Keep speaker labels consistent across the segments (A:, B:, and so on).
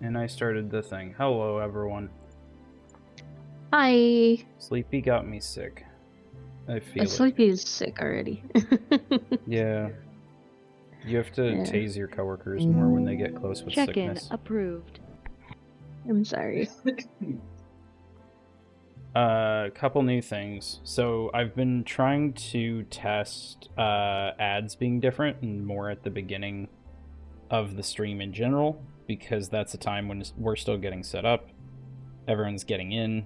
A: And I started the thing. Hello, everyone.
B: Hi.
A: Sleepy got me sick. I feel it.
B: Sleepy is sick already.
A: Yeah. You have to
B: Yeah.
A: tase your coworkers more when they get close with
C: Check-in
A: sickness.
C: approved.
B: I'm sorry.
A: Couple new things. So I've been trying to test ads being different and more at the beginning of the stream in general, because that's a time when we're still getting set up. Everyone's getting in.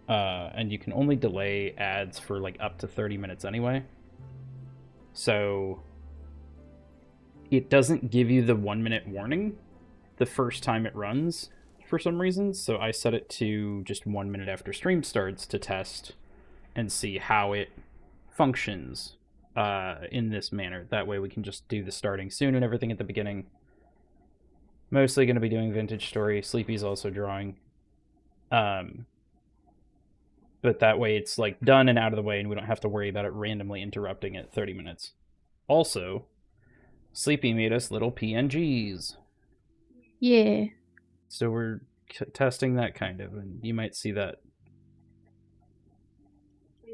A: And you can only delay ads for like up to 30 minutes anyway. So it doesn't give you the 1 minute warning the first time it runs for some reason. So I set it to just 1 minute after stream starts to test and see how it functions in this manner. That way we can just do the starting soon and everything at the beginning. Mostly going to be doing Vintage Story. Sleepy's also drawing. But that way it's like done and out of the way and we don't have to worry about it randomly interrupting at 30 minutes. Also, Sleepy made us little PNGs.
B: Yeah.
A: So we're testing that kind of, and you might see that.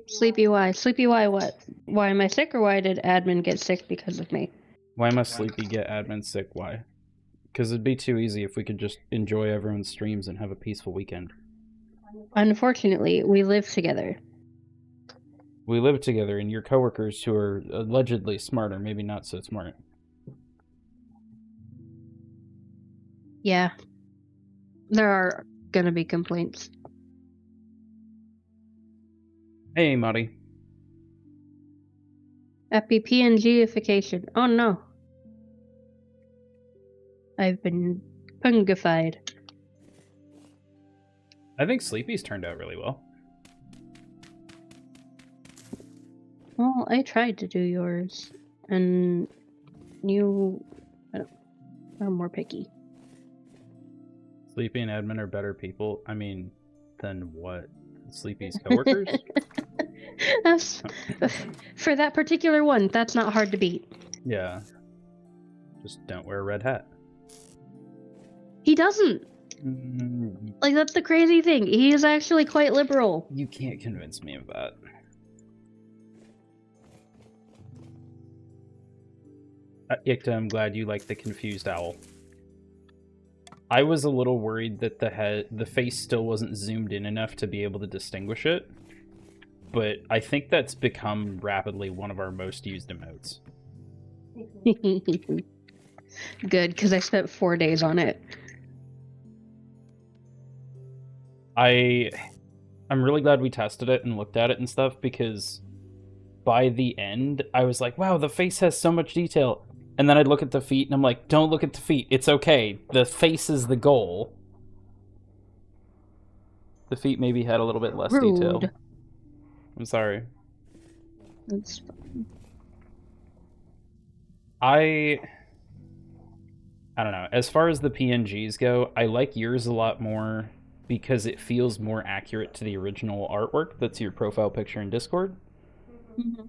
B: Sleepy why? Sleepy why what? Why am I sick, or why did admin get sick because of me?
A: Why must Sleepy get admin sick? Why? Because it'd be too easy if we could just enjoy everyone's streams and have a peaceful weekend.
B: Unfortunately, we live together.
A: We live together, and your coworkers who are allegedly smart are maybe not so smart.
B: Yeah. There are gonna be complaints.
A: Hey, Marty.
B: Happy PNGification. Oh no. I've been pungified.
A: I think Sleepy's turned out really well.
B: Well, I tried to do yours, and you are more picky.
A: Sleepy and admin are better people. I mean, than what? Sleepy's coworkers?
B: For that particular one, that's not hard to beat.
A: Yeah. Just don't wear a red hat.
B: He doesn't. Like, that's the crazy thing. He is actually quite liberal.
A: You can't convince me of that. Ikta, I'm glad you like the confused owl. I was a little worried that the face still wasn't zoomed in enough to be able to distinguish it, but I think that's become rapidly one of our most used emotes.
B: Good, because I spent 4 days on it.
A: I'm really glad we tested it and looked at it and stuff, because by the end, I was like, wow, the face has so much detail. And then I'd look at the feet, and I'm like, don't look at the feet. It's okay. The face is the goal. The feet maybe had a little bit less detail. I'm sorry.
B: That's fine.
A: I don't know. As far as the PNGs go, I like yours a lot more because it feels more accurate to the original artwork that's your profile picture in Discord.
B: Mm-hmm.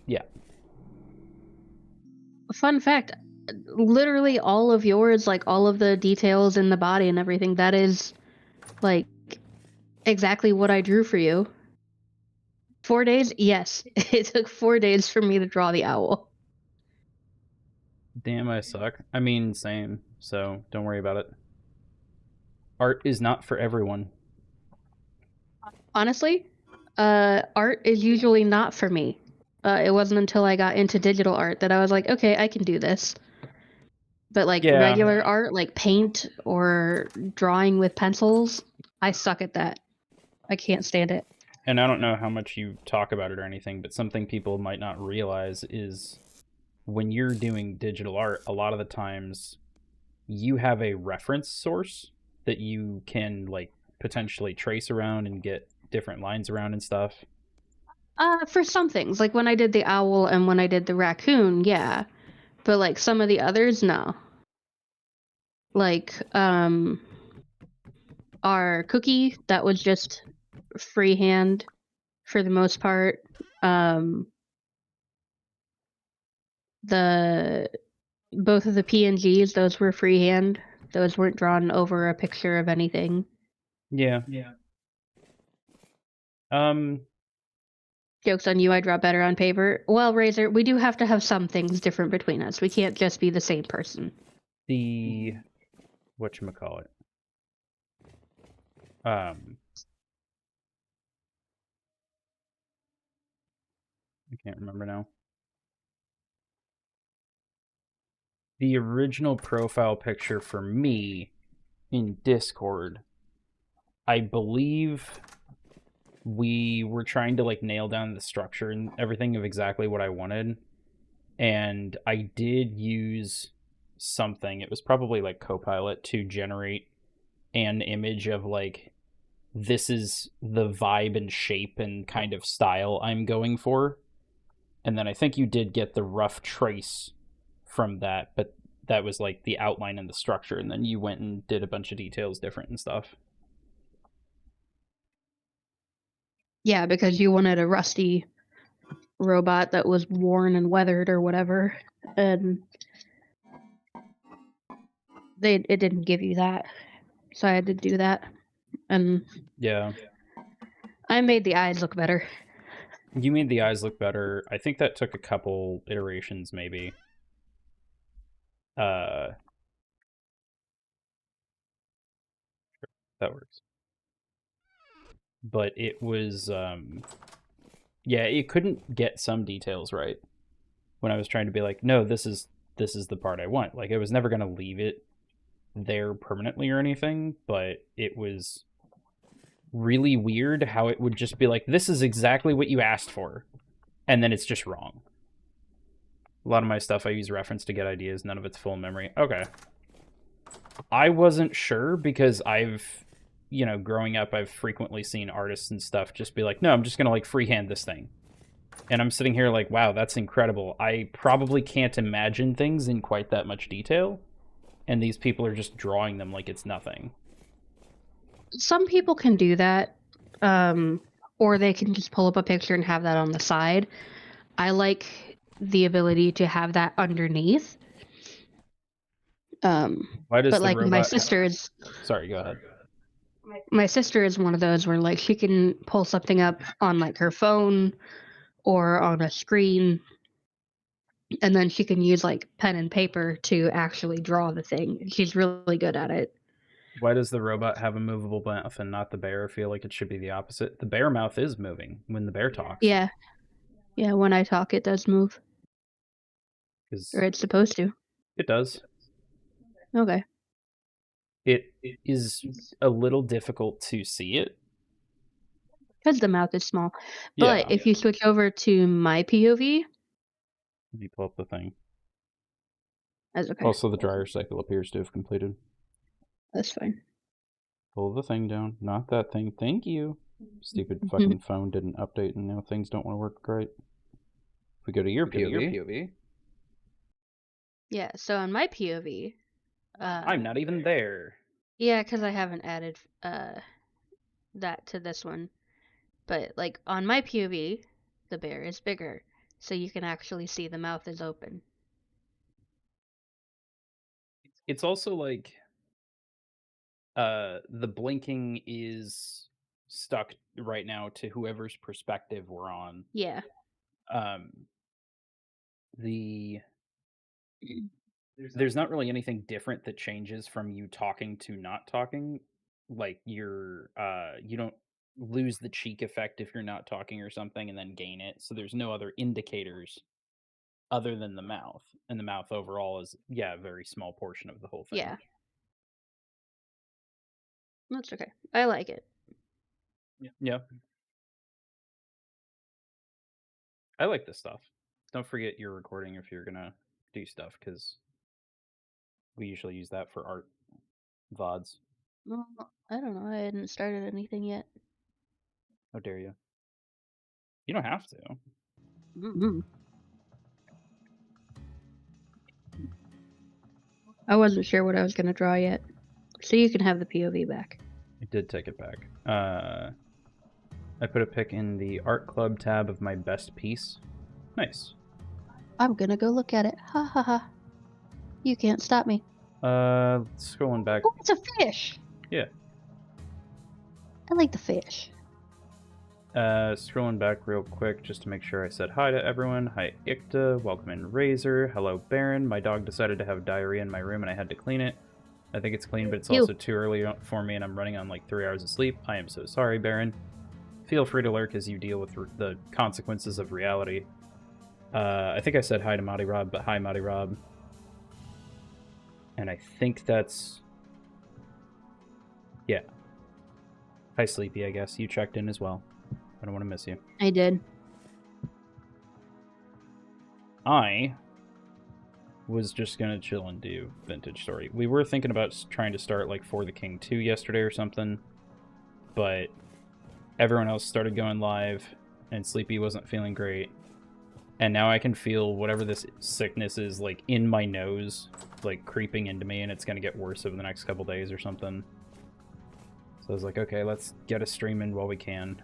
A: Yeah.
B: Fun fact, literally all of yours, like all of the details in the body and everything, that is like exactly what I drew for you. 4 days? Yes. It took 4 days for me to draw the owl.
A: Damn, I suck. I mean, same. So don't worry about it. Art is not for everyone.
B: Honestly, art is usually not for me. It wasn't until I got into digital art that I was like, okay, I can do this. But like regular art, like paint or drawing with pencils, I suck at that. I can't stand it.
A: And I don't know how much you talk about it or anything, but something people might not realize is when you're doing digital art, a lot of the times you have a reference source that you can like potentially trace around and get different lines around and stuff.
B: For some things, like when I did the owl and when I did the raccoon, yeah. But like some of the others, no. Like, our cookie, that was just freehand for the most part. The both of the PNGs, those were freehand. Those weren't drawn over a picture of anything.
A: Yeah.
B: Joke's on you, I draw better on paper. Well, Razor, we do have to have some things different between us. We can't just be the same person.
A: The whatchamacallit? I can't remember now. The original profile picture for me in Discord, I believe we were trying to like nail down the structure and everything of exactly what I wanted. And I did use something, it was probably like Copilot, to generate an image of like, this is the vibe and shape and kind of style I'm going for. And then I think you did get the rough trace from that, but that was like the outline and the structure, and then you went and did a bunch of details different and stuff.
B: Yeah, because you wanted a rusty robot that was worn and weathered or whatever, and it didn't give you that, so I had to do that, and
A: Yeah.
B: I made the eyes look better.
A: You made the eyes look better. I think that took a couple iterations, maybe. Uh, that works. But it was, yeah, it couldn't get some details right when I was trying to be like, no, this is the part I want. Like, I was never gonna leave it there permanently or anything, but it was really weird how it would just be like, this is exactly what you asked for, and then it's just wrong. A lot of my stuff I use reference to get ideas, none of it's full memory. Okay. I wasn't sure because growing up, I've frequently seen artists and stuff just be like, no, I'm just going to like freehand this thing. And I'm sitting here like, wow, that's incredible. I probably can't imagine things in quite that much detail. And these people are just drawing them like it's nothing.
B: Some people can do that, or they can just pull up a picture and have that on the side. I like the ability to have that underneath.
A: Why does
B: But
A: the
B: like
A: robot? Sorry, go ahead.
B: my sister is one of those where like she can pull something up on like her phone or on a screen, and then she can use like pen and paper to actually draw the thing. She's really good at it.
A: Why does the robot have a movable mouth and not the bear? I feel like it should be the opposite. The bear mouth is moving when the bear talks.
B: Yeah, yeah. When I talk, it does move, or
A: Because
B: it's supposed to.
A: it does.
B: Okay.
A: It is a little difficult to see it.
B: Because the mouth is small. But
A: Yeah.
B: if you switch over to my POV,
A: Let me pull up the thing.
B: that's okay.
A: Also, the dryer cycle appears to have completed.
B: That's fine.
A: Pull the thing down. Not that thing. Thank you. Stupid fucking phone didn't update and now things don't want to work great. If we go to your POV,
B: Yeah, so on my POV,
A: I'm not even there.
B: yeah, because I haven't added that to this one. But like on my POV, the bear is bigger, so you can actually see the mouth is open.
A: It's also like the blinking is stuck right now to whoever's perspective we're on.
B: Yeah.
A: Um the there's not really anything different that changes from you talking to not talking. Like you don't lose the cheek effect if you're not talking or something and then gain it. So there's no other indicators other than the mouth. And the mouth overall is, yeah, a very small portion of the whole thing.
B: Yeah. That's okay. I like it.
A: Yeah. I like this stuff. Don't forget you're recording if you're gonna do stuff, because we usually use that for art VODs.
B: Well, I don't know. I hadn't started anything yet.
A: How dare you? You don't have to.
B: Mm-hmm. I wasn't sure what I was going to draw yet. So you can have the POV back.
A: I did take it back. I put a pic in the art club tab of my best piece. Nice.
B: I'm going to go look at it. Ha ha ha. You can't stop me.
A: Scrolling back.
B: Oh, it's a fish!
A: Yeah.
B: I like the fish.
A: Scrolling back real quick just to make sure I said hi to everyone. Hi, Ikta. Welcome in, Razor. Hello, Baron. My dog decided to have diarrhea in my room and I had to clean it. I think it's clean, but it's also too early for me and I'm running on like 3 hours of sleep. I am so sorry, Baron. Feel free to lurk as you deal with the consequences of reality. I think I said hi to Madi Rob, but hi, Madi Rob. And I think that's... Yeah. Hi, Sleepy, I guess. You checked in as well. I don't want to miss you.
B: I did.
A: I was just going to chill and do Vintage Story. We were thinking about trying to start like For the King 2 yesterday or something, but everyone else started going live and Sleepy wasn't feeling great. And now I can feel whatever this sickness is like in my nose, like creeping into me, and it's going to get worse over the next couple days or something. So I was like, okay, let's get a stream in while we can.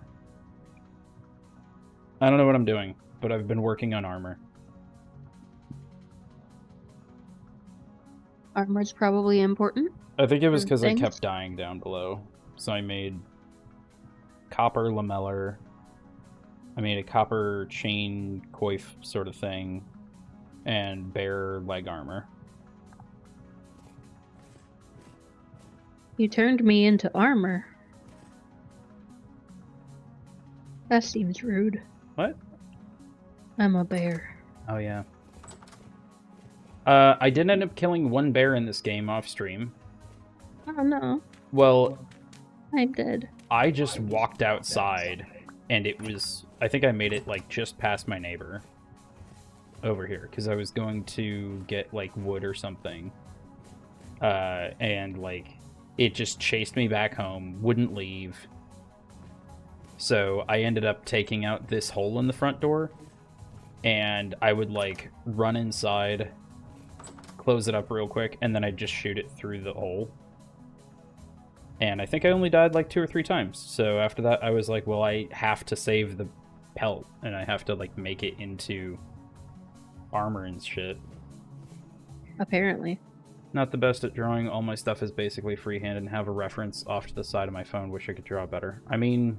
A: I don't know what I'm doing, but I've been working on armor.
B: Armor's probably important.
A: I think it was because I kept dying down below. So I made copper lamellar. I made a copper chain coif sort of thing, and bear leg armor.
B: You turned me into armor. That seems rude.
A: What?
B: I'm a bear.
A: Oh, yeah. I did end up killing one bear in this game off stream.
B: Oh, no.
A: Well...
B: I'm dead.
A: I just walked outside, and it was... I think I made it, like, just past my neighbor. Over here, because I was going to get, like, wood or something. And, like, it just chased me back home, wouldn't leave. So I ended up taking out this hole in the front door, and I would, like, run inside, close it up real quick, and then I'd just shoot it through the hole. And I think I only died, like, 2 or 3 times. So after that, I was like, well, I have to save the pelt, and I have to, like, make it into armor and shit.
B: Apparently.
A: Not the best at drawing. All my stuff is basically freehand and have a reference off to the side of my phone. Wish I could draw better. I mean,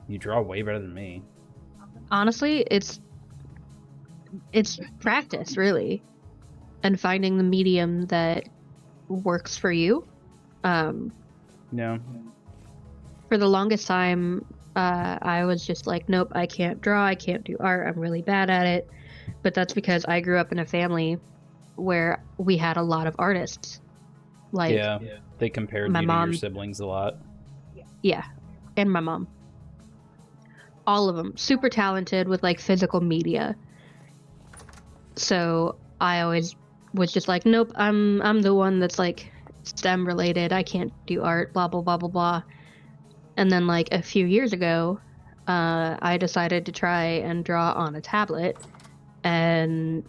A: you draw way better than me.
B: Honestly, it's practice, really. And finding the medium that works for you.
A: No.
B: For the longest time, I was just like, nope, I can't draw, I can't do art, I'm really bad at it. But that's because I grew up in a family where we had a lot of artists. Like,
A: yeah, they compared you to your siblings a lot.
B: Yeah, and my mom. All of them super talented with like physical media. So I always was just like, nope, I'm the one that's like STEM related. I can't do art, blah blah blah blah blah. And then like a few years ago, I decided to try and draw on a tablet, and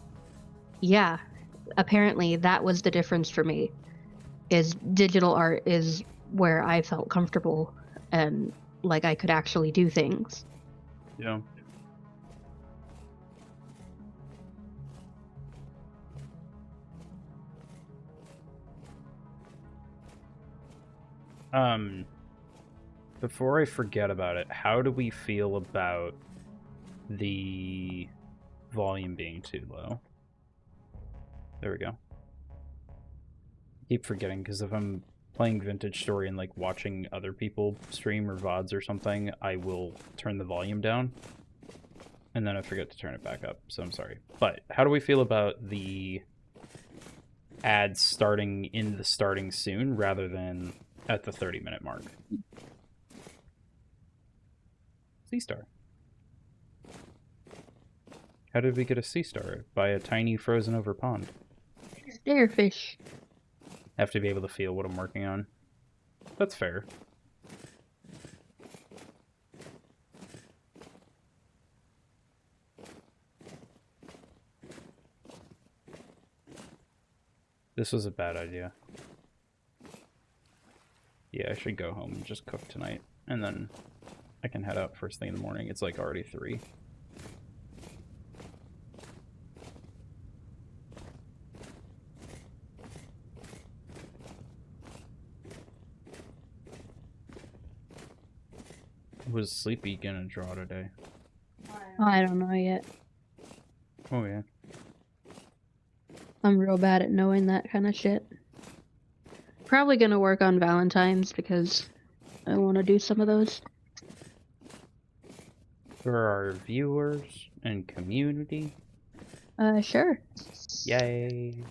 B: yeah, apparently that was the difference for me. Is digital art is where I felt comfortable and like I could actually do things.
A: Yeah. Before I forget about it, how do we feel about the volume being too low? There we go. I keep forgetting, because if I'm playing Vintage Story and like watching other people stream or VODs or something, I will turn the volume down. And then I forget to turn it back up, so I'm sorry. But how do we feel about the ads starting in the starting soon rather than at the 30-minute mark? Sea Star. How did we get a sea star? By a tiny frozen over pond.
B: Starfish.
A: Have to be able to feel what I'm working on. That's fair. This was a bad idea. Yeah, I should go home and just cook tonight. And then I can head out first thing in the morning. It's like already 3. was Sleepy gonna draw today?
B: I don't know yet.
A: Oh, yeah.
B: I'm real bad at knowing that kind of shit. Probably gonna work on Valentine's because I want to do some of those.
A: For our viewers and community.
B: Sure.
A: Yay.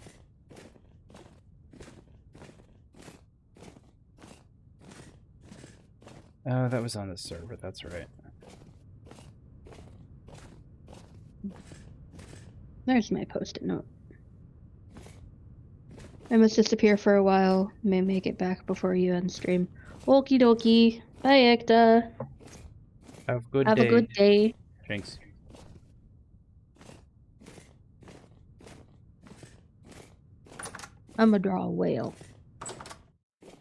A: Oh, that was on the server, that's right.
B: There's my post-it note. I must disappear for a while. May make it back before you end stream. Okie dokie. Bye, Ekta.
A: Have a good
B: Have a
A: day.
B: good day.
A: Thanks.
B: I'm gonna draw a whale.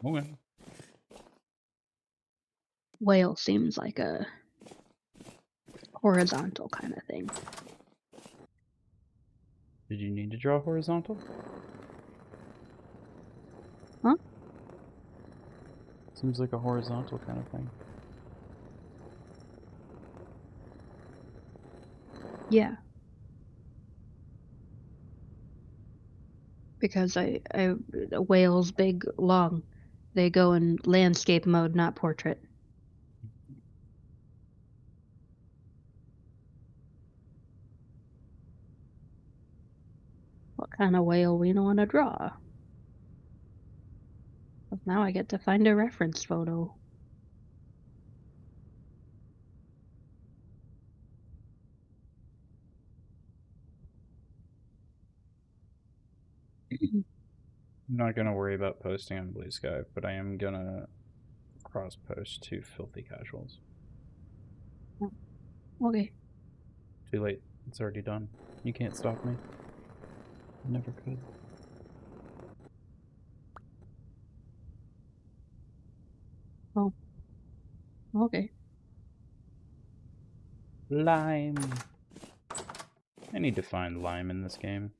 A: Okay.
B: Whale seems like a horizontal kind of thing.
A: Did you need to draw horizontal?
B: Huh?
A: Seems like a horizontal kind of thing.
B: Yeah. Because whales big, long. They go in landscape mode, not portrait. What kind of whale we want to draw? Now I get to find a reference photo.
A: I'm not gonna worry about posting on Blue Sky, but I am gonna cross post to Filthy Casuals.
B: Okay.
A: Too late. It's already done. You can't stop me. Never could.
B: Oh. Okay.
A: Lime. I need to find lime in this game.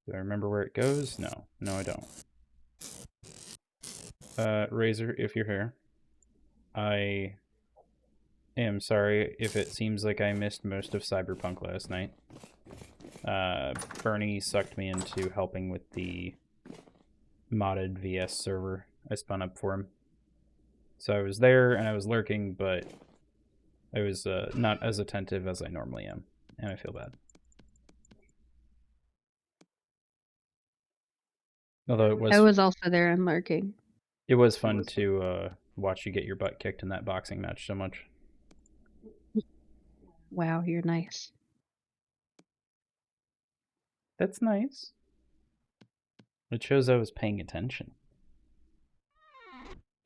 A: Do I remember where it goes? No. No, I don't. Razor, if you're here, I am sorry if it seems like I missed most of Cyberpunk last night. Bernie sucked me into helping with the modded VS server I spun up for him. So I was there and I was lurking, but I was not as attentive as I normally am, and I feel bad. Although
B: I was also there and lurking.
A: it was fun to watch you get your butt kicked in that boxing match so much.
B: Wow, you're nice.
A: That's nice. It shows I was paying attention.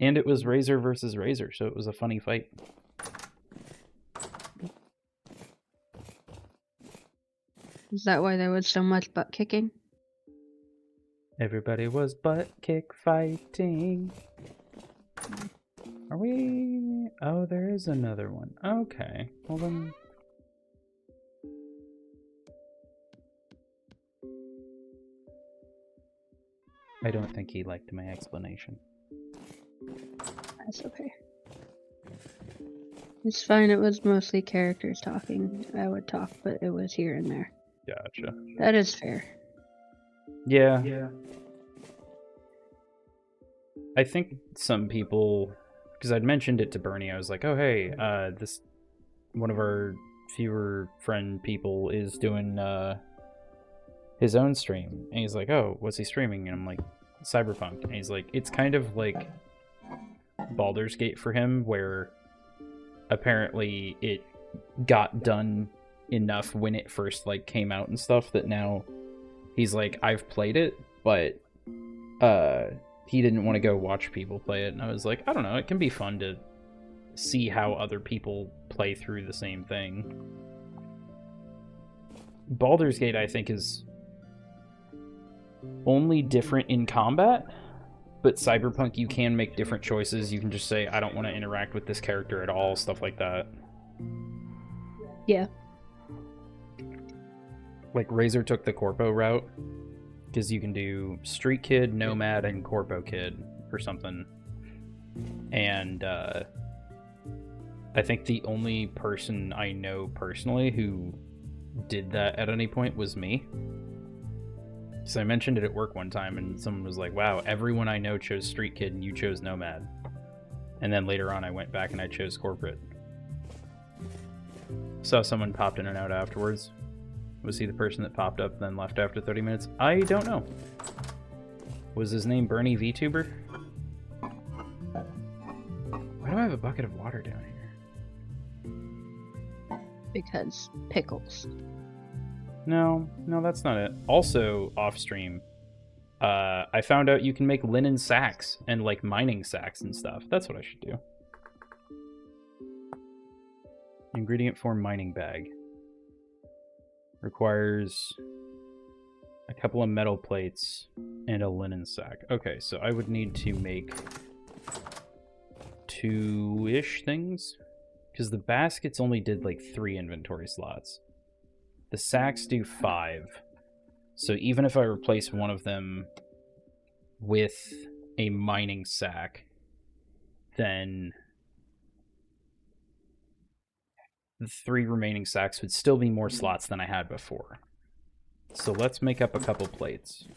A: And it was Razor versus Razor, so it was a funny fight.
B: Is that why there was so much butt kicking?
A: Everybody was butt kick fighting. Are we... Oh, there is another one. Okay. Well then... I don't think he liked my explanation.
B: That's okay. It's fine, it was mostly characters talking. I would talk, but it was here and there.
A: Gotcha.
B: That is fair.
A: Yeah. I think some people... Because I'd mentioned it to Bernie, I was like, oh hey, this... One of our fewer friend people is doing his own stream. And he's like, oh, what's he streaming? And I'm like, Cyberpunk. And he's like, it's kind of like Baldur's Gate for him, where apparently it got done enough when it first like came out and stuff that now he's like, I've played it, but he didn't want to go watch people play it. And I was like, I don't know, it can be fun to see how other people play through the same thing. Baldur's Gate, I think, is only different in combat, but Cyberpunk, you can make different choices. You can just say, I don't want to interact with this character at all, stuff like that.
B: Yeah.
A: Like, Razor took the Corpo route, because you can do Street Kid, Nomad, and Corpo Kid or something. And I think the only person I know personally who did that at any point was me. So I mentioned it at work one time, and someone was like, "Wow, everyone I know chose Street Kid, and you chose Nomad." And then later on, I went back and I chose Corporate. Saw someone popped in and out afterwards. Was he the person that popped up and then left after 30 minutes? I don't know. Was his name Bernie VTuber? Why do I have a bucket of water down here?
B: Because pickles.
A: No, that's not it. Also, off stream, I found out you can make linen sacks and like mining sacks and stuff. That's what I should do. Ingredient form mining bag. Requires a couple of metal plates and a linen sack. Okay, so I would need to make 2-ish things, because the baskets only did like 3 inventory slots. The sacks do 5. So even if I replace one of them with a mining sack, then the 3 remaining sacks would still be more slots than I had before. So let's make up a couple plates.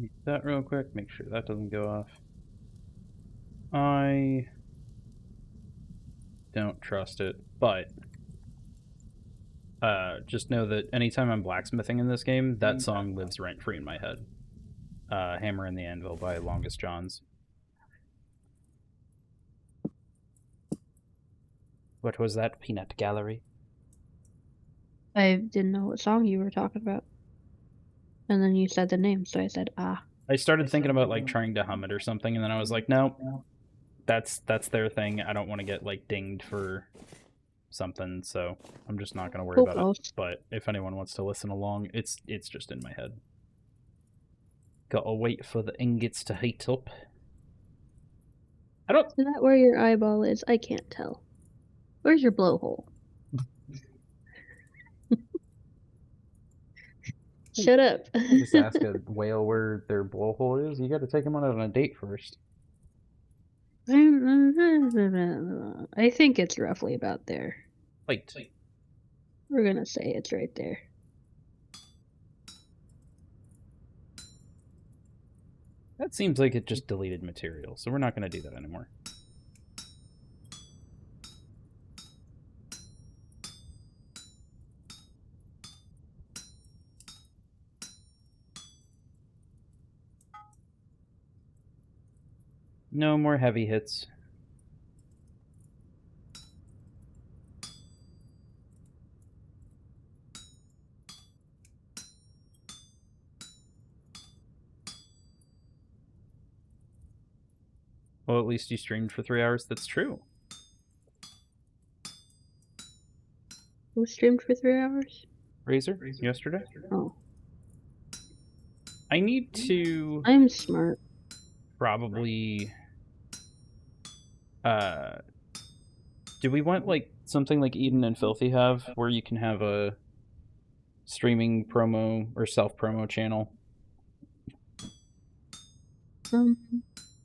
A: Mute that real quick, make sure that doesn't go off. I don't trust it, but just know that anytime I'm blacksmithing in this game, that song lives rent-free in my head. Hammer and the Anvil by Longest Johns. What was that, Peanut Gallery?
B: I didn't know what song you were talking about. And then you said the name, so I said, ah.
A: I started thinking about like trying to hum it or something, and then I was like, no, that's their thing. I don't want to get like dinged for something, so I'm just not going to worry about it. But if anyone wants to listen along, it's just in my head. Gotta wait for the ingots to heat up. I don't.
B: Is that where your eyeball is? I can't tell. Where's your blowhole? Shut up.
A: Just ask a whale where their blowhole is. You got to take them on a date first.
B: I think it's roughly about there.
A: Wait.
B: We're gonna say it's right there.
A: That seems like it just deleted material, so we're not going to do that anymore. No more heavy hits. Well, at least you streamed for 3 hours. That's true.
B: Who streamed for 3 hours?
A: Razor, yesterday.
B: Oh.
A: I need to...
B: I'm smart.
A: Probably... do we want, like, something like Eden and Filthy have, where you can have a streaming promo or self-promo channel?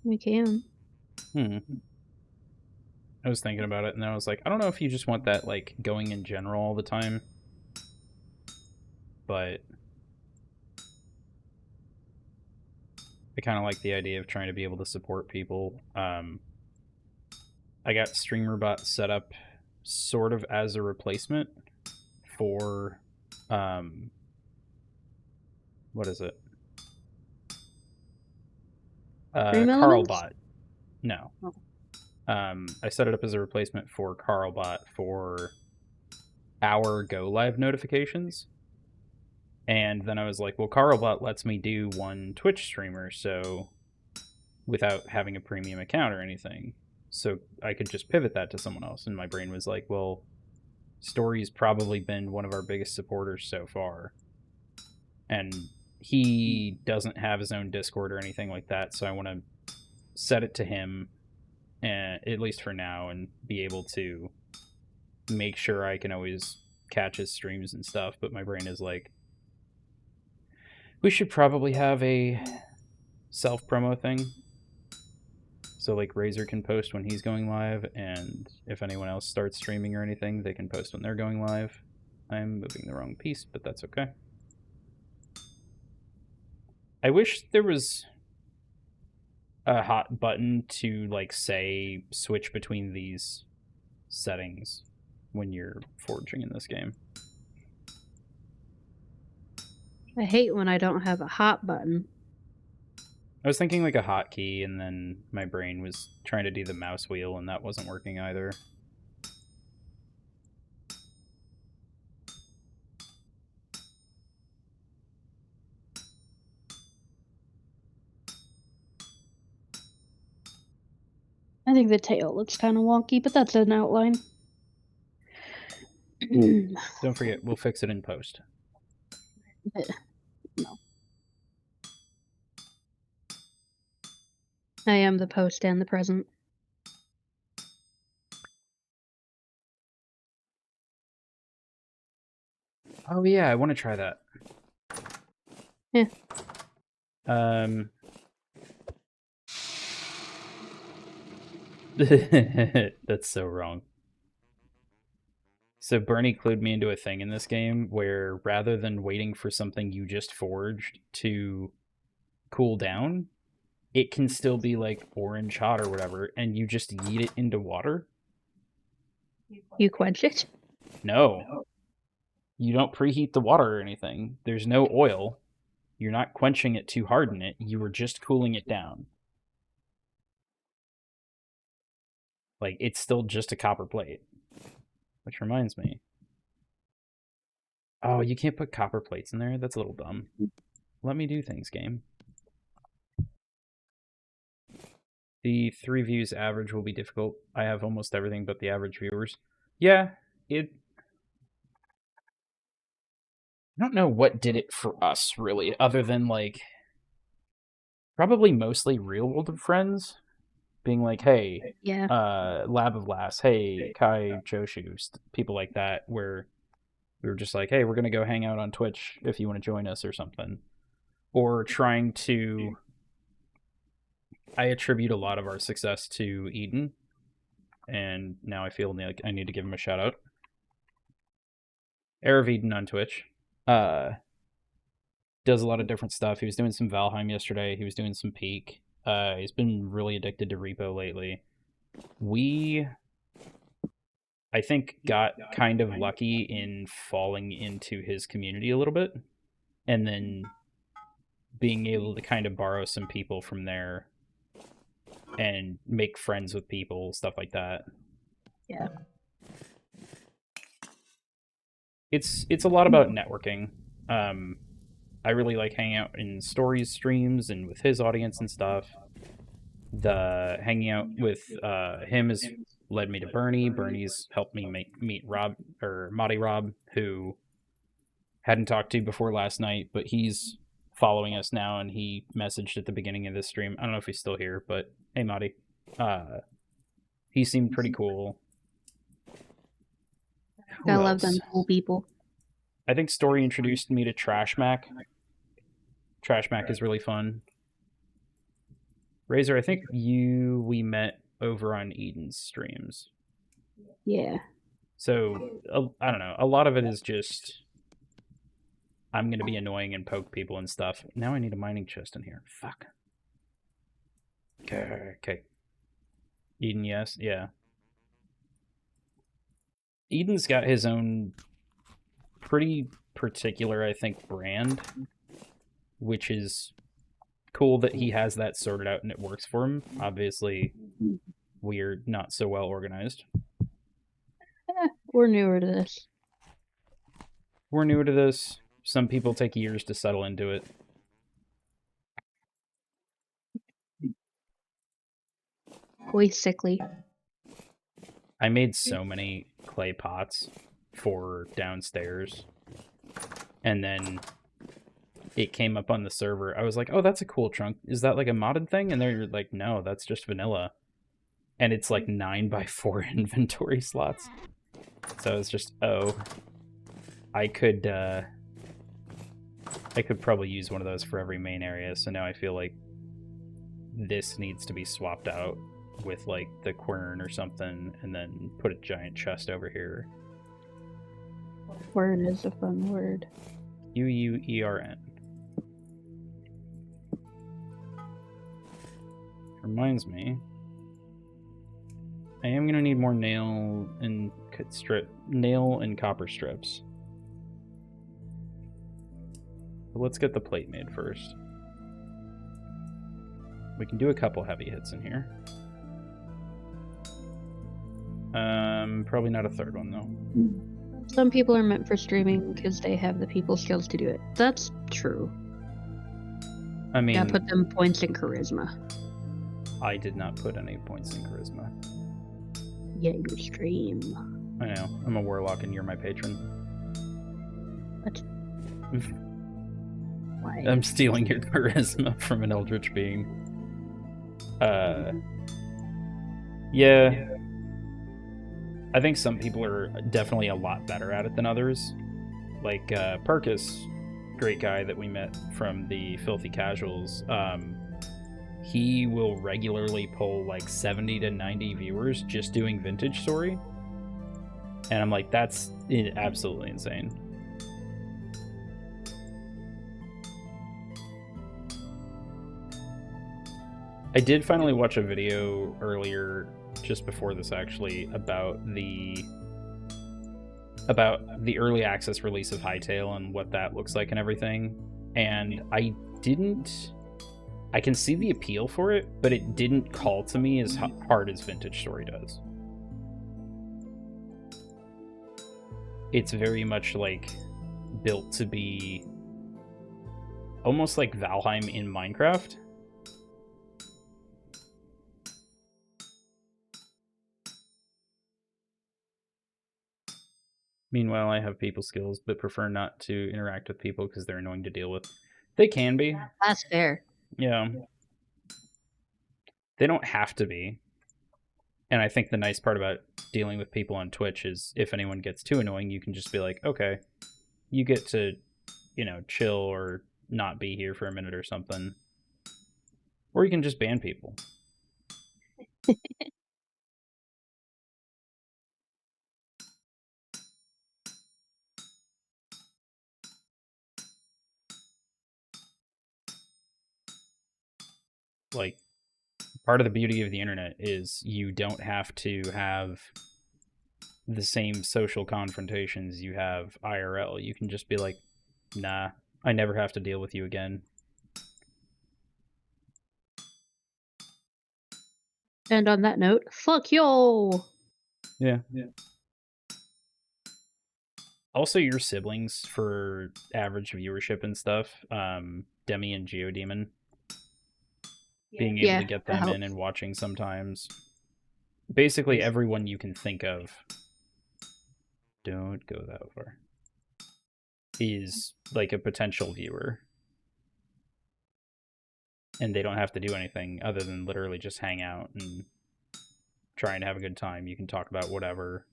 B: We can.
A: I was thinking about it, and I was like, I don't know if you just want that, like, going in general all the time. But I kind of like the idea of trying to be able to support people. I got StreamerBot set up sort of as a replacement for, what is it? CarlBot. No.
B: Oh.
A: I set it up as a replacement for Carlbot for our go live notifications. And then I was like, well, Carlbot lets me do one Twitch streamer, so without having a premium account or anything. So I could just pivot that to someone else. And my brain was like, well, Story's probably been one of our biggest supporters so far. And he doesn't have his own Discord or anything like that, so I want to set it to him, and at least for now, and be able to make sure I can always catch his streams and stuff. But my brain is like, we should probably have a self promo thing. So like Razor can post when he's going live, and if anyone else starts streaming or anything, they can post when they're going live. I'm moving the wrong piece, but that's okay. I wish there was a hot button to like say switch between these settings when you're forging in this game.
B: I hate when I don't have a hot button.
A: I was thinking like a hotkey, and then my brain was trying to do the mouse wheel, and that wasn't working either.
B: I think the tail looks kind of wonky, but that's an outline.
A: Don't forget, we'll fix it in post.
B: No. I am the post and the present.
A: Oh yeah, I want to try that.
B: Yeah.
A: That's so wrong. So Bernie clued me into a thing in this game where rather than waiting for something you just forged to cool down, it can still be like orange hot or whatever, and you just yeet it into water.
B: You quench it?
A: No, you don't preheat the water or anything. There's no oil. You're not quenching it to harden it. You are just cooling it down. Like, it's still just a copper plate. Which reminds me. Oh, you can't put copper plates in there? That's a little dumb. Let me do things, game. The 3 views average will be difficult. I have almost everything but the average viewers. Yeah, it. I don't know what did it for us, really, other than, like, probably mostly real world friends being like, hey,
B: Yeah.
A: Lab of Last, hey, Kai Joshu, people like that, where we were just like, hey, we're going to go hang out on Twitch if you want to join us or something. Or trying to. I attribute a lot of our success to Eden, and now I feel like I need to give him a shout out. Erev Eden on Twitch. Does a lot of different stuff. He was doing some Valheim yesterday. He was doing some Peak. He's been really addicted to Repo lately. We, I think, got kind of lucky in falling into his community a little bit, and then being able to kind of borrow some people from there and make friends with people, stuff like that.
B: Yeah.
A: It's a lot about networking. I really like hanging out in stories streams and with his audience and stuff. The hanging out with him has led me to Bernie. Bernie's helped me meet Rob or Marty Rob, who hadn't talked to before last night, but he's following us now, and he messaged at the beginning of this stream. I don't know if he's still here, but hey, Marty. He seemed pretty cool. Who
B: I
A: else?
B: love them cool people.
A: I think Story introduced me to Trash Mac. Trash Mac is really fun. Razor, I think we met over on Eden's streams.
B: Yeah.
A: So I don't know. A lot of it is just I'm gonna be annoying and poke people and stuff. Now I need a mining chest in here. Fuck. Okay. Eden, yes, yeah. Eden's got his own pretty particular, I think, brand, which is cool that he has that sorted out and it works for him. Obviously, we're not so well organized.
B: We're newer to this.
A: We're newer to this. Some people take years to settle into it.
B: Boy, sickly.
A: I made so many clay pots for downstairs, and then it came up on the server. I was like, "Oh, that's a cool trunk. Is that like a modded thing?" And they're like, "No, that's just vanilla." And it's like 9x4 inventory slots. So it's just, oh, I could probably use one of those for every main area. So now I feel like this needs to be swapped out with like the quern or something, and then put a giant chest over here.
B: Quern is a fun word.
A: Quern. Reminds me, I am gonna need more nail and copper strips. But let's get the plate made first. We can do a couple heavy hits in here. Probably not a third one though.
B: Some people are meant for streaming because they have the people skills to do it. That's true.
A: I mean,
B: yeah, put them points in charisma.
A: I did not put any points in charisma.
B: Yeah, you stream.
A: I know. I'm a warlock and you're my patron.
B: What? Why?
A: I'm stealing your charisma from an eldritch being. Yeah. I think some people are definitely a lot better at it than others. Like Perkus, great guy that we met from the Filthy Casuals. He will regularly pull like 70 to 90 viewers just doing vintage story. And I'm like, that's absolutely insane. I did finally watch a video earlier, just before this actually, about the early access release of Hytale and what that looks like and everything. And I can see the appeal for it, but it didn't call to me as hard as Vintage Story does. It's very much like built to be almost like Valheim in Minecraft. Meanwhile, I have people skills, but prefer not to interact with people because they're annoying to deal with. They can be.
B: That's fair.
A: Yeah. They don't have to be. And I think the nice part about dealing with people on Twitch is if anyone gets too annoying, you can just be like, okay, you get to, chill or not be here for a minute or something. Or you can just ban people. Like, part of the beauty of the internet is you don't have to have the same social confrontations you have IRL. You can just be like, nah, I never have to deal with you again.
B: And on that note, fuck yo!
A: Yeah. Also, your siblings for average viewership and stuff, Demi and Geodemon, being able to get them in and watching sometimes. Basically, everyone you can think of. Don't go that far. Is like a potential viewer. And they don't have to do anything other than literally just hang out and try and have a good time. You can talk about whatever.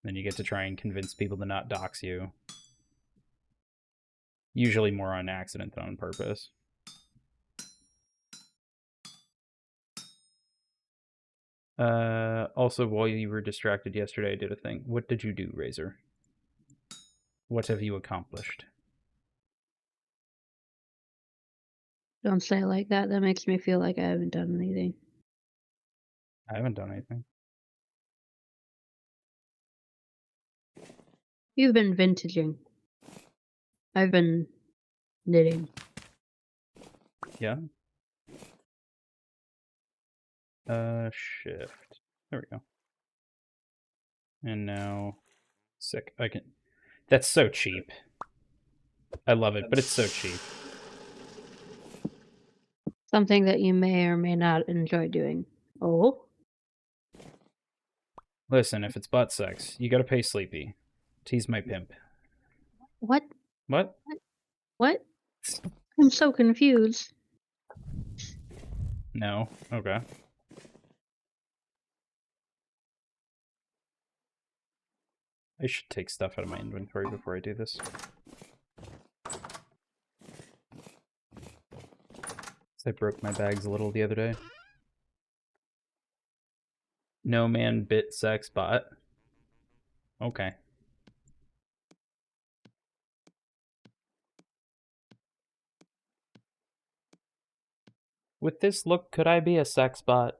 A: Then you get to try and convince people to not dox you. Usually more on accident than on purpose. Also, while you were distracted yesterday, I did a thing. What did you do, Razor? What have you accomplished?
B: Don't say it like that. That makes me feel like I haven't done anything.
A: I haven't done anything.
B: You've been vintaging. I've been knitting.
A: Yeah. Shift. There we go. And now, sick. I can. That's so cheap. I love it, but it's so cheap.
B: Something that you may or may not enjoy doing. Oh?
A: Listen, if it's butt sex, you gotta pay Sleepy. Tease my pimp.
B: What?
A: What?
B: What? I'm so confused.
A: No. Okay. I should take stuff out of my inventory before I do this. I broke my bags a little the other day. No man bit sex bot. Okay. With this look, could I be a sex bot?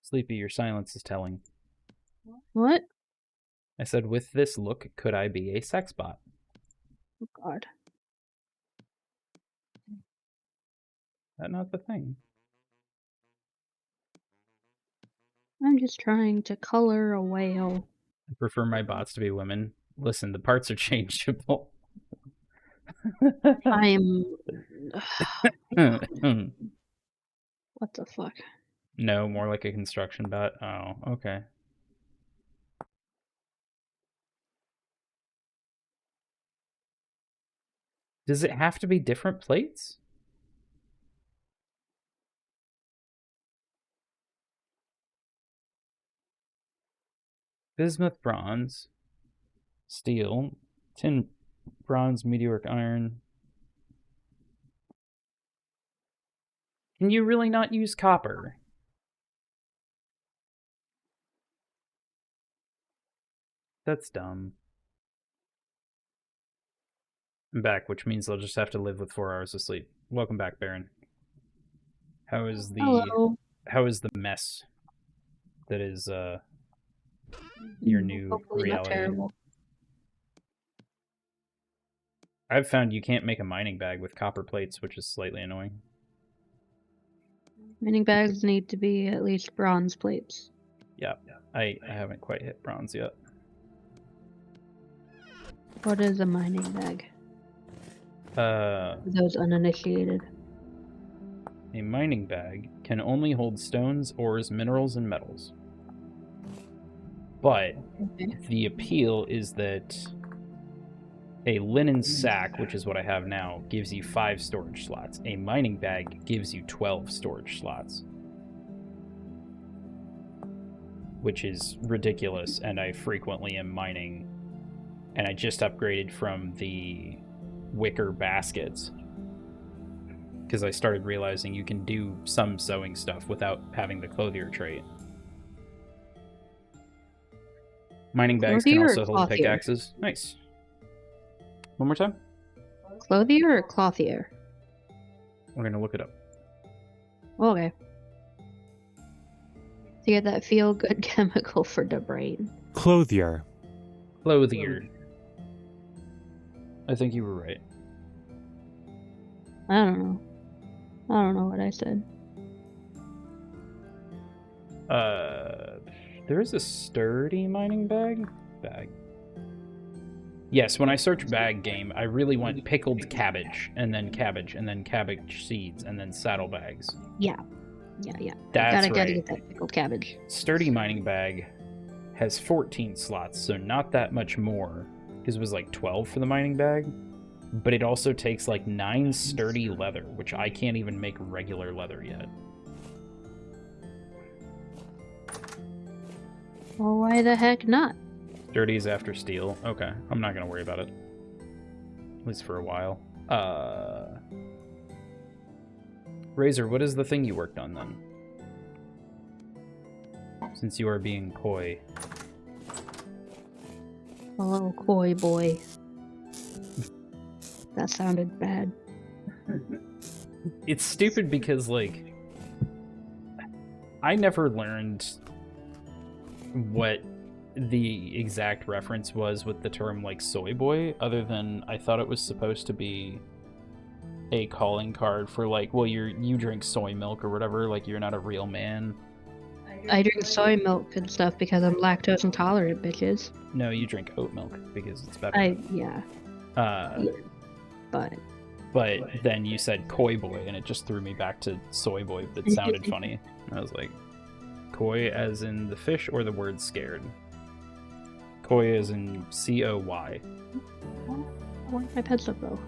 A: Sleepy, your silence is telling.
B: What?
A: I said, with this look, could I be a sex bot?
B: Oh, God.
A: That's not the thing.
B: I'm just trying to color a whale.
A: I prefer my bots to be women. Listen, the parts are changeable.
B: I'm... What the fuck?
A: No, more like a construction bot. Oh, okay. Does it have to be different plates? Bismuth bronze, steel, tin bronze, meteoric iron. Can you really not use copper? That's dumb. I'm back, which means I'll just have to live with 4 hours of sleep. Welcome back, Baron. How is the mess that is your new
B: Hopefully not
A: reality?
B: terrible.
A: I've found you can't make a mining bag with copper plates, which is slightly annoying.
B: Mining bags need to be at least bronze plates.
A: Yeah, I haven't quite hit bronze yet.
B: What is a mining bag? For those uninitiated.
A: A mining bag can only hold stones, ores, minerals, and metals. But the appeal is that a linen sack, which is what I have now, gives you 5 storage slots. A mining bag gives you 12 storage slots. Which is ridiculous, and I frequently am mining. And I just upgraded from the wicker baskets because I started realizing you can do some sewing stuff without having the clothier trait. Mining bags can also hold pickaxes. Nice. One more time?
B: Clothier or clothier?
A: We're going to look it up.
B: Okay. To get that feel-good chemical for the brain.
C: Clothier.
A: Clothier. I think you were right.
B: I don't know. I don't know what I said.
A: There is a sturdy mining bag? Bag. Yes, when I search bag game, I really want pickled cabbage, and then cabbage seeds, and then saddlebags.
B: Yeah.
A: That's
B: gotta get that pickled cabbage.
A: Sturdy mining bag has 14 slots, so not that much more, because it was like 12 for the mining bag. But it also takes like 9 sturdy leather, which I can't even make regular leather yet.
B: Well, why the heck not?
A: Sturdy is after steel. Okay, I'm not gonna worry about it. At least for a while. Razor, what is the thing you worked on then? Since you are being coy.
B: Hello, coy boy. That sounded bad.
A: It's stupid because, like, I never learned what the exact reference was with the term like soy boy, other than I thought it was supposed to be a calling card for like, well, you drink soy milk or whatever, like you're not a real man.
B: I drink soy milk and stuff because I'm lactose intolerant, bitches.
A: No, you drink oat milk because it's better.
B: Yeah.
A: But then you said koi boy, and it just threw me back to soy boy. That sounded funny. I was like, koi as in the fish or the word scared? Koi as in COY.
B: Where'd my pencil go?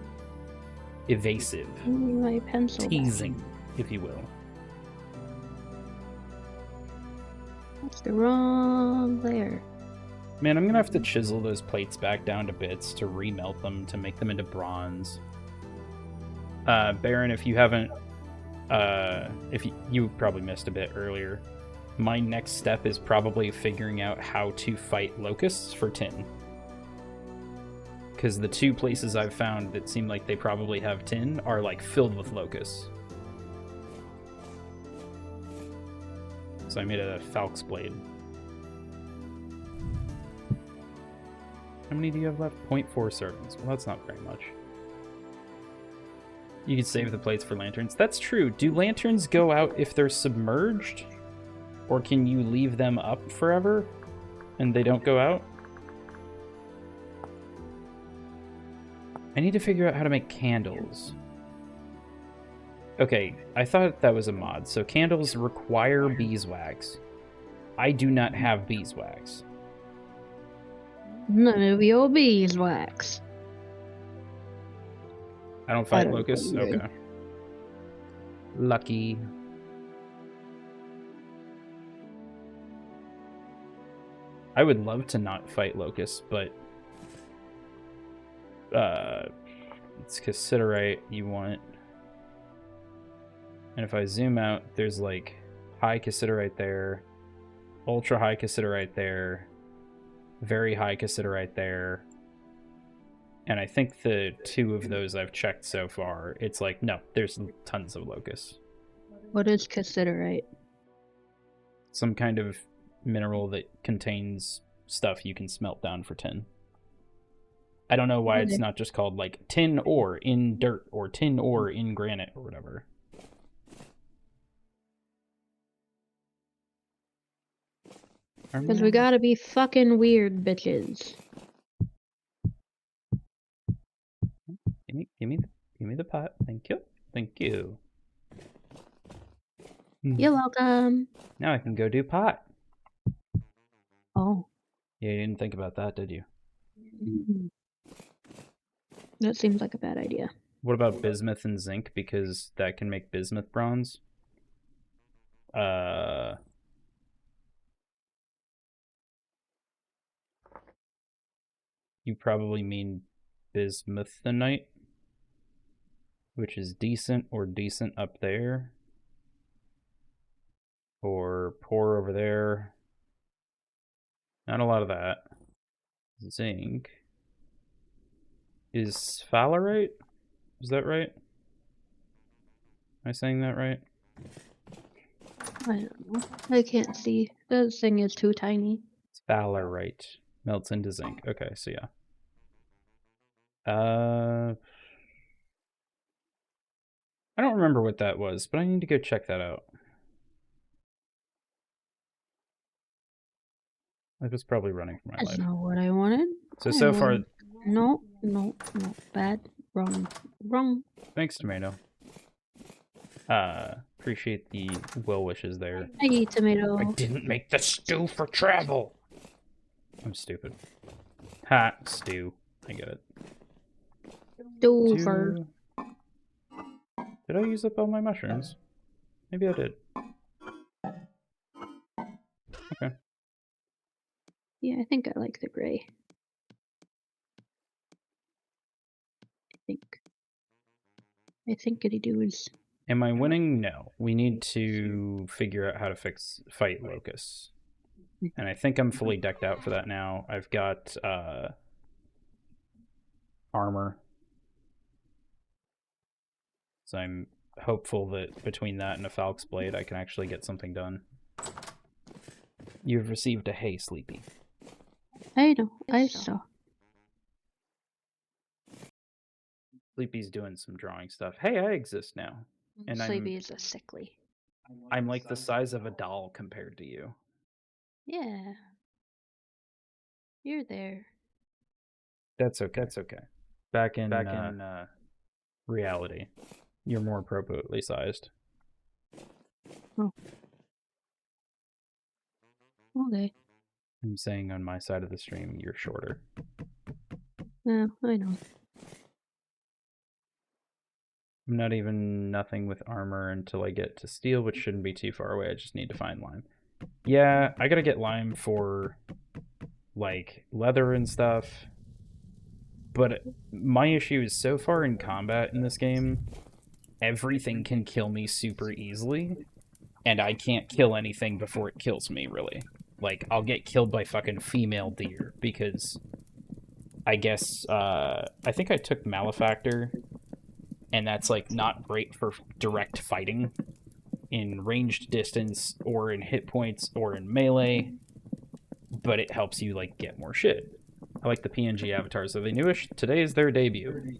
A: Evasive.
B: My pencil.
A: Teasing, if you will.
B: That's the wrong layer.
A: Man, I'm gonna have to chisel those plates back down to bits to remelt them to make them into bronze. Baron, if you haven't, you probably missed a bit earlier, my next step is probably figuring out how to fight locusts for tin. Because the two places I've found that seem like they probably have tin are like filled with locusts. So I made a Falc's Blade. How many do you have left? 0.4 servings. Well, that's not very much. You could save the plates for lanterns. That's true. Do lanterns go out if they're submerged? Or can you leave them up forever and they don't go out? I need to figure out how to make candles. Okay, I thought that was a mod. So candles require beeswax. I do not have beeswax.
B: None of your beeswax.
A: I don't fight locusts? Okay. Lucky. I would love to not fight locusts, but it's cassiterite you want. And if I zoom out, there's like high cassiterite there, ultra high cassiterite there, very high cassiterite there. And I think the two of those I've checked so far, it's like, no, there's tons of locusts.
B: What is cassiterite?
A: Some kind of mineral that contains stuff you can smelt down for tin. I don't know why it's not just called like tin ore in dirt or tin ore in granite or whatever.
B: Because we gotta be fucking weird, bitches.
A: Give me the pot. Thank you. Thank you.
B: You're welcome.
A: Now I can go do pot.
B: Oh.
A: Yeah, you didn't think about that, did you?
B: That seems like a bad idea.
A: What about bismuth and zinc? Because that can make bismuth bronze. You probably mean bismuthinite, which is decent or decent up there. Or poor over there. Not a lot of that. Zinc. Is sphalerite? Is that right? Am I saying that right?
B: I don't know. I can't see. This thing is too tiny.
A: Sphalerite. Melts into zinc. Okay, so yeah. I don't remember what that was, but I need to go check that out. I was probably running for my life.
B: That's not what I wanted.
A: So far...
B: No. Bad. Wrong.
A: Thanks, Tomato. Appreciate the well wishes there.
B: Hey, Tomato.
A: I didn't make the stew for travel! I'm stupid. Ha, stew. I get it.
B: Stew for...
A: Did I use up all my mushrooms? Maybe I did. Okay.
B: Yeah, I think I like the gray. I think it does.
A: Am I winning? No. We need to figure out how to fight locusts. And I think I'm fully decked out for that now. I've got armor. So I'm hopeful that between that and a Falc's Blade, I can actually get something done. You've received a hey, Sleepy.
B: I know, I saw.
A: Sleepy's doing some drawing stuff. Hey, I exist now. And
B: Sleepy is a sickly.
A: I'm like the size of a doll compared to you.
B: Yeah. You're there.
A: That's okay. Back in reality, you're more appropriately sized.
B: Oh. Okay.
A: I'm saying on my side of the stream, you're shorter.
B: Yeah, I know.
A: I'm not even nothing with armor until I get to steel, which shouldn't be too far away. I just need to find lime. Yeah, I gotta get lime for like leather and stuff. But my issue is so far in combat in this game, everything can kill me super easily, and I can't kill anything before it kills me, really. Like, I'll get killed by fucking female deer because I guess, I think I took Malefactor, and that's, like, not great for direct fighting in ranged distance or in hit points or in melee, but it helps you, like, get more shit. I like the PNG avatars. Are they newish? Today is their debut.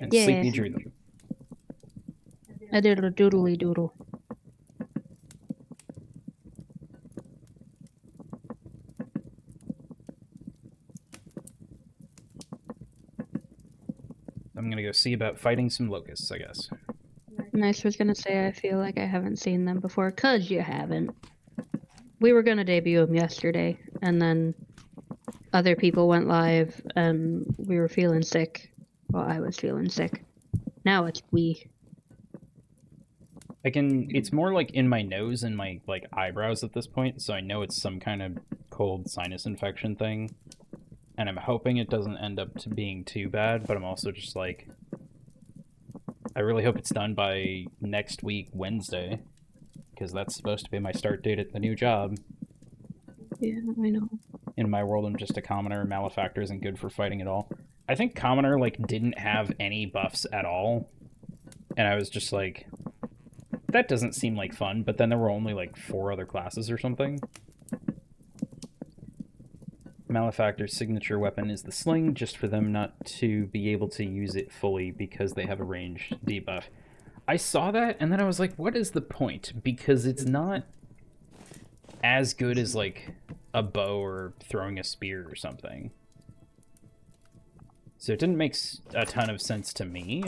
A: And
B: Yeah.
A: Sleepy drew them.
B: I did a doodly doodle.
A: I'm gonna go see about fighting some locusts, I guess.
B: Nice was gonna say I feel like I haven't seen them before, 'cause you haven't. We were gonna debut them yesterday, and then other people went live, and we were feeling sick. Well, I was feeling sick. Now it's we.
A: It's more like in my nose and my like eyebrows at this point, so I know it's some kind of cold sinus infection thing. And I'm hoping it doesn't end up to being too bad, but I'm also just like I really hope it's done by next week, Wednesday, because that's supposed to be my start date at the new job.
B: Yeah, I know.
A: In my world, I'm just a commoner, and Malefactor isn't good for fighting at all. I think commoner like didn't have any buffs at all, and I was just like, that doesn't seem like fun. But then there were only like 4 other classes or something. Malefactor's signature weapon is the sling, just for them not to be able to use it fully because they have a ranged debuff. I saw that, and then I was like, what is the point? Because it's not as good as, like, a bow or throwing a spear or something. So it didn't make a ton of sense to me.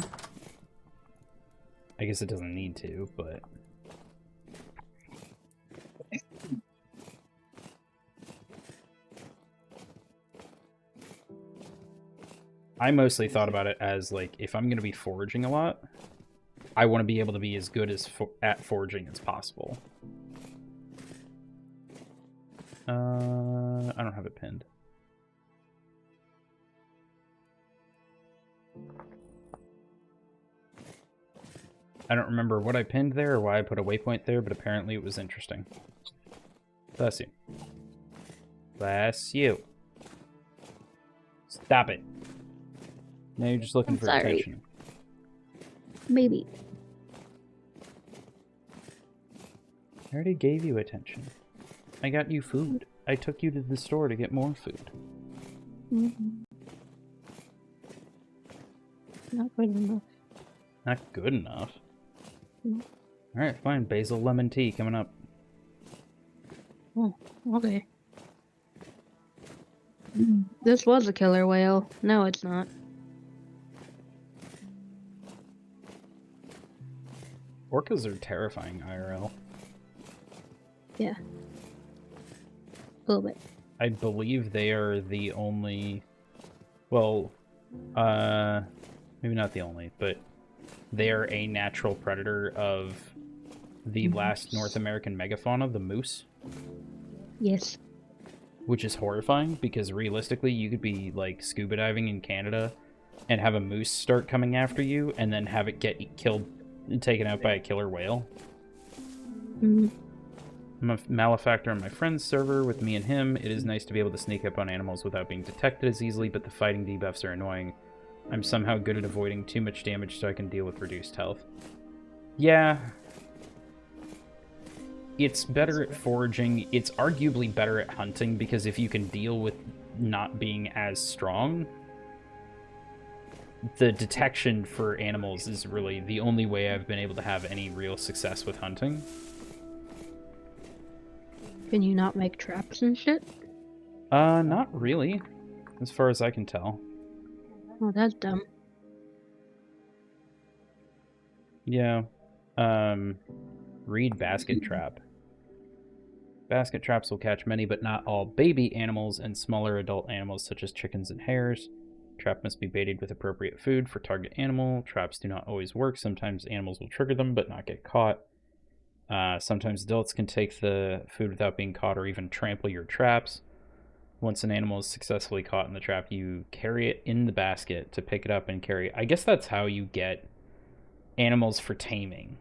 A: I guess it doesn't need to, but... I mostly thought about it as, like, if I'm going to be foraging a lot, I want to be able to be as good as at foraging as possible. I don't have it pinned. I don't remember what I pinned there or why I put a waypoint there, but apparently it was interesting. Bless you. Bless you. Stop it. Now you're just looking for attention.
B: Maybe.
A: I already gave you attention. I got you food. I took you to the store to get more food.
B: Mm-hmm. Not good enough.
A: Not good enough?
B: No.
A: Alright, fine. Basil lemon tea coming up.
B: Oh, okay. This was a killer whale. No, it's not.
A: Orcas are terrifying IRL.
B: Yeah. A little bit.
A: I believe they are the only... Well, maybe not the only, but they are a natural predator of the last North American megafauna, the moose.
B: Yes.
A: Which is horrifying, because realistically, you could be, like, scuba diving in Canada and have a moose start coming after you, and then have it get killed and taken out by a killer whale.
B: Mm-hmm.
A: I'm a Malefactor on my friend's server with me and him. It is nice to be able to sneak up on animals without being detected as easily, but the fighting debuffs are annoying. I'm somehow good at avoiding too much damage so I can deal with reduced health. Yeah. it's better at foraging. It's arguably better at hunting because if you can deal with not being as strong, the detection for animals is really the only way I've been able to have any real success with hunting.
B: Can you not make traps and shit?
A: Not really, as far as I can tell.
B: Oh, that's dumb.
A: Yeah. Read basket trap. Basket traps will catch many but not all baby animals and smaller adult animals such as chickens and hares. Trap must be baited with appropriate food for target animal. Traps do not always work. Sometimes animals will trigger them but not get caught. Sometimes adults can take the food without being caught or even trample your traps. Once an animal is successfully caught in the trap, you carry it in the basket to pick it up and carry. I guess that's how you get animals for taming.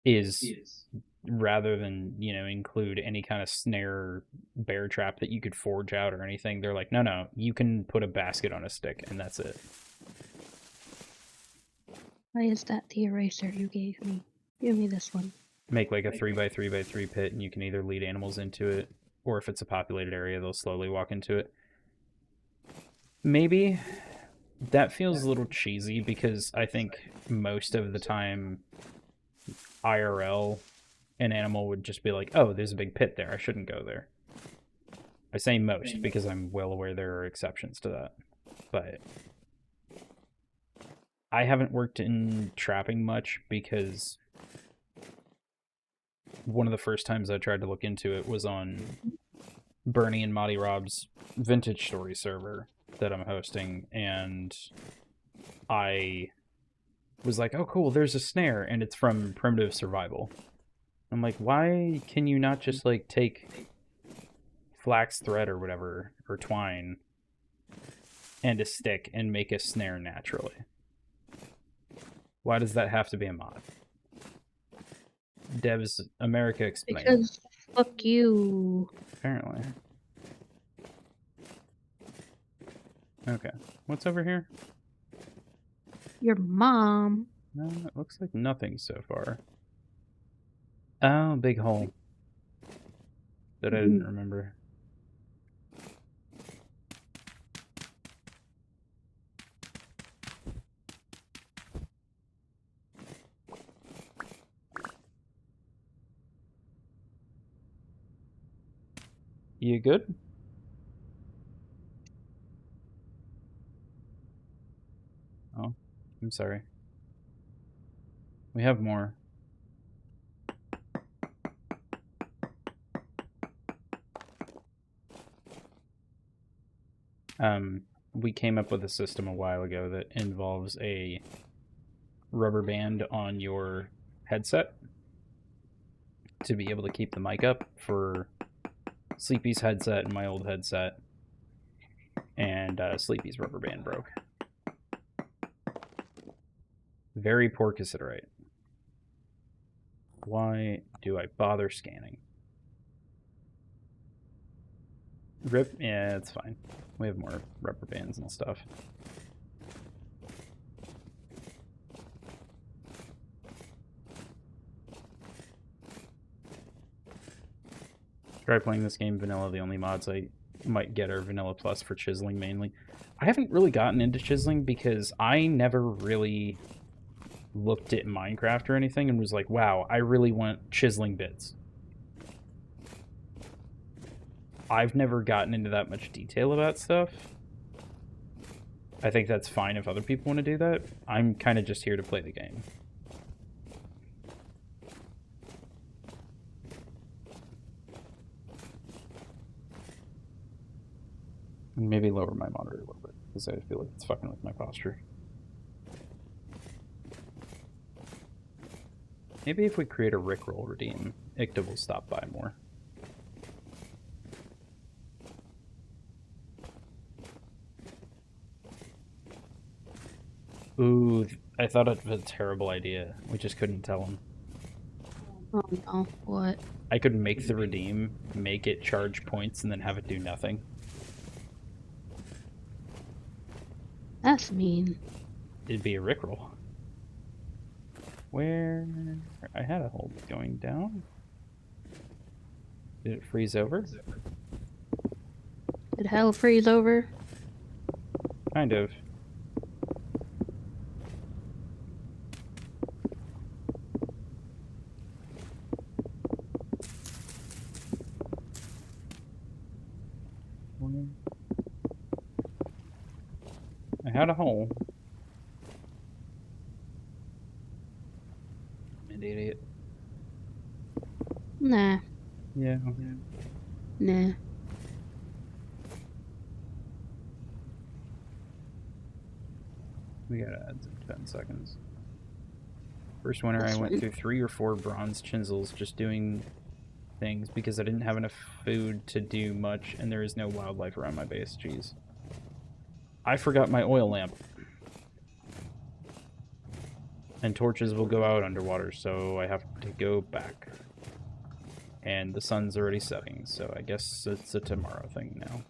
A: Is rather than include any kind of snare bear trap that you could forge out or anything, they're like, no, you can put a basket on a stick and that's it.
B: Why is that the eraser you gave me? Give me this one.
A: Make like a 3x3x3 pit, and you can either lead animals into it, or if it's a populated area, they'll slowly walk into it. Maybe that feels a little cheesy because I think most of the time IRL, an animal would just be like, oh, there's a big pit there, I shouldn't go there. I say most because I'm well aware there are exceptions to that. But I haven't worked in trapping much because one of the first times I tried to look into it was on Bernie and Monty Rob's Vintage Story server that I'm hosting, and I was like, oh cool, there's a snare, and it's from Primitive Survival. I'm like, why can you not just like take flax thread or whatever, or twine, and a stick and make a snare naturally? Why does that have to be a mod? Devs America explain.
B: Because fuck you.
A: Apparently. Okay. What's over here?
B: Your mom.
A: No, it looks like nothing so far. Oh, big hole. That I didn't remember. You good? Oh, I'm sorry. We have more. We came up with a system a while ago that involves a rubber band on your headset to be able to keep the mic up for Sleepy's headset and my old headset. And Sleepy's rubber band broke. Very poor considerate. Why do I bother scanning? Rip? Yeah, it's fine. We have more rubber bands and stuff. Try playing this game vanilla. The only mods I might get are vanilla plus for chiseling mainly. I haven't really gotten into chiseling because I never really looked at Minecraft or anything and was like, wow, I really want chiseling bits. I've never gotten into that much detail about stuff. I think that's fine if other people want to do that. I'm kind of just here to play the game. And maybe lower my monitor a little bit because I feel like it's fucking with my posture. Maybe if we create a Rickroll redeem, Ikta will stop by more. Ooh, I thought it was a terrible idea. We just couldn't tell him.
B: Oh no, what?
A: I could make the redeem, make it charge points, and then have it do nothing.
B: That's mean.
A: It'd be a Rickroll. Where I had a hole going down. Did it freeze over?
B: Did hell freeze over?
A: Kind of. I had a hole. I'm an idiot.
B: Nah.
A: Yeah.
B: Nah.
A: We gotta add some 10 seconds. First winter
B: That's
A: I went
B: fine.
A: through 3 or 4 bronze chisels just doing things because I didn't have enough food to do much and there is no wildlife around my base. Jeez. I forgot my oil lamp. And torches will go out underwater, so I have to go back. And the sun's already setting, so I guess it's a tomorrow thing now.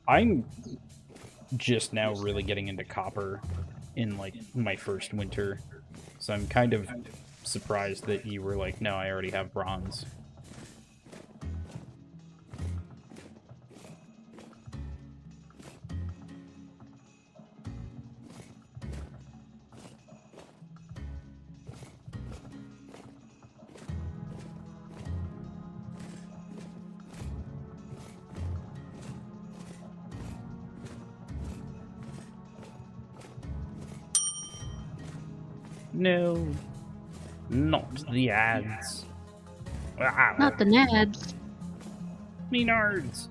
A: I'm just now really getting into copper in, like, my first winter. So I'm kind of surprised that you were like, no, I already have bronze. No, not the ads.
B: Not the nads.
A: Me nards.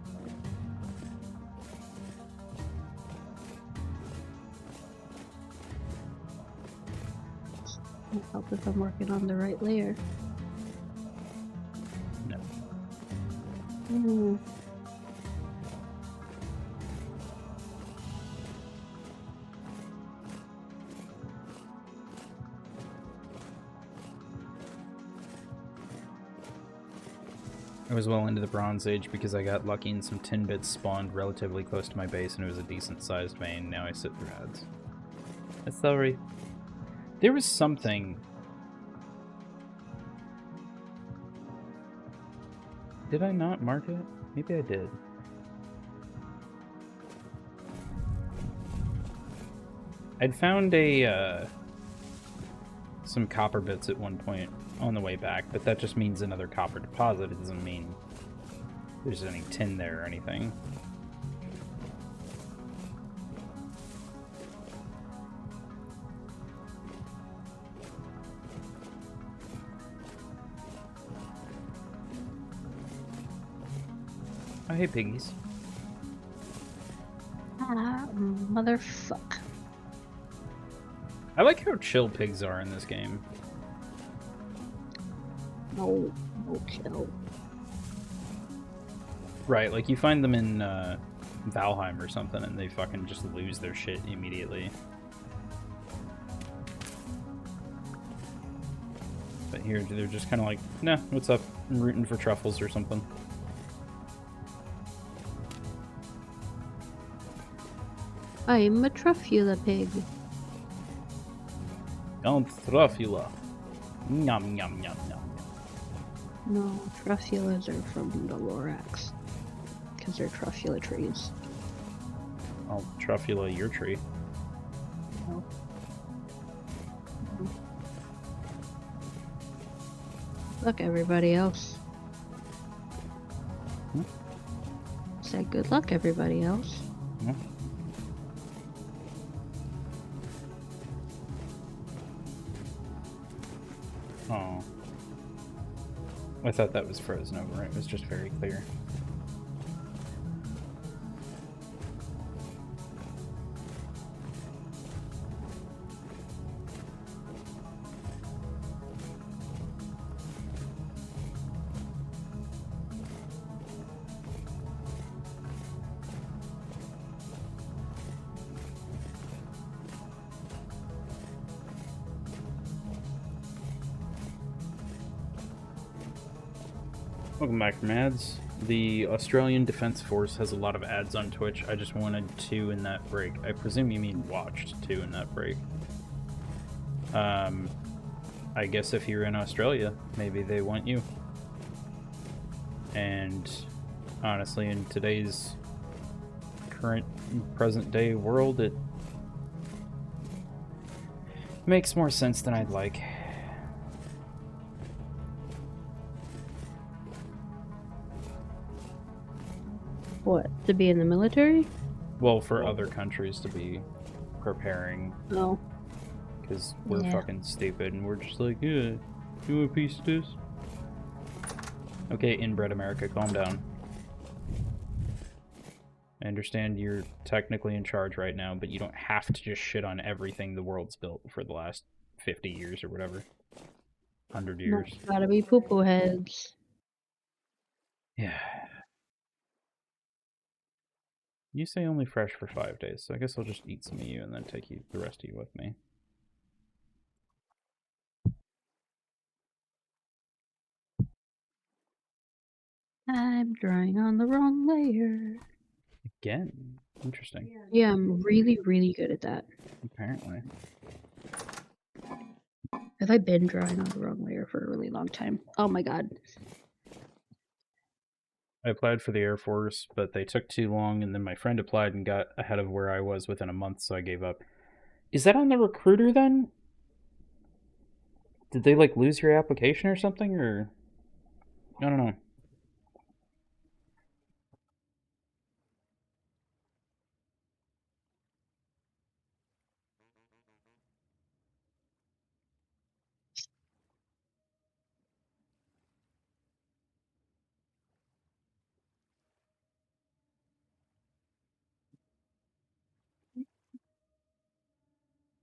B: Can't help if I'm working on the right layer.
A: No. I was well into the Bronze Age because I got lucky and some tin bits spawned relatively close to my base and it was a decent sized vein. Now I sit through ads. Sorry. There was something. Did I not mark it? Maybe I did. I'd found some copper bits at one point on the way back, but that just means another copper deposit. It doesn't mean there's any tin there or anything. Oh, hey, piggies.
B: Motherfuck.
A: I like how chill pigs are in this game.
B: No chill.
A: Right, like you find them in Valheim or something and they fucking just lose their shit immediately. But here, they're just kind of like, nah, what's up? I'm rooting for truffles or something.
B: I'm a truffula pig.
A: Truffula. Yum, yum, yum, yum.
B: No, truffulas are from the Lorax. Because they're truffula trees.
A: I'll truffula your tree.
B: No. Look, everybody else. Say good luck, everybody else.
A: Oh. I thought that was frozen over. It was just very clear. Welcome back from ads. The Australian Defence Force has a lot of ads on Twitch. I just wanted 2 in that break. I presume you mean watched 2 in that break. I guess if you're in Australia, maybe they want you. And honestly, in today's current present day world, it makes more sense than I'd like.
B: What, to be in the military?
A: Well, for other countries to be preparing.
B: No.
A: Because we're fucking stupid and we're just like, yeah, you want a piece of this? Okay, inbred America, calm down. I understand you're technically in charge right now, but you don't have to just shit on everything the world's built for the last 50 years or whatever. 100 years.
B: No, gotta be poo-poo heads.
A: Yeah. You say only fresh for 5 days, so I guess I'll just eat some of you and then take the rest of you with me.
B: I'm drawing on the wrong layer.
A: Again? Interesting.
B: Yeah, I'm really, really good at that.
A: Apparently.
B: Have I been drawing on the wrong layer for a really long time? Oh my god.
A: I applied for the Air Force, but they took too long, and then my friend applied and got ahead of where I was within a month, so I gave up. Is that on the recruiter then? Did they like lose your application or something, or I don't know.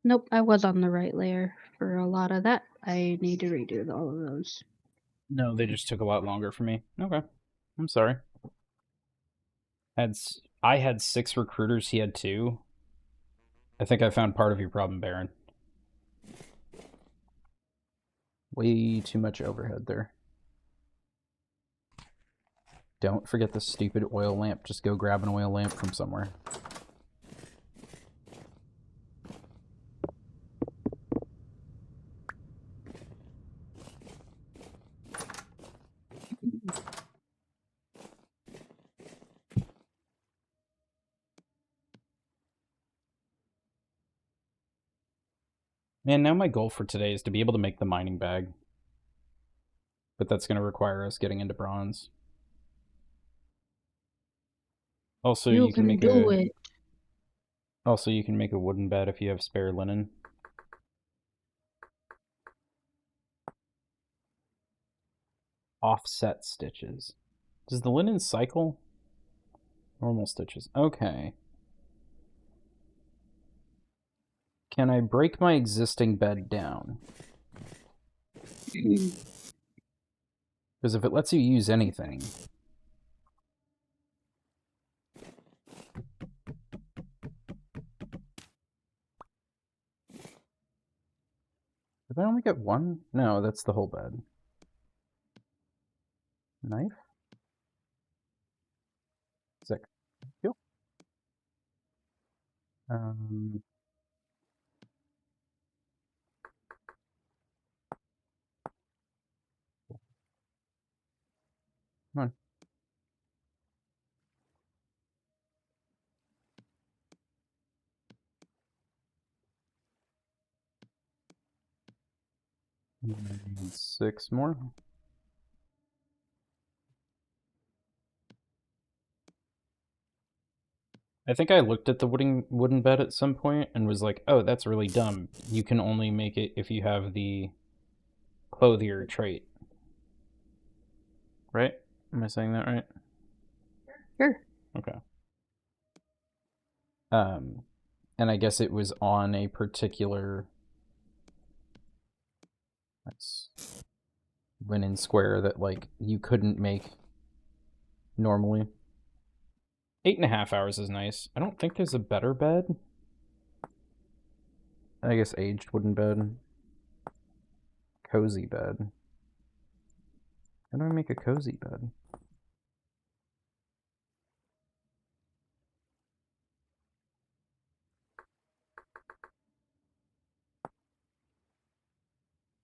B: Nope, I was on the right layer for a lot of that. I need to redo all of those.
A: No, they just took a lot longer for me. Okay, I'm sorry. I had 6 recruiters. He had 2. I think I found part of your problem, Baron. Way too much overhead there. Don't forget the stupid oil lamp. Just go grab an oil lamp from somewhere. Man, now my goal for today is to be able to make the mining bag. But that's going to require us getting into bronze. Also,
B: You
A: you can
B: can
A: make
B: do
A: a
B: it.
A: Also, you can make a wooden bed if you have spare linen. Offset stitches. Does the linen cycle? Normal stitches. Okay. Can I break my existing bed down? Because if it lets you use anything... Did I only get one? No, that's the whole bed. Knife? Sick. Cool. Come on. 6 more. I think I looked at the wooden bed at some point and was like, oh, that's really dumb. You can only make it if you have the clothier trait. Right? Am I saying that right?
B: Sure.
A: Okay. And I guess it was on a particular linen square that like you couldn't make normally. 8.5 hours is nice. I don't think there's a better bed. I guess aged wooden bed. Cozy bed. How do I make a cozy bed?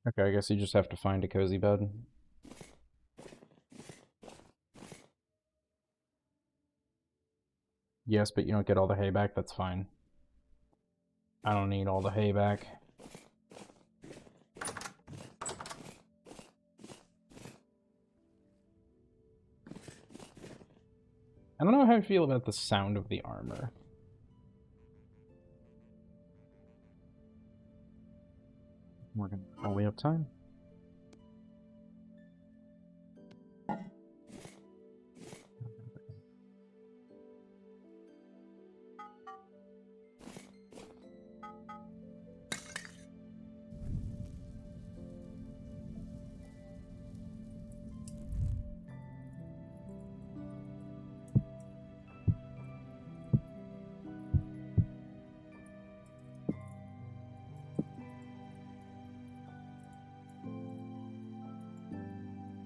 A: Okay, I guess you just have to find a cozy bed. Yes, but you don't get all the hay back, that's fine. I don't need all the hay back. I don't know how I feel about the sound of the armor. We're gonna probably have time.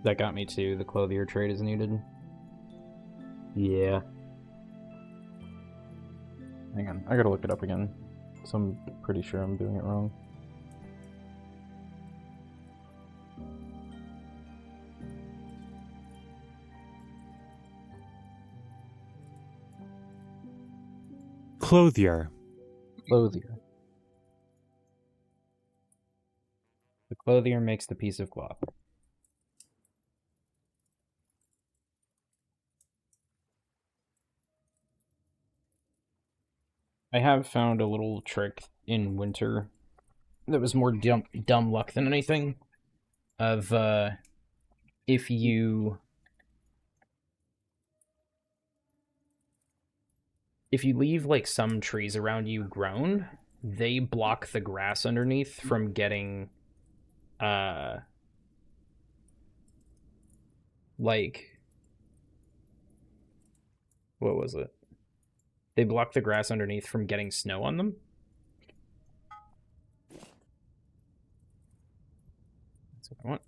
A: That got me to the clothier trade is needed. Yeah. Hang on, I gotta look it up again. So I'm pretty sure I'm doing it wrong.
C: Clothier.
A: Clothier. The clothier makes the piece of cloth. I have found a little trick in winter that was more dumb luck than anything. Of if you leave like some trees around you grown, they block the grass underneath from getting uh like what was it? They block the grass underneath from getting snow on them. That's what I want.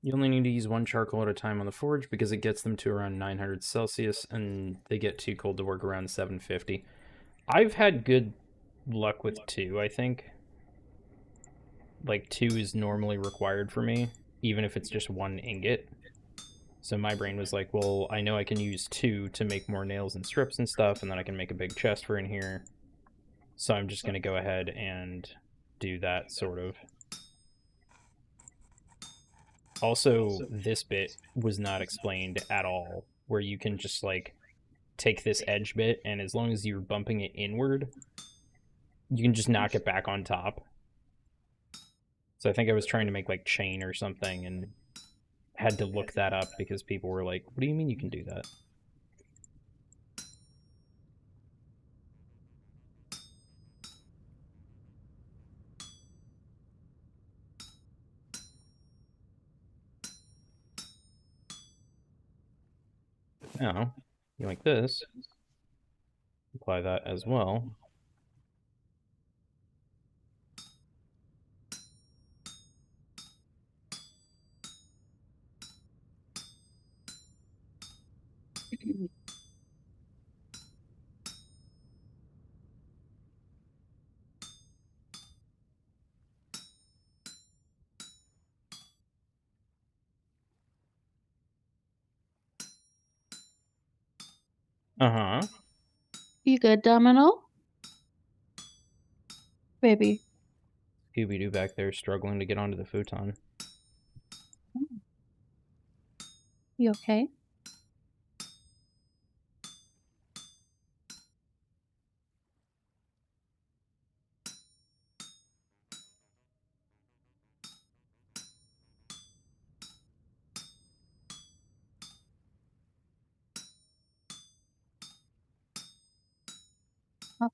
A: You only need to use one charcoal at a time on the forge because it gets them to around 900 Celsius and they get too cold to work around 750. I've had good luck with two, I think. Like, two is normally required for me, even if it's just one ingot. So my brain was like, well, I know I can use two to make more nails and strips and stuff, and then I can make a big chest for in here. So I'm just going to go ahead and do that, sort of. Also, this bit was not explained at all, where you can just, like, take this edge bit, and as long as you're bumping it inward, you can just knock it back on top. So I think I was trying to make, like, chain or something, and had to look that up because people were like, what do you mean you can do that? Now, you like this, apply that as well. Uh-huh.
B: You good, Domino? Baby.
A: Scooby-Doo back there struggling to get onto the futon.
B: You okay? Oh.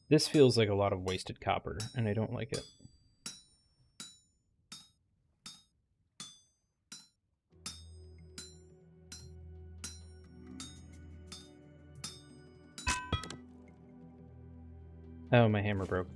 A: This feels like a lot of wasted copper, and I don't like it. Oh, my hammer broke.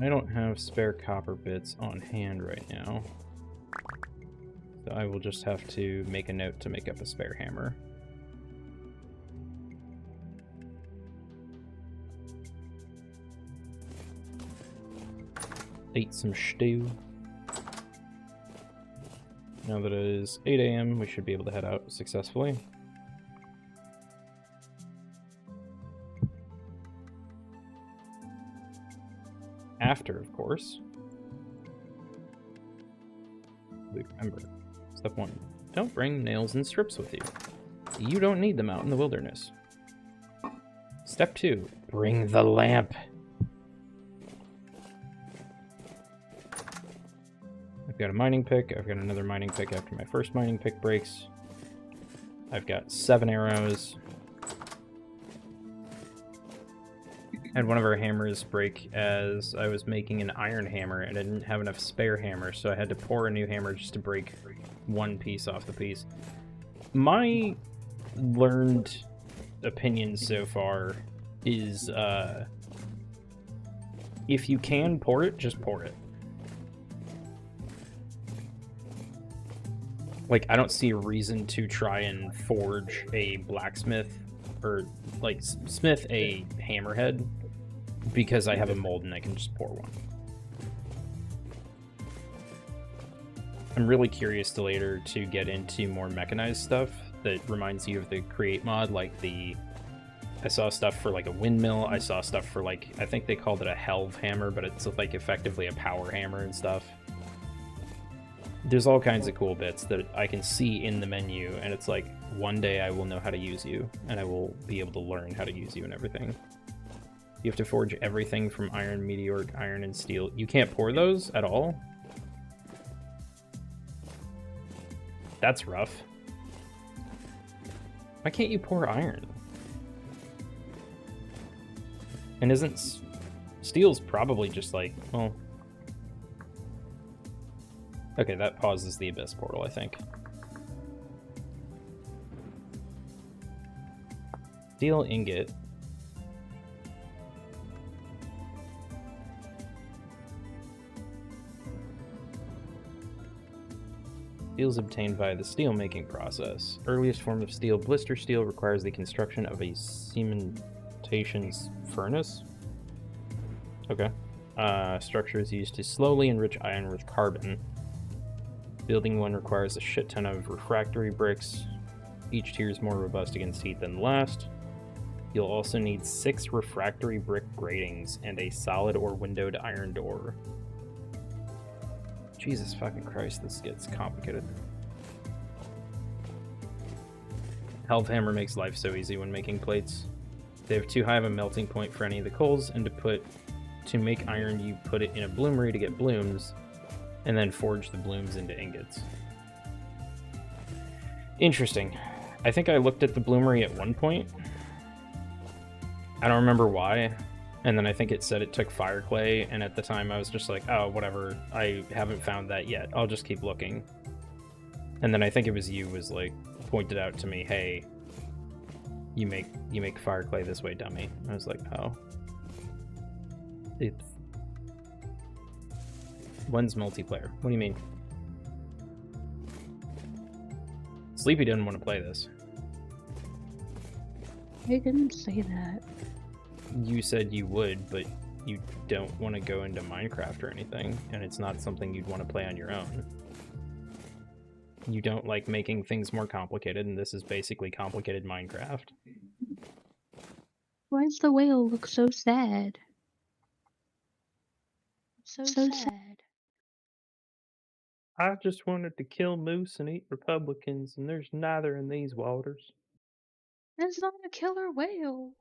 A: I don't have spare copper bits on hand right now, so I will just have to make a note to make up a spare hammer. Eat some stew. Now that it is 8 a.m., we should be able to head out successfully. After, of course, we remember, step 1, don't bring nails and strips with you. You don't need them out in the wilderness. Step 2, bring the lamp. I've got a mining pick. I've got another mining pick after my first mining pick breaks. I've got 7 arrows. Had one of our hammers break as I was making an iron hammer, and I didn't have enough spare hammer, so I had to pour a new hammer just to break one piece off the piece. My learned opinion so far is, if you can pour it, just pour it. Like, I don't see a reason to try and forge a blacksmith, or, like, smith a hammerhead, because I have a mold and I can just pour one. I'm really curious to later to get into more mechanized stuff that reminds you of the Create mod, like I saw stuff for like a windmill, I saw stuff for like, I think they called it a helve hammer, but it's like effectively a power hammer and stuff. There's all kinds of cool bits that I can see in the menu, and it's like, one day I will know how to use you, and I will be able to learn how to use you and everything. You have to forge everything from iron, meteoric, iron, and steel. You can't pour those at all? That's rough. Why can't you pour iron? And isn't steel's probably just like, well... Okay, that pauses the Abyss portal, I think. Steel ingot. Steel is obtained via the steel making process. Earliest form of steel, blister steel, requires the construction of a cementation furnace. Okay. Structure is used to slowly enrich iron with carbon. Building one requires a shit ton of refractory bricks. Each tier is more robust against heat than the last. You'll also need 6 refractory brick gratings and a solid or windowed iron door. Jesus fucking Christ, this gets complicated. Helve hammer makes life so easy when making plates. They have too high of a melting point for any of the coals, and to make iron, you put it in a bloomery to get blooms, and then forge the blooms into ingots. Interesting. I think I looked at the bloomery at one point. I don't remember why. And then I think it said it took fire clay, and at the time I was just like, oh, whatever. I haven't found that yet. I'll just keep looking. And then I think it was you was like, pointed out to me, hey, you make fire clay this way, dummy. I was like, oh. It's... When's multiplayer? What do you mean? Sleepy didn't want to play this.
B: I didn't say that.
A: You said you would, but you don't want to go into Minecraft or anything, and it's not something you'd want to play on your own. You don't like making things more complicated, and this is basically complicated Minecraft.
B: Why does the whale look so sad? So sad.
A: I just wanted to kill moose and eat Republicans, and there's neither in these waters.
B: That's not a killer whale.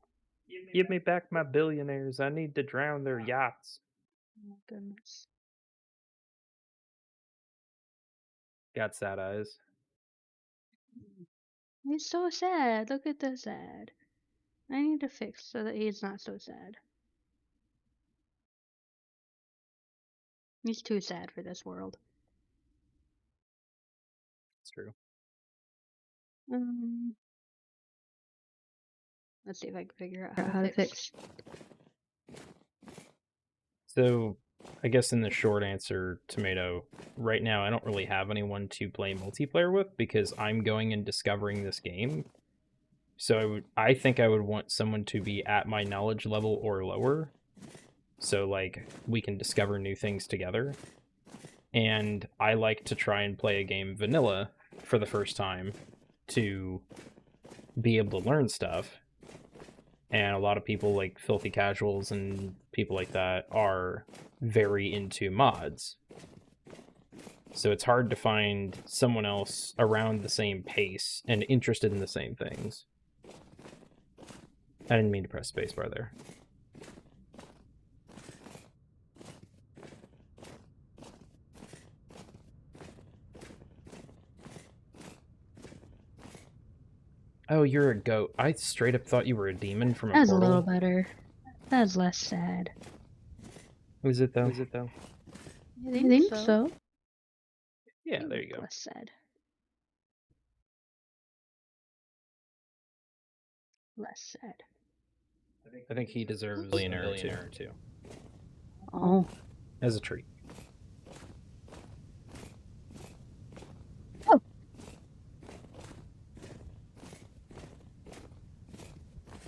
A: Give me back my billionaires. I need to drown their yachts.
B: Oh my goodness.
A: Got sad eyes.
B: He's so sad. Look at the sad. I need to fix so that he's not so sad. He's too sad for this world.
A: It's true.
B: Let's see if I can figure out how to fix.
A: So, I guess in the short answer, Tomato, right now I don't really have anyone to play multiplayer with because I'm going and discovering this game. So I think I would want someone to be at my knowledge level or lower. So like we can discover new things together. And I like to try and play a game vanilla for the first time to be able to learn stuff. And a lot of people like filthy casuals and people like that are very into mods. So it's hard to find someone else around the same pace and interested in the same things. I didn't mean to press spacebar there. Oh, you're a goat. I straight up thought you were a demon from a
B: That's
A: portal.
B: a little better. That's less sad.
A: Is it though?
B: I think so.
A: Yeah, there you go.
B: Less sad. Less sad.
A: I think he deserves a billionaire too.
B: Oh.
A: As a treat.
B: Oh.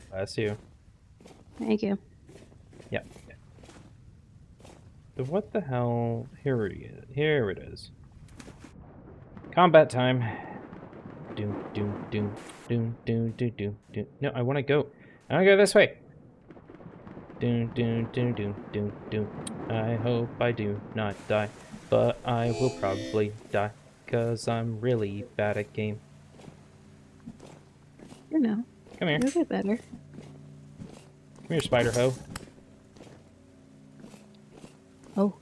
A: Bless you.
B: Thank you.
A: Yep. So what the hell? Here it is. Combat time. Doom, doom, doom, doom, doom, doom, doom, doom. No, I want to go. I want to go this way. Doom, doom, doom, doom, doom, doom. I hope I do not die, but I will probably die, 'cause I'm really bad at game.
B: You know.
A: Come here.
B: You'll get better.
A: Come here, spider hoe.
B: Oh.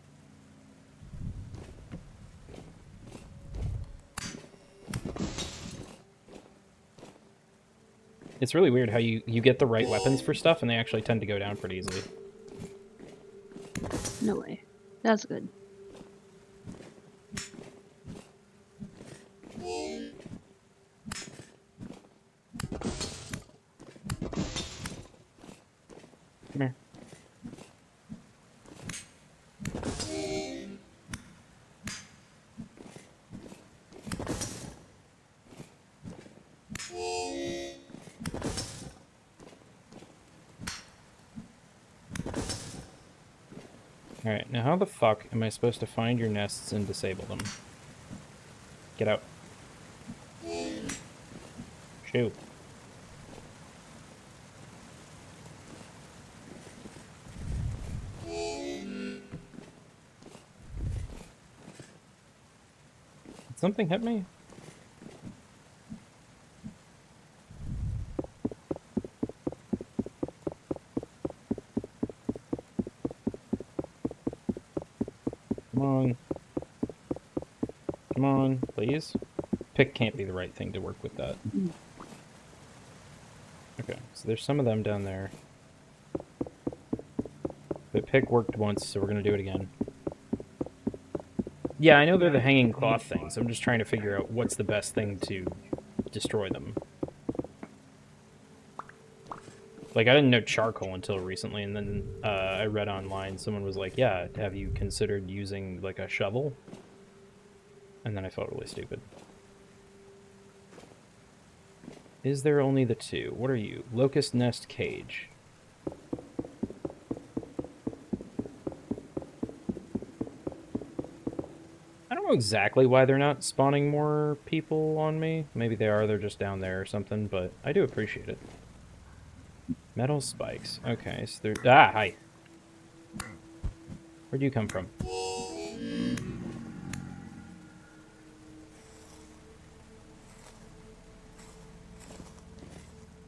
A: It's really weird how you get the right weapons for stuff and they actually tend to go down pretty easily.
B: No way. That's good.
A: Come here. Alright, now how the fuck am I supposed to find your nests and disable them? Get out. Shoo. Did something hit me? Come on. Come on, please. Pick can't be the right thing to work with that. Okay, so there's some of them down there. But pick worked once, so we're gonna do it again. Yeah, I know they're the hanging cloth things. I'm just trying to figure out what's the best thing to destroy them. Like, I didn't know charcoal until recently, and then I read online, someone was like, yeah, have you considered using, like, a shovel? And then I felt really stupid. Is there only the two? What are you? Locust nest cage. don't know exactly why they're not spawning more people on me. Maybe they are, they're just down there or something, but I do appreciate it. Metal spikes. Okay, so they're... Ah, hi. Where'd you come from?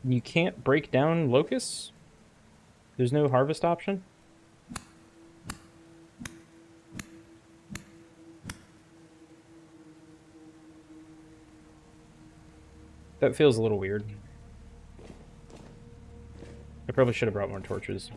A: You can't break down locusts? There's no harvest option? That feels a little weird. I probably should have brought more torches.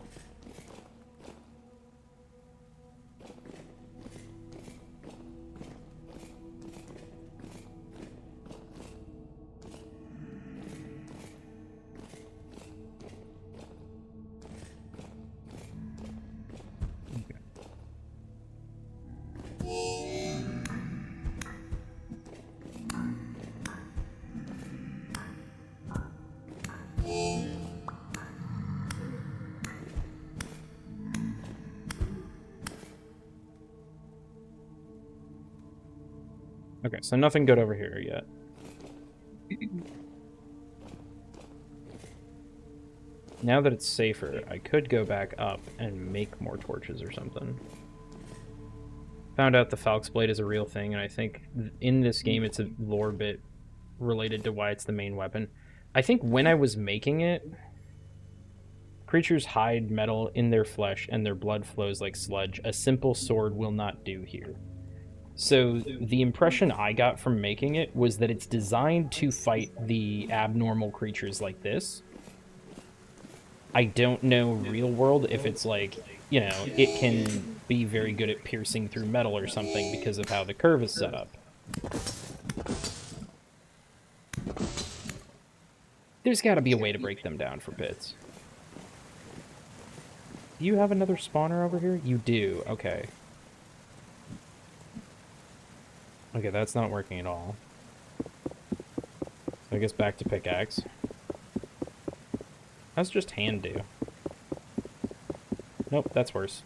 A: Okay, so nothing good over here yet. Now that it's safer, I could go back up and make more torches or something. Found out the Falx Blade is a real thing, and I think in this game it's a lore bit related to why it's the main weapon. I think when I was making it, creatures hide metal in their flesh and their blood flows like sludge. A simple sword will not do here. So the impression I got from making it was that it's designed to fight the abnormal creatures like this. I don't know real world if it's like, you know, it can be very good at piercing through metal or something because of how the curve is set up. There's got to be a way to break them down for bits. Do you have another spawner over here? You do. Okay. Okay, that's not working at all. So I guess back to pickaxe. How's just hand do? Nope, that's worse.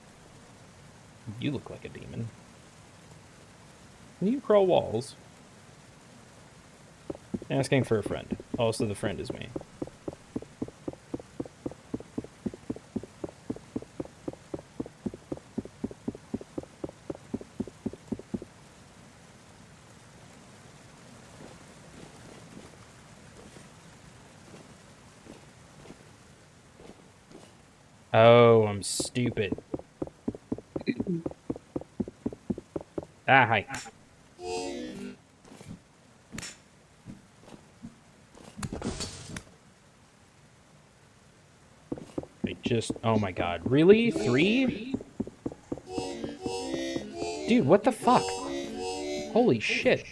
A: You look like a demon. Can you crawl walls? Asking for a friend. Also, the friend is me. Oh, I'm stupid. Ah, hi. I just... Oh my god. Really? 3? Dude, what the fuck? Holy shit.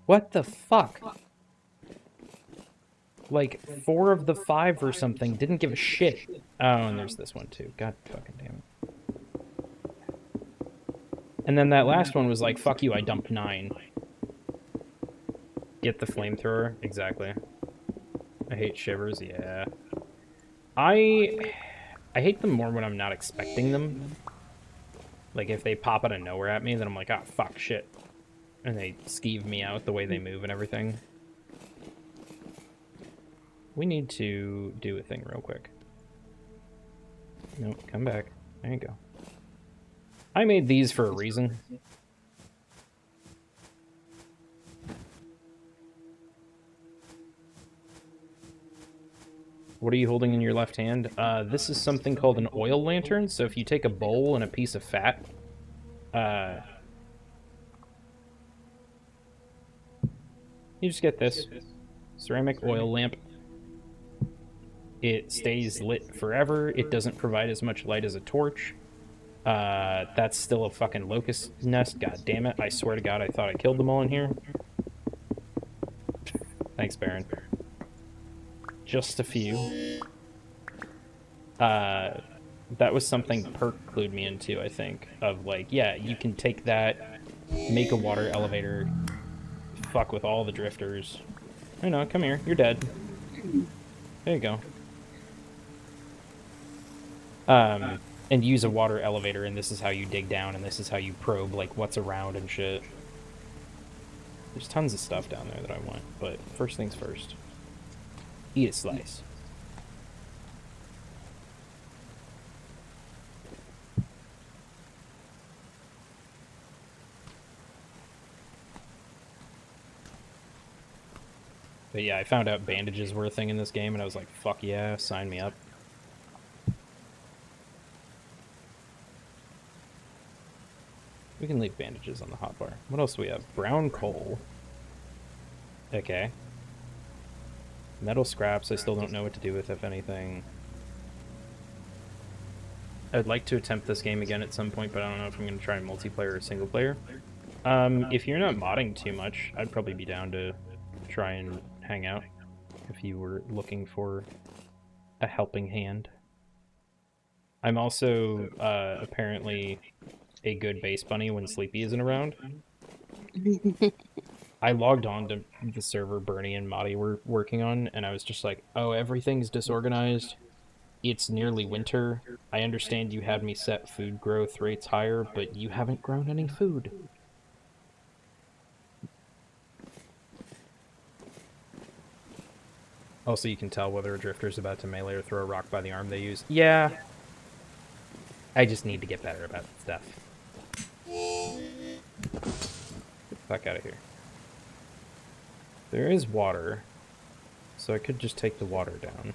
A: What the fuck? Like, 4 of the 5 or something didn't give a shit. Oh, and there's this one too. God fucking damn it. And then that last one was like, fuck you, I dumped 9. Get the flamethrower? Exactly. I hate shivers, yeah. I hate them more when I'm not expecting them. Like, if they pop out of nowhere at me, then I'm like, ah, fuck, shit. And they skeeve me out the way they move and everything. We need to do a thing real quick. Nope, come back. There you go. I made these for a reason. What are you holding in your left hand? This is something called an oil lantern. So if you take a bowl and a piece of fat, you just get this ceramic oil lamp. It stays lit forever. It doesn't provide as much light as a torch. That's still a fucking locust nest. God damn it. I swear to God, I thought I killed them all in here. Thanks, Baron. Just a few. That was something Perk clued me into, I think, of like, yeah, you can take that, make a water elevator, fuck with all the drifters. I know, come here, you're dead. There you go. And use a water elevator, and this is how you dig down, and this is how you probe like what's around and shit. There's tons of stuff down there that I want, but first things first. Eat a slice. But yeah, I found out bandages were a thing in this game, and I was like, fuck yeah, sign me up. We can leave bandages on the hotbar. What else do we have? Brown coal. Okay. Metal scraps, I still don't know what to do with, if anything. I'd like to attempt this game again at some point, but I don't know if I'm going to try multiplayer or single player. If you're not modding too much, I'd probably be down to try and hang out if you were looking for a helping hand. I'm also apparently a good base bunny when Sleepy isn't around. I logged on to the server Bernie and Madi were working on, and I was just like, oh, everything's disorganized. It's nearly winter. I understand you had me set food growth rates higher, but you haven't grown any food. Also, you can tell whether a drifter's about to melee or throw a rock by the arm they use. Yeah, I just need to get better about stuff. Get the fuck out of here. There is water, so I could just take the water down.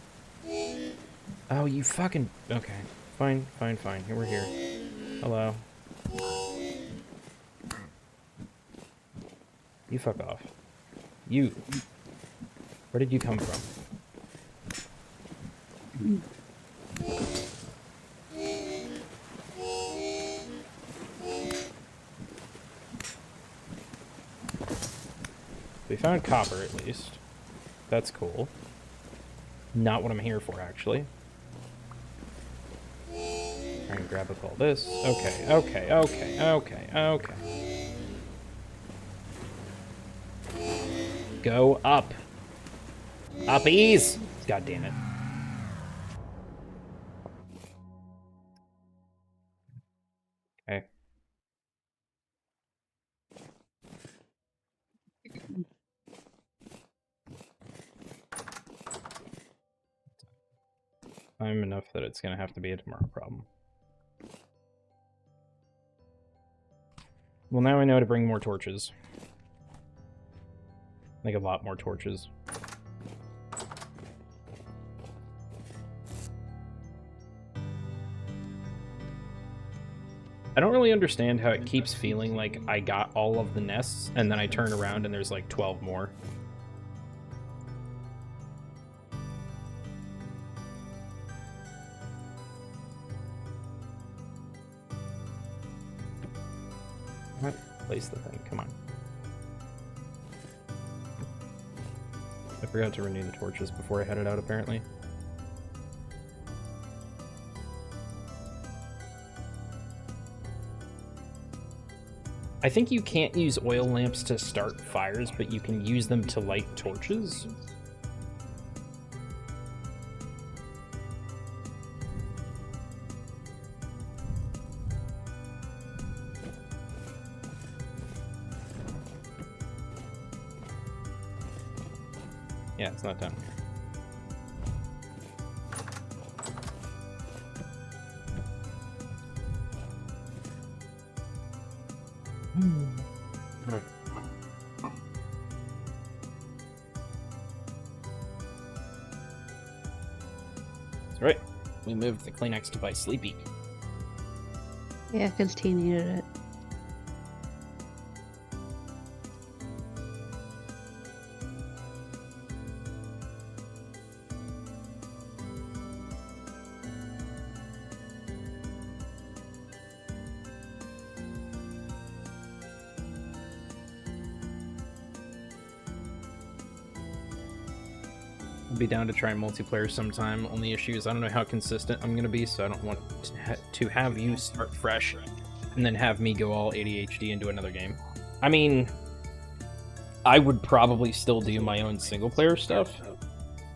A: Oh, you fucking... Okay. Fine, fine, fine. Here, we're here. Hello. You fuck off. You. Where did you come from? We found copper, at least. That's cool. Not what I'm here for, actually. Try and grab up all this. Okay, okay, okay, okay, okay. Go up. Uppies! God damn it. Okay. I'm enough that it's gonna have to be a tomorrow problem. Well, now I know to bring more torches. Like a lot more torches. I don't really understand how it keeps feeling like I got all of the nests, and then I turn around and there's like 12 more. What? Place the thing, come on. I forgot to renew the torches before I headed out, apparently. I think you can't use oil lamps to start fires, but you can use them to light torches. Yeah, it's not done. That's right. We moved the Kleenex to buy Sleepy.
B: Yeah, because T needed it.
A: be down to try multiplayer sometime. Only issue is I don't know how consistent I'm going to be, so I don't want to have you start fresh and then have me go all ADHD into another game. I mean, I would probably still do my own single player stuff.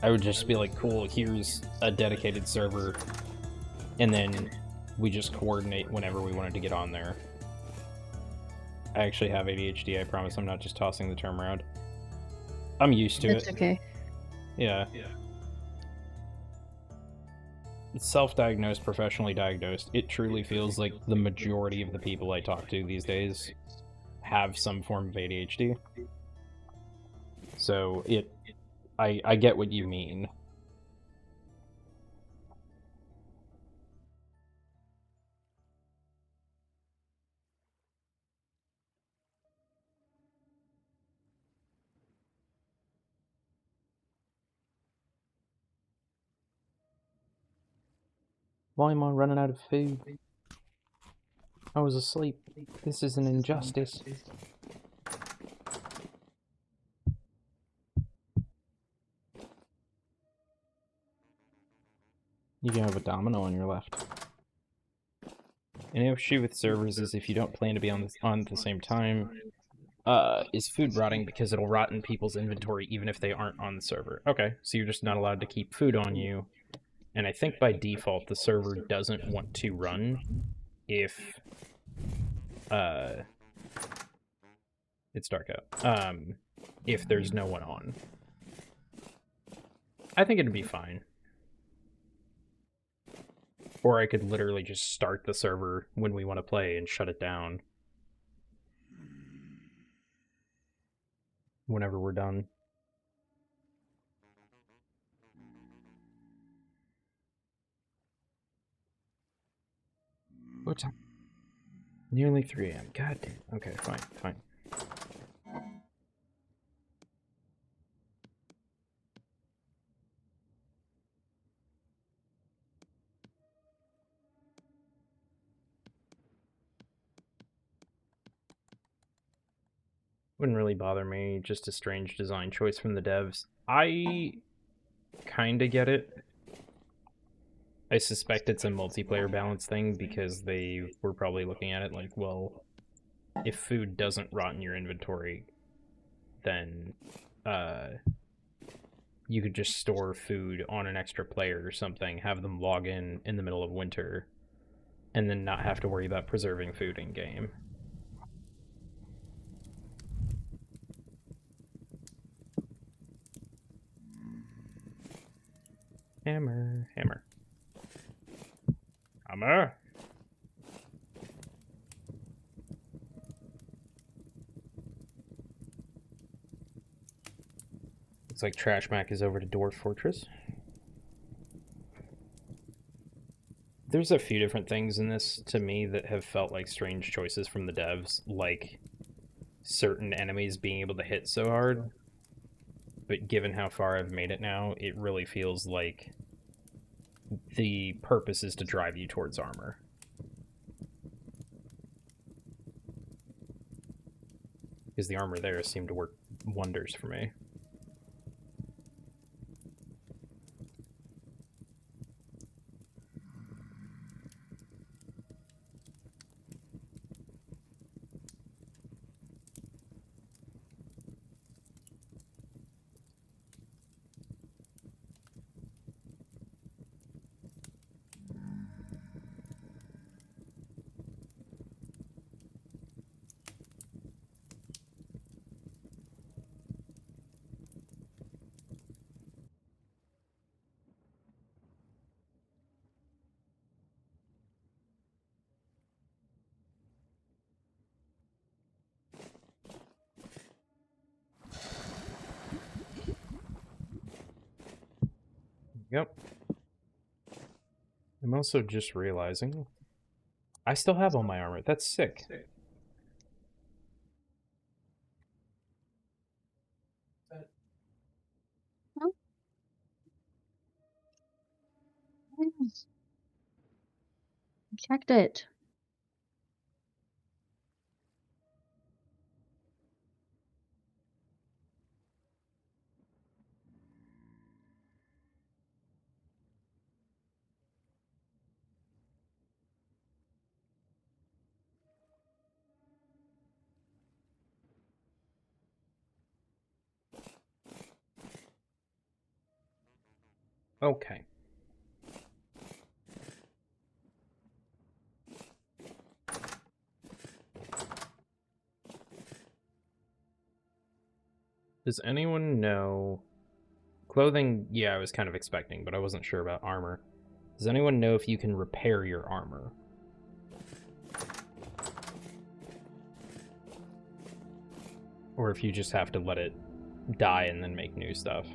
A: I would just be like, cool, here's a dedicated server, and then we just coordinate whenever we wanted to get on there. I actually have ADHD, I promise I'm not just tossing the term around. I'm used to it.
B: It's okay.
A: Yeah. Self-diagnosed, professionally diagnosed. It truly feels like the majority of the people I talk to these days have some form of ADHD. So I get what you mean. Why am I running out of food? I was asleep. This is an injustice. You can have a domino on your left. An issue with servers is if you don't plan to be on at the same time, is food rotting because it'll rot in people's inventory even if they aren't on the server. Okay, so you're just not allowed to keep food on you. And I think by default the server doesn't want to run if it's dark out. If there's no one on. I think it'd be fine. Or I could literally just start the server when we want to play and shut it down whenever we're done. What time? Nearly 3 a.m. God damn. Okay, fine. Wouldn't really bother me, just a strange design choice from the devs. I kinda get it. I suspect it's a multiplayer balance thing because they were probably looking at it like, well, if food doesn't rot in your inventory, then you could just store food on an extra player or something, have them log in the middle of winter, and then not have to worry about preserving food in game. Hammer. Looks like Trash Mac is over to Dwarf Fortress. There's a few different things in this to me that have felt like strange choices from the devs, like certain enemies being able to hit so hard. But given how far I've made it now, it really feels like the purpose is to drive you towards armor. Because the armor there seemed to work wonders for me. Yep. I'm also just realizing I still have all my armor. That's sick.
B: Oh, yes. Checked it.
A: Okay. Does anyone know... Clothing, yeah, I was kind of expecting, but I wasn't sure about armor. Does anyone know if you can repair your armor? Or if you just have to let it die and then make new stuff?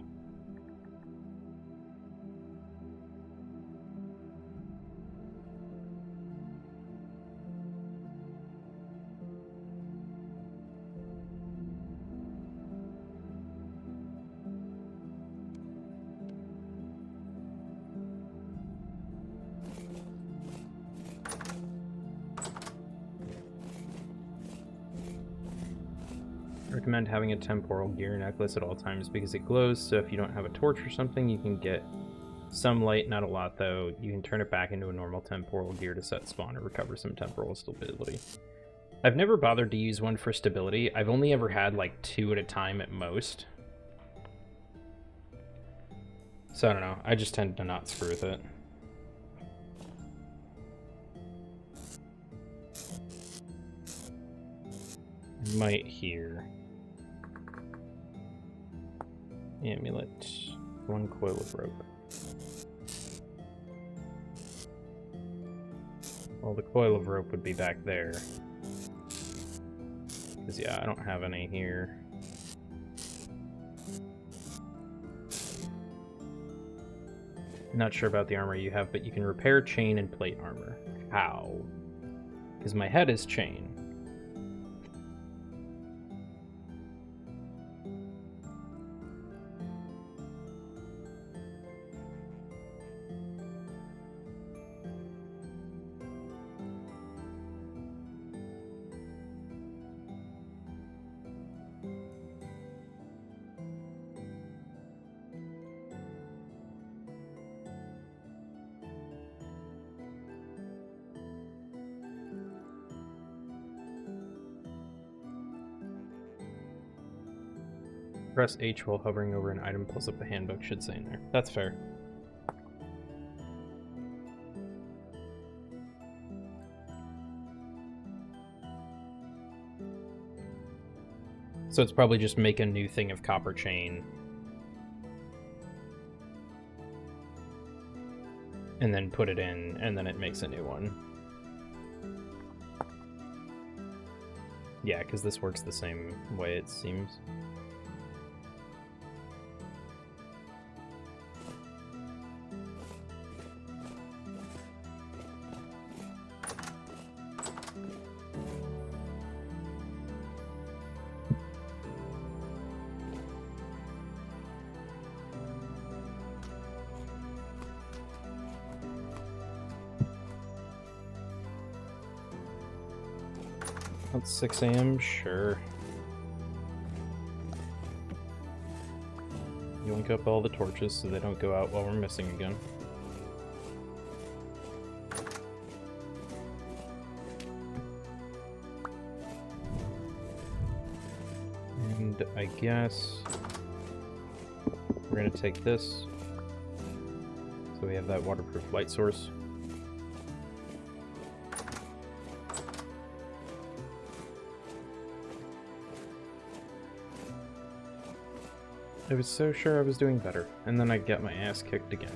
A: I recommend having a temporal gear necklace at all times because it glows, so if you don't have a torch or something, you can get some light, not a lot though. You can turn it back into a normal temporal gear to set spawn or recover some temporal stability. I've never bothered to use one for stability. I've only ever had like 2 at a time at most. So I don't know. I just tend to not screw with it. Might here. Amulet. 1 coil of rope. Well, the coil of rope would be back there. Because, yeah, I don't have any here. Not sure about the armor you have, but you can repair chain and plate armor. How? Because my head is chain. Press H while hovering over an item pulls up a handbook, should say in there. That's fair. So it's probably just make a new thing of copper chain. And then put it in, and then it makes a new one. Yeah, because this works the same way, it seems. That's 6 a.m., sure. Yoink up all the torches so they don't go out while we're missing again. And I guess we're gonna take this. So we have that waterproof light source. I was so sure I was doing better, and then I get my ass kicked again.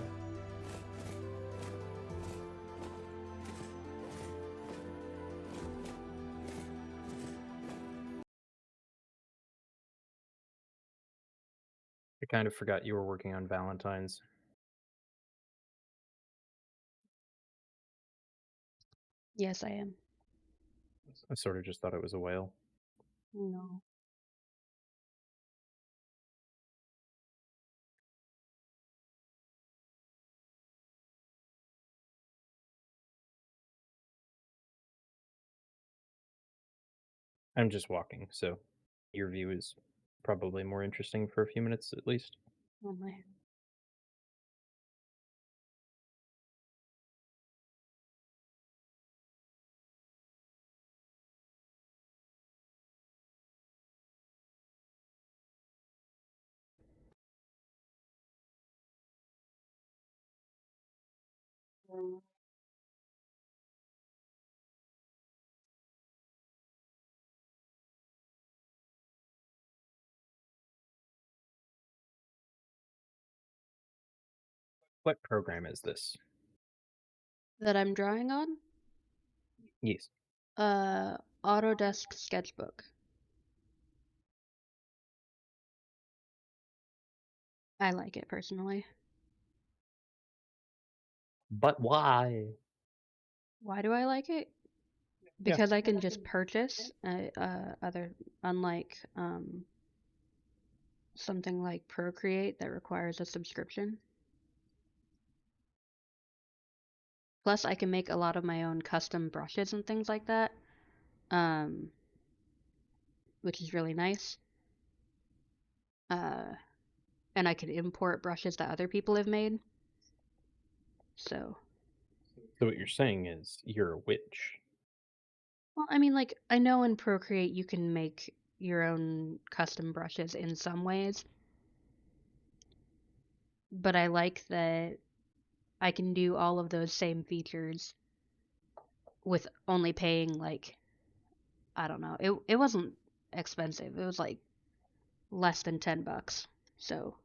A: I kind of forgot you were working on Valentine's.
B: Yes, I am.
A: I sort of just thought it was a whale.
B: No.
A: I'm just walking, so your view is probably more interesting for a few minutes at least.
B: Oh my.
A: What program is this?
B: That I'm drawing on?
A: Yes.
B: Autodesk Sketchbook. I like it personally.
C: But why?
B: Why do I like it? Because I can just purchase unlike something like Procreate that requires a subscription. Plus, I can make a lot of my own custom brushes and things like that, which is really nice. And I can import brushes that other people have made. So
A: what you're saying is you're a witch.
B: well, I mean, like, I know in Procreate you can make your own custom brushes in some ways, but I like that I can do all of those same features with only paying, like, I don't know. It wasn't expensive. It was like less than $10. So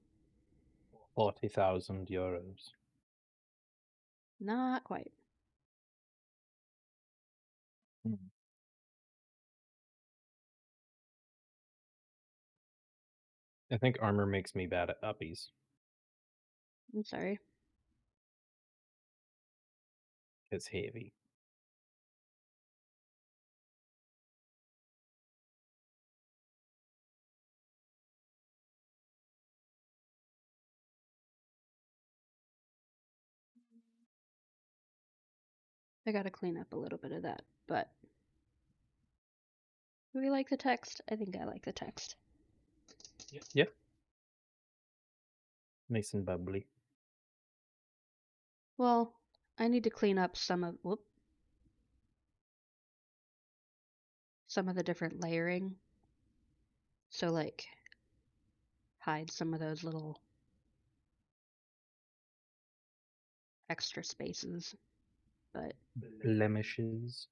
A: 40,000 euros.
B: not quite.
A: I think armor makes me bad at uppies.
B: I'm sorry.
A: It's heavy.
B: I gotta clean up a little bit of that, but do we like the text? I think I like the text.
A: Yeah. Nice and bubbly.
B: Well, I need to clean up some of the different layering. So like hide some of those little extra spaces. But
A: blemishes.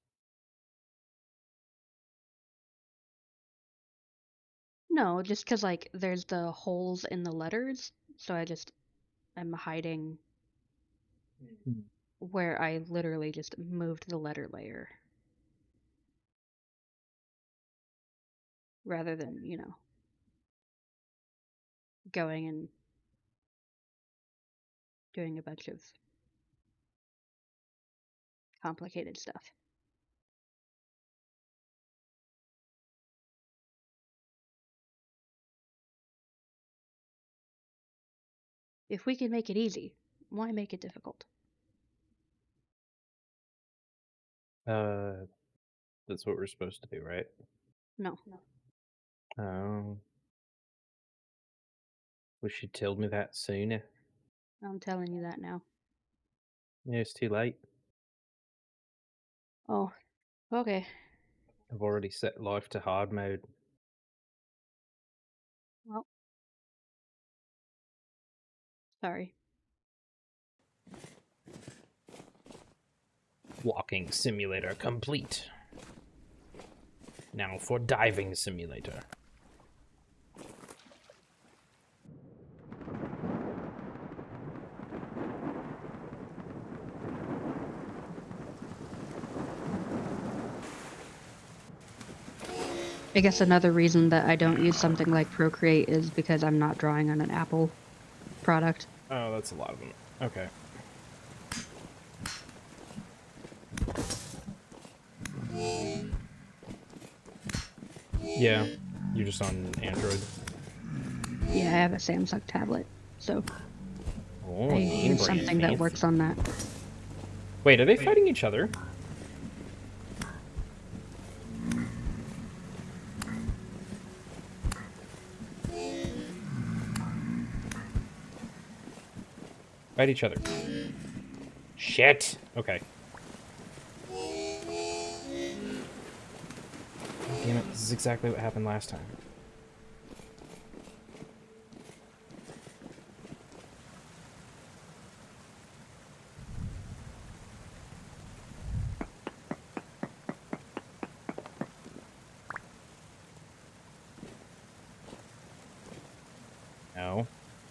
B: No, just because like there's the holes in the letters, so I'm hiding where I literally just moved the letter layer rather than, going and doing a bunch of complicated stuff. If we can make it easy, why make it difficult?
A: That's what we're supposed to do, right?
B: No.
A: Oh. Wish you'd told me that sooner.
B: I'm telling you that now.
A: Yeah, it's too late.
B: Oh, okay.
A: I've already set life to hard mode.
B: Well, sorry.
A: Walking simulator complete. Now for diving simulator.
B: I guess another reason that I don't use something like Procreate is because I'm not drawing on an Apple product.
A: Oh, that's a lot of them. Okay. Yeah, you're just on Android.
B: Yeah, I have a Samsung tablet, so
A: Oh,
B: I
A: name
B: use
A: brand
B: something that
A: fancy.
B: works on that.
A: Wait, are they fighting each other? Fight each other. Shit. Okay. Damn it, this is exactly what happened last time.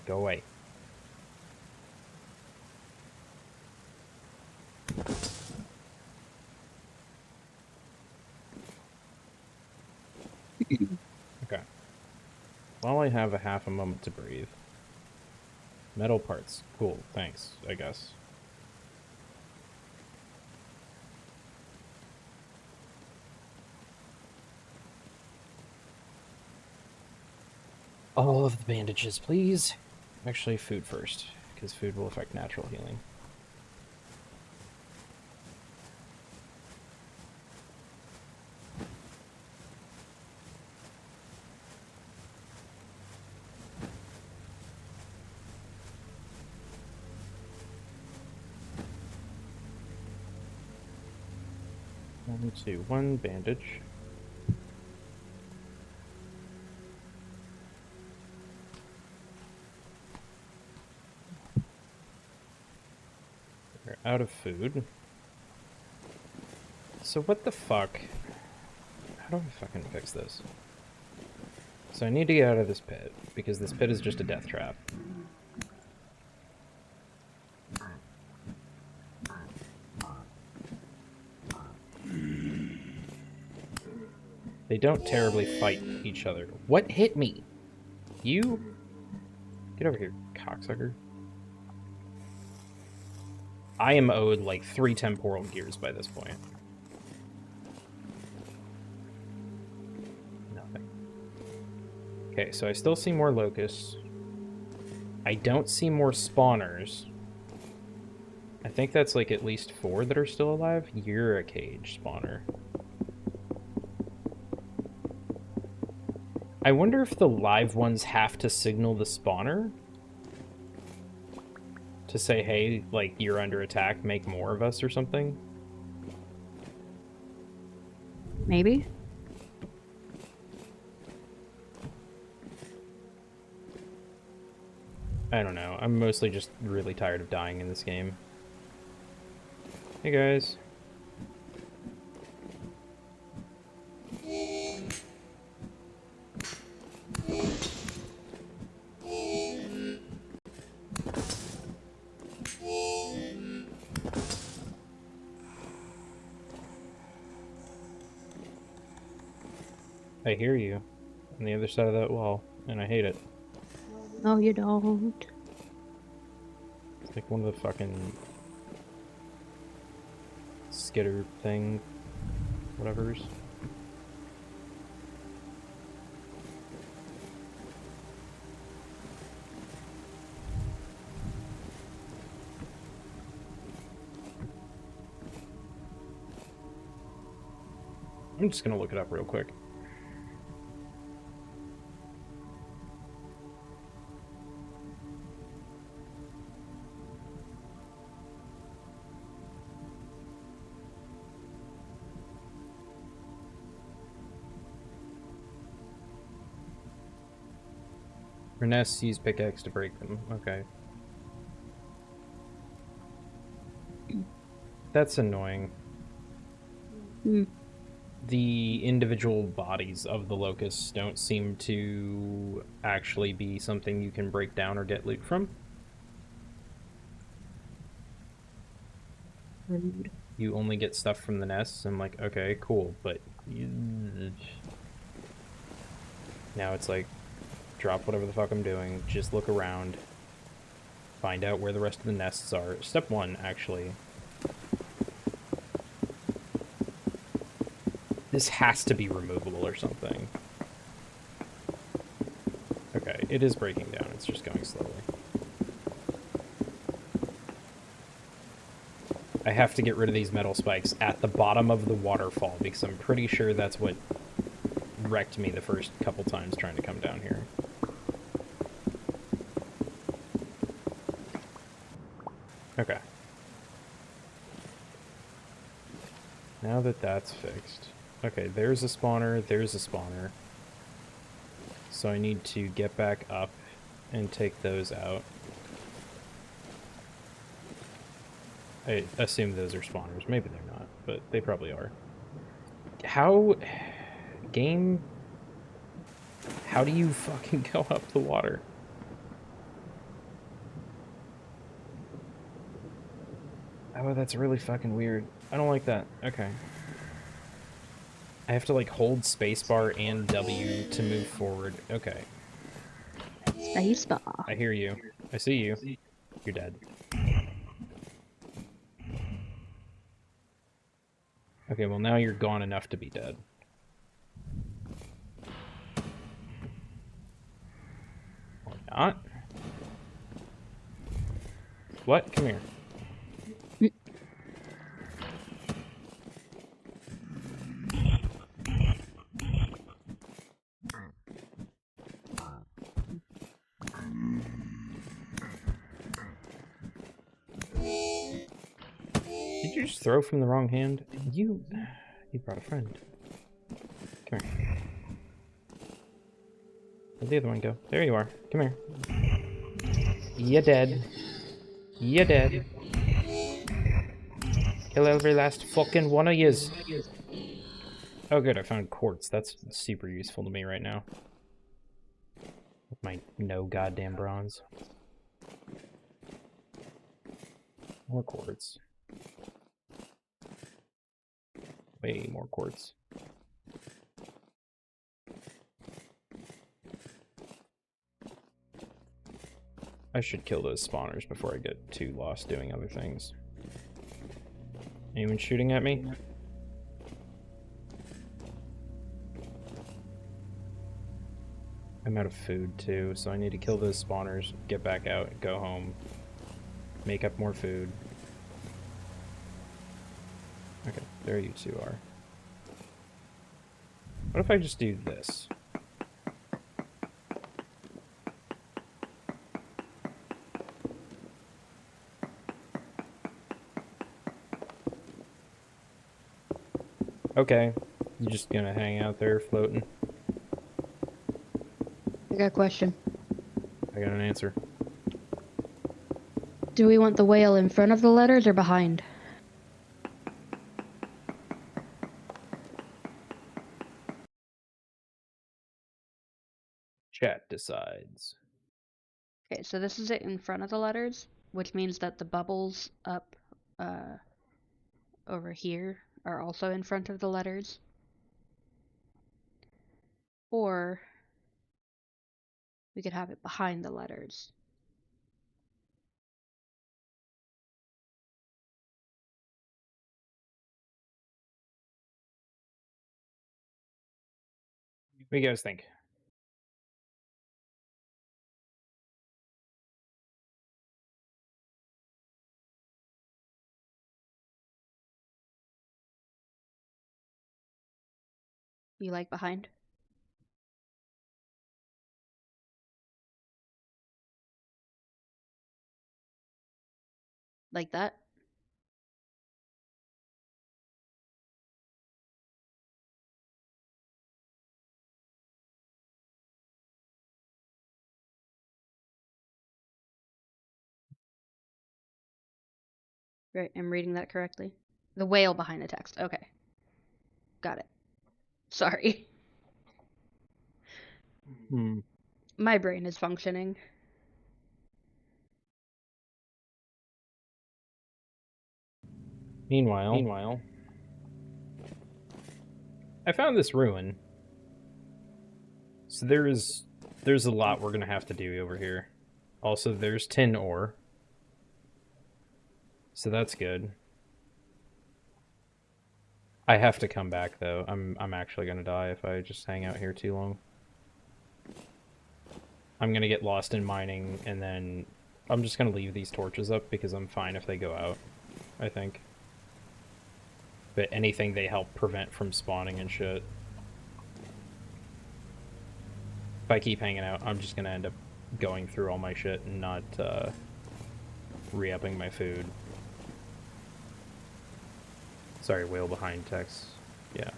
A: Go away. Okay. While I have a half a moment to breathe. Metal parts. Cool, thanks, I guess. All of the bandages, please. Actually, food first, because food will affect natural healing. One bandage. We're out of food. So what the fuck? How do I fucking fix this? So I need to get out of this pit, because this pit is just a death trap. They don't terribly fight each other. What hit me? You? Get over here, cocksucker. I am owed like 3 temporal gears by this point. Nothing. Okay, so I still see more locusts. I don't see more spawners. I think that's like at least 4 that are still alive. You're a cage spawner. I wonder if the live ones have to signal the spawner to say, hey, like, you're under attack, make more of us or something.
B: Maybe.
A: I don't know. I'm mostly just really tired of dying in this game. Hey, guys. I hear you on the other side of that wall, and I hate it.
B: No, you don't.
A: It's like one of the fucking skitter thing, whatever's. I'm just gonna look it up real quick. Reness use pickaxe to break them. Okay. That's annoying.
B: Hmm.
A: The individual bodies of the locusts don't seem to actually be something you can break down or get loot from.
B: Rude.
A: You only get stuff from the nests. I'm like, okay, cool, but now it's like, drop whatever the fuck I'm doing, just look around, find out where the rest of the nests are. Step 1, actually. This has to be removable or something. Okay, it is breaking down, it's just going slowly. I have to get rid of these metal spikes at the bottom of the waterfall, because I'm pretty sure that's what wrecked me the first couple times trying to come down here. Okay. Now that that's fixed. Okay, there's a spawner, there's a spawner. So I need to get back up and take those out. I assume those are spawners. Maybe they're not, but they probably are. How... Game... How do you fucking go up the water? Oh, that's really fucking weird. I don't like that. Okay. I have to, like, hold spacebar and W to move forward. Okay.
B: Spacebar.
A: I hear you. I see you. You're dead. Okay, well, now you're gone enough to be dead. Or not. What? Come here. Did you just throw from the wrong hand? You brought a friend. Come here. Where'd the other one go? There you are. Come here. You dead. You dead. Kill every last fucking one of yous. Oh good, I found quartz. That's super useful to me right now. With my no goddamn bronze. More quartz. Way more quartz. I should kill those spawners before I get too lost doing other things. Anyone shooting at me? I'm out of food too, so I need to kill those spawners, get back out, go home, make up more food. Okay, there you two are. What if I just do this? Okay, you just gonna hang out there floating?
B: I got a question.
A: I got an answer.
B: Do we want the whale in front of the letters or behind?
A: Chat decides.
B: Okay, so this is it in front of the letters, which means that the bubbles up over here are also in front of the letters. Or we could have it behind the letters.
A: What do you guys think?
B: You like behind? Like that? Right, I'm reading that correctly. The whale behind the text. Okay. Got it. Sorry. My brain is functioning.
A: Meanwhile, I found this ruin. So there's a lot we're gonna have to do over here. Also, there's tin ore. So that's good. I have to come back though. I'm actually gonna die if I just hang out here too long. I'm gonna get lost in mining and then I'm just gonna leave these torches up because I'm fine if they go out, I think. But anything they help prevent from spawning and shit. If I keep hanging out, I'm just gonna end up going through all my shit and not re-upping my food. Sorry, whale behind text. Yeah.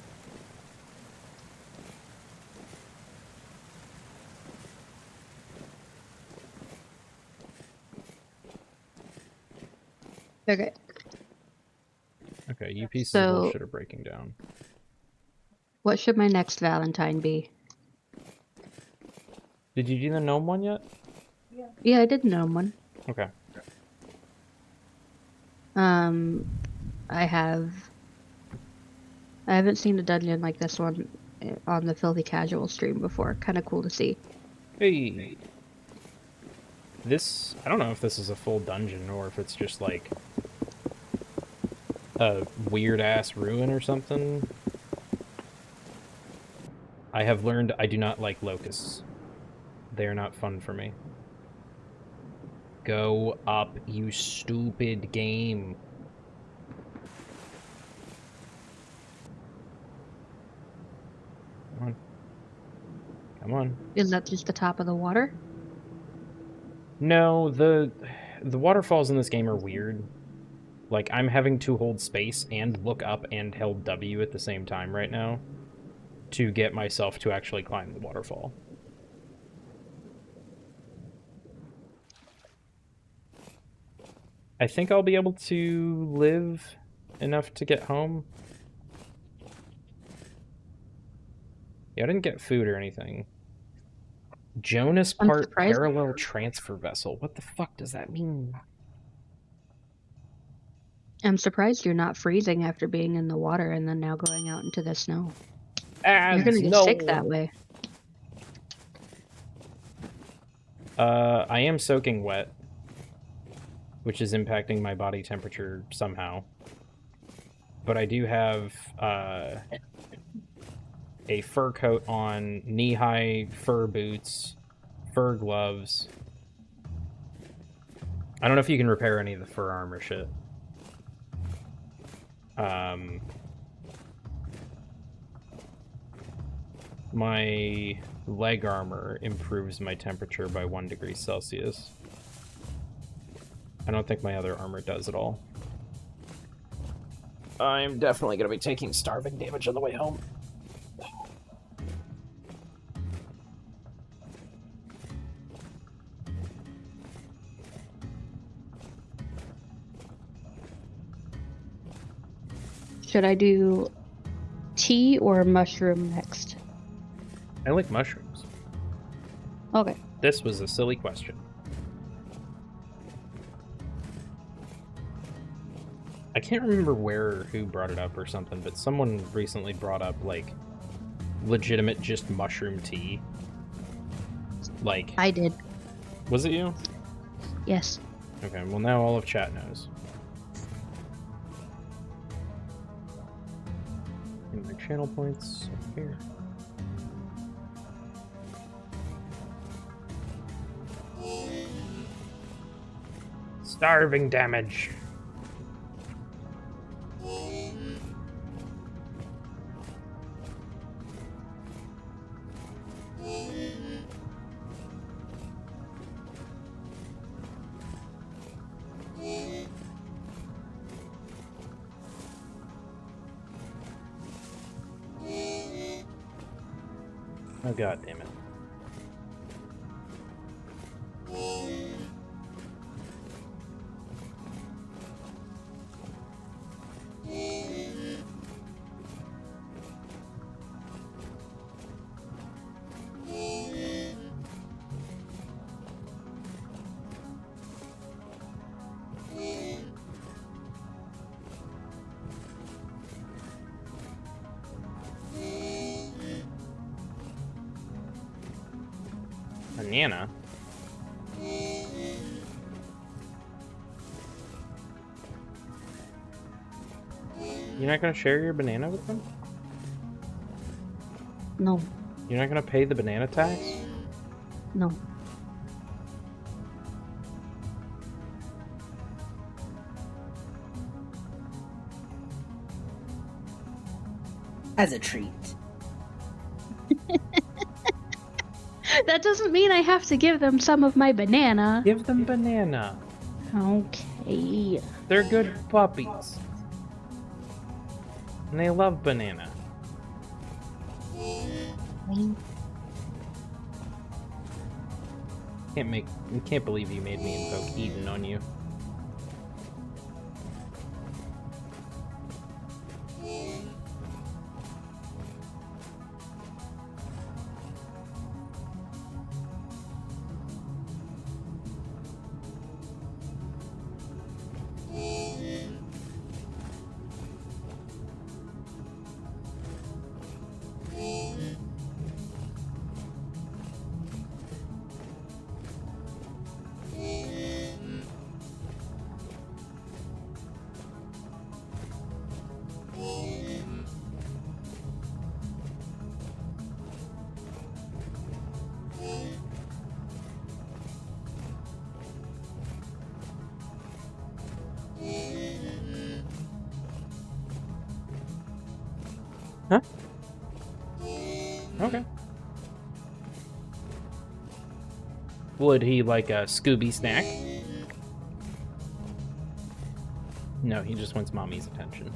B: Okay.
A: Okay, you pieces of
B: So,
A: bullshit are breaking down.
B: what should my next Valentine be?
A: Did you do the gnome one yet?
B: Yeah, I did know one.
A: Okay.
B: I haven't seen a dungeon like this one on the Filthy Casual stream before. Kind of cool to see.
A: Hey. This, I don't know if this is a full dungeon or if it's just like a weird-ass ruin or something. I have learned I do not like locusts. They are not fun for me. Go up, you stupid game. Come on. Come on.
B: Is that just the top of the water?
A: No, the waterfalls in this game are weird. Like, I'm having to hold space and look up and hold W at the same time right now to get myself to actually climb the waterfall. I think I'll be able to live enough to get home. Yeah, I didn't get food or anything. Jonas Part Parallel Transfer Vessel. What the fuck does that mean?
B: I'm surprised you're not freezing after being in the water and then now going out into the snow.
A: You're
B: gonna get sick that way.
A: I am soaking wet, which is impacting my body temperature somehow. But I do have a fur coat on, knee-high fur boots, fur gloves. I don't know if you can repair any of the fur armor shit. My leg armor improves my temperature by 1 degree Celsius. I don't think my other armor does at all. I'm definitely going to be taking starving damage on the way home.
B: Should I do tea or mushroom next?
A: I like mushrooms.
B: Okay.
A: This was a silly question. I can't remember who brought it up or something, but someone recently brought up, like, legitimate just mushroom tea. Like...
B: I did.
A: Was it you?
B: Yes.
A: Okay, well now all of chat knows. And my channel points here. Starving damage. Oh, god damn it. Banana? You're not gonna share your banana with them?
B: No.
A: You're not gonna pay the banana tax?
B: No.
D: As a treat.
B: That doesn't mean I have to give them some of my banana.
A: Give them banana.
B: Okay.
A: They're good puppies. And they love banana. Can't believe you made me invoke Eden on you. Huh? Okay. Would he like a Scooby snack? No, he just wants mommy's attention.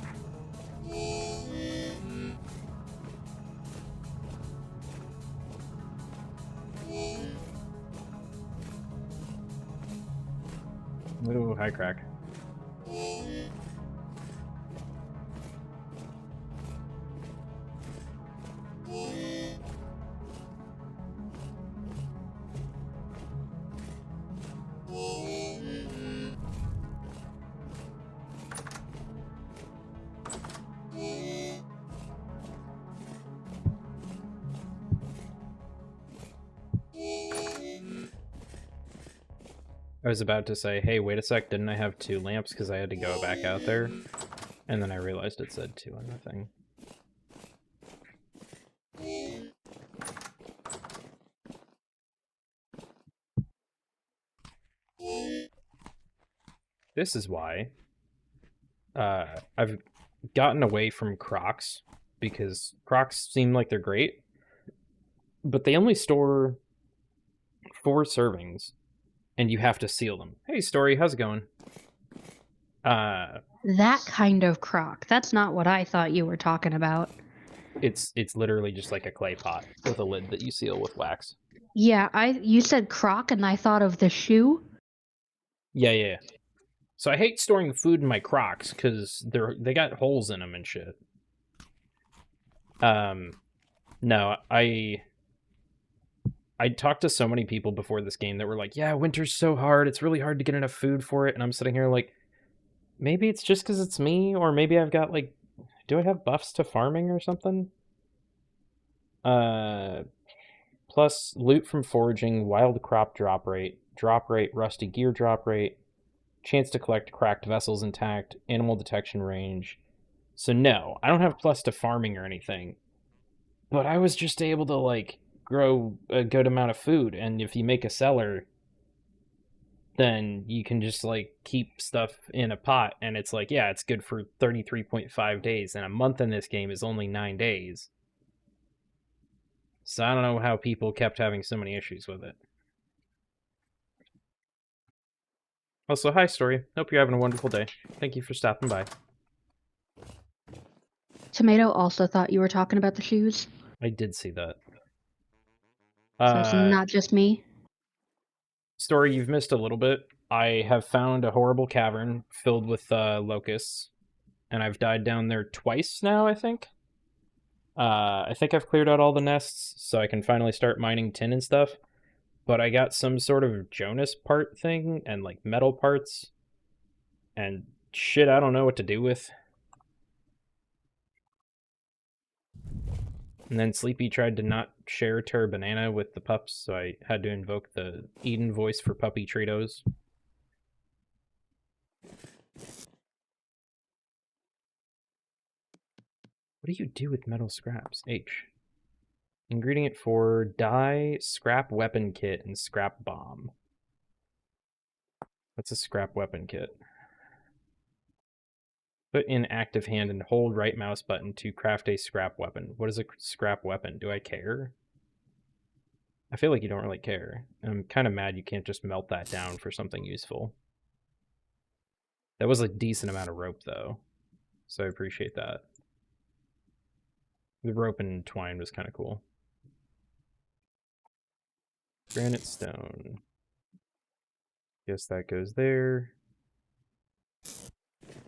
A: Ooh, hi, Crack. I was about to say, hey, wait a sec, didn't I have 2 lamps because I had to go back out there? And then I realized it said 2 on the thing. This is why I've gotten away from Crocs, because Crocs seem like they're great, but they only store 4 servings, and you have to seal them. Hey, Story, how's it going?
B: That kind of crock. That's not what I thought you were talking about.
A: It's literally just like a clay pot with a lid that you seal with wax.
B: Yeah, you said crock and I thought of the shoe.
A: Yeah. So I hate storing food in my Crocs because they got holes in them and shit. No, I talked to so many people before this game that were like, yeah, winter's so hard, it's really hard to get enough food for it, and I'm sitting here like, maybe it's just because it's me, or maybe I've got like, do I have buffs to farming or something? Plus loot from foraging, wild crop drop rate, rusty gear drop rate, chance to collect cracked vessels intact, animal detection range. So no, I don't have plus to farming or anything, but I was just able to like grow a good amount of food, and if you make a cellar, then you can just like keep stuff in a pot, and it's like, yeah, it's good for 33.5 days, and a month in this game is only 9 days. So I don't know how people kept having so many issues with it. Also, hi, Story. Hope you're having a wonderful day. Thank you for stopping by.
B: Tomato also thought you were talking about the shoes.
A: I did see that.
B: So it's not just me.
A: Story, you've missed a little bit. I have found a horrible cavern filled with locusts, and I've died down there twice now, I think. I think I've cleared out all the nests, so I can finally start mining tin and stuff. But I got some sort of Jonas part thing, and like metal parts, and shit I don't know what to do with. And then Sleepy tried to not share Terra Banana with the pups, so I had to invoke the Eden voice for Puppy Treatos. What do you do with metal scraps? H. Ingredient 4, dye, scrap weapon kit, and scrap bomb. What's a scrap weapon kit? Put in active hand and hold right mouse button to craft a scrap weapon. What is a scrap weapon? Do I care? I feel like you don't really care. I'm kind of mad you can't just melt that down for something useful. That was a decent amount of rope, though, so I appreciate that. The rope and twine was kind of cool. Granite stone. Guess that goes there.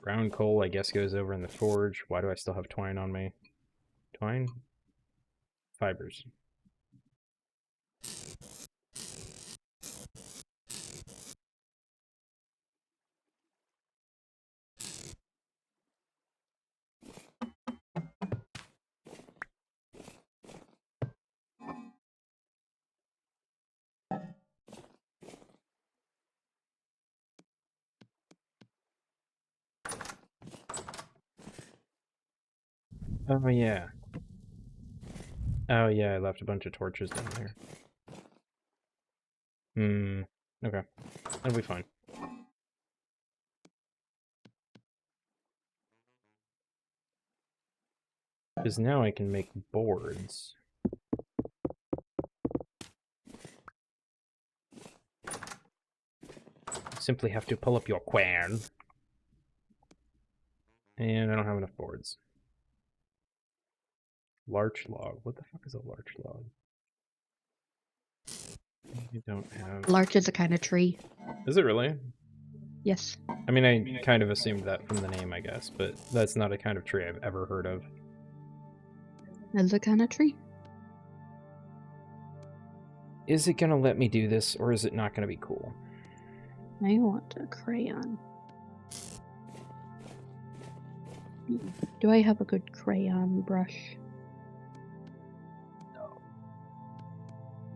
A: Brown coal, I guess, goes over in the forge. Why do I still have twine on me? Twine? Fibers. Oh, yeah. Oh, yeah, I left a bunch of torches down there. Okay. That'll be fine.
E: Because now I can make boards. Simply have to pull up your quern. And I don't have enough boards. Larch log. What the fuck is a larch log? You don't have...
B: Larch is a kind of tree.
E: Is it really?
B: Yes.
E: I mean, I kind of assumed that from the name, I guess, but that's not a kind of tree I've ever heard of.
B: As a kind of tree.
E: Is it gonna let me do this, or is it not gonna be cool?
B: I want a crayon. Do I have a good crayon brush?
A: No.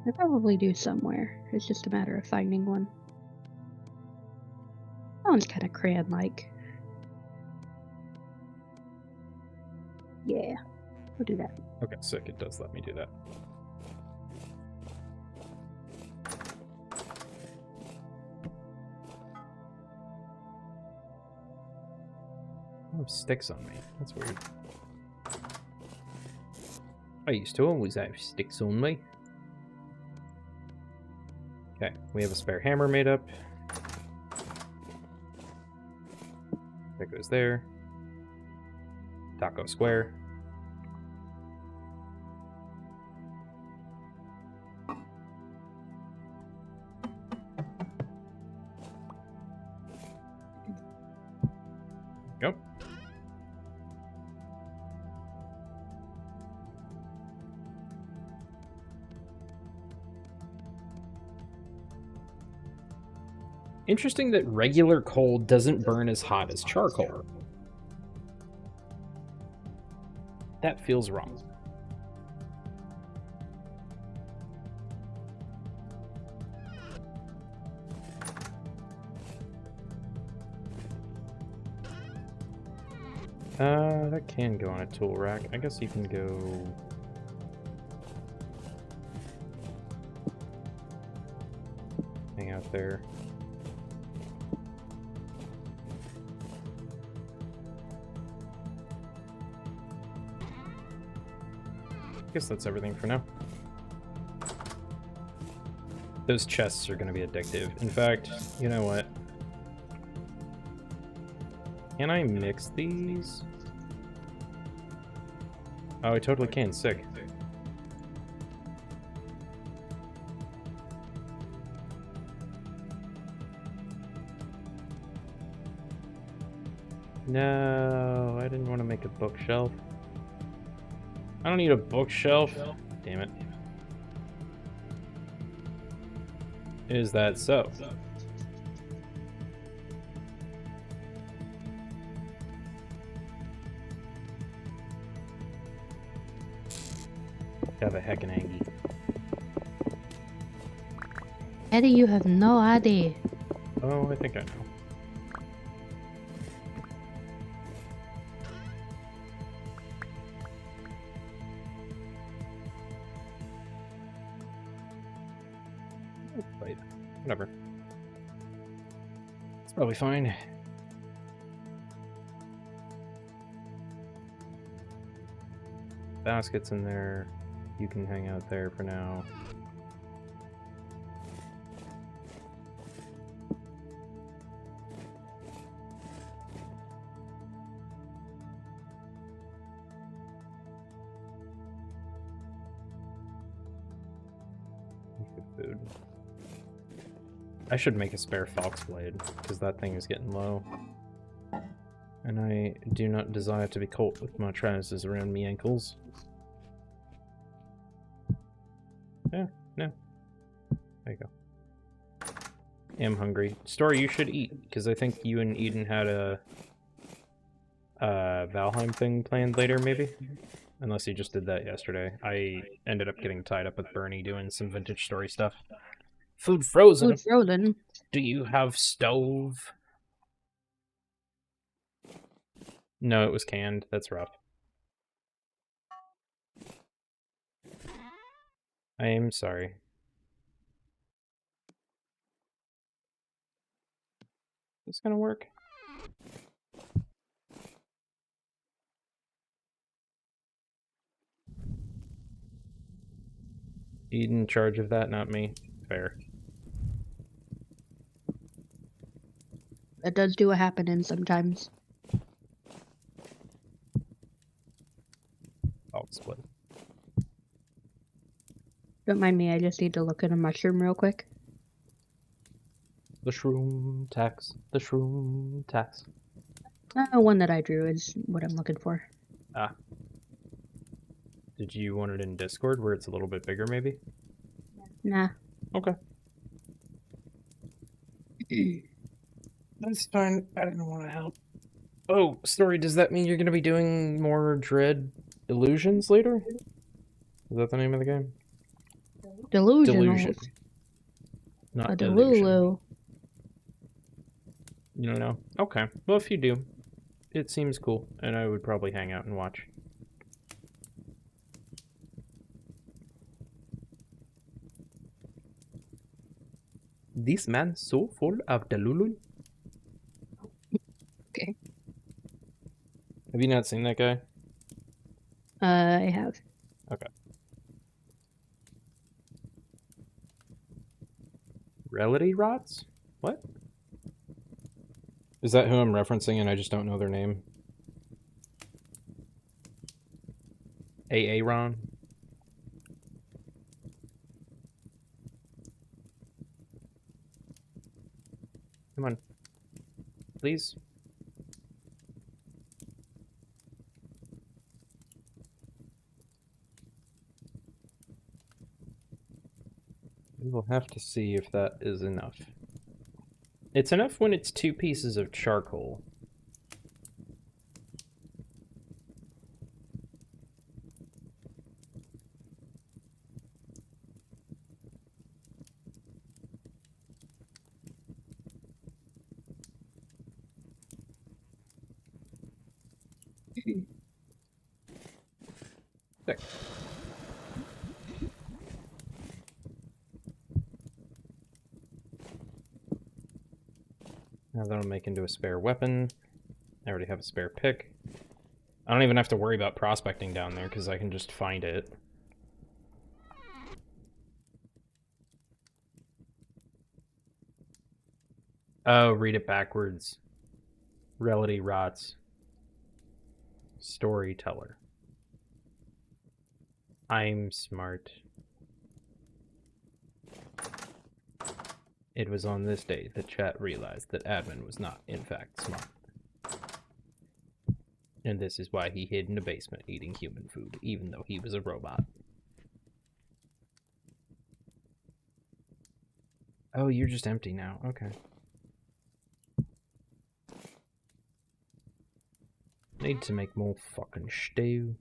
B: I probably do somewhere. It's just a matter of finding one. That one's kind of crayon-like. Yeah, we'll do that.
E: Okay, sick, it does let me do that. I have sticks on me. That's weird. I used to always have sticks on me. Okay, we have a spare hammer made up. That goes there. Taco square. Yep. Interesting that regular coal doesn't burn as hot as charcoal. That feels wrong. That can go on a tool rack. I guess you can go... hang out there. I guess that's everything for now. Those chests are going to be addictive. In fact, you know what? Can I mix these? Oh, I totally can. Sick. No, I didn't want to make a bookshelf. I don't need a bookshelf. Damn it. Is that so? Have a heckin' Angie.
B: Eddie, you have no idea.
E: Oh, I think I know. Wait, whatever. It's probably fine. Baskets in there. You can hang out there for now. Food. I should make a spare fox blade, because that thing is getting low. And I do not desire to be caught with my trousers around me ankles. Yeah, no. There you go. Am hungry. Story, you should eat, because I think you and Eden had a Valheim thing planned later, maybe? Unless you just did that yesterday. I ended up getting tied up with Bernie doing some vintage story stuff. Food frozen.
B: Food frozen.
E: Do you have stove? No, it was canned. That's rough. I am sorry. Is this gonna work? in charge of that, not me. Fair.
B: That does do a happening sometimes.
E: I'll split.
B: Don't mind me, I just need to look at a mushroom real quick.
E: The shroom tax. The shroom tax.
B: One that I drew is what I'm looking for.
E: Ah. Did you want it in Discord where it's a little bit bigger, maybe?
B: Nah.
E: Okay. That's fine. I didn't want to help. Oh, Story, does that mean you're going to be doing more Dread Illusions later? Is that the name of the game?
B: Delusional.
E: Not
B: A
E: illusion.
B: Delulu.
E: You don't know? Okay. Well, if you do, it seems cool, and I would probably hang out and watch. This man so full of Delulu.
B: Okay.
E: Have you not seen that guy?
B: I have.
E: Okay. Reality Rots? What? Is that who I'm referencing and I just don't know their name? Aaron? Come on. Please? We will have to see if that is enough. It's enough when it's 2 pieces of charcoal. There. Now that'll make into a spare weapon. I already have a spare pick. I don't even have to worry about prospecting down there because I can just find it. Oh, read it backwards. Reality Rots. Storyteller. I'm smart. It was on this day that chat realized that admin was not, in fact, smart. And this is why he hid in a basement eating human food, even though he was a robot. Oh, you're just empty now. Okay. Need to make more fucking stew.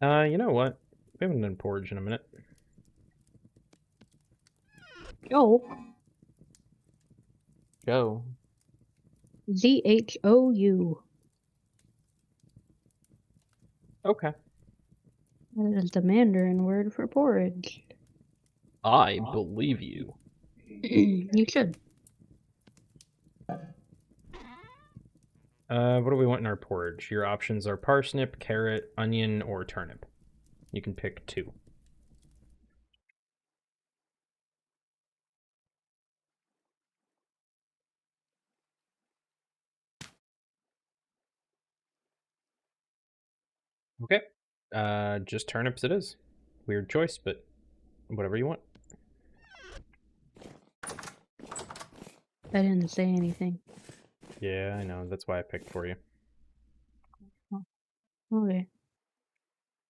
E: You know what? We haven't done porridge in a minute.
B: Joe.
E: Go.
B: ZHOU.
E: Okay.
B: That is the Mandarin word for porridge.
E: I believe you.
B: You should.
E: What do we want in our porridge? Your options are parsnip, carrot, onion, or turnip. You can pick 2. Okay. Just turnips it is. Weird choice, but whatever you want.
B: I didn't say anything.
E: Yeah, I know. That's why I picked for you.
B: Okay.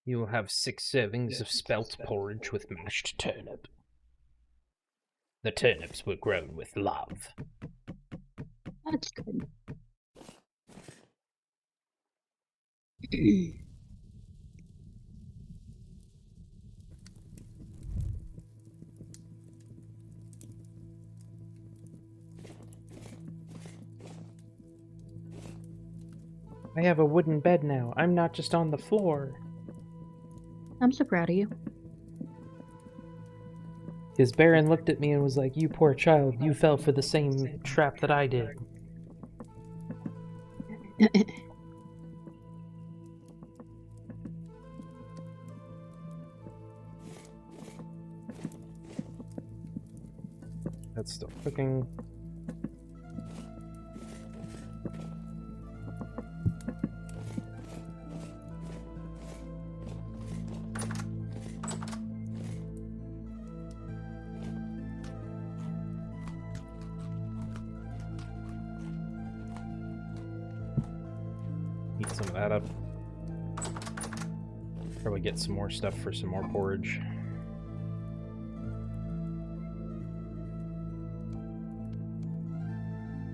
E: You will have 6 servings of spelt porridge with mashed turnip. The turnips were grown with love.
B: That's good.
E: I have a wooden bed now. I'm not just on the floor.
B: I'm so proud of you.
E: His Baron looked at me and was like, "You poor child, you fell for the same trap that I did." That's still cooking. Heat some of that up. Probably get some more stuff for some more porridge.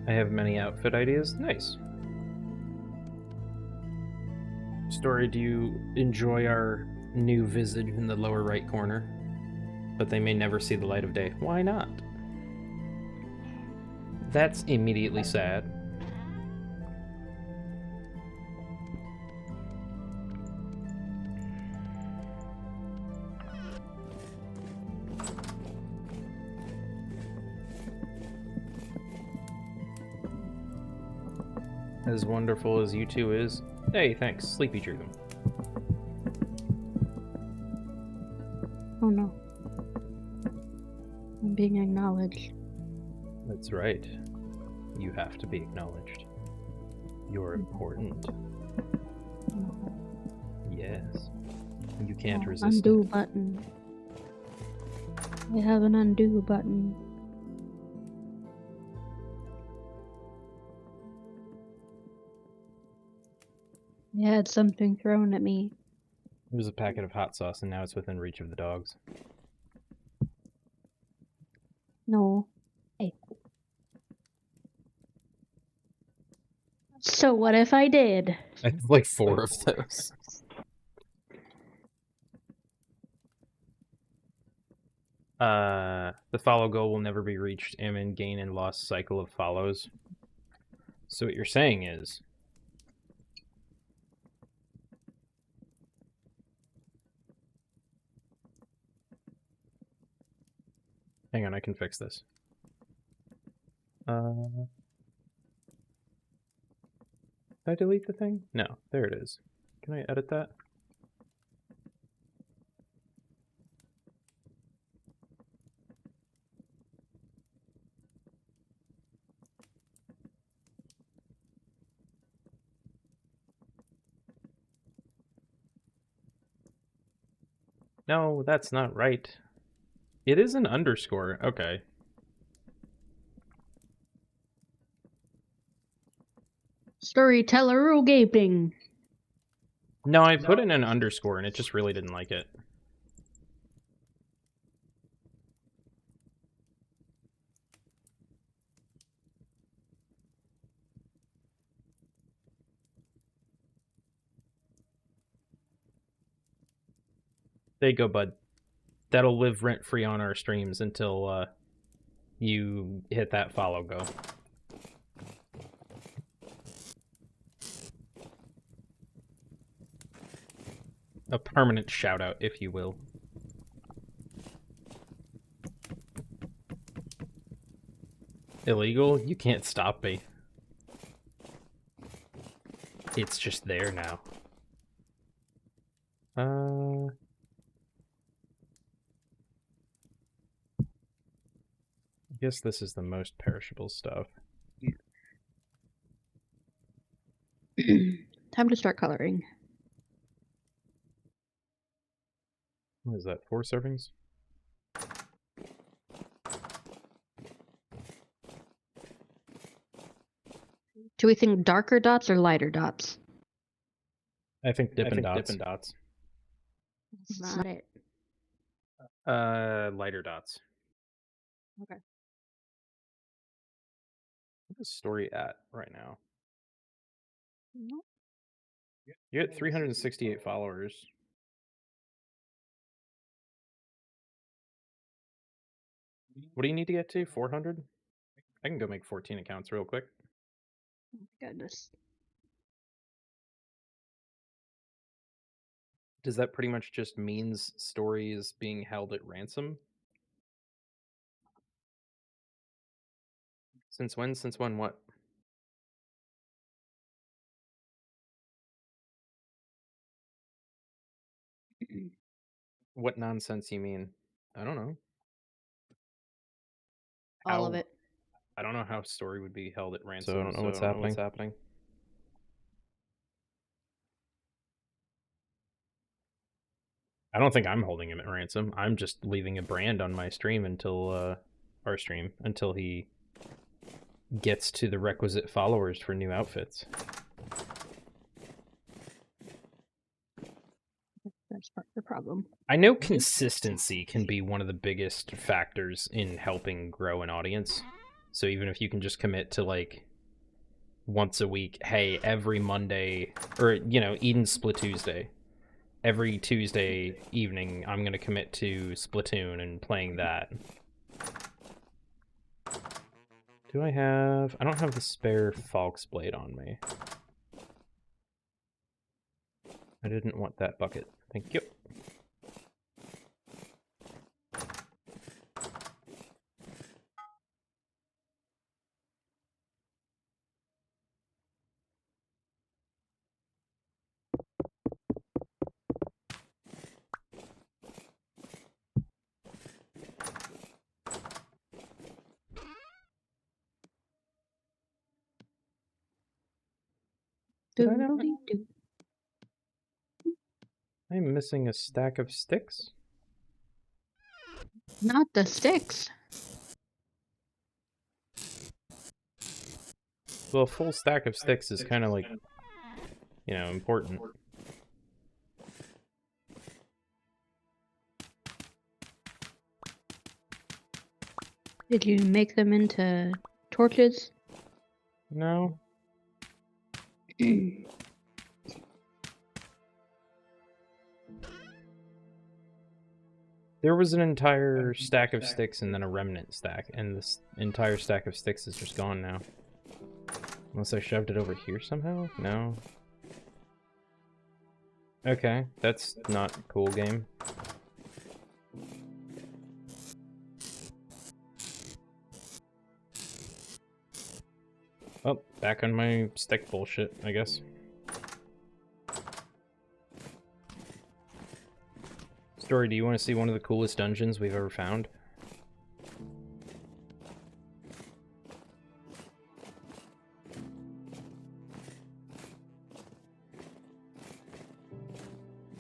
E: I have many outfit ideas. Nice. Story, do you enjoy our new visage in the lower right corner? But they may never see the light of day. Why not? That's immediately sad. As wonderful as you two is. Hey, thanks. Sleepy drew them.
B: Oh no. I'm being acknowledged.
E: That's right. You have to be acknowledged. You're important. Yes. You can't resist
B: Undo
E: it.
B: button. I have an undo button. I had something thrown at me.
E: It was a packet of hot sauce, and now it's within reach of the dogs.
B: No. Hey. So what if I did?
E: I have like 4 of those. The follow goal will never be reached. Ammon gain and lost cycle of follows. So what you're saying is... Hang on, I can fix this. Did I delete the thing? No, there it is. Can I edit that? No, that's not right. It is an underscore. Okay.
B: Storyteller gaping.
E: No, I put in an underscore and it just really didn't like it. There you go, bud. That'll live rent-free on our streams until you hit that follow go. A permanent shout-out, if you will. Illegal? You can't stop me. It's just there now. I guess this is the most perishable stuff.
B: Time to start coloring.
E: What is that, 4 servings?
B: Do we think darker dots or lighter dots?
E: I think Dippin' Dots.
B: That's not it.
E: Lighter dots.
B: Okay.
E: What is Story at right now?
B: Nope.
E: You're at 368 followers. What do you need to get to? 400? I can go make 14 accounts real quick.
B: Oh my goodness.
E: Does that pretty much just means Story is being held at ransom? Since when? Since when? What? What nonsense you mean? I don't know.
B: All of it.
E: I don't know how story would be held at ransom.
C: So I don't know what's happening.
E: I don't think I'm holding him at ransom. I'm just leaving a brand on my stream until our stream until he gets to the requisite followers for new outfits.
B: That's part of the problem.
E: I know consistency can be one of the biggest factors in helping grow an audience. So even if you can just commit to like once a week, hey, every Monday, or Eden Split Tuesday, every Tuesday evening, I'm gonna commit to Splatoon and playing that. Do I have? I don't have the spare Falk's blade on me. I didn't want that bucket. Thank you. Did I know? I'm missing a stack of sticks.
B: Not the sticks.
E: Well, a full stack of sticks is kind of like, important.
B: Did you make them into torches?
E: No. There was an entire stack of sticks and then a remnant stack, and this entire stack of sticks is just gone now. Unless I shoved it over here somehow? No. Okay, that's not cool, game. Oh, back on my stick bullshit, I guess. Story, do you want to see one of the coolest dungeons we've ever found?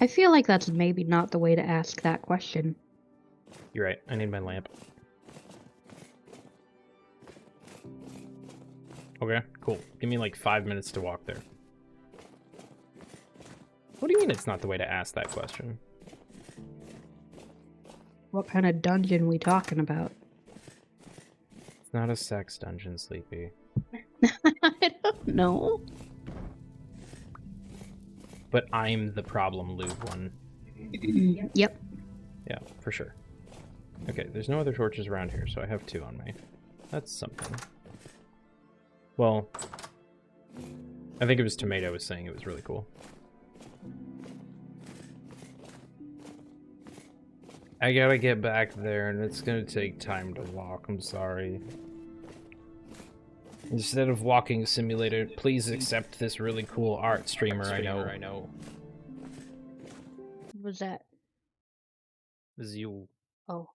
B: I feel like that's maybe not the way to ask that question.
E: You're right, I need my lamp. Okay, cool. Give me like 5 minutes to walk there. What do you mean it's not the way to ask that question?
B: What kind of dungeon we talking about?
E: It's not a sex dungeon, Sleepy.
B: I don't know.
E: But I'm the problem lube one.
B: Yep.
E: Yeah, for sure. Okay, there's no other torches around here, so I have 2 on me. That's something. Well, I think it was Tomato was saying it was really cool. I gotta get back there, and it's gonna take time to walk. I'm sorry. Instead of walking simulator, please accept this really cool art streamer I know.
B: What was that?
E: This is you.
B: Oh,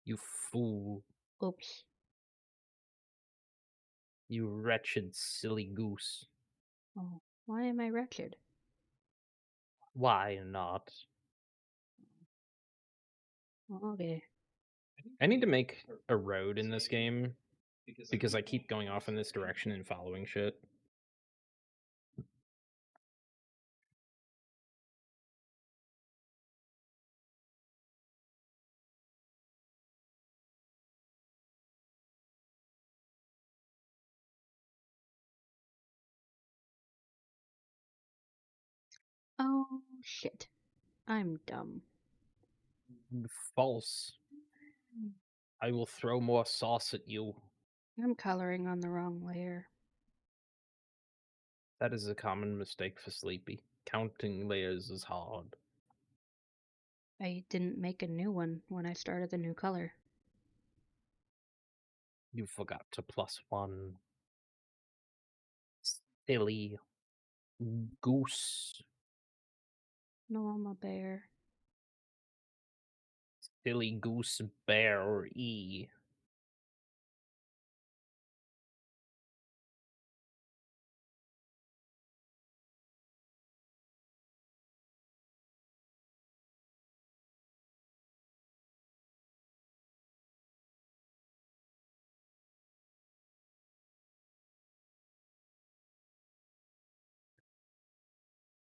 E: You fool.
B: oops.
E: You wretched, silly goose.
B: Oh, why am I wretched?
C: Why not?
B: Oh, okay.
E: I need to make a road in this game because I keep going off in this direction and following shit.
B: Oh, shit. I'm dumb.
E: False. I will throw more sauce at you.
B: I'm coloring on the wrong layer.
E: That is a common mistake for Sleepy. Counting layers is hard.
B: I didn't make a new one when I started the new color.
C: You forgot to +1. Silly goose.
B: No, I'm a bear.
C: Silly goose bear E.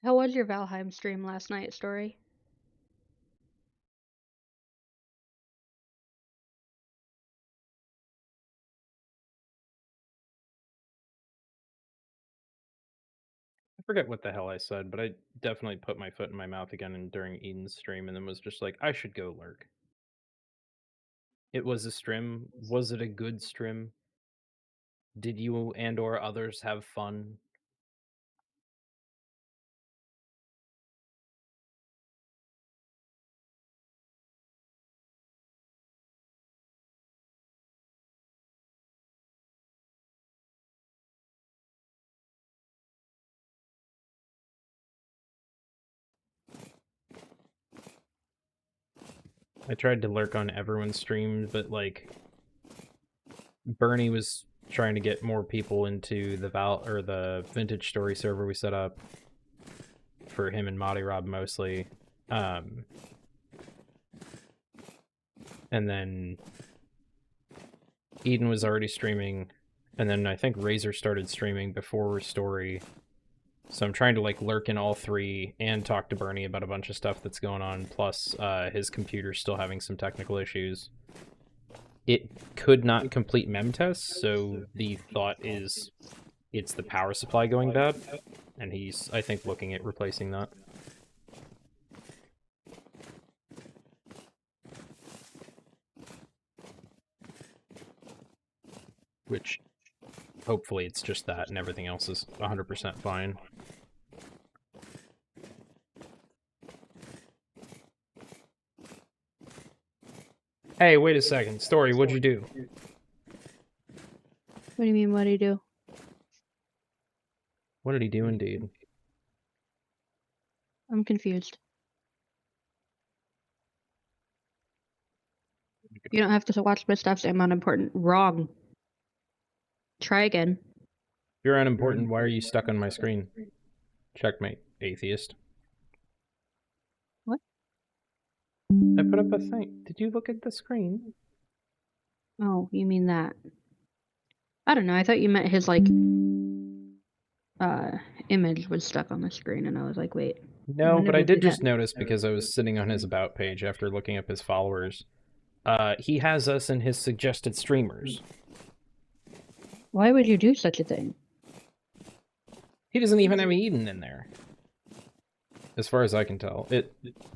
B: How was your Valheim stream last night, Story?
E: I forget what the hell I said, but I definitely put my foot in my mouth again during Eden's stream and then was just like, I should go lurk. It was a stream. Was it a good stream? Did you and or others have fun? I tried to lurk on everyone's stream, but like Bernie was trying to get more people into the Vintage Story server we set up for him and Monty Rob mostly. And then Eden was already streaming, and then I think Razor started streaming before Story. So I'm trying to like lurk in all three and talk to Bernie about a bunch of stuff that's going on, plus his computer's still having some technical issues. It could not complete mem tests, so the thought is it's the power supply going bad, and he's, I think, looking at replacing that. Which, hopefully it's just that and everything else is 100% fine. Hey, wait a second. Story, what'd you do?
B: What do you mean, what do you do?
E: What did he do indeed?
B: I'm confused. You don't have to watch my stuff, I'm unimportant. Wrong. Try again.
E: If you're unimportant, why are you stuck on my screen? Checkmate, atheist.
B: What?
E: I put up a thing. Did you look at the screen?
B: Oh, you mean that. I don't know, I thought you meant his, like, image was stuck on the screen, and I was like, wait.
E: No, but I did just notice because I was sitting on his about page after looking up his followers. He has us in his suggested streamers.
B: Why would you do such a thing?
E: He doesn't even have Eden in there. As far as I can tell.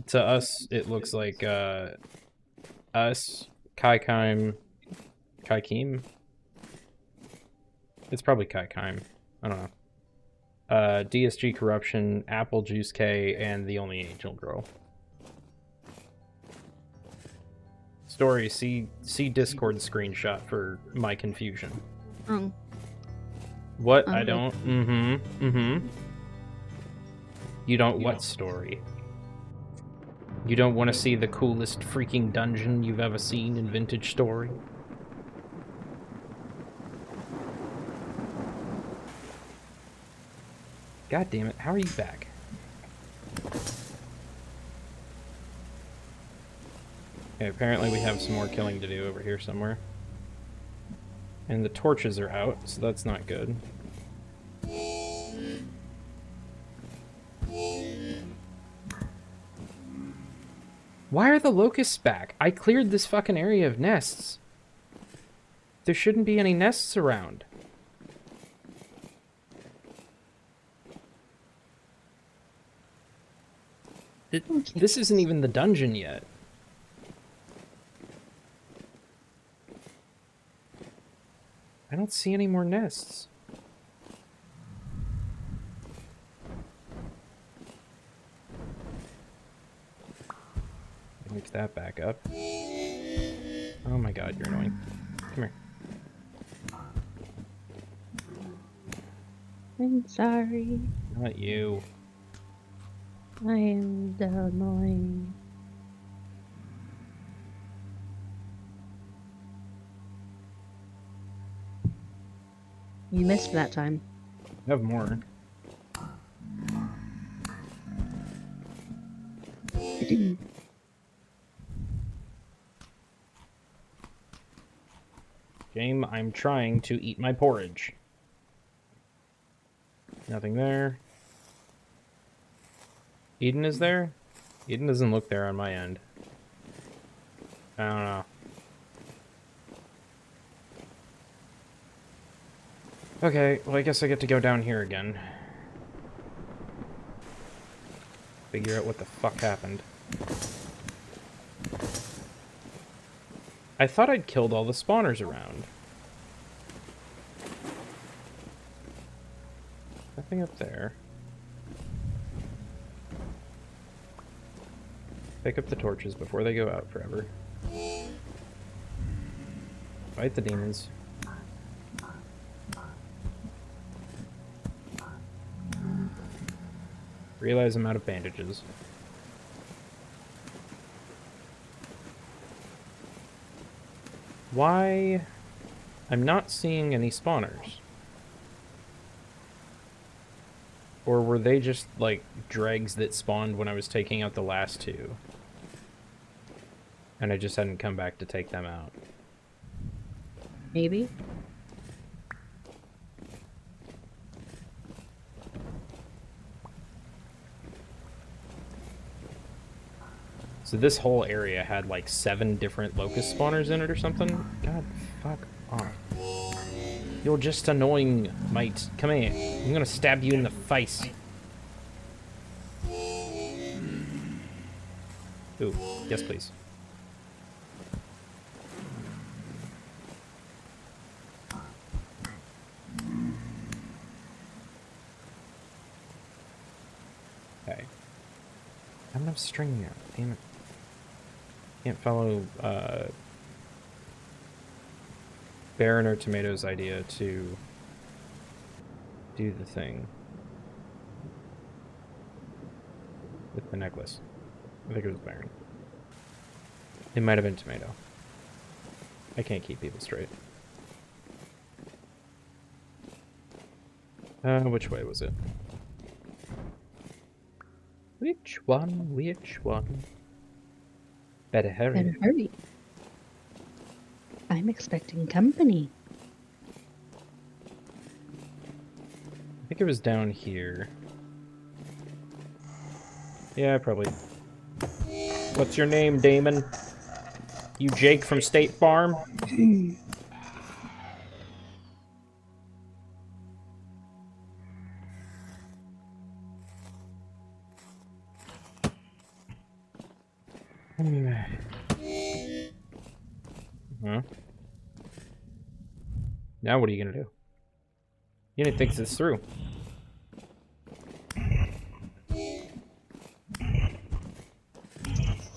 E: To us, it looks like, us, Kaikheim, it's probably Kaikheim. I don't know. DSG Corruption, Apple Juice K, and The Only Angel Girl. Story, see Discord screenshot for my confusion.
B: Wrong.
E: What? I don't? You don't what Story? You don't want to see the coolest freaking dungeon you've ever seen in Vintage Story? God damn it, how are you back? Okay, apparently we have some more killing to do over here somewhere. And the torches are out, so that's not good. Why are the locusts back? I cleared this fucking area of nests. There shouldn't be any nests around. This isn't even the dungeon yet. I don't see any more nests. Mix that back up. Oh my god, you're annoying. Come here.
B: I'm sorry.
E: Not you.
B: I am the annoying. You missed that time.
E: I have more. James, I'm trying to eat my porridge. Nothing there. Eden is there? Eden doesn't look there on my end. I don't know. Okay, well I guess I get to go down here again. Figure out what the fuck happened. I thought I'd killed all the spawners around. Nothing up there. Pick up the torches before they go out forever. Fight the demons. Realize I'm out of bandages. Why? I'm not seeing any spawners. Or were they just, like, dregs that spawned when I was taking out the last two? And I just hadn't come back to take them out.
B: Maybe.
E: So this whole area had like 7 different locust spawners in it or something? God, fuck off. You're just annoying, mate. Come here. I'm gonna stab you in the face. Ooh, yes please. Okay. I don't have string now, damn it. Can't follow, Baron or Tomato's idea to do the thing with the necklace. I think it was Baron. It might have been Tomato. I can't keep people straight. Which way was it? Which one? Which one? Better hurry.
B: Better hurry. I'm expecting company.
E: I think it was down here. Yeah, probably. What's your name, Damon? You Jake from State Farm? Huh? Now what are you gonna do? You didn't think this through.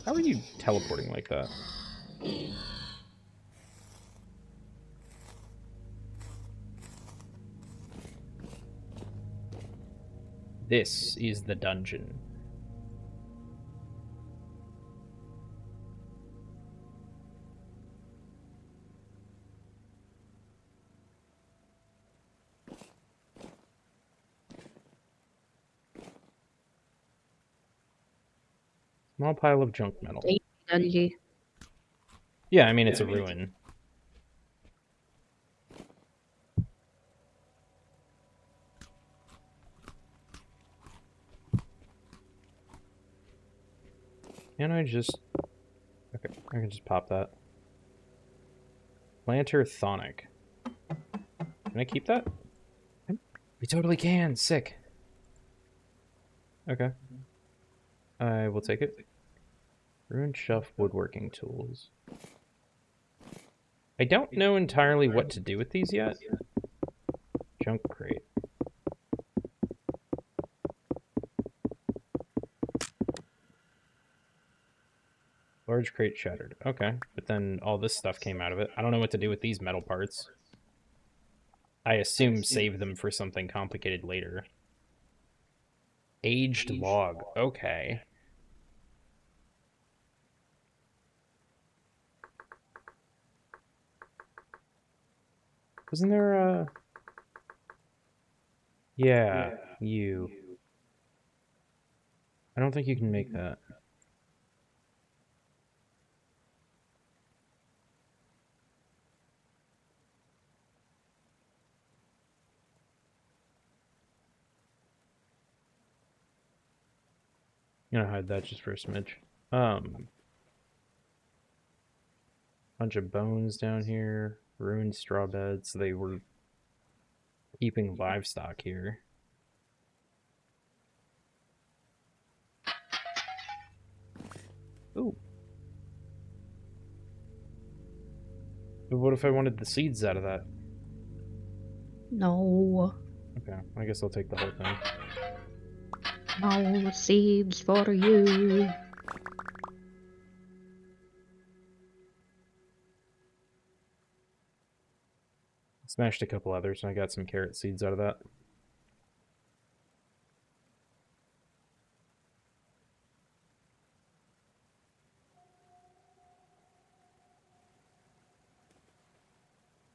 E: How are you teleporting like that? This is the dungeon. Small pile of junk metal.
B: Dungy.
E: Yeah, I mean, it's a ruin. Can I just... Okay, I can just pop that. Planter Thonic. Can I keep that? We totally can. Sick. Okay. I will take it. Ruined shelf woodworking tools. I don't know entirely what to do with these yet. Junk crate. Large crate shattered. Okay, but then all this stuff came out of it. I don't know what to do with these metal parts. I assume save them for something complicated later. Aged log. Okay. Wasn't there a... Yeah, you. I don't think you can make that. I'm gonna hide that just for a smidge. Bunch of bones down here. Ruined straw beds. They were keeping livestock here. Ooh. But what if I wanted the seeds out of that?
B: No.
E: Okay, I guess I'll take the whole thing.
B: No seeds for you.
E: Smashed a couple others, and I got some carrot seeds out of that.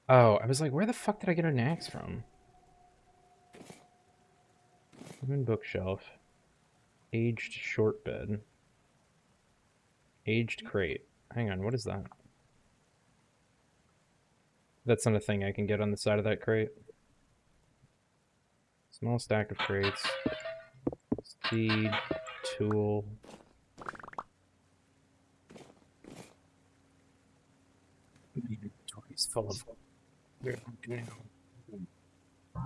E: Oh, I was like, where the fuck did I get an axe from? Wooden bookshelf. Aged short bed. Aged crate. Hang on, what is that? That's not a thing I can get on the side of that crate. Small stack of crates. Seed. Tool. Inventory's full of... It'll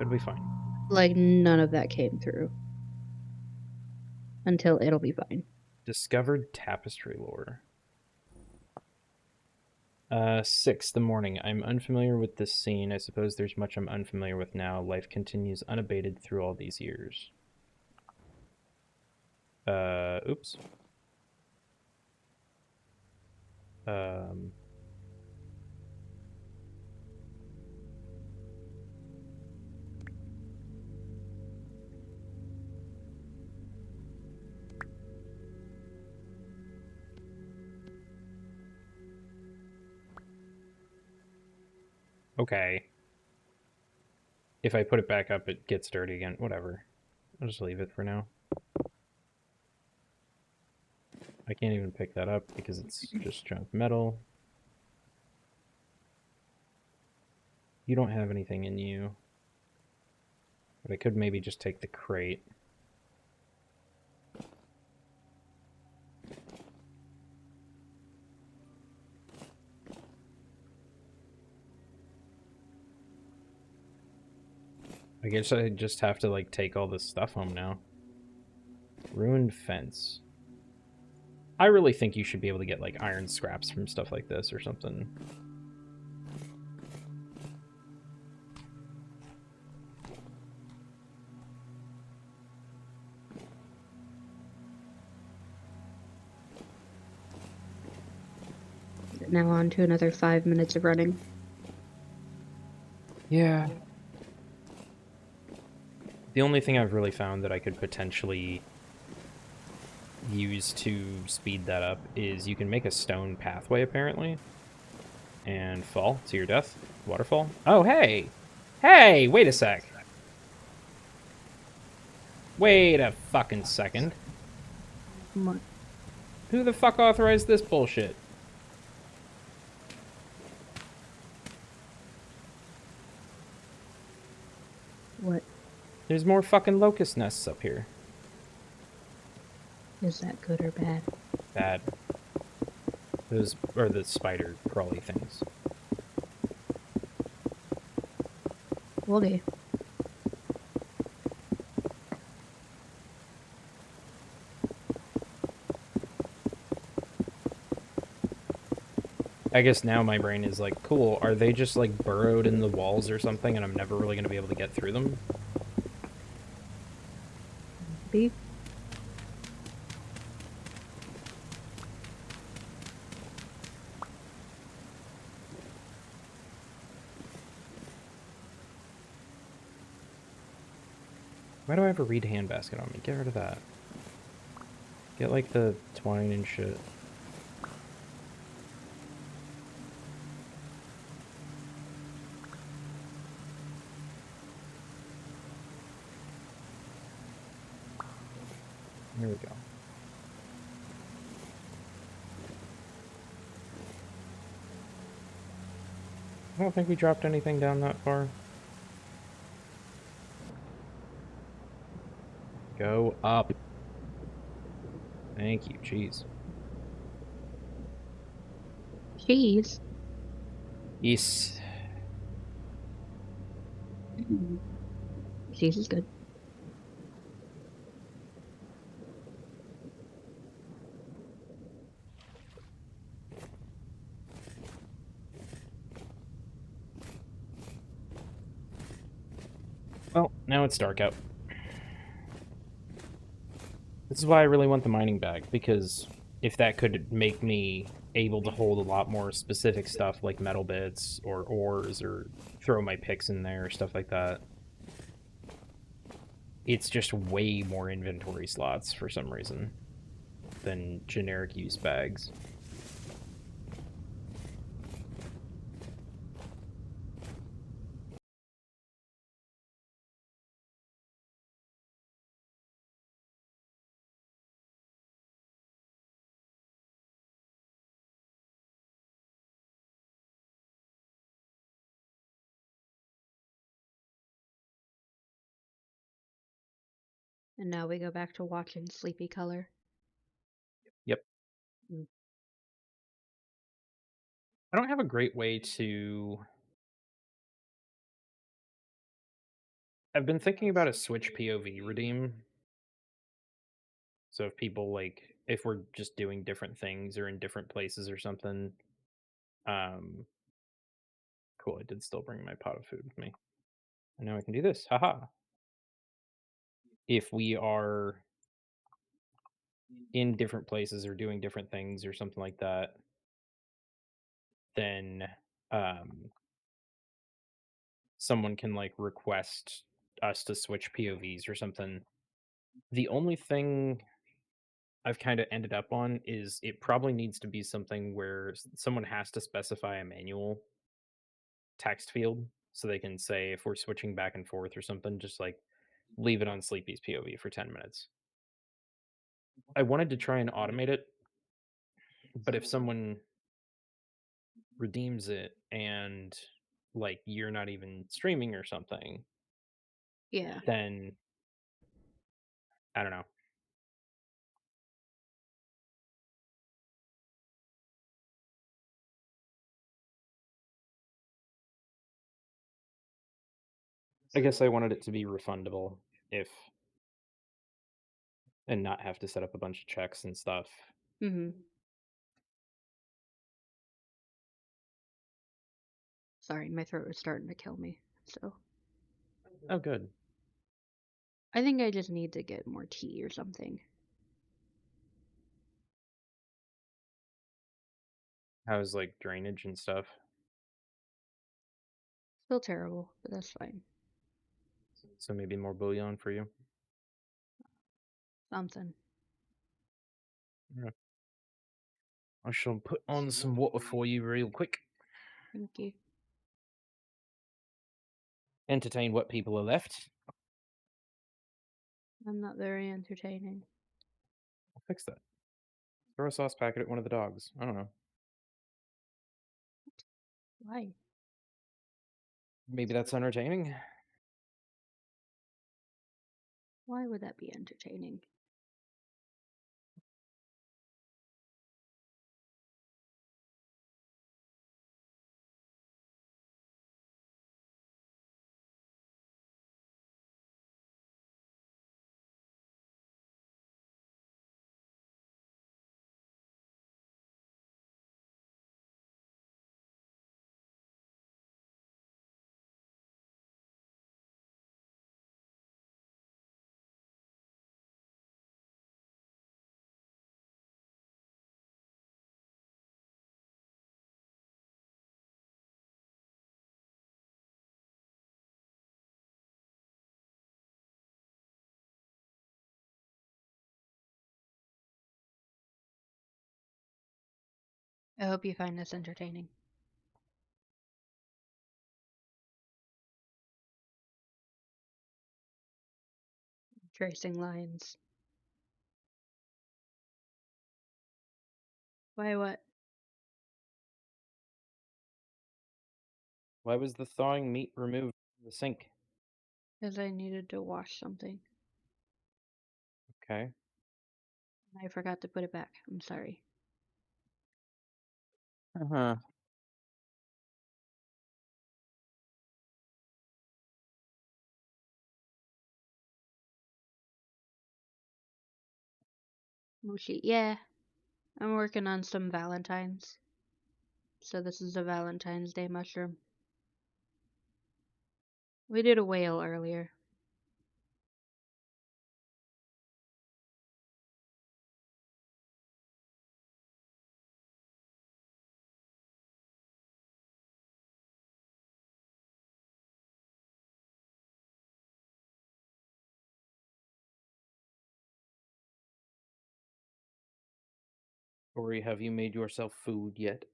E: be fine.
B: Like, none of that came through. Until it'll be fine.
E: Discovered tapestry lore. 6, the morning. I'm unfamiliar with this scene. I suppose there's much I'm unfamiliar with now. Life continues unabated through all these years. Oops. Okay. If I put it back up, it gets dirty again. Whatever. I'll just leave it for now. I can't even pick that up because it's just junk metal. You don't have anything in you. But I could maybe just take the crate. I guess I just have to, like, take all this stuff home now. Ruined fence. I really think you should be able to get, like, iron scraps from stuff like this or something.
B: Now on to another 5 minutes of running.
E: Yeah. The only thing I've really found that I could potentially use to speed that up is you can make a stone pathway, apparently, and fall to your death. Waterfall. Oh, hey! Hey, wait a sec. Wait a fucking second.
B: What?
E: Who the fuck authorized this bullshit?
B: What?
E: There's more fucking locust nests up here.
B: Is that good or bad?
E: Bad. Those are the spider crawly things.
B: Will do.
E: I guess now my brain is like, cool, are they just like burrowed in the walls or something and I'm never really going to be able to get through them?
B: B.
E: Why do I have a reed handbasket on me? Get rid of that. Get, like, the twine and shit. There we go. I don't think we dropped anything down that far. Go up. Thank you. Jeez.
B: Cheese.
E: Yes.
B: Cheese is good.
E: Well, now it's dark out. This is why I really want the mining bag, because if that could make me able to hold a lot more specific stuff like metal bits or ores or throw my picks in there, stuff like that. It's just way more inventory slots for some reason than generic use bags.
B: And now we go back to watching Sleepy Color.
E: Yep.
B: Mm.
E: I don't have a great way to... I've been thinking about a Switch POV redeem. So if people, like, if we're just doing different things or in different places or something, cool, I did still bring my pot of food with me. And now I can do this, haha. If we are in different places or doing different things or something like that, then someone can, like, request us to switch POVs or something. The only thing I've kind of ended up on is it probably needs to be something where someone has to specify a manual text field so they can say if we're switching back and forth or something, just like leave it on Sleepy's POV for 10 minutes. I wanted to try and automate it, but if someone redeems it and, like, you're not even streaming or something,
B: Yeah.
E: then I don't know. I guess I wanted it to be refundable if and not have to set up a bunch of checks and stuff.
B: Mm-hmm. Sorry, my throat was starting to kill me. So
E: Oh, good.
B: I think I just need to get more tea or something.
E: How's, like, drainage and stuff?
B: Still terrible, but that's fine.
E: So maybe more bouillon for you.
B: Something.
E: Yeah. I shall put on some water for you real quick.
B: Thank you.
E: Entertain what people are left.
B: I'm not very entertaining.
E: I'll fix that. Throw a sauce packet at one of the dogs. I don't know.
B: Why?
E: Maybe that's entertaining.
B: Why would that be entertaining? I hope you find this entertaining. Tracing lines. Why what?
A: Why was the thawing meat removed from the sink?
B: Because I needed to wash something.
A: Okay.
B: And I forgot to put it back. I'm sorry.
A: Uh-huh.
B: Mushi. Yeah. I'm working on some Valentine's. So this is a Valentine's Day mushroom. We did a whale earlier.
A: Tori, have you made yourself food yet?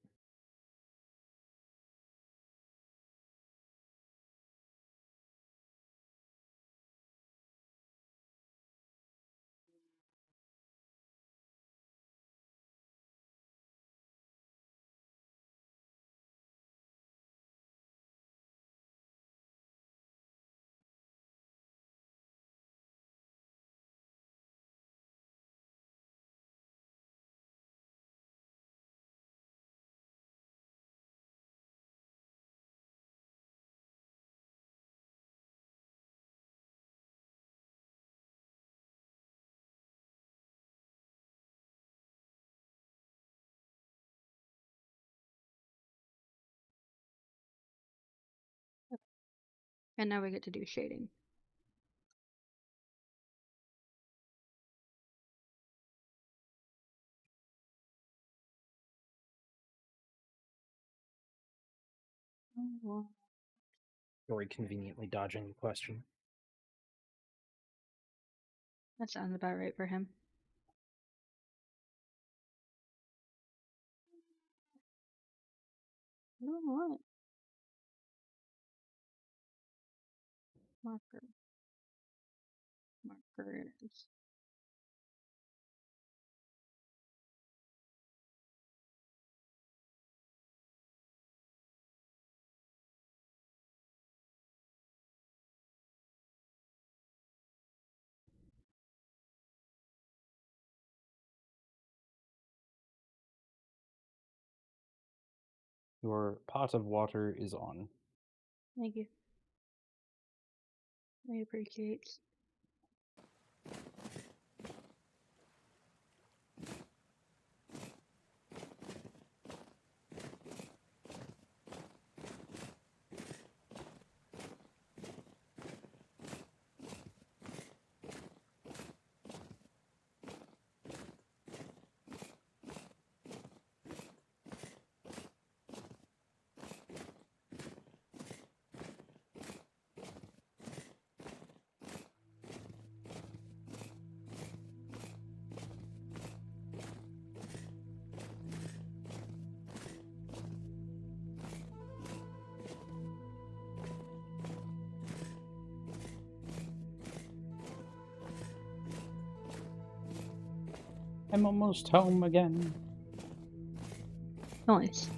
B: And now we get to do shading.
A: Tori conveniently dodging the question.
B: That sounds about right for him. What? Markers.
A: Your pot of water is on.
B: Thank you. I appreciate.
A: I'm almost home again.
B: Nice.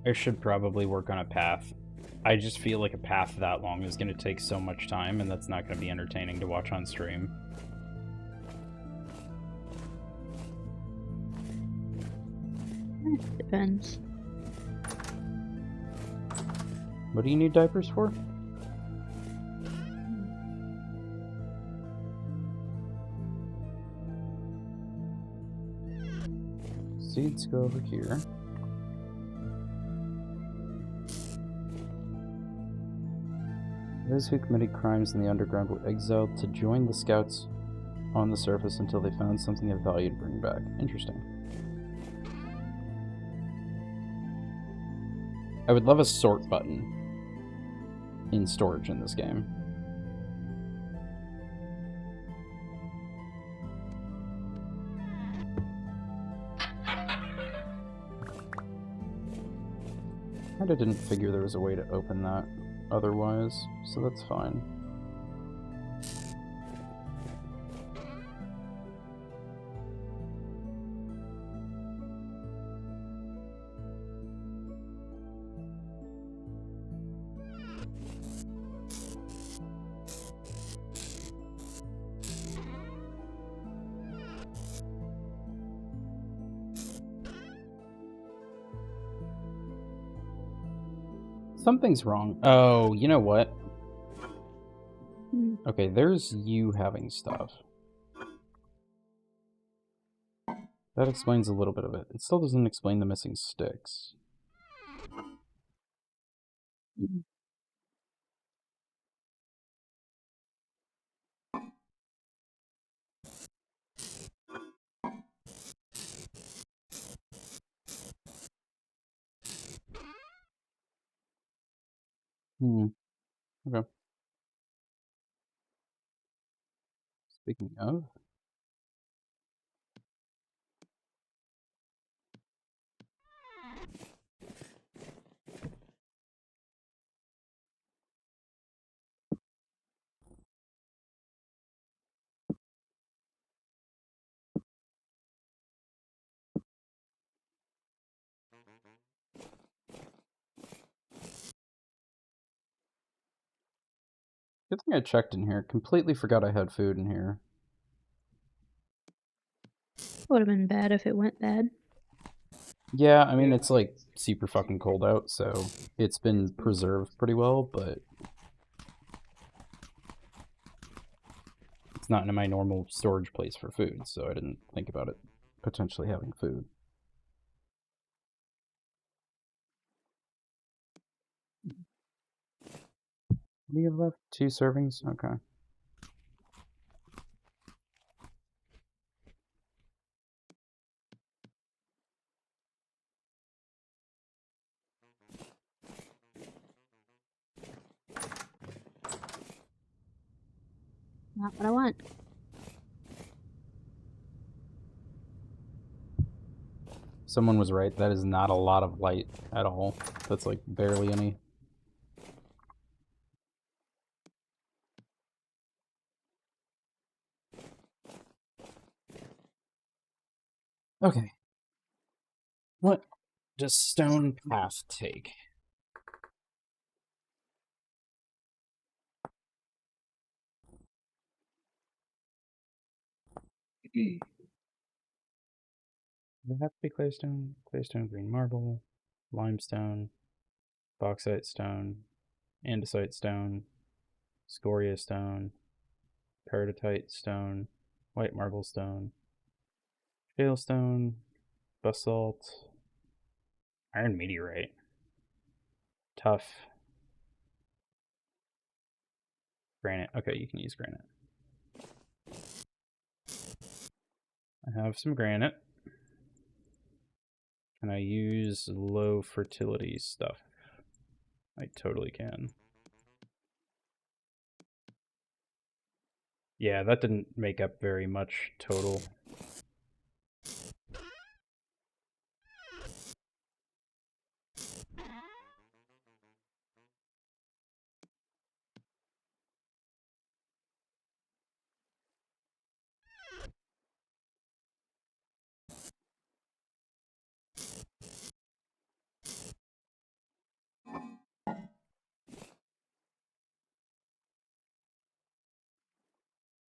A: I should probably work on a path. I just feel like a path that long is going to take so much time, and that's not going to be entertaining to watch on stream.
B: Depends.
A: What do you need diapers for? Seeds go over here. Those who committed crimes in the underground were exiled to join the scouts on the surface until they found something of value to bring back. Interesting. I would love a sort button in storage in this game. kind of didn't figure there was a way to open that otherwise, so that's fine. Something's wrong. Oh, you know what? Okay, there's you having stuff. That explains a little bit of it. It still doesn't explain the missing sticks. Okay. Speaking of... Good thing I checked in here. Completely forgot I had food in here.
B: Would have been bad if it went bad.
A: Yeah, I mean, it's like super fucking cold out, so it's been preserved pretty well, but it's not in my normal storage place for food, so I didn't think about it potentially having food. What do you have left? 2 servings? Okay.
B: Not what I want.
A: Someone was right. That is not a lot of light at all. That's like barely any. Okay. What does Stone Path take? Does it have to be claystone? Claystone, green marble, limestone, bauxite stone, andesite stone, scoria stone, peridotite stone, white marble stone, shale stone, basalt, iron meteorite, tough, granite. Okay, you can use granite. I have some granite. Can I use low fertility stuff? I totally can. Yeah, that didn't make up very much total.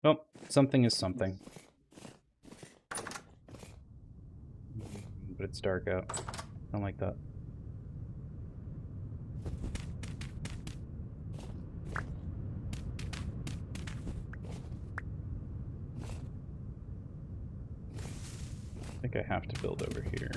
A: Well, something is something. But it's dark out. I don't like that. I think I have to build over here.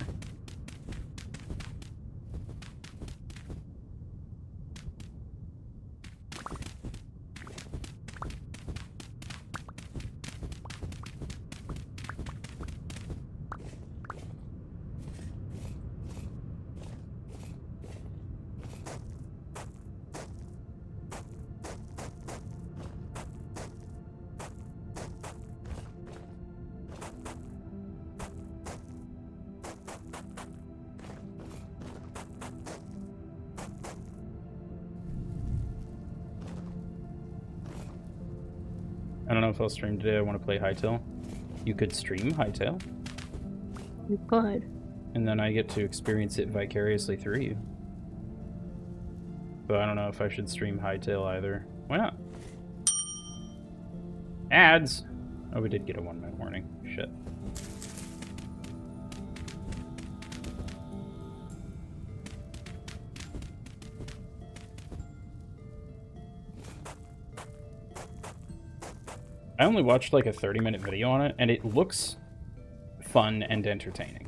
A: I don't know if I'll stream today. I want to play Hytale. You could stream Hytale.
B: You could.
A: And then I get to experience it vicariously through you. But I don't know if I should stream Hytale either. Why not? Ads! Oh, we did get a 1-minute warning. Shit. I only watched like a 30-minute video on it, and it looks fun and entertaining.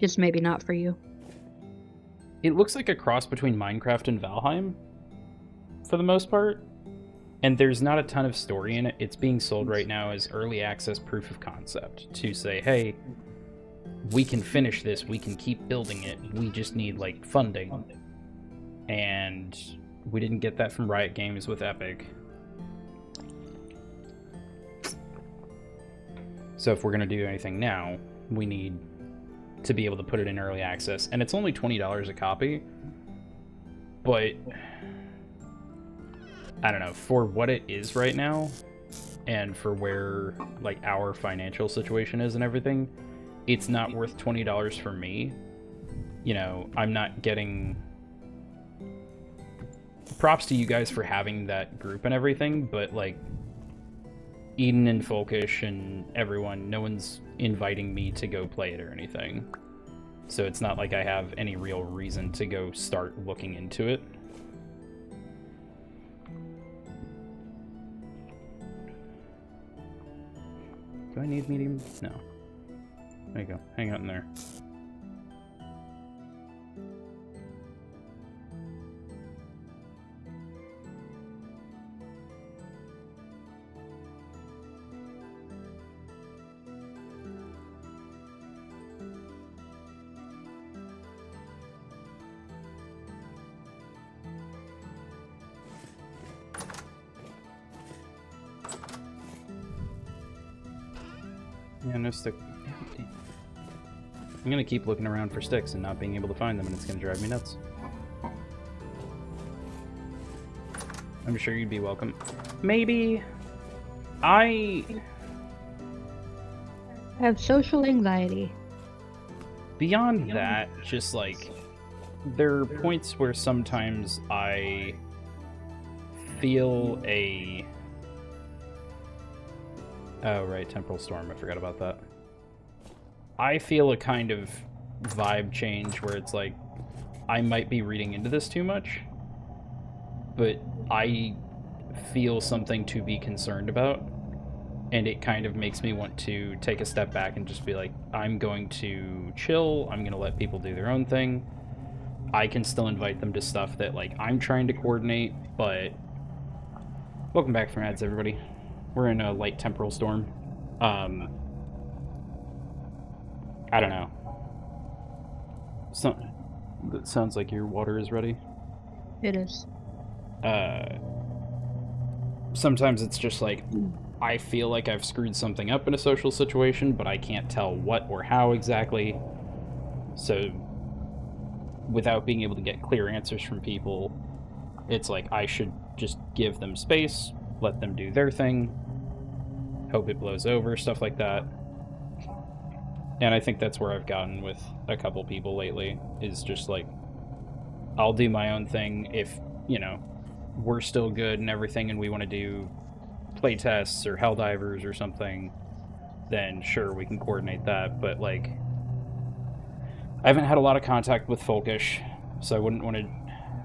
B: Just maybe not for you.
A: It looks like a cross between Minecraft and Valheim, for the most part. And there's not a ton of story in it. It's being sold right now as early access proof of concept to say, hey, we can finish this, we can keep building it, we just need, like, funding. And we didn't get that from Riot Games with Epic. So if we're going to do anything now, we need to be able to put it in early access. And it's only $20 a copy, but I don't know, for what it is right now, and for where, like, our financial situation is and everything, it's not worth $20 for me. You know, I'm not getting... Props to you guys for having that group and everything, but, like, Eden and Folkish and everyone, no one's inviting me to go play it or anything. So it's not like I have any real reason to go start looking into it. Do I need medium? No. There you go. Hang out in there. Yeah, no stick. I'm gonna keep looking around for sticks and not being able to find them, and it's gonna drive me nuts. I'm sure you'd be welcome. Maybe. I
B: have social anxiety.
A: Beyond that, just like, there are points where sometimes I feel a... Oh, right, Temporal Storm, I forgot about that. I feel a kind of vibe change where it's like, I might be reading into this too much, but I feel something to be concerned about, and it kind of makes me want to take a step back and just be like, I'm going to chill, I'm going to let people do their own thing. I can still invite them to stuff that, like, I'm trying to coordinate, but... Welcome back from ads, everybody. We're in a light temporal storm. I don't know. That sounds like your water is ready.
B: It is.
A: Sometimes it's just like, I feel like I've screwed something up in a social situation, but I can't tell what or how exactly. So, without being able to get clear answers from people, it's like I should just give them space, let them do their thing, hope it blows over, stuff like that. And I think that's where I've gotten with a couple people lately, is just like, I'll do my own thing. If, you know, we're still good and everything and we want to do play tests or Helldivers or something, then sure, we can coordinate that. But, like, I haven't had a lot of contact with Folkish, so I wouldn't want to...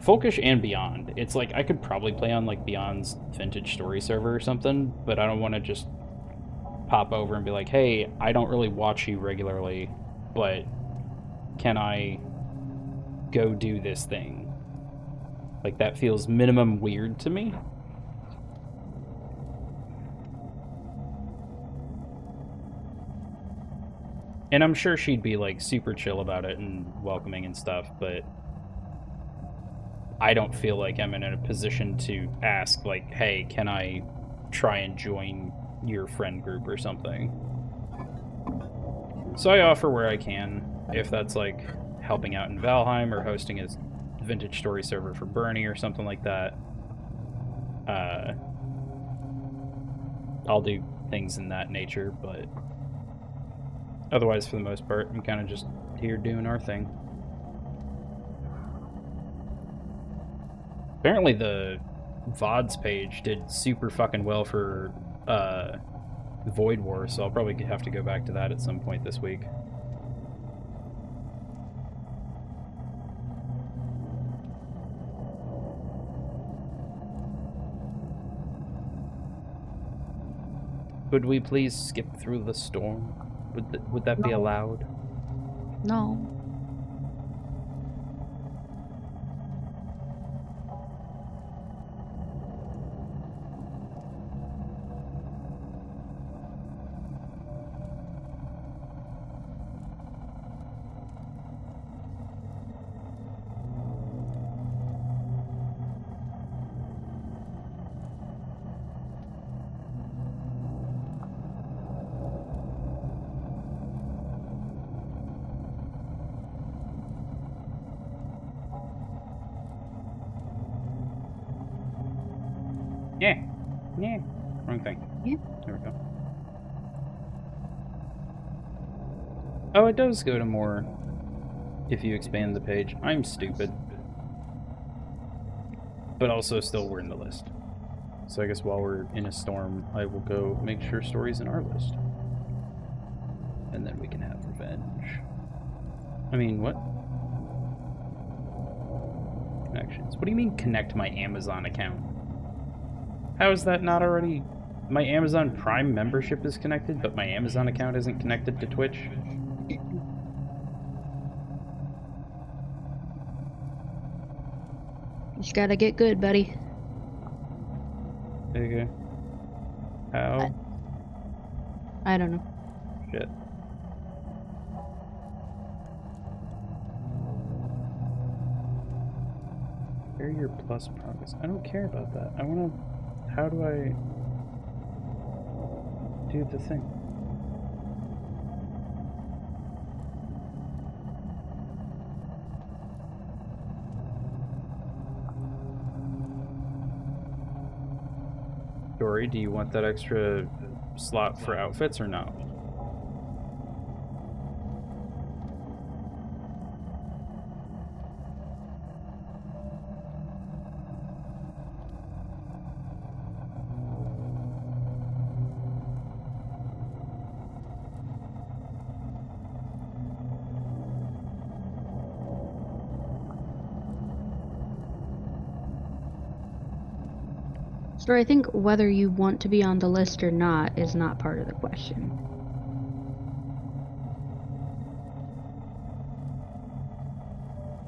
A: Folkish and Beyond. It's like, I could probably play on, like, Beyond's Vintage Story server or something, but I don't want to just pop over and be like, hey, I don't really watch you regularly, but can I go do this thing? Like, that feels minimum weird to me. And I'm sure she'd be, like, super chill about it and welcoming and stuff, but I don't feel like I'm in a position to ask, like, hey, can I try and join your friend group or something? So I offer where I can, if that's, like, helping out in Valheim or hosting a vintage story server for Bernie or something like that, I'll do things in that nature, but otherwise, for the most part, I'm kind of just here doing our thing. Apparently the VODs page did super fucking well for Void War, so I'll probably have to go back to that at some point this week. Could we please skip through the storm? Would that be allowed?
B: No.
A: Yeah. Yeah. Wrong thing.
B: Yeah.
A: There we go. Oh, it does go to more if you expand the page. I'm stupid. But also still we're in the list. So I guess while we're in a storm, I will go make sure story's in our list. And then we can have revenge. I mean, what? Connections. What do you mean connect my Amazon account? How is that not already... My Amazon Prime membership is connected, but my Amazon account isn't connected to Twitch?
B: Just gotta get good, buddy.
A: There you go. How?
B: I don't know.
A: Shit. Share your plus progress. I don't care about that. I wanna... How do I... do the thing? Dory, do you want that extra slot for outfits or no?
B: So I think whether you want to be on the list or not is not part of the question.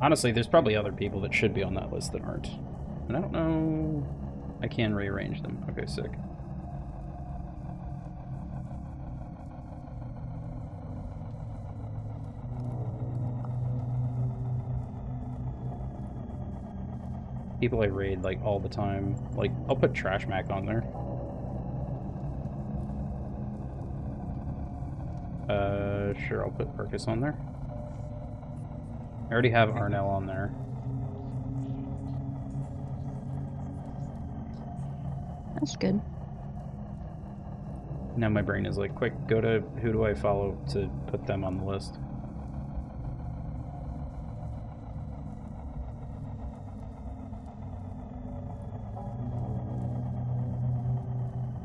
A: Honestly, there's probably other people that should be on that list that aren't. And I don't know... I can rearrange them. Okay, sick. People I raid, like, all the time. Like, I'll put Trash Mac on there. Sure, I'll put Perkus on there. I already have Arnell on there.
B: That's good.
A: Now my brain is like, quick, go to who do I follow to put them on the list.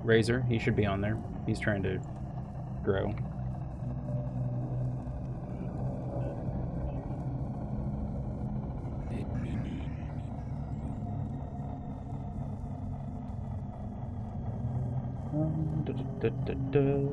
A: Razor, he should be on there. He's trying to grow. Da, da, da.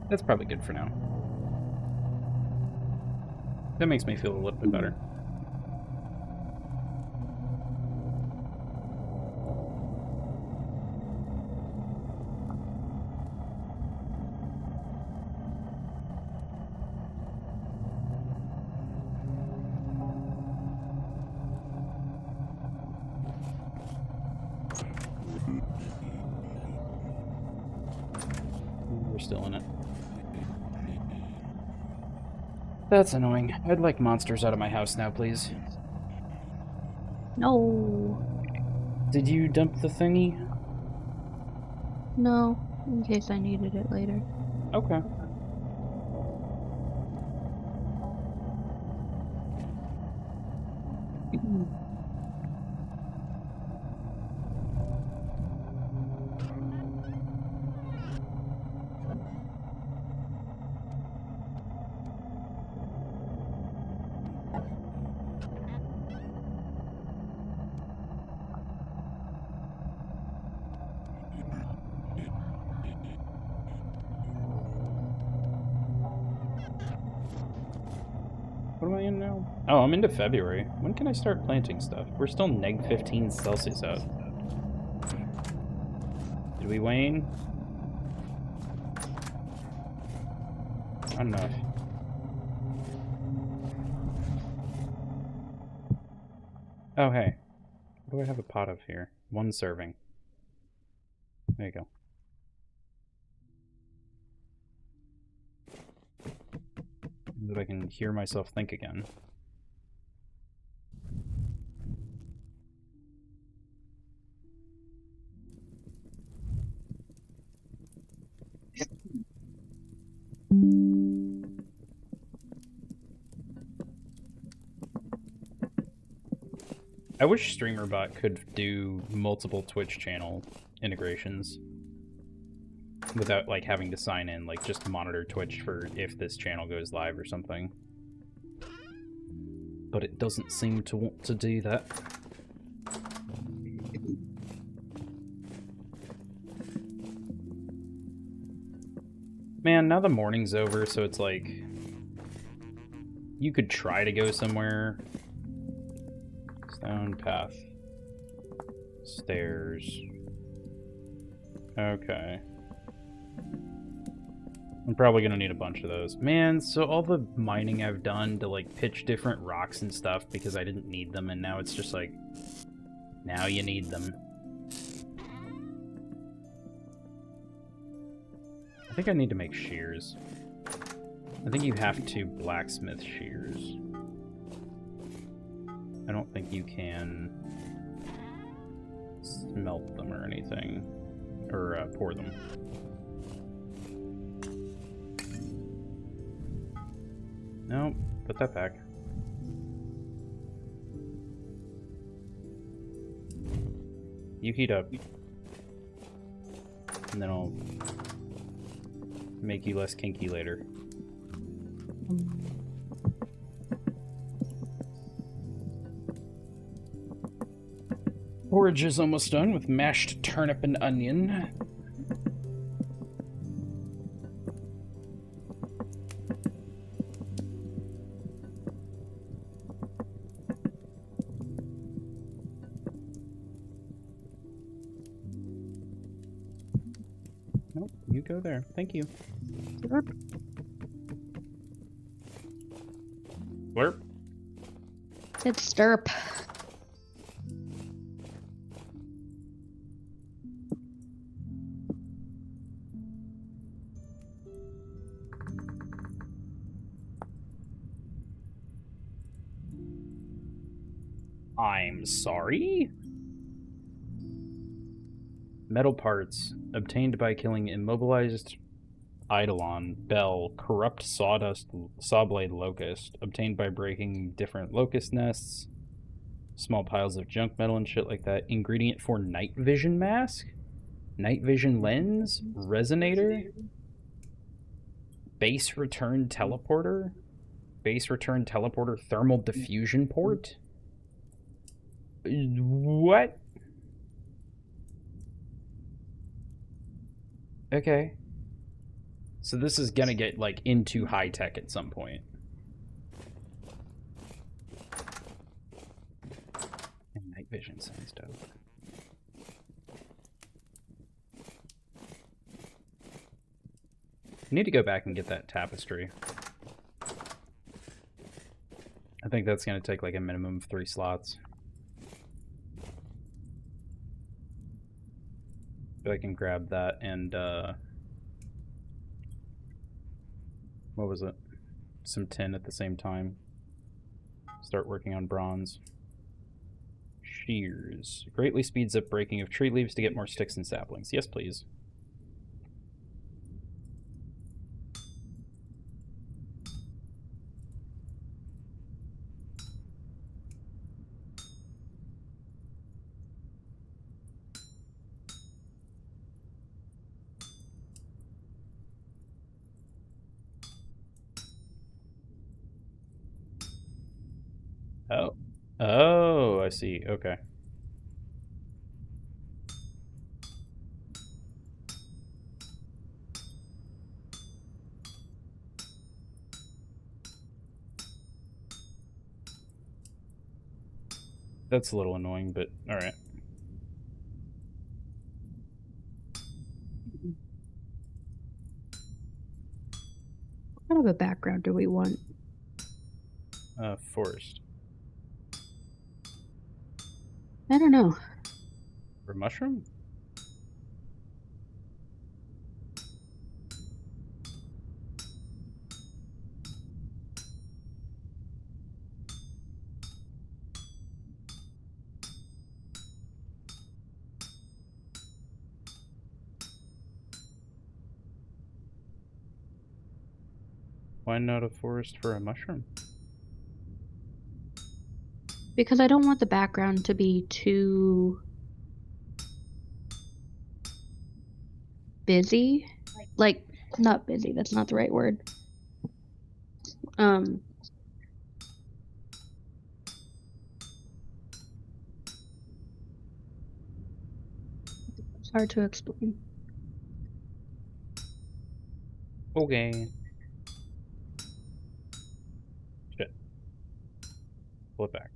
A: That's probably good for now. That makes me feel a little bit better. we're still in it. That's annoying. I'd like monsters out of my house now, please.
B: No.
A: Did you dump the thingy?
B: No. In case I needed it later.
A: Okay. What am I in now? Oh, I'm into February. When can I start planting stuff? We're still neg 15 Celsius out. Did we wane? Not enough. Oh, hey. What do I have a pot of here? 1 serving. There you go. So that I can hear myself think again. I wish StreamerBot could do multiple Twitch channel integrations without like having to sign in, like just monitor Twitch for if this channel goes live or something. But it doesn't seem to want to do that. Man, now the morning's over, so it's like you could try to go somewhere. Stone path. Stairs. Okay. I'm probably gonna need a bunch of those. Man, so all the mining I've done to like pitch different rocks and stuff because I didn't need them, and now it's just like, now you need them. I think I need to make shears. I think you have to blacksmith shears. I don't think you can smelt them or anything, or pour them. No, put that back. You heat up. And then I'll make you less kinky later. Porridge is almost done with mashed turnip and onion. Nope, you go there. Thank you. Slurp. Slurp.
B: It's stirp.
A: I'm sorry? Metal parts obtained by killing immobilized Eidolon, Bell, corrupt sawdust, sawblade locust, obtained by breaking different locust nests, small piles of junk metal and shit like that. Ingredient for night vision mask, night vision lens, resonator, base return teleporter, thermal diffusion port. What? Okay. So this is gonna get, like, into high-tech at some point. And night vision sounds dope. I need to go back and get that tapestry. I think that's gonna take, like, a minimum of 3 slots. But I can grab that and, what was it? Some tin at the same time. Start working on bronze. Shears. Greatly speeds up breaking of tree leaves to get more sticks and saplings. Yes, please. Oh. Oh, I see. Okay. That's a little annoying, but alright.
B: What kind of a background do we want?
A: Forest.
B: I don't know.
A: For mushroom? Why not a forest for a mushroom?
B: Because I don't want the background to be too busy. Like, not busy, that's not the right word. It's hard to explain.
A: Okay. Shit. Pull it back.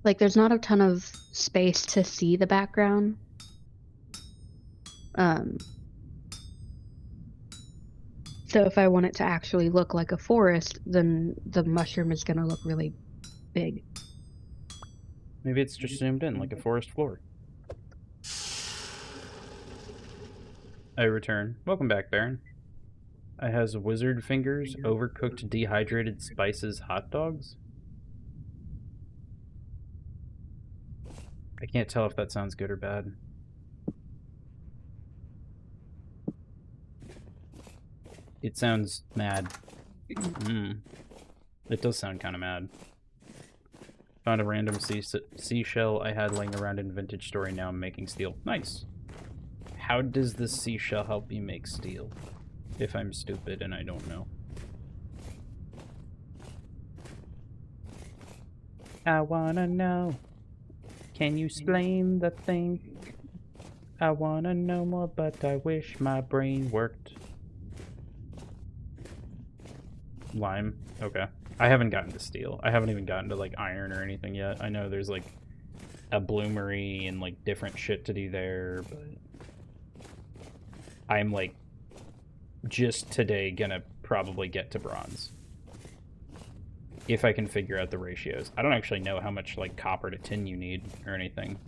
B: Like, there's not a ton of space to see the background. So if I want it to actually look like a forest, then the mushroom is going to look really big.
A: Maybe it's just zoomed in like a forest floor. I return. Welcome back, Baron. I has wizard fingers, overcooked dehydrated spices hot dogs. I can't tell if that sounds good or bad. It sounds mad. It does sound kind of mad. Found a random seashell I had laying around in vintage store, and now I'm making steel. Nice. How does this seashell help me make steel? If I'm stupid and I don't know. I wanna know. Can you explain the thing? I wanna know more, but I wish my brain worked. Lime. Okay. I haven't gotten to steel. I haven't even gotten to, like, iron or anything yet. I know there's, like, a bloomery and, like, different shit to do there, but... I'm, like, just today gonna probably get to bronze. If I can figure out the ratios. I don't actually know how much, like, copper to tin you need or anything.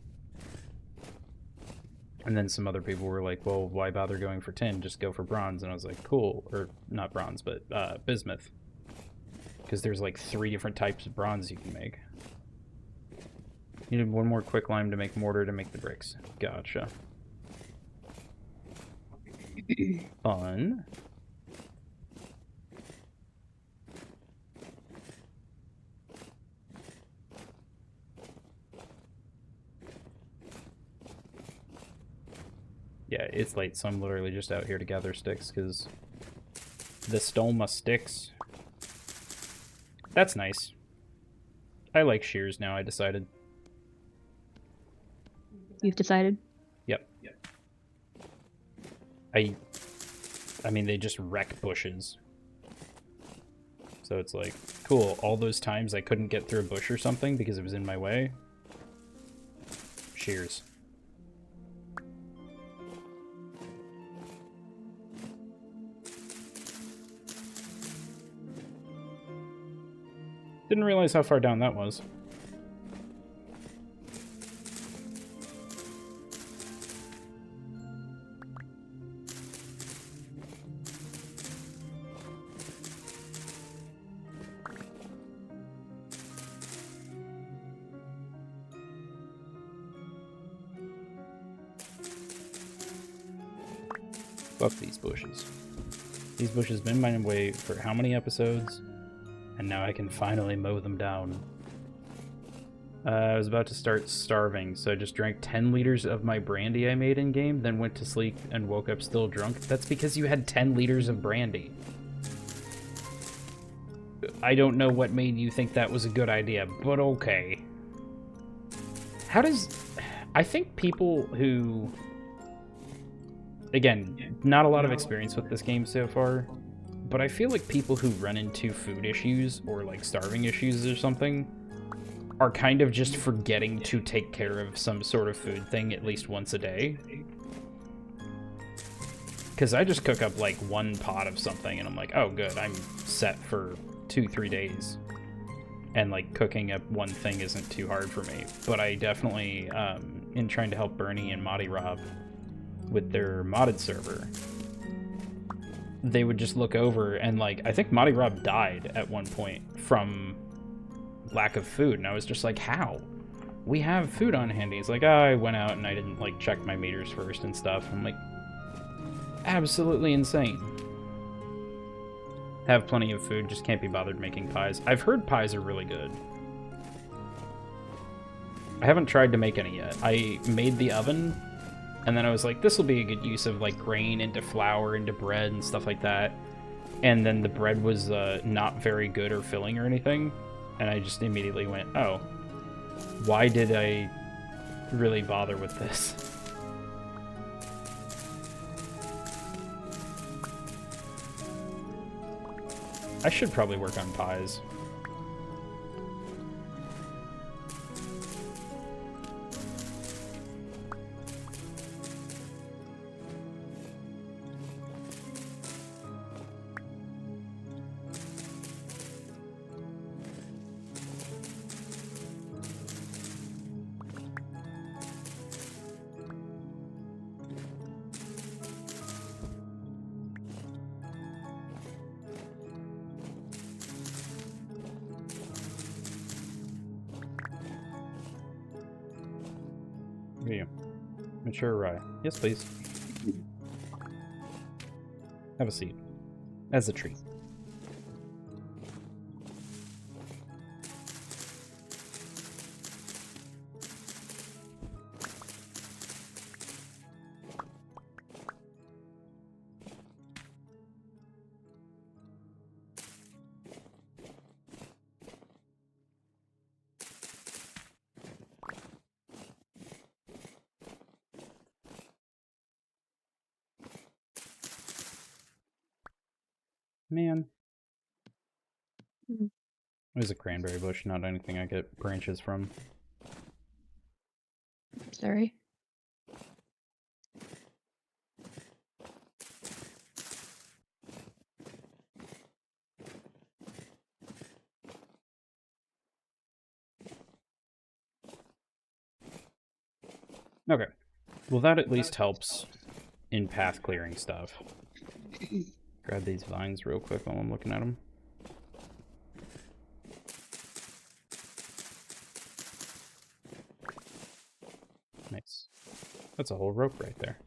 A: And then some other people were like, well, why bother going for tin? Just go for bronze. And I was like, cool. Or, not bronze, but bismuth. Because there's, like, 3 different types of bronze you can make. Needed 1 more quicklime to make mortar to make the bricks. Gotcha. Fun. Yeah, it's late, so I'm literally just out here to gather sticks, because the stole my sticks. That's nice. I like shears now, I decided.
B: You've decided?
A: Yep. I mean, they just wreck bushes. So it's like, cool, all those times I couldn't get through a bush or something because it was in my way.
E: Cheers.
A: Didn't realize how far down that was. Fuck these bushes. These bushes been my way for how many episodes? And now I can finally mow them down. I was about to start starving, so I just drank 10 liters of my brandy I made in-game, then went to sleep and woke up still drunk. That's because you had 10 liters of brandy. I don't know what made you think that was a good idea, but okay. How does... I think people who... Again, not a lot of experience with this game so far, but I feel like people who run into food issues or like starving issues or something are kind of just forgetting to take care of some sort of food thing at least once a day. Because I just cook up like one pot of something and I'm like, oh good, I'm set for 2-3 days. And like cooking up one thing isn't too hard for me. But I definitely, in trying to help Bernie and Madi Rob with their modded server, they would just look over and like, I think Madi Rob died at one point from lack of food, and I was just like, how? We have food on hand. He's like, oh, I went out and I didn't like check my meters first and stuff. I'm like, absolutely insane. Have plenty of food, just can't be bothered making pies. I've heard pies are really good. I haven't tried to make any yet. I made the oven, and then I was like, this will be a good use of like grain into flour, into bread and stuff like that. And then the bread was not very good or filling or anything. And I just immediately went, oh, why did I really bother with this? I should probably work on pies. Mature rye. Yes, please. Have a seat. As a treat. Man. It was a cranberry bush, not anything I get branches from.
B: Sorry.
A: Okay. Well, that at least helps in path clearing stuff. Grab these vines real quick while I'm looking at them. Nice. That's a whole rope right there.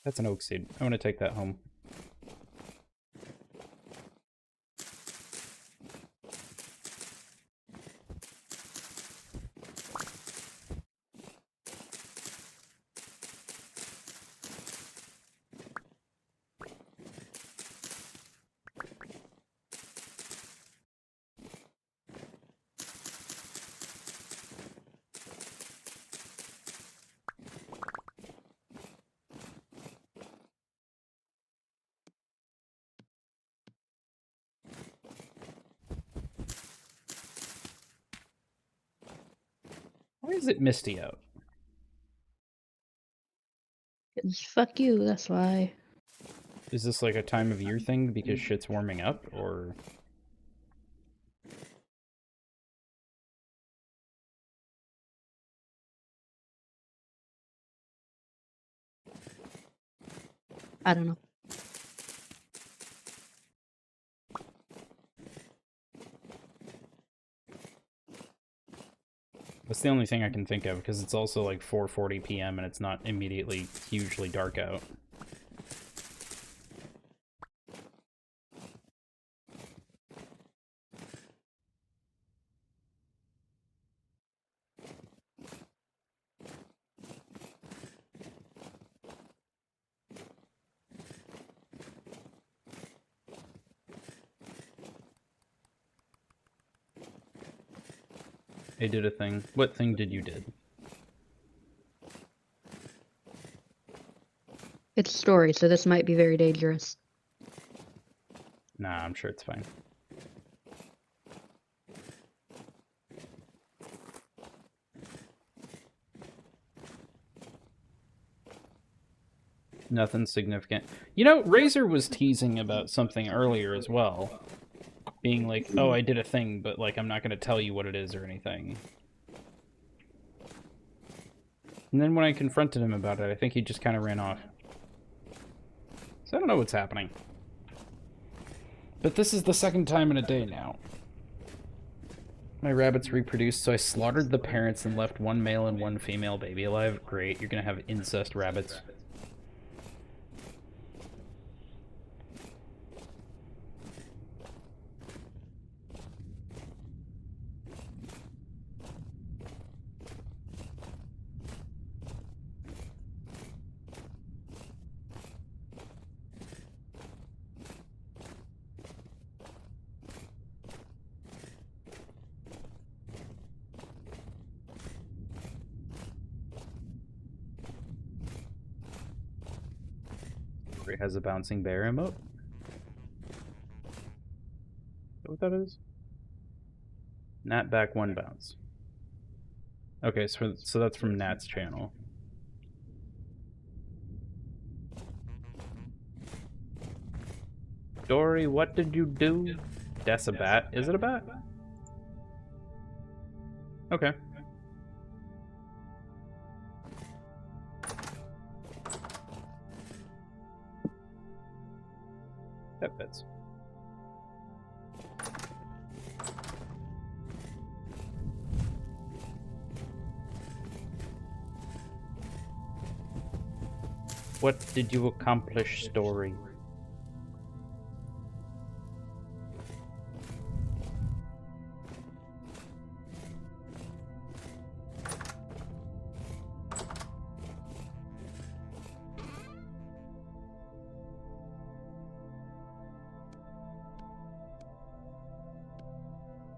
A: That's an oak seed. I'm going to take that home. Why is it misty out?
B: Fuck you, that's why.
A: Is this like a time of year thing because shit's warming up, or?
B: I don't know.
A: That's the only thing I can think of, because it's also like 4:40 p.m. and it's not immediately hugely dark out. I did a thing. What thing did you did?
B: It's a story, so this might be very dangerous.
A: Nah, I'm sure it's fine. Nothing significant. You know, Razor was teasing about something earlier as well. Being like, oh, I did a thing, but like I'm not going to tell you what it is or anything. And then when I confronted him about it, I think he just kind of ran off. So I don't know what's happening. But this is the second time in a day now. My rabbits reproduced, so I slaughtered the parents and left one male and one female baby alive. Great, you're gonna have incest rabbits. It has a bouncing bear emote. Is that what that is? Nat back one bounce. Okay, so that's from Nat's channel. Dory, what did you do? That's a bat. Is it a bat? Okay. That fits. What did you accomplish, Story?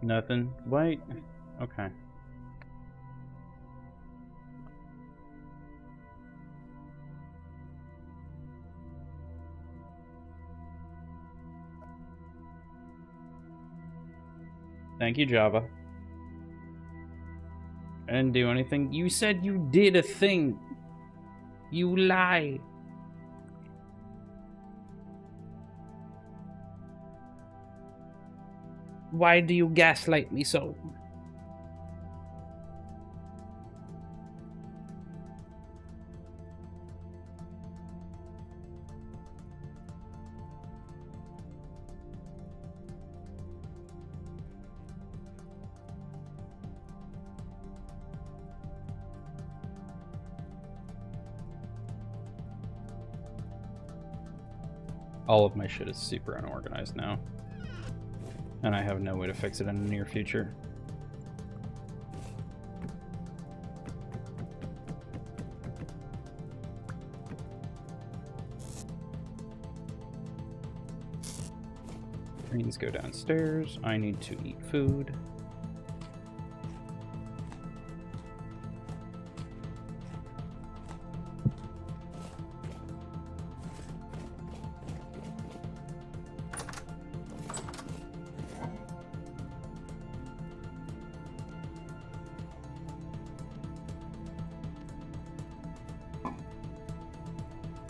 A: Nothing. Wait. Okay. Thank you, Java. I didn't do anything. You said you did a thing. You lie. Why do you gaslight me so? All of my shit is super unorganized now. And I have no way to fix it in the near future. Greens go downstairs. I need to eat food.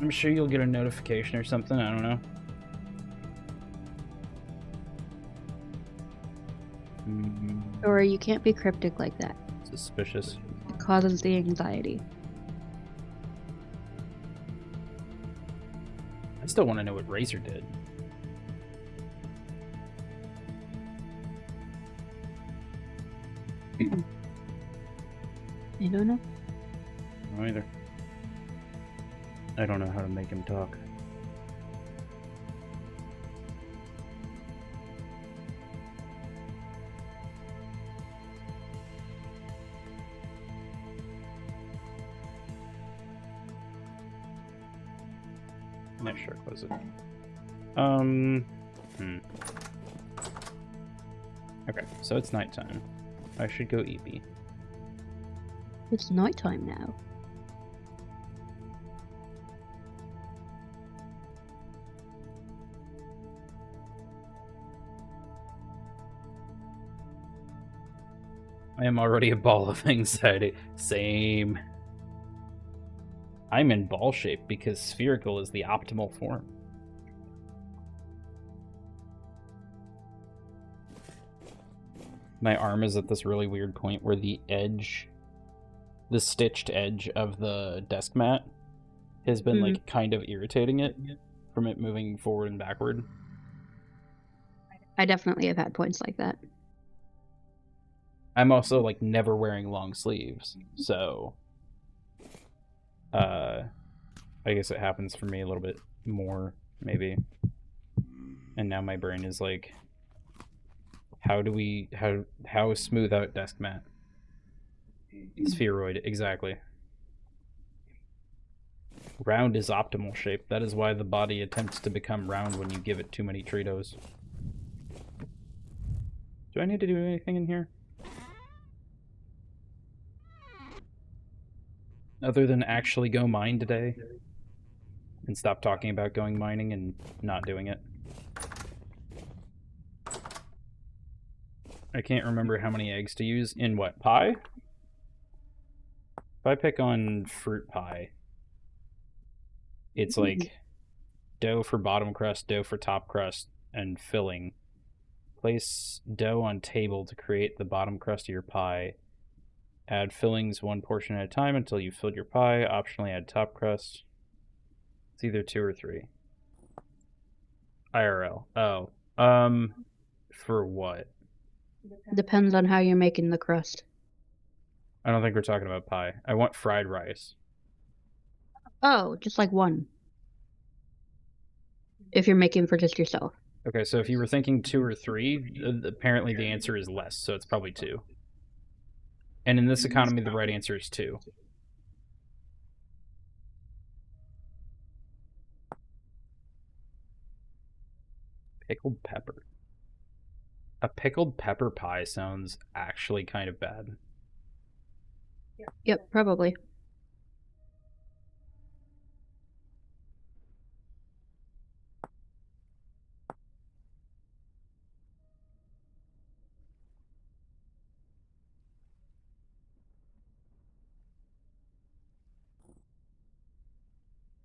A: I'm sure you'll get a notification or something. I don't know.
B: Or you can't be cryptic like that.
A: Suspicious.
B: It causes the anxiety.
A: I still want to know what Razor did.
B: I don't know.
A: No, either. I don't know how to make him talk. Yeah, sure, close it. Okay, so it's nighttime. I should go EP.
B: It's nighttime now.
A: I am already a ball of anxiety. Same. I'm in ball shape because spherical is the optimal form. My arm is at this really weird point where the edge, the stitched edge of the desk mat has been like kind of irritating it from it moving forward and backward.
B: I definitely have had points like that.
A: I'm also like never wearing long sleeves, so I guess it happens for me a little bit more, maybe. And now my brain is like, how smooth out desk mat? Spheroid, exactly. Round is optimal shape. That is why the body attempts to become round when you give it too many Treatos. Do I need to do anything in here? Other than actually go mine today? And stop talking about going mining and not doing it. I can't remember how many eggs to use in what, pie? If I pick on fruit pie, it's like dough for bottom crust, dough for top crust, and filling. Place dough on table to create the bottom crust of your pie. Add fillings one portion at a time until you've filled your pie. Optionally add top crust. It's either 2 or 3. IRL. Oh. For what?
B: Depends on how you're making the crust.
A: I don't think we're talking about pie. I want fried rice.
B: Oh, just like one. If you're making for just yourself.
A: Okay, so if you were thinking 2 or 3, apparently the answer is less, so it's probably 2. And in this economy, the right answer is 2. Pickled pepper. A pickled pepper pie sounds actually kind of bad.
B: Yep, probably.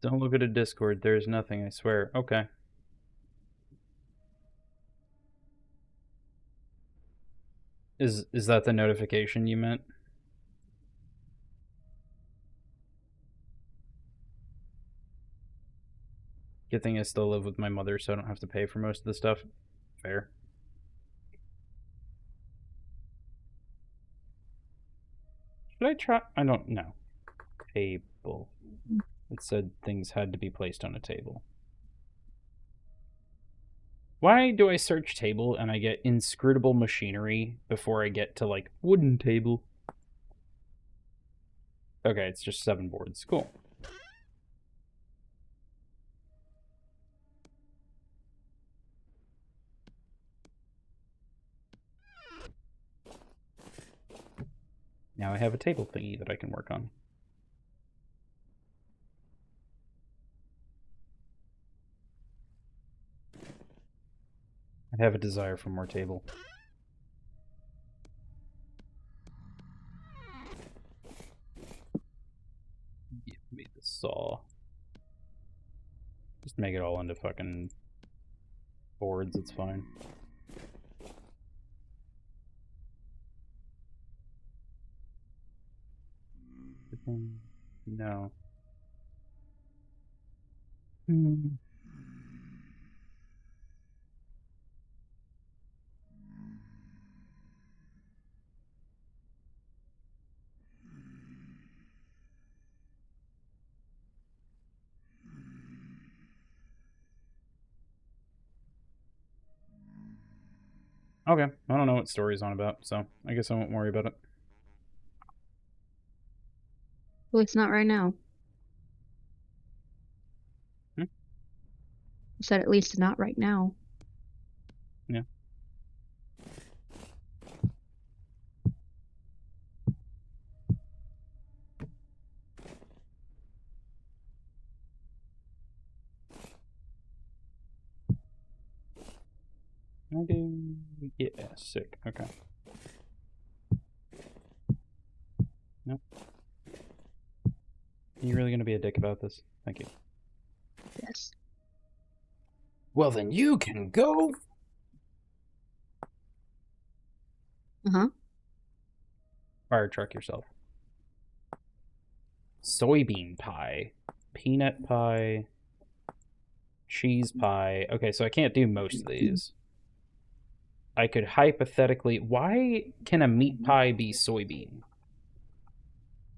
A: Don't look at a Discord. There's nothing, I swear. Okay. Is that the notification you meant? Good thing I still live with my mother, so I don't have to pay for most of the stuff. Fair. Should I try? I don't know. Table. It said things had to be placed on a table. Why do I search table and I get inscrutable machinery before I get to, like, wooden table? Okay, it's just 7 boards. Cool. Now I have a table thingy that I can work on. I have a desire for more table. Give me the saw. Just make it all into fucking boards, it's fine. No. Okay, I don't know what story's on about, so I guess I won't worry about it.
B: Well, it's not right now.
A: Hmm?
B: I said at least not right now.
A: Yeah. Okay. Yeah, sick. Okay. Nope. Are you really gonna be a dick about this? Thank you.
B: Yes.
A: Well, then you can go.
B: Uh-huh.
A: Fire truck yourself. Soybean pie. Peanut pie. Cheese pie. Okay, so I can't do most of these. I could hypothetically... Why can a meat pie be soybean?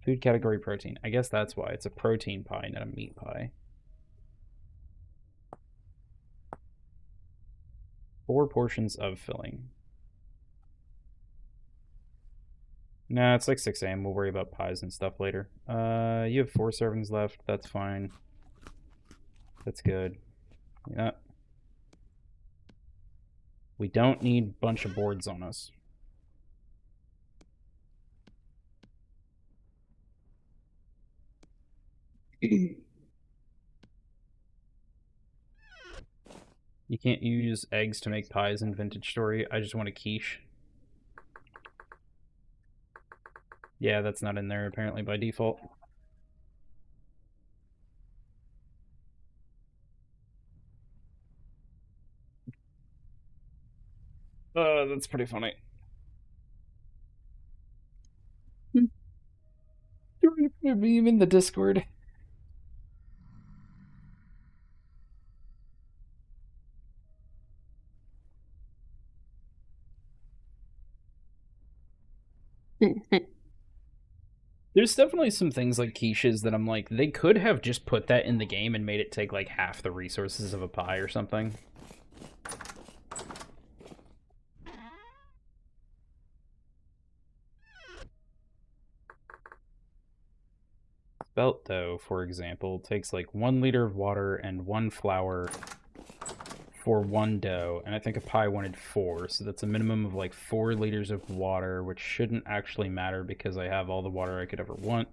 A: Food category protein. I guess that's why. It's a protein pie, not a meat pie. 4 portions of filling. Nah, it's like 6 a.m. We'll worry about pies and stuff later. You have 4 servings left. That's fine. That's good. Yeah. We don't need a bunch of boards on us. You can't use eggs to make pies in Vintage Story. I just want a quiche. Yeah, that's not in there apparently by default. That's pretty funny. You're gonna put a meme in the Discord. There's definitely some things like quiches that I'm like, they could have just put that in the game and made it take like half the resources of a pie or something. Spelt dough, for example, takes like 1 liter of water and 1 flour for 1 dough, and I think a pie wanted 4, so that's a minimum of like 4 liters of water, which shouldn't actually matter because I have all the water I could ever want.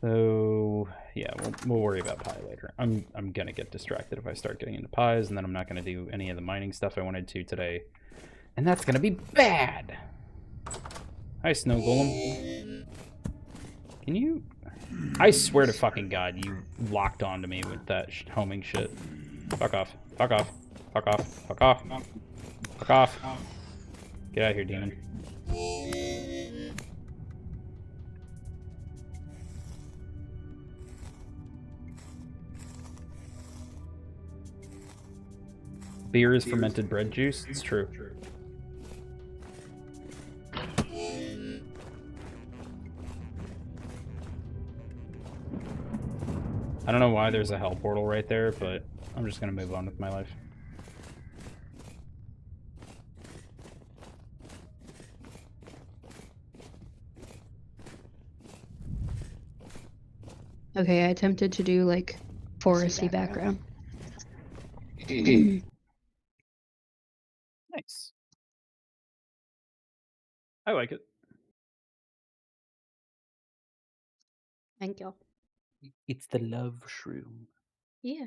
A: So yeah, we'll worry about pie later. I'm gonna get distracted if I start getting into pies, and then I'm not gonna do any of the mining stuff I wanted to today, and that's gonna be bad. Hi, Snow Golem. Can you? I swear to fucking God, you locked onto me with that homing shit. Fuck off. Fuck off. Fuck off. Fuck off. Fuck off. Get out of here, demon. Beer is fermented bread juice? It's true. I don't know why there's a hell portal right there, but I'm just gonna move on with my life.
B: Okay, I attempted to do like foresty background.
A: Nice. I like it.
B: Thank you.
C: It's the love shroom.
B: Yeah.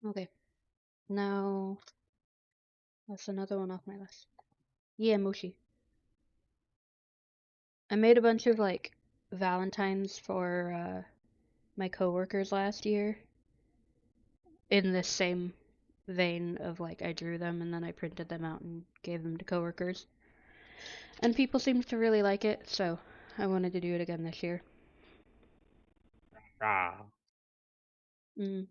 B: Okay. Now that's another one off my list. Yeah, Moshi. I made a bunch of like Valentines for my coworkers last year. In this same vein of like I drew them and then I printed them out and gave them to coworkers. And people seemed to really like it, so I wanted to do it again this year.
E: Ah.
B: Mm.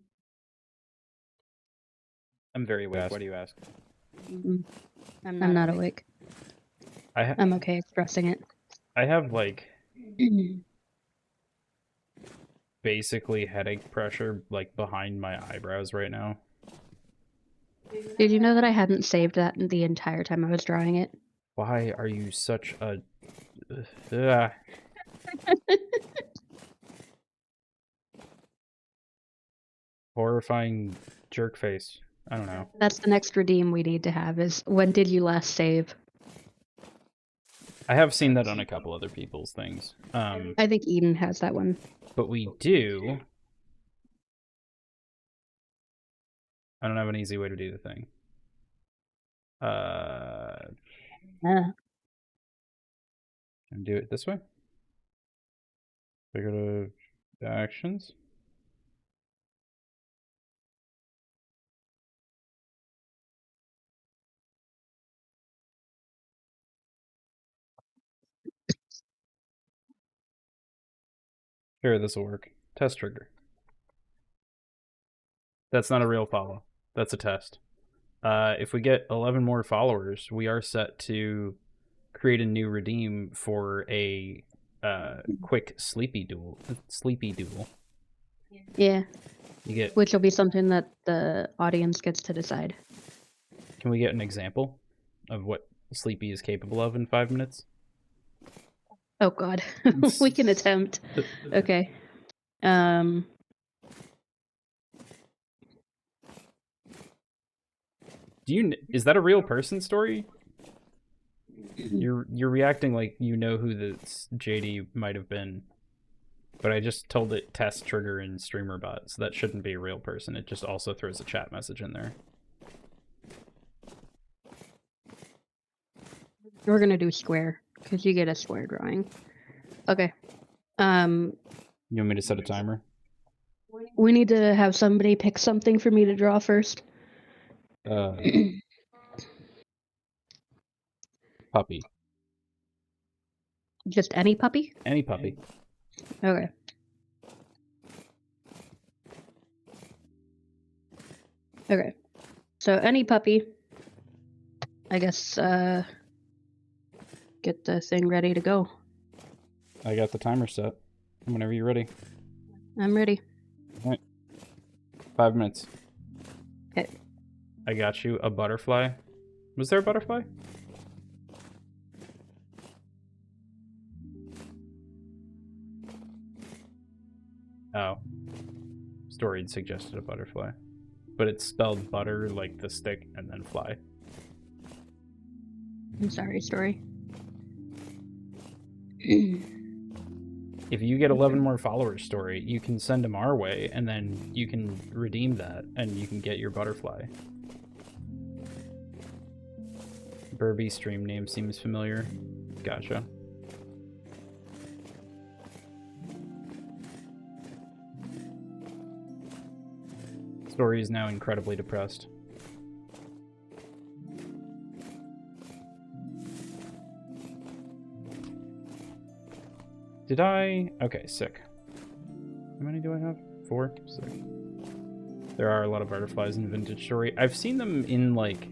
A: I'm very awake. Why do you ask?
B: Mm. I'm not awake. I'm okay expressing it.
A: I have like basically headache pressure like behind my eyebrows right now.
B: Did you know that I hadn't saved that the entire time I was drawing it?
A: Why are you such a uh, horrifying jerk face? I don't know.
B: That's the next redeem we need to have is when did you last save?
A: I have seen that on a couple other people's things.
B: I think Eden has that one.
A: But we do. I don't have an easy way to do the thing. Can I do it this way? I go to actions. Sure, this will work. Test trigger. That's not a real follow. That's a test. If we get 11 more followers, we are set to create a new redeem for a quick sleepy duel.
B: Yeah.
A: You get.
B: Which will be something that the audience gets to decide.
A: Can we get an example of what sleepy is capable of in 5 minutes?
B: Oh God, we can attempt. Okay.
A: Is that a real person story? You're reacting like you know who this JD might have been. But I just told it test trigger in streamer bot, so that shouldn't be a real person. It just also throws a chat message in there.
B: We're gonna do square because you get a square drawing. Okay.
A: You want me to set a timer?
B: We need to have somebody pick something for me to draw first.
A: Puppy.
B: Just any puppy?
A: Any puppy.
B: Okay. Okay. So any puppy. I guess get the thing ready to go.
A: I got the timer set. Whenever you're ready.
B: I'm ready.
A: All right. 5 minutes.
B: Okay.
A: I got you a butterfly. Was there a butterfly? Oh. Story suggested a butterfly. But it's spelled butter like the stick and then fly.
B: I'm sorry, story.
A: If you get 11 more followers, story, you can send them our way, and then you can redeem that, and you can get your butterfly. Burby stream name seems familiar. Gotcha. Story is now incredibly depressed. Did I? Okay, sick. How many do I have? 4? Sick. There are a lot of butterflies in Vintage Story. I've seen them in, like,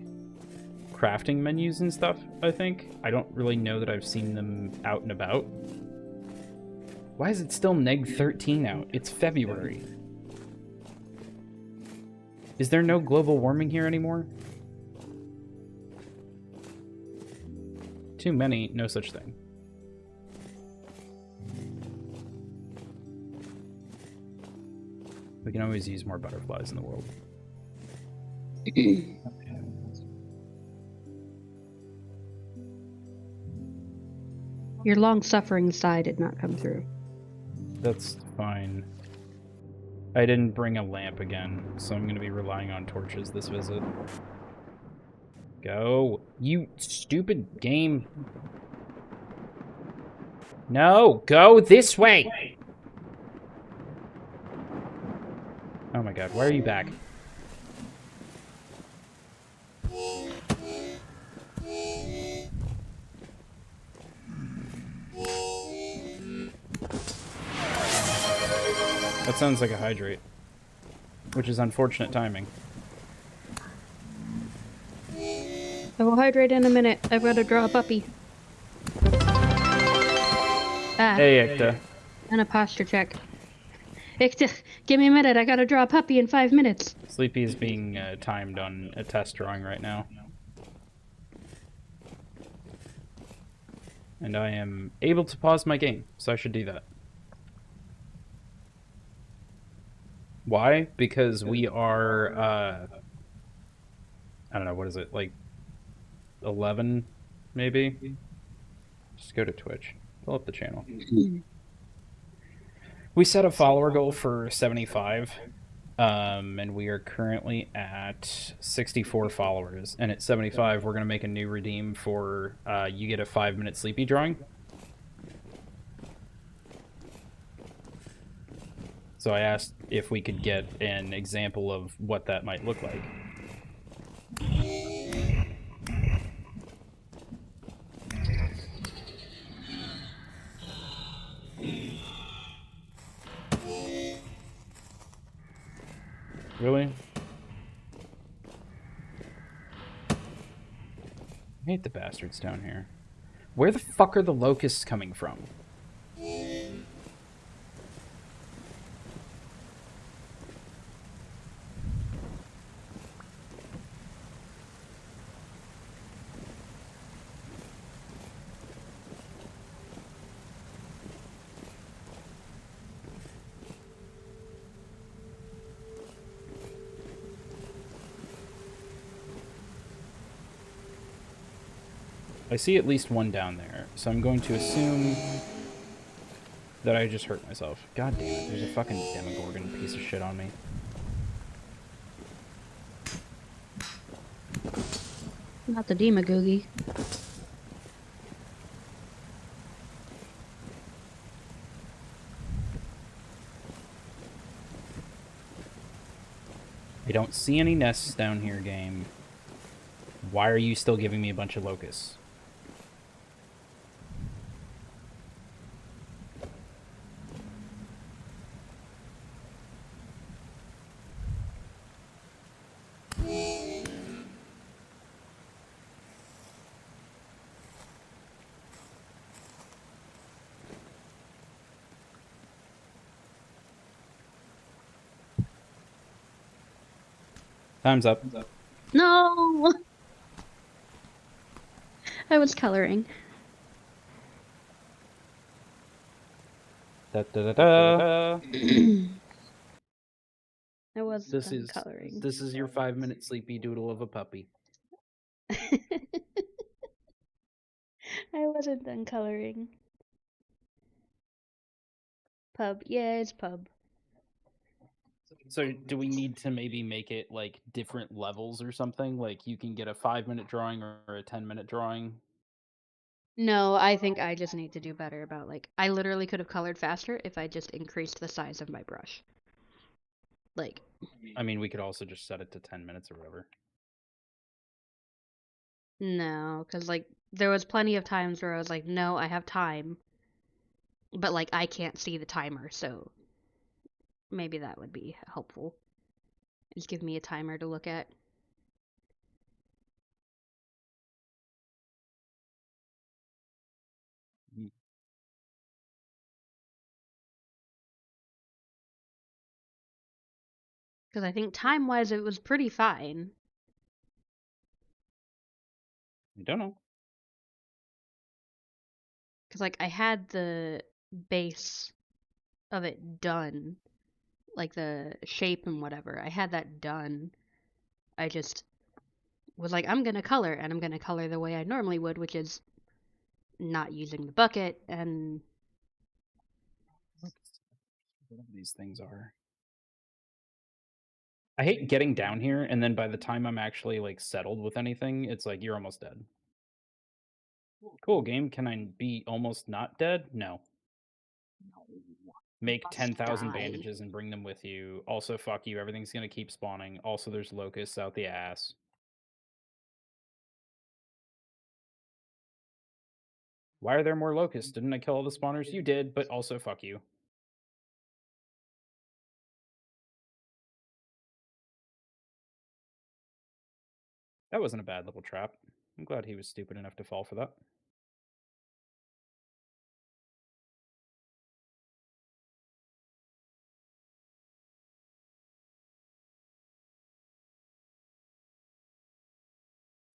A: crafting menus and stuff, I think. I don't really know that I've seen them out and about. Why is it still neg 13 out? It's February. Is there no global warming here anymore? Too many, no such thing. We can always use more butterflies in the world.
B: Your long-suffering sigh did not come through.
A: That's fine. I didn't bring a lamp again, so I'm going to be relying on torches this visit. Go. You stupid game. No, go this way. Oh my god, why are you back? That sounds like a hydrate, which is unfortunate timing.
B: I will hydrate in a minute. I've got to draw a puppy. Ah.
A: Hey, Ecta.
B: And a posture check. Ecta, give me a minute. I gotta draw a puppy in 5 minutes.
A: Sleepy is being timed on a test drawing right now. And I am able to pause my game, so I should do that. Why? Because we are, I don't know, what is it, like 11, maybe? Just go to Twitch. Pull up the channel. We set a follower goal for 75, and we are currently at 64 followers. And at 75, we're going to make a new redeem for you get a 5-minute sleepy drawing. So I asked if we could get an example of what that might look like. Really? I hate the bastards down here. Where the fuck are the locusts coming from? I see at least one down there, so I'm going to assume that I just hurt myself. God damn it, there's a fucking Demogorgon piece of shit on me.
B: Not the Demagoogie.
A: I don't see any nests down here, game. Why are you still giving me a bunch of locusts? Time's up.
B: No! I was coloring.
A: Da, da, da, da.
B: I was done coloring.
C: This is your 5-minute sleepy doodle of a puppy.
B: I wasn't done coloring. Pub. Yeah, it's pub.
A: So do we need to maybe make it like different levels or something? Like you can get a 5-minute drawing or a 10-minute drawing?
B: No, I think I just need to do better about, like, I literally could have colored faster if I just increased the size of my brush. Like,
A: I mean, we could also just set it to 10 minutes or whatever.
B: no, because, like, there was plenty of times where I was like, no, I have time. But, like, I can't see the timer, so maybe that would be helpful. Just give me a timer to look at. Because I think time-wise it was pretty fine.
A: I don't know.
B: Because, like, I had the base of it done. Like, the shape and whatever. I had that done. I just was like, I'm gonna color, and I'm gonna color the way I normally would, which is not using the bucket, and...
A: Whatever these things are. I hate getting down here, and then by the time I'm actually, like, settled with anything, it's like, you're almost dead. Cool game, can I be almost not dead? No. Make
B: Must
A: 10,000
B: die.
A: bandages and bring them with you. Also, fuck you, everything's gonna keep spawning. Also, there's locusts out the ass. Why are there more locusts? Didn't I kill all the spawners? You did, but also fuck you. That wasn't a bad little trap. I'm glad he was stupid enough to fall for that.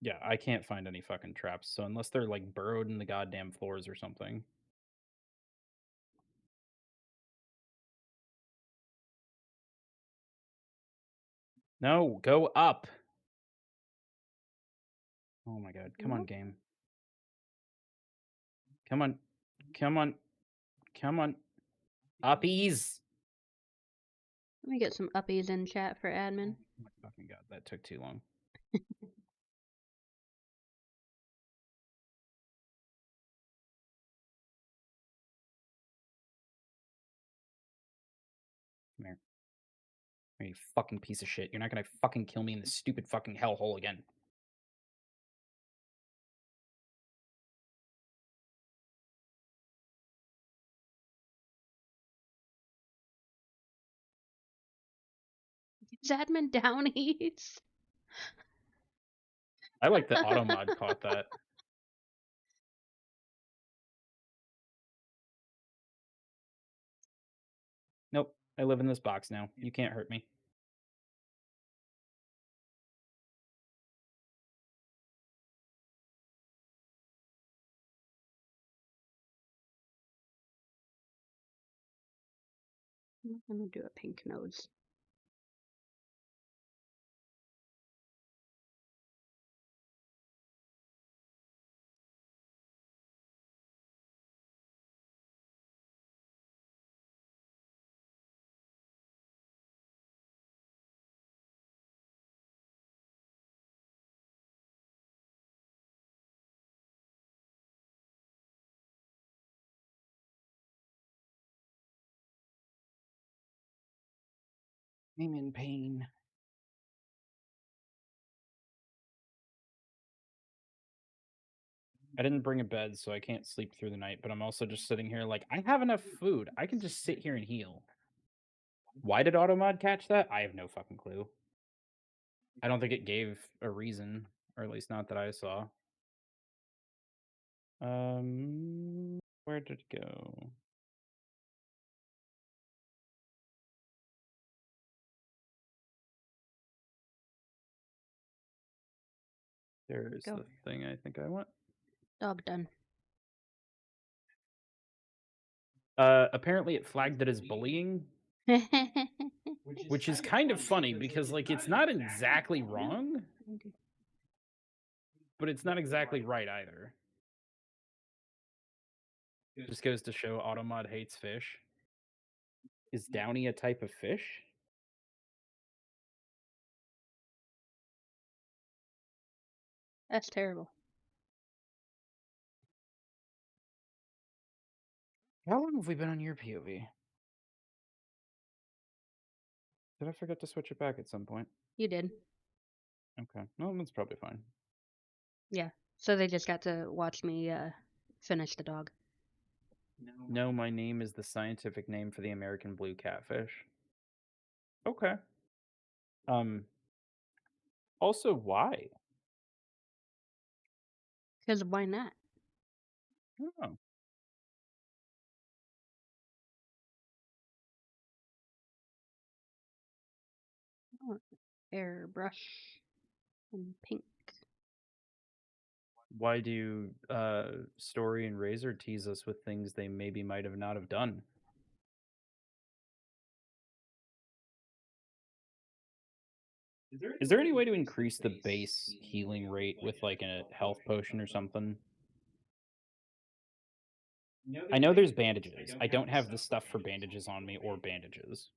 A: Yeah, I can't find any fucking traps, so unless they're, like, burrowed in the goddamn floors or something. No, go up! Oh my god, come on, game. Come on. Come on. Come on. Uppies!
B: Let me get some uppies in chat for admin.
A: Oh my fucking god, that took too long. Come here. You fucking piece of shit. You're not gonna fucking kill me in this stupid fucking hellhole again.
B: Is admin downies?
A: I like that Automod caught that. Nope. I live in this box now. You can't hurt me.
B: I'm gonna do a pink nose.
A: I'm in pain. I didn't bring a bed, so I can't sleep through the night, but I'm also just sitting here like, I have enough food. I can just sit here and heal. Why did Automod catch that? I have no fucking clue. I don't think it gave a reason, or at least not that I saw. Where did it go? There's
B: Go.
A: the thing I think I want.
B: Dog done.
A: Apparently it flagged it as bullying, which is kind of funny because, like, it's not exactly wrong, but it's not exactly right either. Just goes to show Automod hates fish. Is Downy a type of fish?
B: That's terrible.
A: How long have we been on your POV? Did I forget to switch it back at some point?
B: You did.
A: Okay. No, that's probably fine.
B: Yeah. So they just got to watch me finish the dog.
A: No, my name is the scientific name for the American blue catfish. Okay. Also, why?
B: Because why not?
A: Oh.
B: Oh, airbrush and pink.
A: Why do Story and Razor tease us with things they maybe might have not have done? Is there any way to increase the base healing rate with like a health potion or something? I know there's bandages. I don't have the stuff for bandages on me or bandages.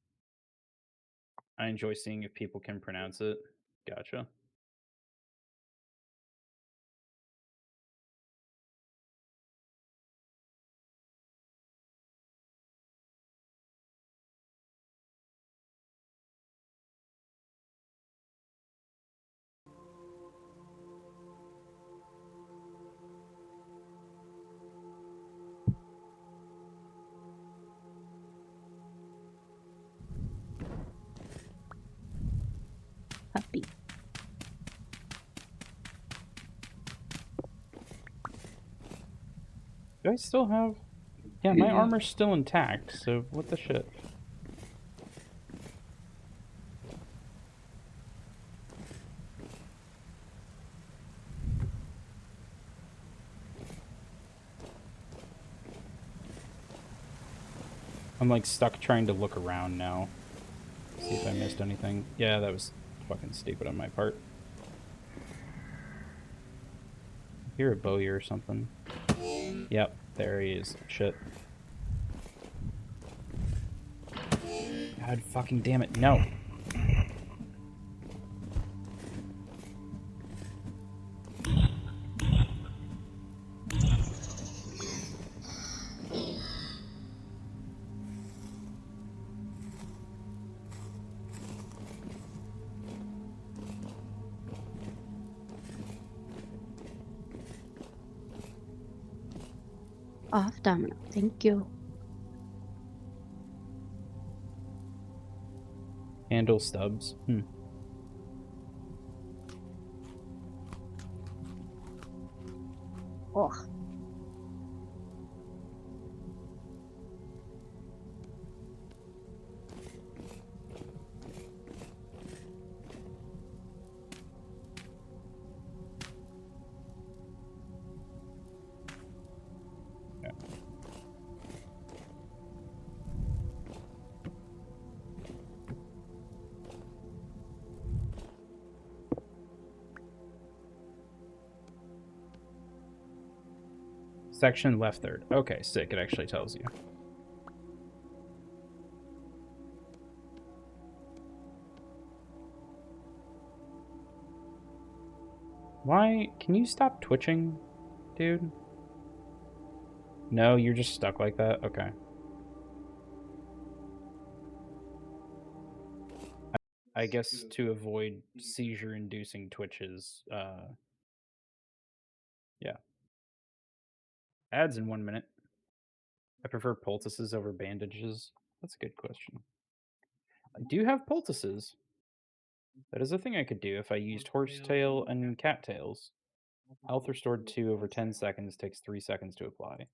A: I enjoy seeing if people can pronounce it. Gotcha.
B: Puppy.
A: Do I still have... Yeah, my armor's still intact, so what the shit? I'm like stuck trying to look around now. See if I missed anything. Yeah, that was fucking stupid on my part. I hear a bowyer or something. Yep, there he is. Shit. God fucking damn it, no.
B: Off domino. Thank you.
A: Handle stubs.
B: Oh.
A: Section left third. Okay, sick. It actually tells you. Why? Can you stop twitching, dude? No, you're just stuck like that? Okay. I guess to avoid seizure-inducing twitches, yeah. Ads in 1 minute. I prefer poultices over bandages. That's a good question. I do have poultices. That is a thing I could do if I used horsetail and cattails. Health restored 2 over 10 seconds, takes 3 seconds to apply.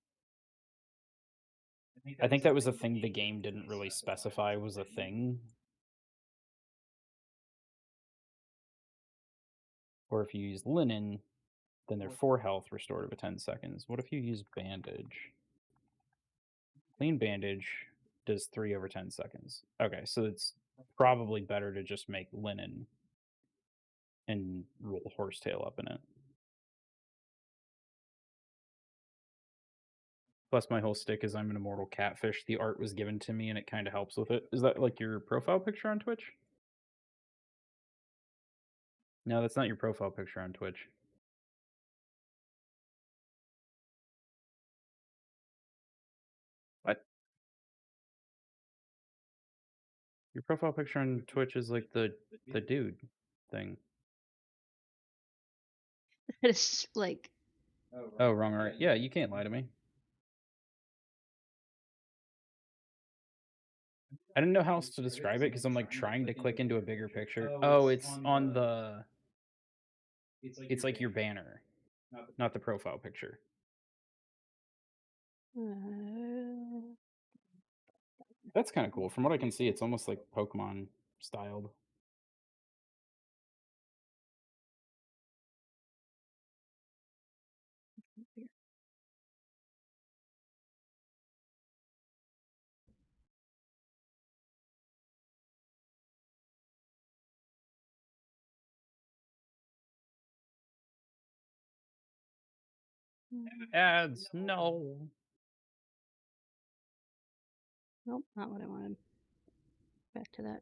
A: I think that was a thing the game didn't really specify was a thing. Or if you use linen, then they're 4 health restored over 10 seconds. What if you use bandage? Clean bandage does 3 over 10 seconds. Okay, so it's probably better to just make linen and roll horsetail up in it. Plus, my whole stick is I'm an immortal catfish. The art was given to me and it kind of helps with it. Is that like your profile picture on Twitch? No, that's not your profile picture on Twitch. What? Your profile picture on Twitch is like the dude thing.
B: It's like.
A: Oh, wrong art. Yeah, you can't lie to me. I didn't know how else to describe it because I'm like trying to click into a bigger picture. Oh, it's on the. It's like your banner, not the profile picture. That's kind of cool. From what I can see, it's almost like Pokemon styled. Ads, no.
B: Nope, not what I wanted. Back to that.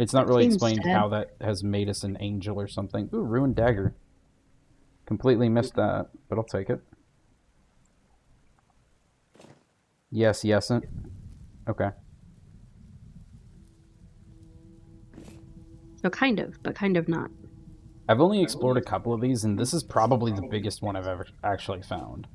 A: It's not
B: That
A: really
B: seems
A: explained
B: sad.
A: how that has made us an angel or something. Ooh, ruined dagger. Completely missed that, but I'll take it. Yes, yesn't. Okay.
B: So kind of, but kind of not.
A: I've only explored a couple of these, and this is probably the biggest one I've ever actually found.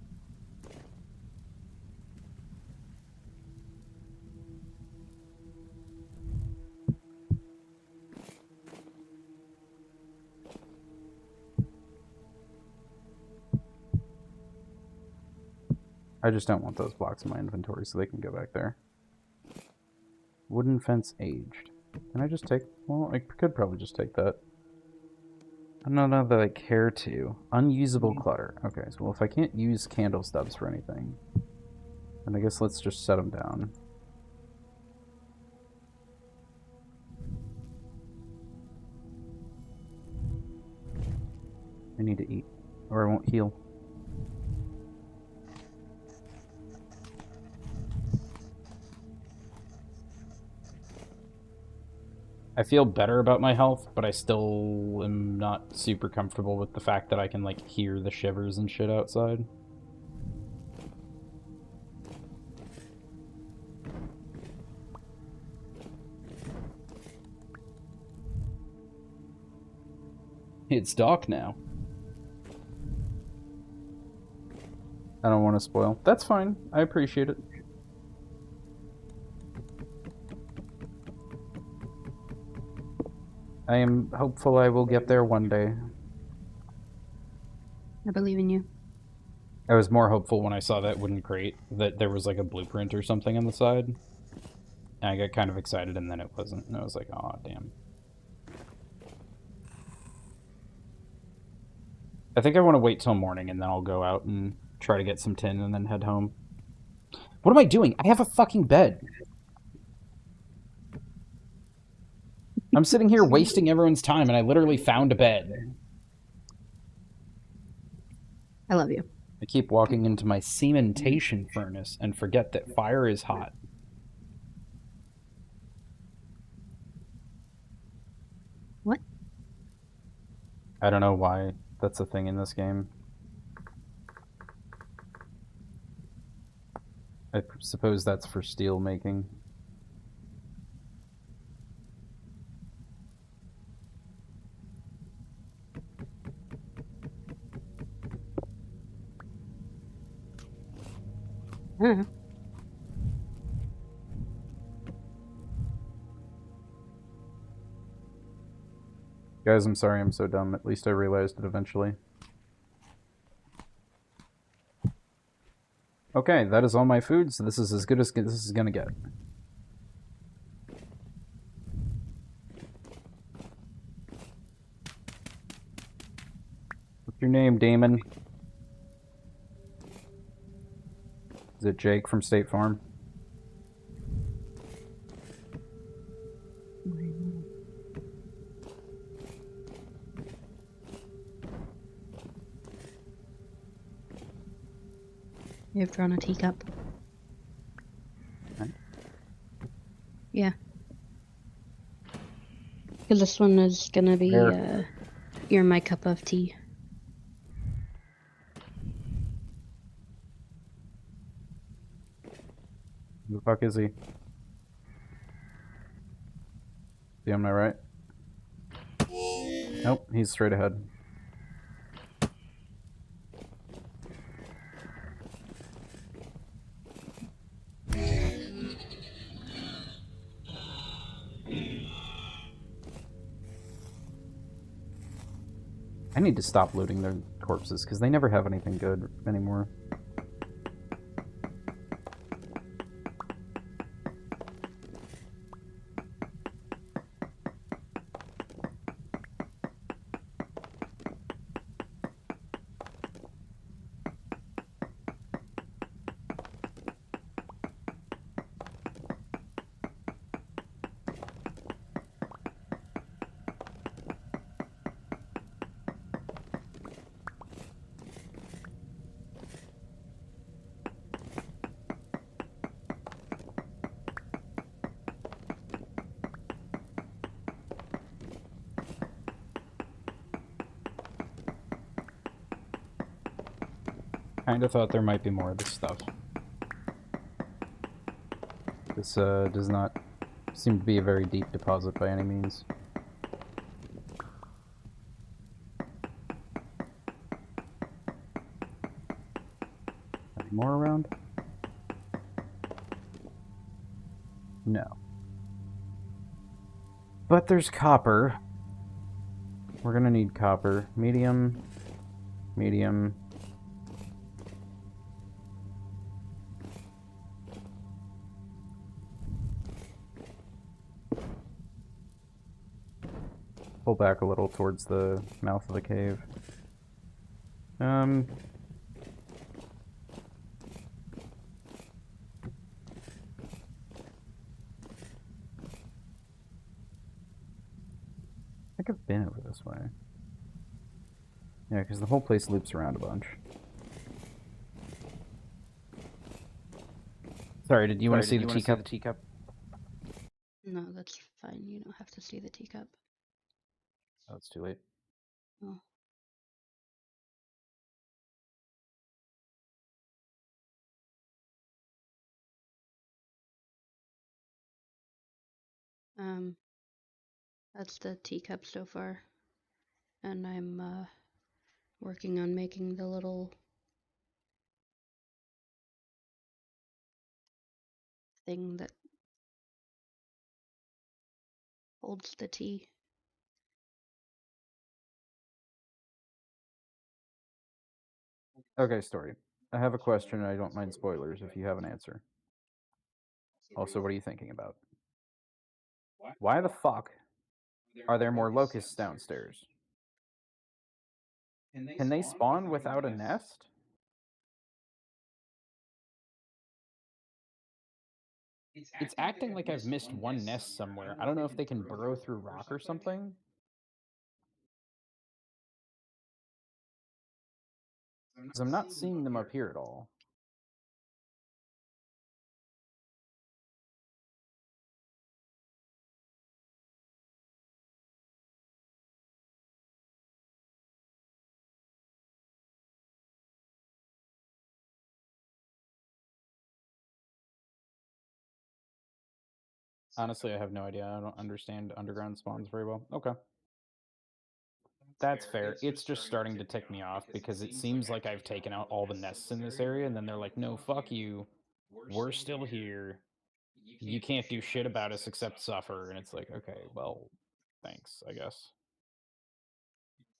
A: I just don't want those blocks in my inventory so they can go back there. Wooden fence aged. Can I just take... Well, I could probably just take that. I don't know that I care to. Unusable clutter. Okay, so well, if I can't use candle stubs for anything, then I guess let's just set them down. I need to eat, or I won't heal. I feel better about my health, but I still am not super comfortable with the fact that I can, like, hear the shivers and shit outside. It's dark now. I don't want to spoil. That's fine. I appreciate it. I am hopeful I will get there one day.
B: I believe in you.
A: I was more hopeful when I saw that wooden crate that there was like a blueprint or something on the side. And I got kind of excited and then it wasn't. And I was like, aw, damn. I think I want to wait till morning and then I'll go out and try to get some tin and then head home. What am I doing? I have a fucking bed. I'm sitting here wasting everyone's time and I literally found a bed.
B: I love you.
A: I keep walking into my cementation furnace and forget that fire is hot.
B: What?
A: I don't know why that's a thing in this game. I suppose that's for steel making.
B: I don't know.
A: Guys, I'm sorry I'm so dumb. At least I realized it eventually. Okay, that is all my food, so this is as good as this is gonna get. What's your name, Damon? Is it Jake from State Farm?
B: You've drawn a teacup.
A: Okay.
B: Yeah. Because this one is gonna be, you're my cup of tea.
A: Who the fuck is he? See on my right? Nope, he's straight ahead. I need to stop looting their corpses, because they never have anything good anymore. Kinda thought there might be more of this stuff. This does not seem to be a very deep deposit by any means. Any more around? No. But there's copper. We're gonna need copper. Medium. Medium. Pull back a little towards the mouth of the cave. I think I've been over this way. Yeah, because the whole place loops around a bunch. Sorry, did you want to see the teacup?
B: No, that's fine. You don't have to see the teacup.
A: Oh, it's too late.
B: Oh. That's the teacup so far. And I'm working on making the little thing that holds the tea.
A: Okay, story. I have a question and I don't mind spoilers if you have an answer. Also, what are you thinking about? Why the fuck are there more locusts downstairs? Can they spawn without a nest? It's acting like I've missed one nest somewhere. I don't know if they can burrow through rock or something. Because I'm not seeing them up here at all. Honestly, I have no idea. I don't understand underground spawns very well. Okay. That's fair. It's just starting to tick me off because it seems like I've taken out all the nests in this area, and then they're like, no, fuck you. We're still here. You can't do shit about us except suffer. And it's like, okay, well, thanks, I guess.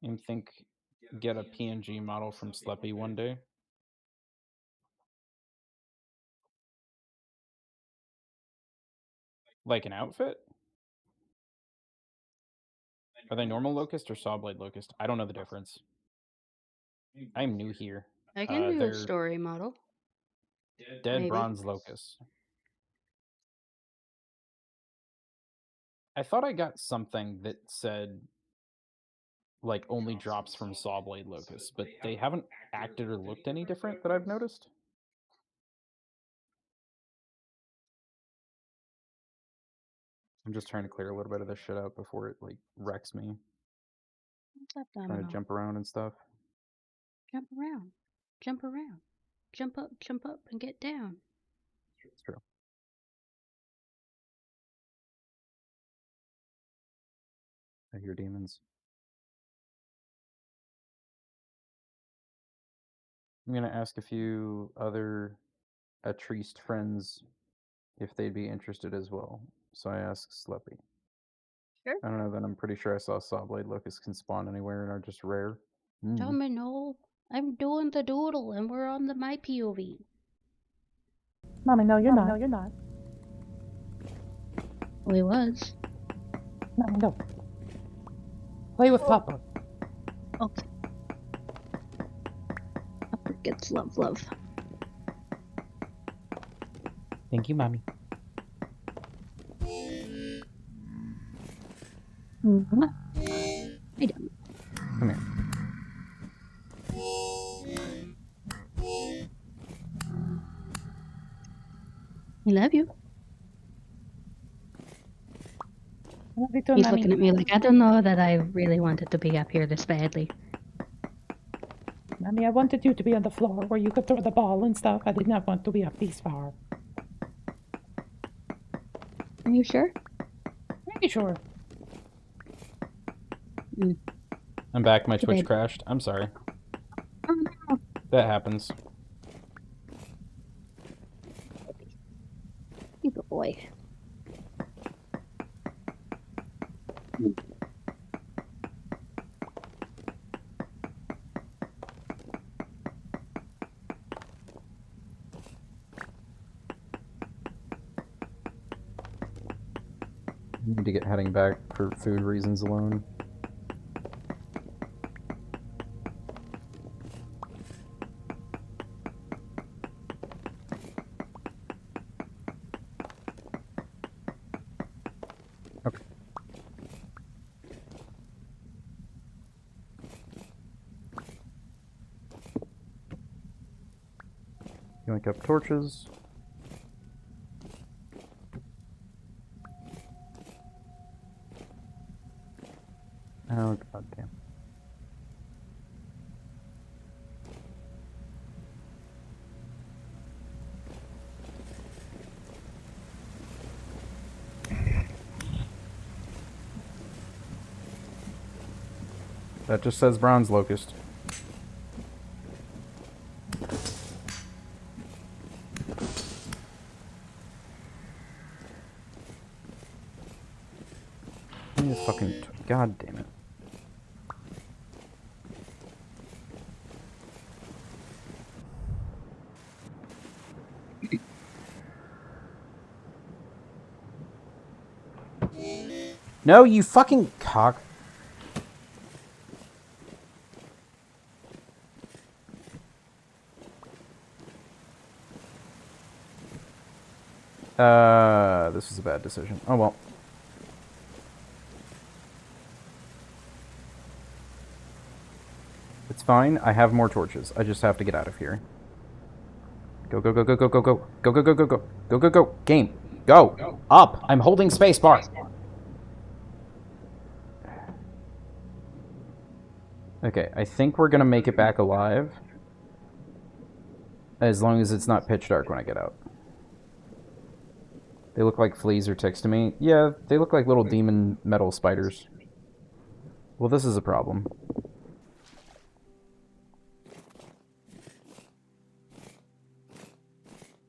A: And think get a PNG model from Sleppy one day. Like an outfit? Are they normal locust or sawblade locust? I don't know the difference. I'm new here.
B: I can do a
A: They're
B: story model.
A: dead
B: Maybe.
A: bronze locust. I thought I got something that said like only drops from sawblade locusts, but they haven't acted or looked any different that I've noticed. I'm just trying to clear a little bit of this shit out before it like wrecks me.
B: What's up,
A: Trying
B: Domino?
A: to jump around and stuff.
B: Jump around. Jump around. Jump up, and get down.
A: It's true. I hear demons. I'm gonna ask a few other Atriste friends if they'd be interested as well. So I asked Sleppy.
B: Sure.
A: I don't know, then I'm pretty sure I saw sawblade locusts can spawn anywhere and are just rare.
B: Domino, I'm doing the doodle and we're on the my POV.
F: Mommy, no, you're not. No, you're not.
B: We was.
F: Mommy, no. Play with Papa.
B: Okay. Papa gets love.
F: Thank you, Mommy.
B: Mm-hmm. I don't.
A: Come here.
B: I love you.
F: I love you too,
B: He's
F: Mommy.
B: looking at me like, I don't know that I really wanted to be up here this badly.
F: Mommy. Mommy, I wanted you to be on the floor where you could throw the ball and stuff. I did not want to be up this far.
B: Are you sure?
F: Pretty sure.
A: I'm back. My Twitch
B: Good.
A: crashed. I'm sorry.
B: Oh no.
A: That happens.
B: You good boy.
A: Need to get heading back for food reasons alone. Okay. Yoink up torches. Oh, god damn. That just says bronze locust. This fucking... God damn it. No, you fucking cock. This is a bad decision. Oh well. It's fine. I have more torches. I just have to get out of here. Go, go, go, go, go, go, go. Go, go, go, go, go. Go, go, go. Game. Go. Up. I'm holding spacebar. Okay, I think we're gonna make it back alive. As long as it's not pitch dark when I get out. They look like fleas or ticks to me. Yeah, they look like little demon metal spiders. Well, this is a problem.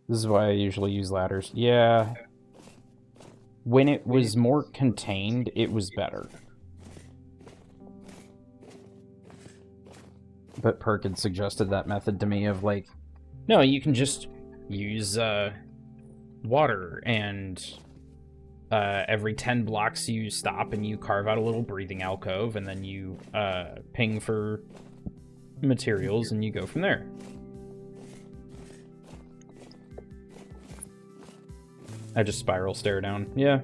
A: This is why I usually use ladders. Yeah. When it was more contained, it was better. But Perk had suggested that method to me of like, no, you can just use water and every 10 blocks you stop and you carve out a little breathing alcove and then you ping for materials and you go from there. I just spiral stare down. Yeah.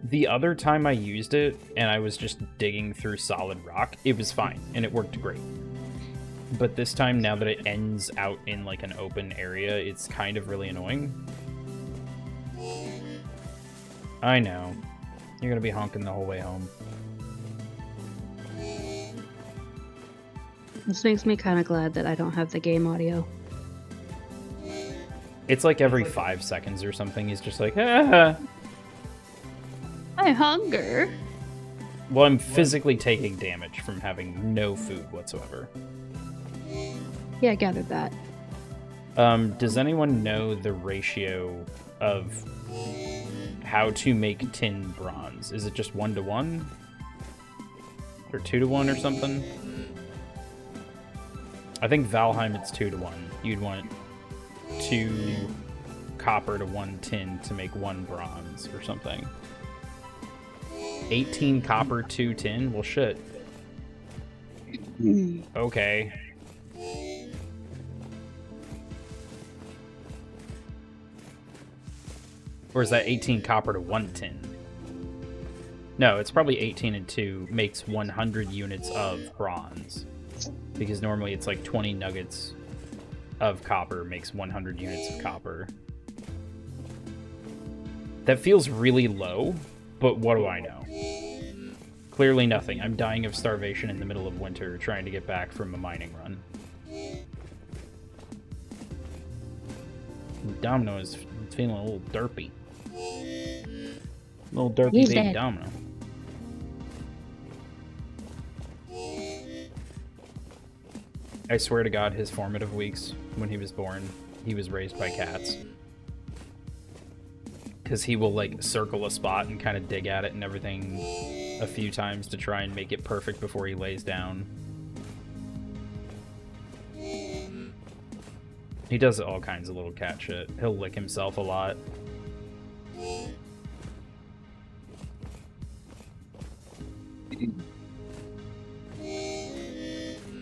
A: The other time I used it, and I was just digging through solid rock, it was fine, and it worked great. But this time, now that it ends out in, like, an open area, it's kind of really annoying. I know. You're gonna be honking the whole way home.
B: This makes me kind of glad that I don't have the game audio.
A: It's like every 5 seconds or something, he's just like, ah.
B: I hunger.
A: Well, I'm physically taking damage from having no food whatsoever.
B: Yeah, I gathered that.
A: Does anyone know the ratio of how to make tin bronze? Is it just 1-to-1? Or 2-to-1 or something? I think Valheim it's 2-to-1. You'd want 2 copper to 1 tin to make 1 bronze or something. 18 copper, 2 tin? Well, shit. Okay. Or is that 18 copper to 1 tin? No, it's probably 18 and 2 makes 100 units of bronze. Because normally it's like 20 nuggets of copper makes 100 units of copper. That feels really low, but what do I know? Clearly nothing. I'm dying of starvation in the middle of winter trying to get back from a mining run. Domino is feeling a little derpy. Little derpy
B: He's
A: baby
B: dead.
A: Domino. I swear to God, his formative weeks, when he was born, he was raised by cats. Because he will, like, circle a spot and kind of dig at it and everything a few times to try and make it perfect before he lays down. He does all kinds of little cat shit. He'll lick himself a lot.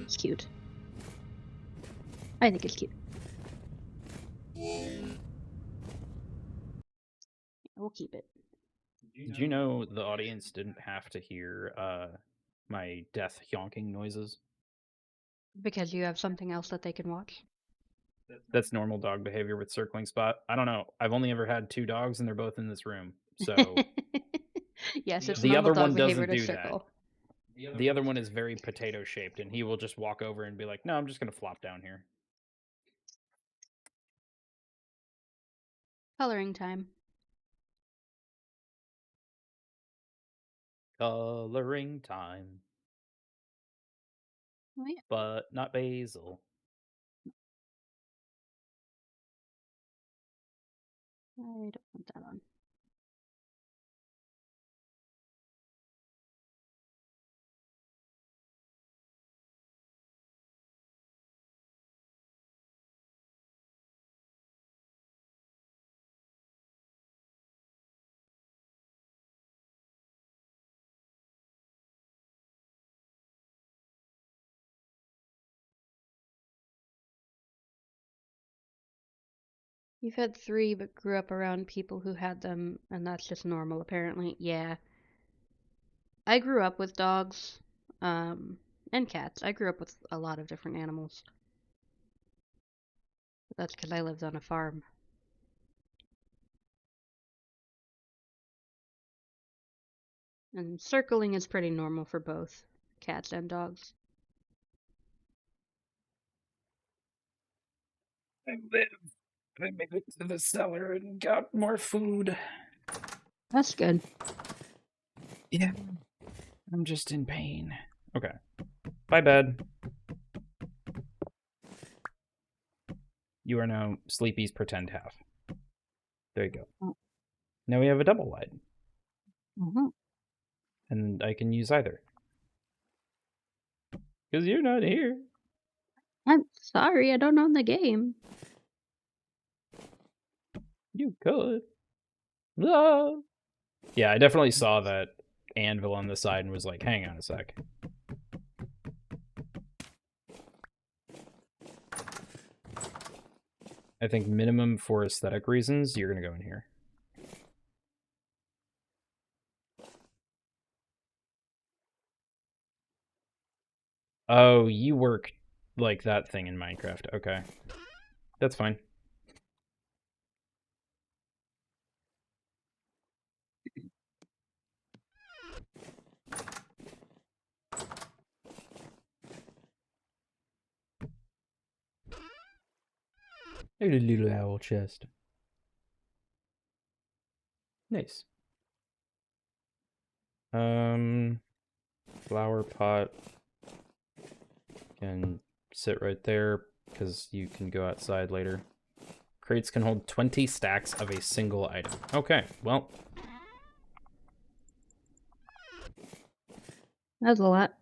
B: It's cute. I think it's cute. We'll keep it.
A: Did you know the audience didn't have to hear my death yonking noises?
B: Because you have something else that they can watch.
A: That's normal dog behavior with circling spot. I don't know. I've only ever had 2 dogs and they're both in this room. So
B: Yes, it's
A: the
B: normal
A: other
B: dog
A: one
B: behavior
A: doesn't
B: to
A: do that.
B: circle.
A: The other one is very potato shaped and he will just walk over and be like, "No, I'm just going to flop down here."
B: Coloring time.
A: Coloring time.
B: Oh, yeah.
A: But not basil.
B: I don't want that on. You've had 3 but grew up around people who had them, and that's just normal, apparently. Yeah. I grew up with dogs, and cats. I grew up with a lot of different animals. But that's because I lived on a farm. And circling is pretty normal for both cats and dogs.
A: I made it to the cellar and got more food.
B: That's good.
A: Yeah. I'm just in pain. Okay. Bye, bed. You are now Sleepy's pretend half. There you go.
B: Oh.
A: Now we have a double wide.
B: Mm-hmm.
A: And I can use either. Because you're not here.
B: I'm sorry, I don't own the game.
A: You could. Ah. Yeah, I definitely saw that anvil on the side and was like, hang on a sec. I think minimum for aesthetic reasons, you're going to go in here. Oh, you work like that thing in Minecraft. Okay. That's fine. A little owl chest. Nice. Flower pot can sit right there because you can go outside later. Crates can hold 20 stacks of a single item. Okay, well.
B: That's a lot.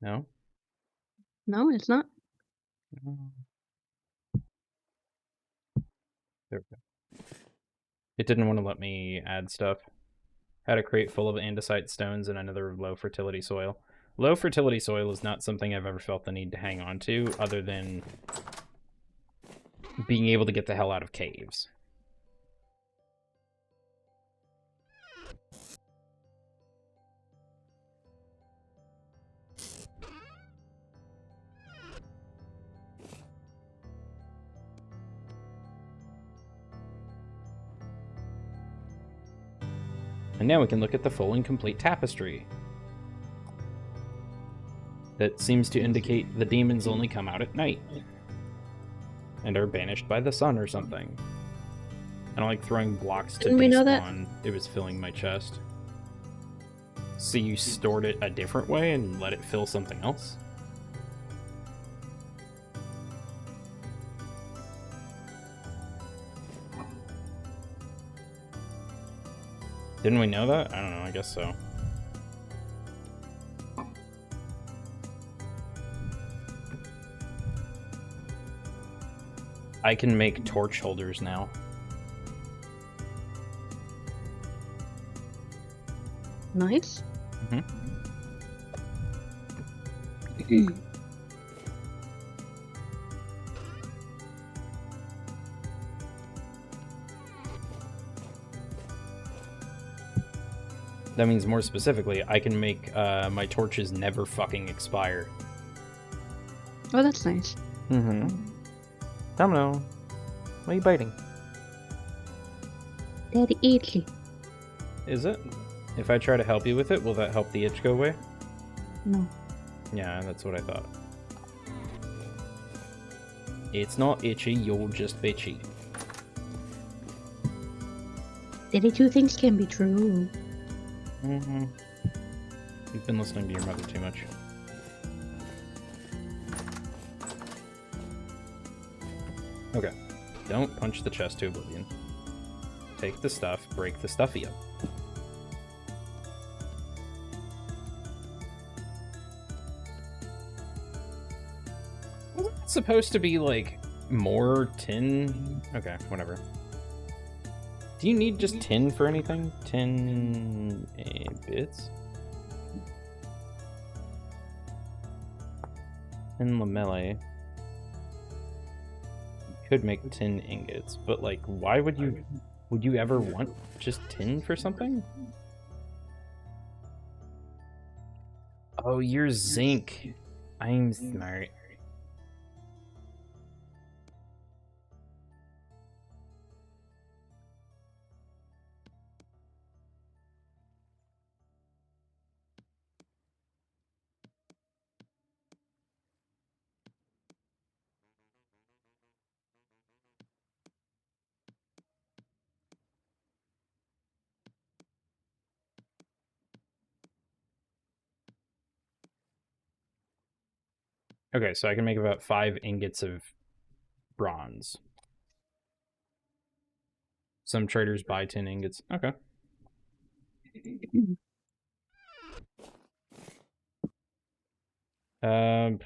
A: No?
B: No, it's not.
A: There we go. It didn't want to let me add stuff. Had a crate full of andesite stones and another low fertility soil. Low fertility soil is not something I've ever felt the need to hang on to, other than being able to get the hell out of caves. And now we can look at the full and complete tapestry. That seems to indicate the demons only come out at night. And are banished by the sun or something. I don't like throwing blocks to
B: Didn't we know that?
A: despawn. It was filling my chest. So you stored it a different way and let it fill something else? Didn't we know that? I don't know, I guess so. I can make torch holders now.
B: Nice.
A: That means more specifically, I can make my torches never fucking expire.
B: Oh, that's nice.
A: Domino, why are you biting?
B: Daddy itchy.
A: Is it? If I try to help you with it, will that help the itch go away?
B: No.
A: Yeah, that's what I thought. It's not itchy, you're just bitchy.
B: Daddy, two things can be true.
A: You've been listening to your mother too much. Okay. Don't punch the chest to oblivion. Take the stuff, break the stuffy up. Wasn't it supposed to be, like, more tin? Okay, whatever. Do you need just tin for anything? Tin bits? Tin lamellae. Could make tin ingots, but like, why would you ever want just tin for something? Oh, you're zinc. I'm smart. Okay, so I can make about 5 ingots of bronze. Some traders buy tin ingots. Okay. Um,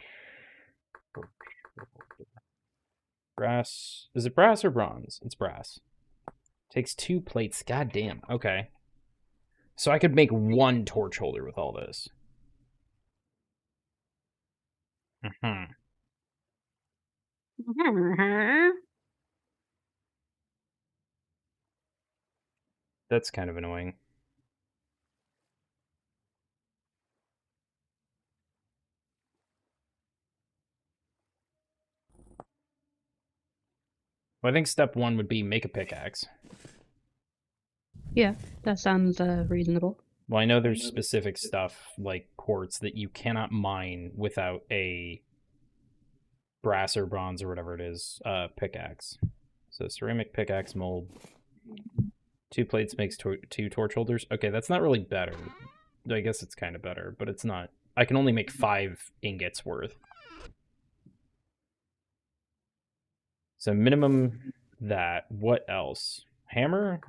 A: brass. Is it brass or bronze? It's brass. Takes 2 plates. God damn. Okay. So I could make 1 torch holder with all this. That's kind of annoying. Well, I think step 1 would be make a pickaxe.
B: Yeah, that sounds reasonable.
A: Well, I know there's specific stuff like quartz that you cannot mine without a brass or bronze or whatever it is pickaxe. So ceramic pickaxe mold. 2 plates makes 2 torch holders. Okay, that's not really better. I guess it's kind of better, but it's not. I can only make 5 ingots worth. So minimum that. What else? Hammer?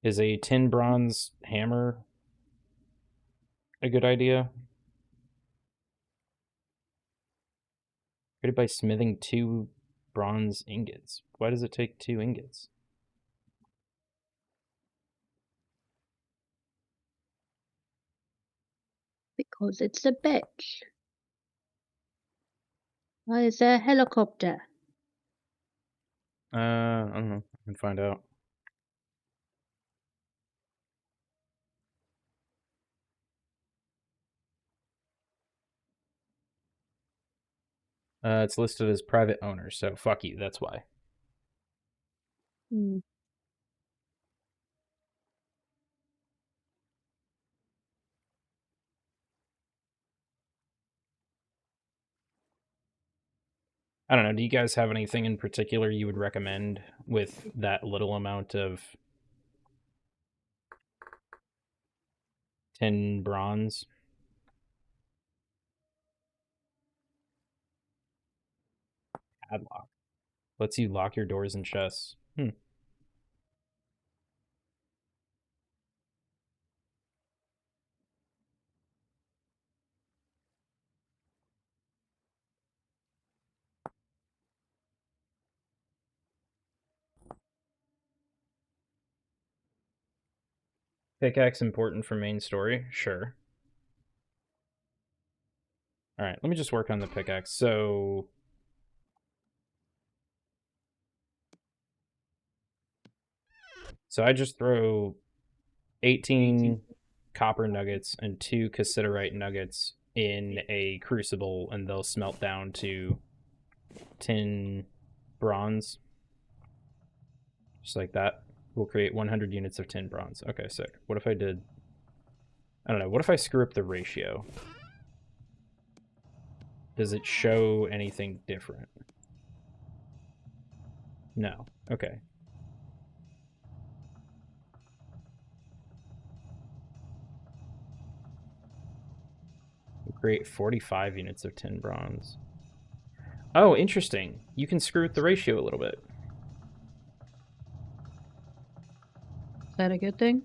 A: Is a tin bronze hammer a good idea? Created by smithing 2 bronze ingots. Why does it take 2 ingots?
B: Because it's a bitch. Why is there a helicopter?
A: I don't know. I can find out. It's listed as private owner, so fuck you, that's why.
E: I don't know. Do you guys have anything in particular you would recommend with that little amount of tin bronze? Padlock. Lets you lock your doors and chests. Pickaxe important for main story? Sure. Alright, let me just work on the pickaxe. So I just throw 18 copper nuggets and 2 cassiterite nuggets in a crucible, and they'll smelt down to tin bronze. Just like that. We'll create 100 units of tin bronze. Okay, sick. What if I did... I don't know. What if I screw up the ratio? Does it show anything different? No. Okay. We'll create 45 units of tin bronze. Oh, interesting. You can screw with the ratio a little bit.
B: Is that a good thing?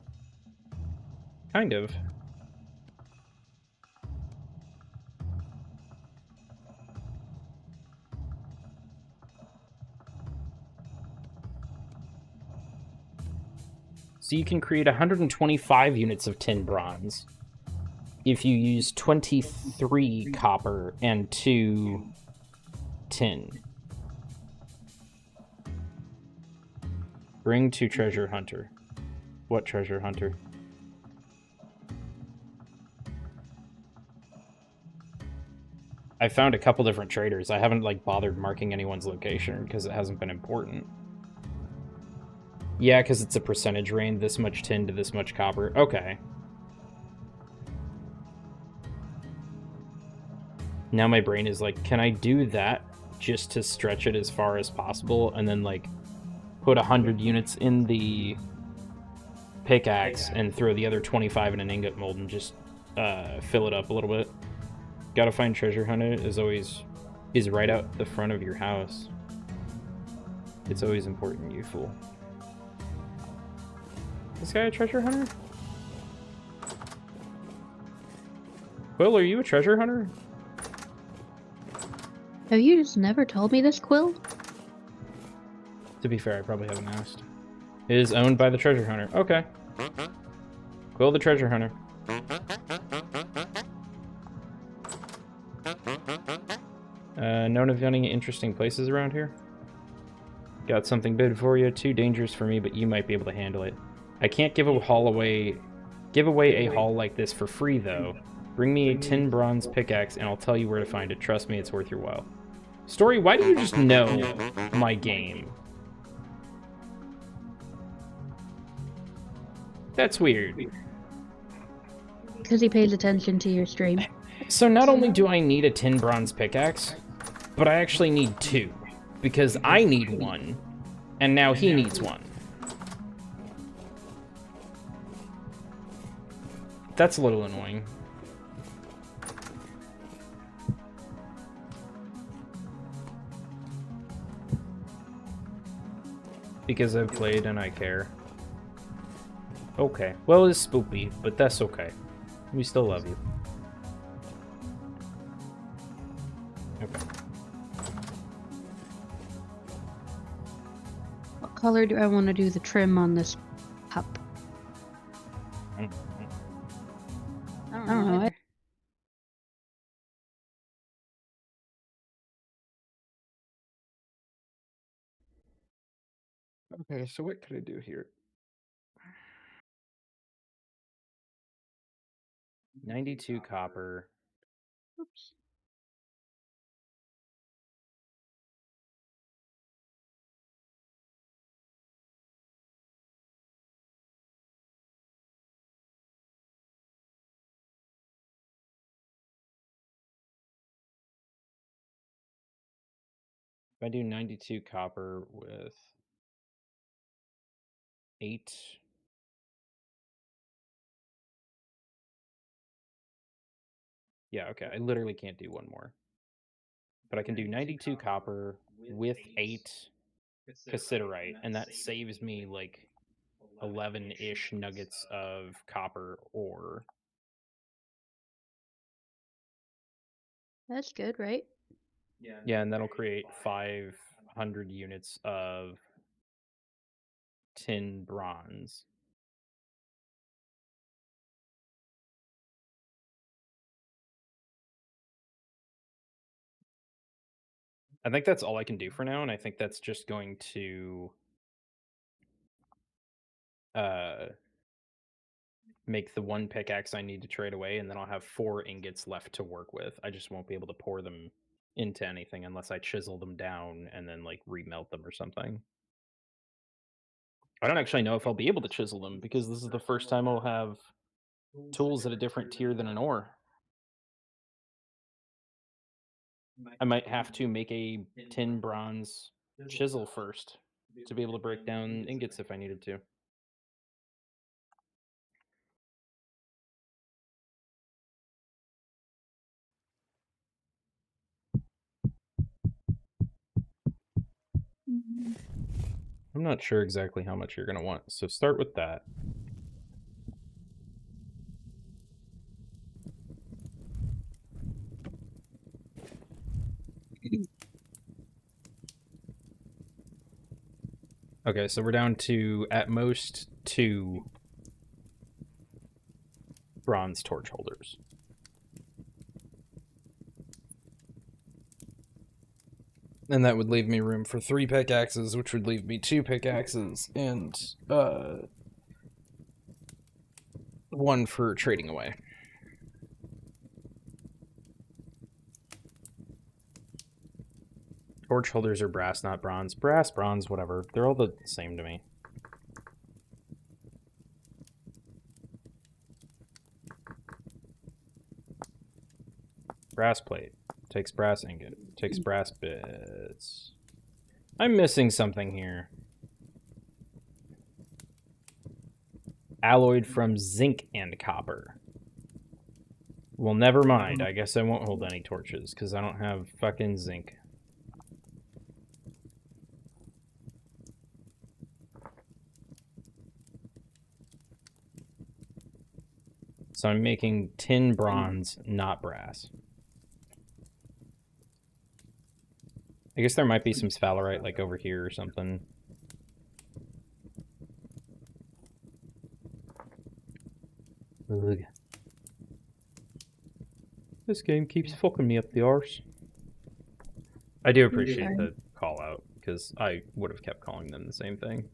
E: Kind of. So you can create 125 units of tin bronze if you use 23 copper and 2 tin. Bring to treasure hunter. What treasure hunter? I found a couple different traders. I haven't like bothered marking anyone's location because it hasn't been important. Yeah, because it's a percentage range, this much tin to this much copper. Okay. Now my brain is like, can I do that just to stretch it as far as possible and then like put 100 units in the pickaxe and throw the other 25 in an ingot mold and just fill it up a little bit. Gotta find treasure hunter is right out the front of your house. It's always important, you fool. This guy a treasure hunter? Quill, are you a treasure hunter?
B: Have you just never told me this, Quill?
E: To be fair, I probably haven't asked. It is owned by the treasure hunter. Okay. Quill the treasure hunter. Known of any interesting places around here? Got something bid for you. Too dangerous for me, but you might be able to handle it. I can't give away a haul like this for free, though. Bring me a tin bronze pickaxe, and I'll tell you where to find it. Trust me, it's worth your while. Story, why do you just know my game? That's weird.
B: Because he pays attention to your stream.
E: So not only do I need a tin bronze pickaxe, but I actually need 2. Because I need 1, and now he needs 1. That's a little annoying. Because I've played and I care. Okay. Well, it's spoopy, but that's okay. We still love you. Okay.
B: What color do I want to do the trim on this pup? I don't know.
E: Okay, so what could I do here? 92 copper.
B: Oops.
E: If I do 92 copper with 8. Yeah, okay. I literally can't do one more. But I can do 92 copper with 8 cassiterite, and that saves me like 11-ish nuggets of copper ore.
B: That's good, right?
E: Yeah, and that'll create 500 units of tin bronze. I think that's all I can do for now, and I think that's just going to make the one pickaxe I need to trade away, and then I'll have 4 ingots left to work with. I just won't be able to pour them into anything unless I chisel them down and then like remelt them or something. I don't actually know if I'll be able to chisel them because this is the first time I'll have tools at a different tier than an ore. I might have to make a tin bronze chisel first to be able to break down ingots if I needed to. I'm not sure exactly how much you're going to want, so start with that. Okay, so we're down to, at most, 2 bronze torch holders. And that would leave me room for 3 pickaxes, which would leave me 2 pickaxes, and 1 for trading away. Torch holders are brass, not bronze. Brass, bronze, whatever. They're all the same to me. Brass plate. Takes brass ingot. Takes brass bits. I'm missing something here. Alloyed from zinc and copper. Well, never mind. I guess I won't hold any torches, because I don't have fucking zinc. So I'm making tin bronze, not brass. I guess there might be some sphalerite, like, over here or something. Ugh. This game keeps fucking me up the arse. I do appreciate the call out, because I would have kept calling them the same thing.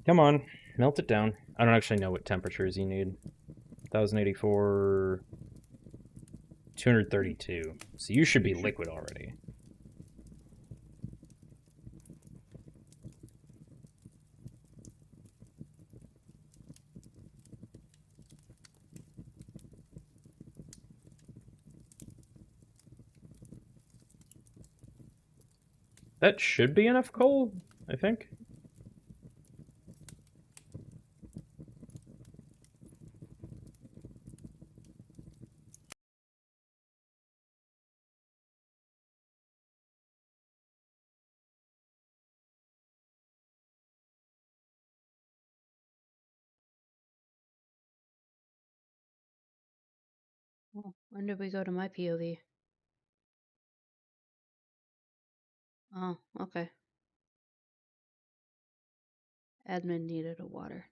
E: Come on, melt it down. I don't actually know what temperatures you need. 1084... 232. So you should be liquid already. That should be enough coal, I think.
B: Oh, when did we go to my POV? Oh, okay. Admin needed a water.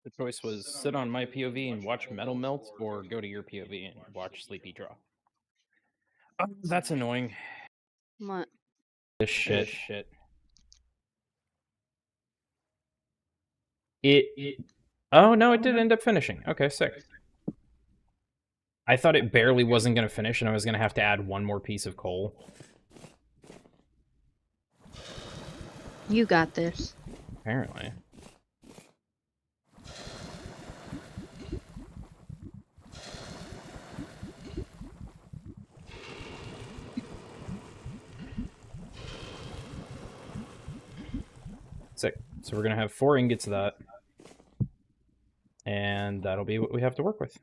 A: The choice was sit on my POV and watch metal melt, or go to your POV and watch Sleepy draw. Oh, that's annoying.
B: What?
A: This shit. It. Oh no, it did end up finishing. Okay, sick. I thought it barely wasn't going to finish, and I was going to have to add one more piece of coal.
B: You got this.
A: Apparently. Sick. So we're going to have 4 ingots of that. And that'll be what we have to work with.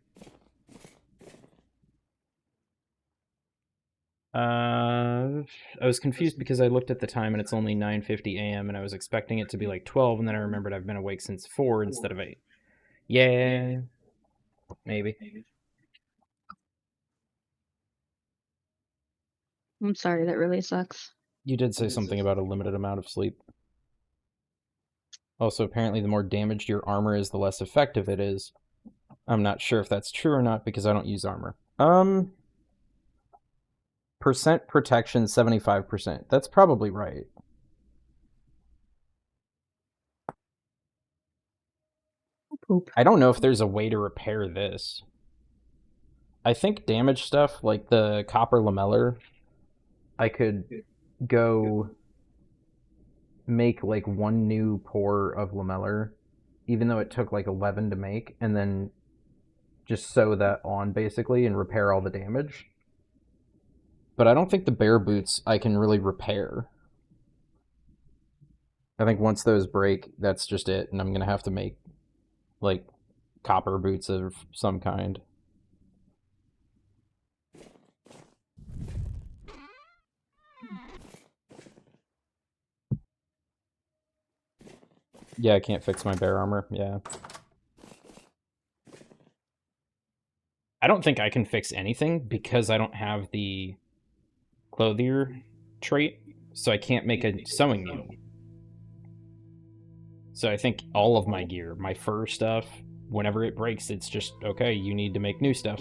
A: I was confused because I looked at the time and it's only 9:50 a.m. and I was expecting it to be like 12, and then I remembered I've been awake since 4 instead of 8. Yeah, maybe.
B: I'm sorry, that really sucks.
A: You did say something about a limited amount of sleep. Also, apparently the more damaged your armor is, the less effective it is. I'm not sure if that's true or not because I don't use armor. Percent protection 75%. That's probably right.
B: Poop.
A: I don't know if there's a way to repair this. I think damage stuff like the copper lamellar, I could go make like 1 new pour of lamellar, even though it took like 11 to make, and then just sew that on basically and repair all the damage. But I don't think the bear boots I can really repair. I think once those break, that's just it, and I'm gonna have to make like copper boots of some kind. Yeah, I can't fix my bear armor. Yeah. I don't think I can fix anything because I don't have the clothier trait, so I can't make a sewing needle. So I think all of my gear, my fur stuff, whenever it breaks, it's just, okay, you need to make new stuff.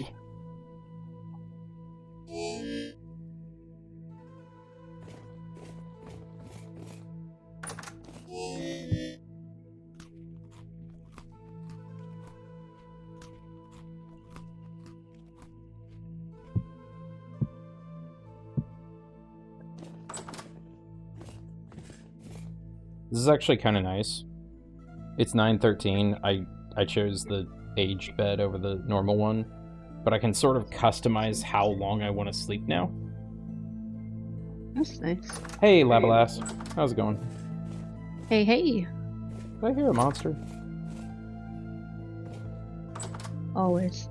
A: This is actually kind of nice. It's 9:13. I chose the aged bed over the normal one, but I can sort of customize how long I want to sleep now.
B: That's nice.
A: Hey, Labalas. How's it going?
B: Hey, hey.
A: Did I hear a monster?
B: Always.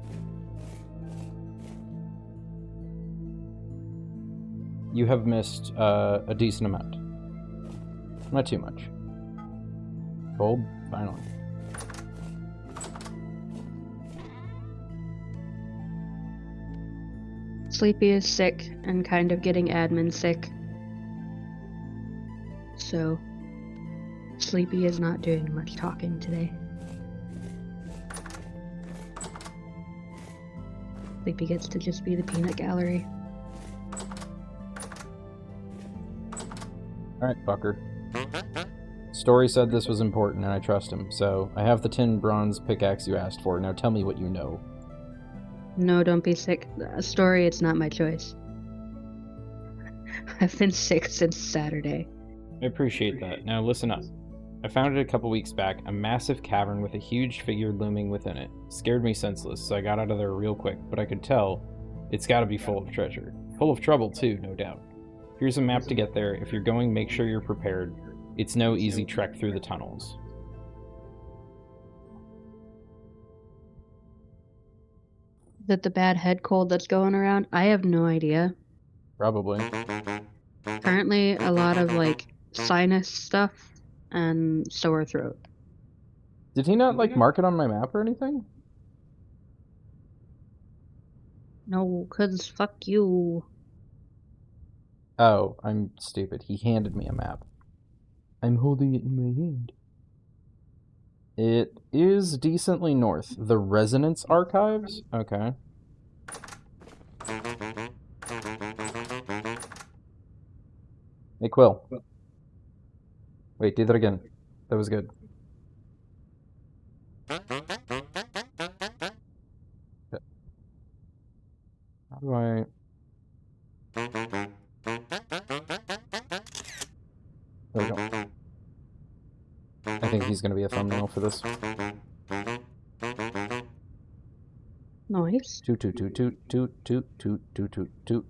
A: You have missed a decent amount. Not too much. Gold, finally.
B: Sleepy is sick and kind of getting admin sick. So, Sleepy is not doing much talking today. Sleepy gets to just be the peanut gallery.
A: Alright, fucker. Story said this was important and I trust him, so I have the tin bronze pickaxe you asked for. Now tell me what you know.
B: No, don't be sick. Story, it's not my choice. I've been sick since Saturday.
A: I appreciate that. Now listen up. I found it a couple weeks back, a massive cavern with a huge figure looming within it. Scared me senseless, so I got out of there real quick, but I could tell it's gotta be full of treasure. Full of trouble too, no doubt. Here's a map to get there. If you're going, make sure you're prepared. It's no easy trek through the tunnels.
B: Is it the bad head cold that's going around? I have no idea.
A: Probably.
B: Currently, a lot of like sinus stuff and sore throat.
A: Did he not like mark it on my map or anything?
B: No, 'cause fuck you.
A: Oh, I'm stupid. He handed me a map. I'm holding it in my hand. It is decently north. The Resonance Archives? Okay. Hey, Quill. Wait, do that again. That was good. How do I... There we go. I think he's going to be a thumbnail for this.
B: Nice.
A: Toot, toot, toot, toot, toot, toot, toot, toot, toot, toot.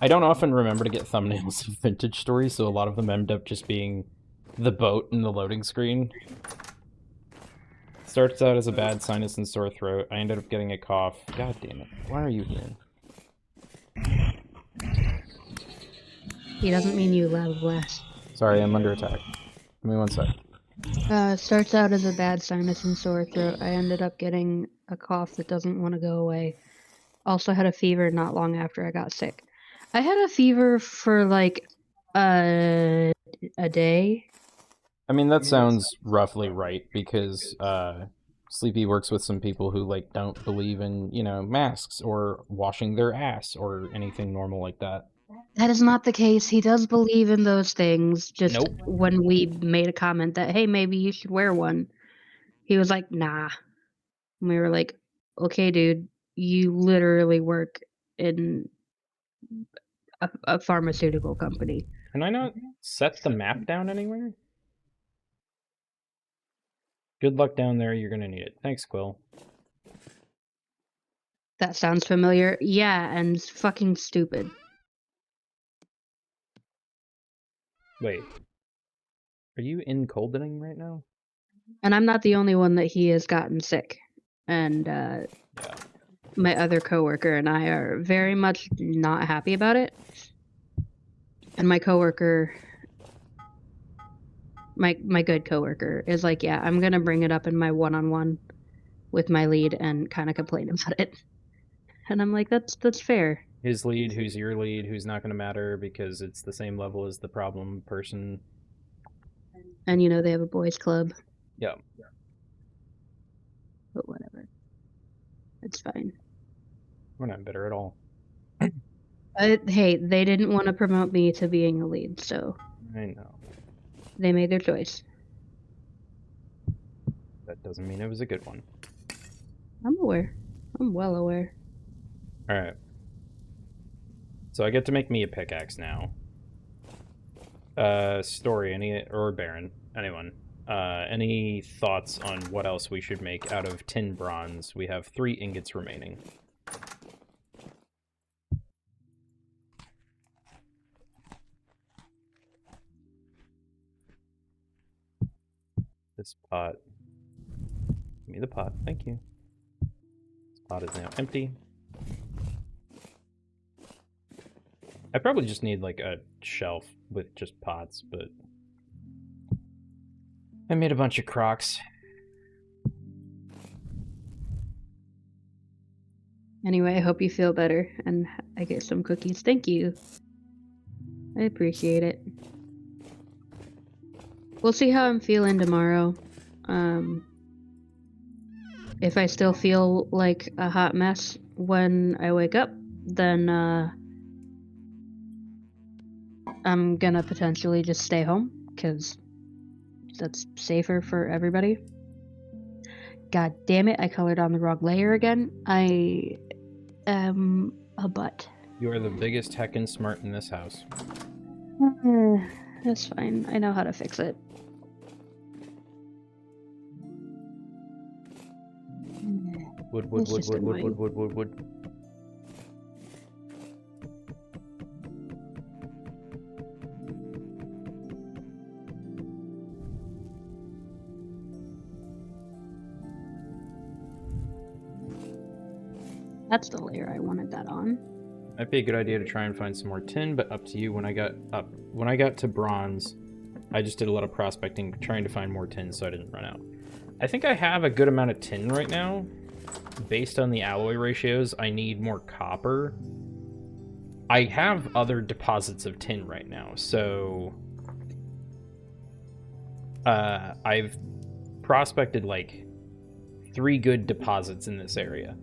A: I don't often remember to get thumbnails of vintage stories, so a lot of them end up just being the boat and the loading screen. Starts out as a bad sinus and sore throat. I ended up getting a cough. God damn it. Why are you here?
B: He doesn't mean you, loud blast.
A: Sorry, I'm under attack. Give me one sec.
B: Starts out as a bad sinus and sore throat. I ended up getting a cough that doesn't want to go away. Also had a fever not long after I got sick. I had a fever for like a day.
A: I mean, that sounds roughly right, because Sleepy works with some people who, like, don't believe in, you know, masks or washing their ass or anything normal like that.
B: That is not the case. He does believe in those things. Just
A: Nope.
B: when we made a comment that, hey, maybe you should wear one, he was like, nah. And we were like, okay, dude, you literally work in a pharmaceutical company.
A: Can I not set the map down anywhere? Good luck down there, you're gonna need it. Thanks, Quill.
B: That sounds familiar. Yeah, and it's fucking stupid.
A: Wait. Are you in Coldening right now?
B: And I'm not the only one that he has gotten sick. And
A: Yeah.
B: my other coworker and I are very much not happy about it. And my coworker, my good coworker, is like, yeah, I'm gonna bring it up in my one-on-one with my lead and kind of complain about it. And I'm like, that's fair.
A: His lead, who's your lead, who's not gonna matter because it's the same level as the problem person.
B: And you know they have a boys club.
A: Yeah.
B: But whatever. It's fine.
A: We're not bitter at all.
B: Hey, they didn't want to promote me to being a lead, so
A: I know.
B: they made their choice.
A: That doesn't mean it was a good one.
B: I'm aware. I'm well aware.
A: Alright. So I get to make me a pickaxe now. Story, or Baron, anyone. Any thoughts on what else we should make out of tin bronze? We have 3 ingots remaining. This pot. Give me the pot, thank you. This pot is now empty. I probably just need like a shelf with just pots, but I made a bunch of crocks.
B: Anyway, I hope you feel better and I get some cookies. Thank you. I appreciate it. We'll see how I'm feeling tomorrow. If I still feel like a hot mess when I wake up, then I'm gonna potentially just stay home, because that's safer for everybody. God damn it, I colored on the wrong layer again. I am a butt.
A: You are the biggest heckin' smart in this house.
B: That's fine. I know how to fix it.
A: Wood.
B: It's just annoying.
A: Wood.
B: That's the layer I wanted that on.
A: Might be a good idea to try and find some more tin, but up to you. When I got to bronze, I just did a lot of prospecting, trying to find more tin so I didn't run out. I think I have a good amount of tin right now. Based on the alloy ratios, I need more copper. I have other deposits of tin right now, so
E: I've prospected like 3 good deposits in this area.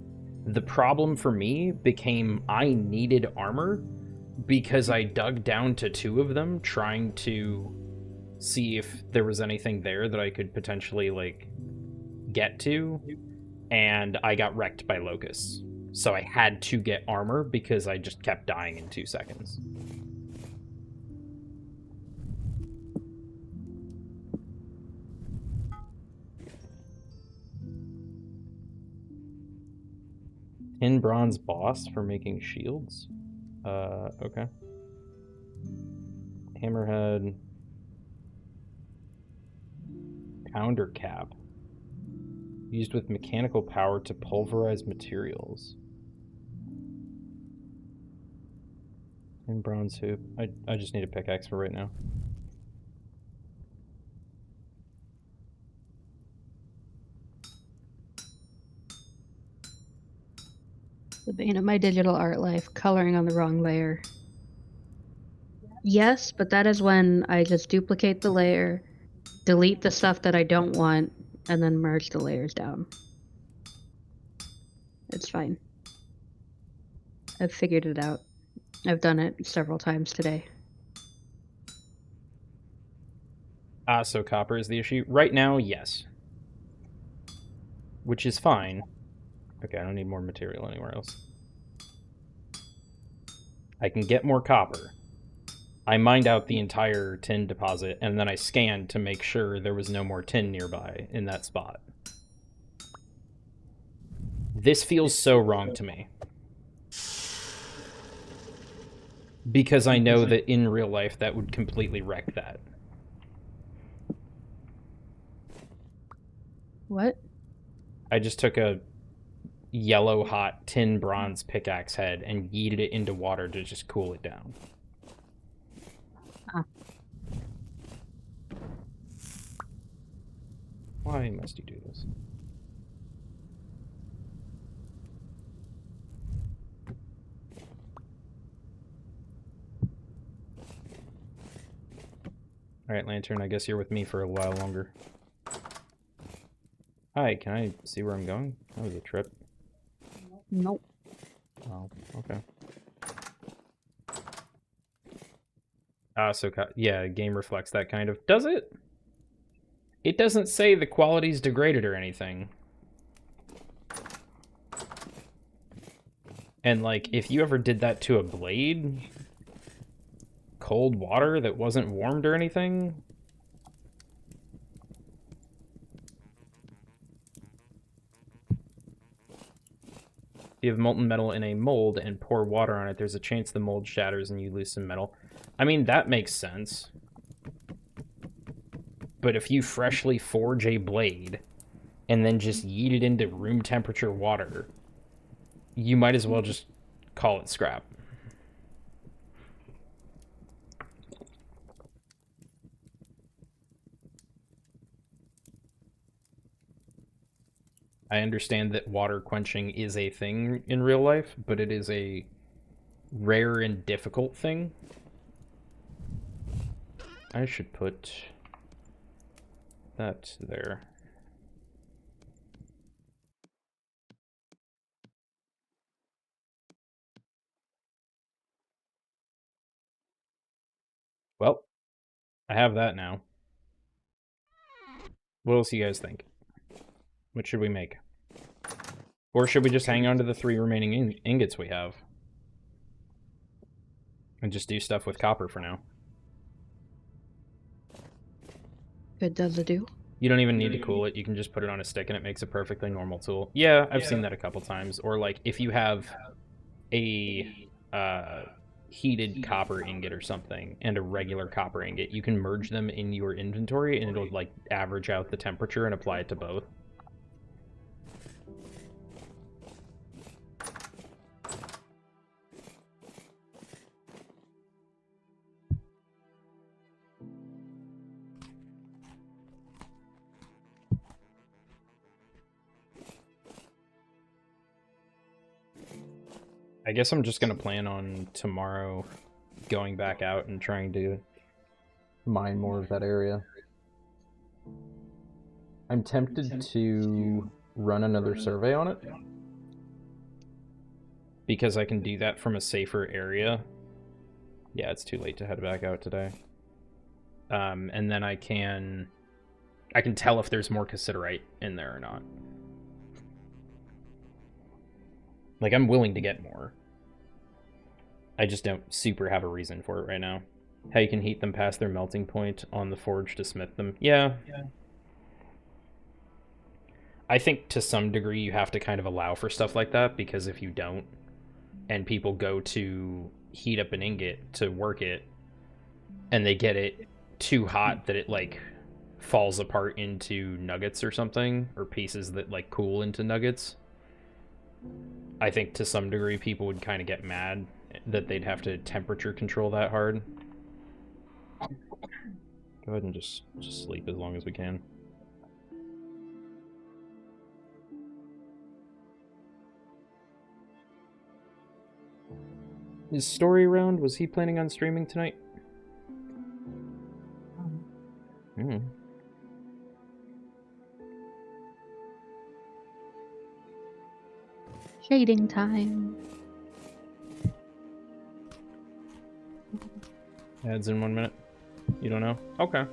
E: The problem for me became I needed armor because I dug down to 2 of them trying to see if there was anything there that I could potentially like get to, and I got wrecked by locusts. So I had to get armor because I just kept dying in 2 seconds. Tin bronze boss for making shields? Okay. Hammerhead. Pounder cap. Used with mechanical power to pulverize materials. And bronze hoop. I just need a pickaxe for right now.
B: The bane of my digital art life, coloring on the wrong layer. Yes, but that is when I just duplicate the layer, delete the stuff that I don't want, and then merge the layers down. It's fine. I've figured it out. I've done it several times today.
E: So copper is the issue? Right now, yes. Which is fine. Okay, I don't need more material anywhere else. I can get more copper. I mined out the entire tin deposit, and then I scanned to make sure there was no more tin nearby in that spot. This feels so wrong to me. Because I know that in real life that would completely wreck that.
B: What?
E: I just took a yellow hot tin bronze pickaxe head and yeeted it into water to just cool it down. Why must you do this? Alright, Lantern, I guess you're with me for a while longer. Hi, can I see where I'm going? That was a trip.
B: Nope.
E: Oh, okay. So yeah, game reflects that kind of... Does it? It doesn't say the quality's degraded or anything. And, like, if you ever did that to a blade... Cold water that wasn't warmed or anything... If you have molten metal in a mold and pour water on it, there's a chance the mold shatters and you lose some metal. I mean, that makes sense. But if you freshly forge a blade and then just yeet it into room temperature water, you might as well just call it scrap. I understand that water quenching is a thing in real life, but it is a rare and difficult thing. I should put that there. Well, I have that now. What else do you guys think? What should we make? Or should we just hang on to the 3 remaining ingots we have? And just do stuff with copper for now.
B: Good does it do?
E: You don't even need to cool it. You can just put it on a stick and it makes a perfectly normal tool. Yeah, I've seen that a couple times. Or like if you have a heated copper ingot or something and a regular copper ingot, you can merge them in your inventory and it'll like average out the temperature and apply it to both. I guess I'm just gonna plan on tomorrow going back out and trying to mine more of that area. I'm tempted to run another survey on it. Because I can do that from a safer area. Yeah, it's too late to head back out today. And then I can tell if there's more cassiterite in there or not. Like, I'm willing to get more. I just don't super have a reason for it right now. How you can heat them past their melting point on the forge to smith them. Yeah. I think to some degree you have to kind of allow for stuff like that, because if you don't, and people go to heat up an ingot to work it, and they get it too hot that it, like, falls apart into nuggets or something, or pieces that, like, cool into nuggets, I think to some degree people would kind of get mad that they'd have to temperature control that hard. Go ahead and just sleep as long as we can. His story round, was he planning on streaming tonight?
B: Shading time.
E: Ads in 1 minute. You don't know? Okay.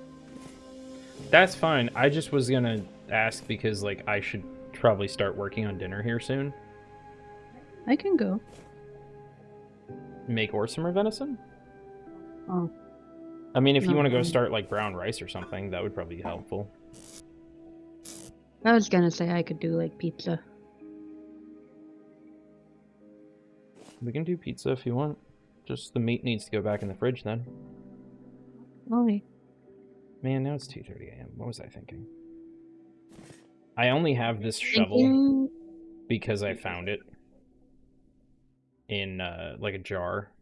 E: That's fine. I just was gonna ask because, like, I should probably start working on dinner here soon.
B: I can go.
E: Make Orsimer venison?
B: Oh.
E: I mean, if you
B: No,
E: want to go start, like, brown rice or something, that would probably be helpful.
B: I was gonna say I could do like pizza.
E: We can do pizza if you want. Just the meat needs to go back in the fridge then.
B: Okay.
E: Man, now it's 2:30 a.m. What was I thinking? I only have this shovel
B: Thinking...
E: because I found it in, like, a jar.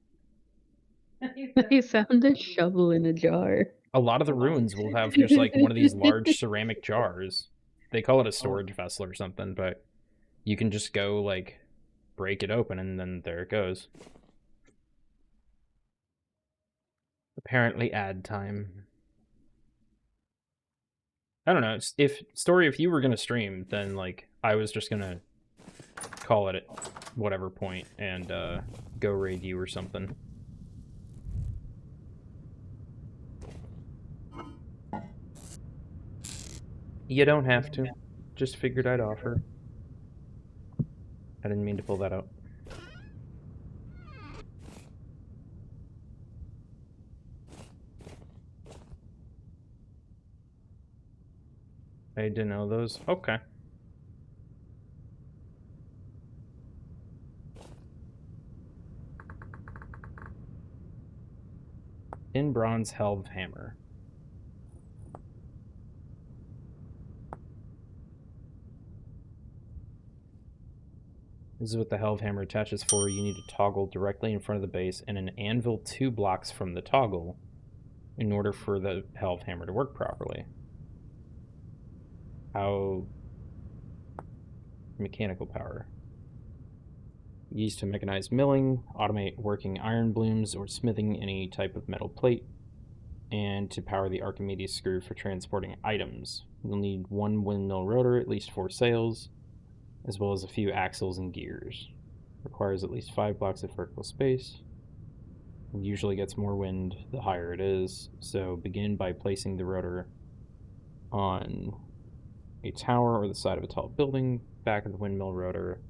B: You found a shovel in a jar.
E: A lot of the ruins will have just, like, one of these large ceramic jars. They call it a storage vessel or something, but you can just go, like, break it open, and then there it goes. Apparently ad time. I don't know. If you were gonna stream, then, like, I was just gonna call it at whatever point and go raid you or something. You don't have to. Just figured I'd offer. I didn't mean to pull that out. I didn't know those. Okay. In bronze helve hammer. This is what the helve hammer attaches for. You need to toggle directly in front of the base and an anvil 2 blocks from the toggle in order for the helve hammer to work properly. How... Mechanical power. Used to mechanize milling, automate working iron blooms, or smithing any type of metal plate, and to power the Archimedes screw for transporting items. You'll need 1 windmill rotor, at least 4 sails, as well as a few axles and gears. Requires at least 5 blocks of vertical space. It usually gets more wind the higher it is, so begin by placing the rotor on a tower or the side of a tall building. Back of the windmill rotor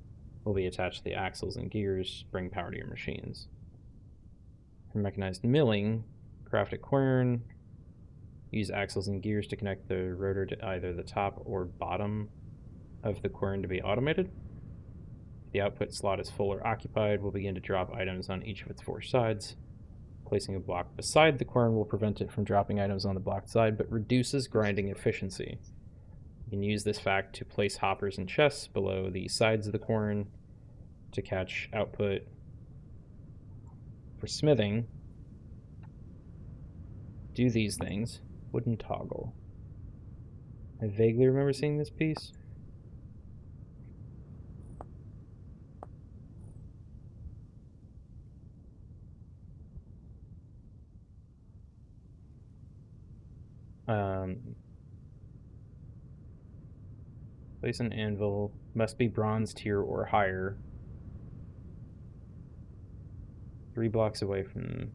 E: will be attached to the axles and gears, bring power to your machines. For mechanized milling, craft a quern. Use axles and gears to connect the rotor to either the top or bottom of the quern to be automated. If the output slot is full or occupied, we'll begin to drop items on each of its 4 sides. Placing a block beside the quern will prevent it from dropping items on the blocked side, but reduces grinding efficiency. You can use this fact to place hoppers and chests below the sides of the quern to catch output. For smithing, do these things. Wooden toggle. I vaguely remember seeing this piece. Place an anvil. Must be bronze tier or higher. 3 blocks away from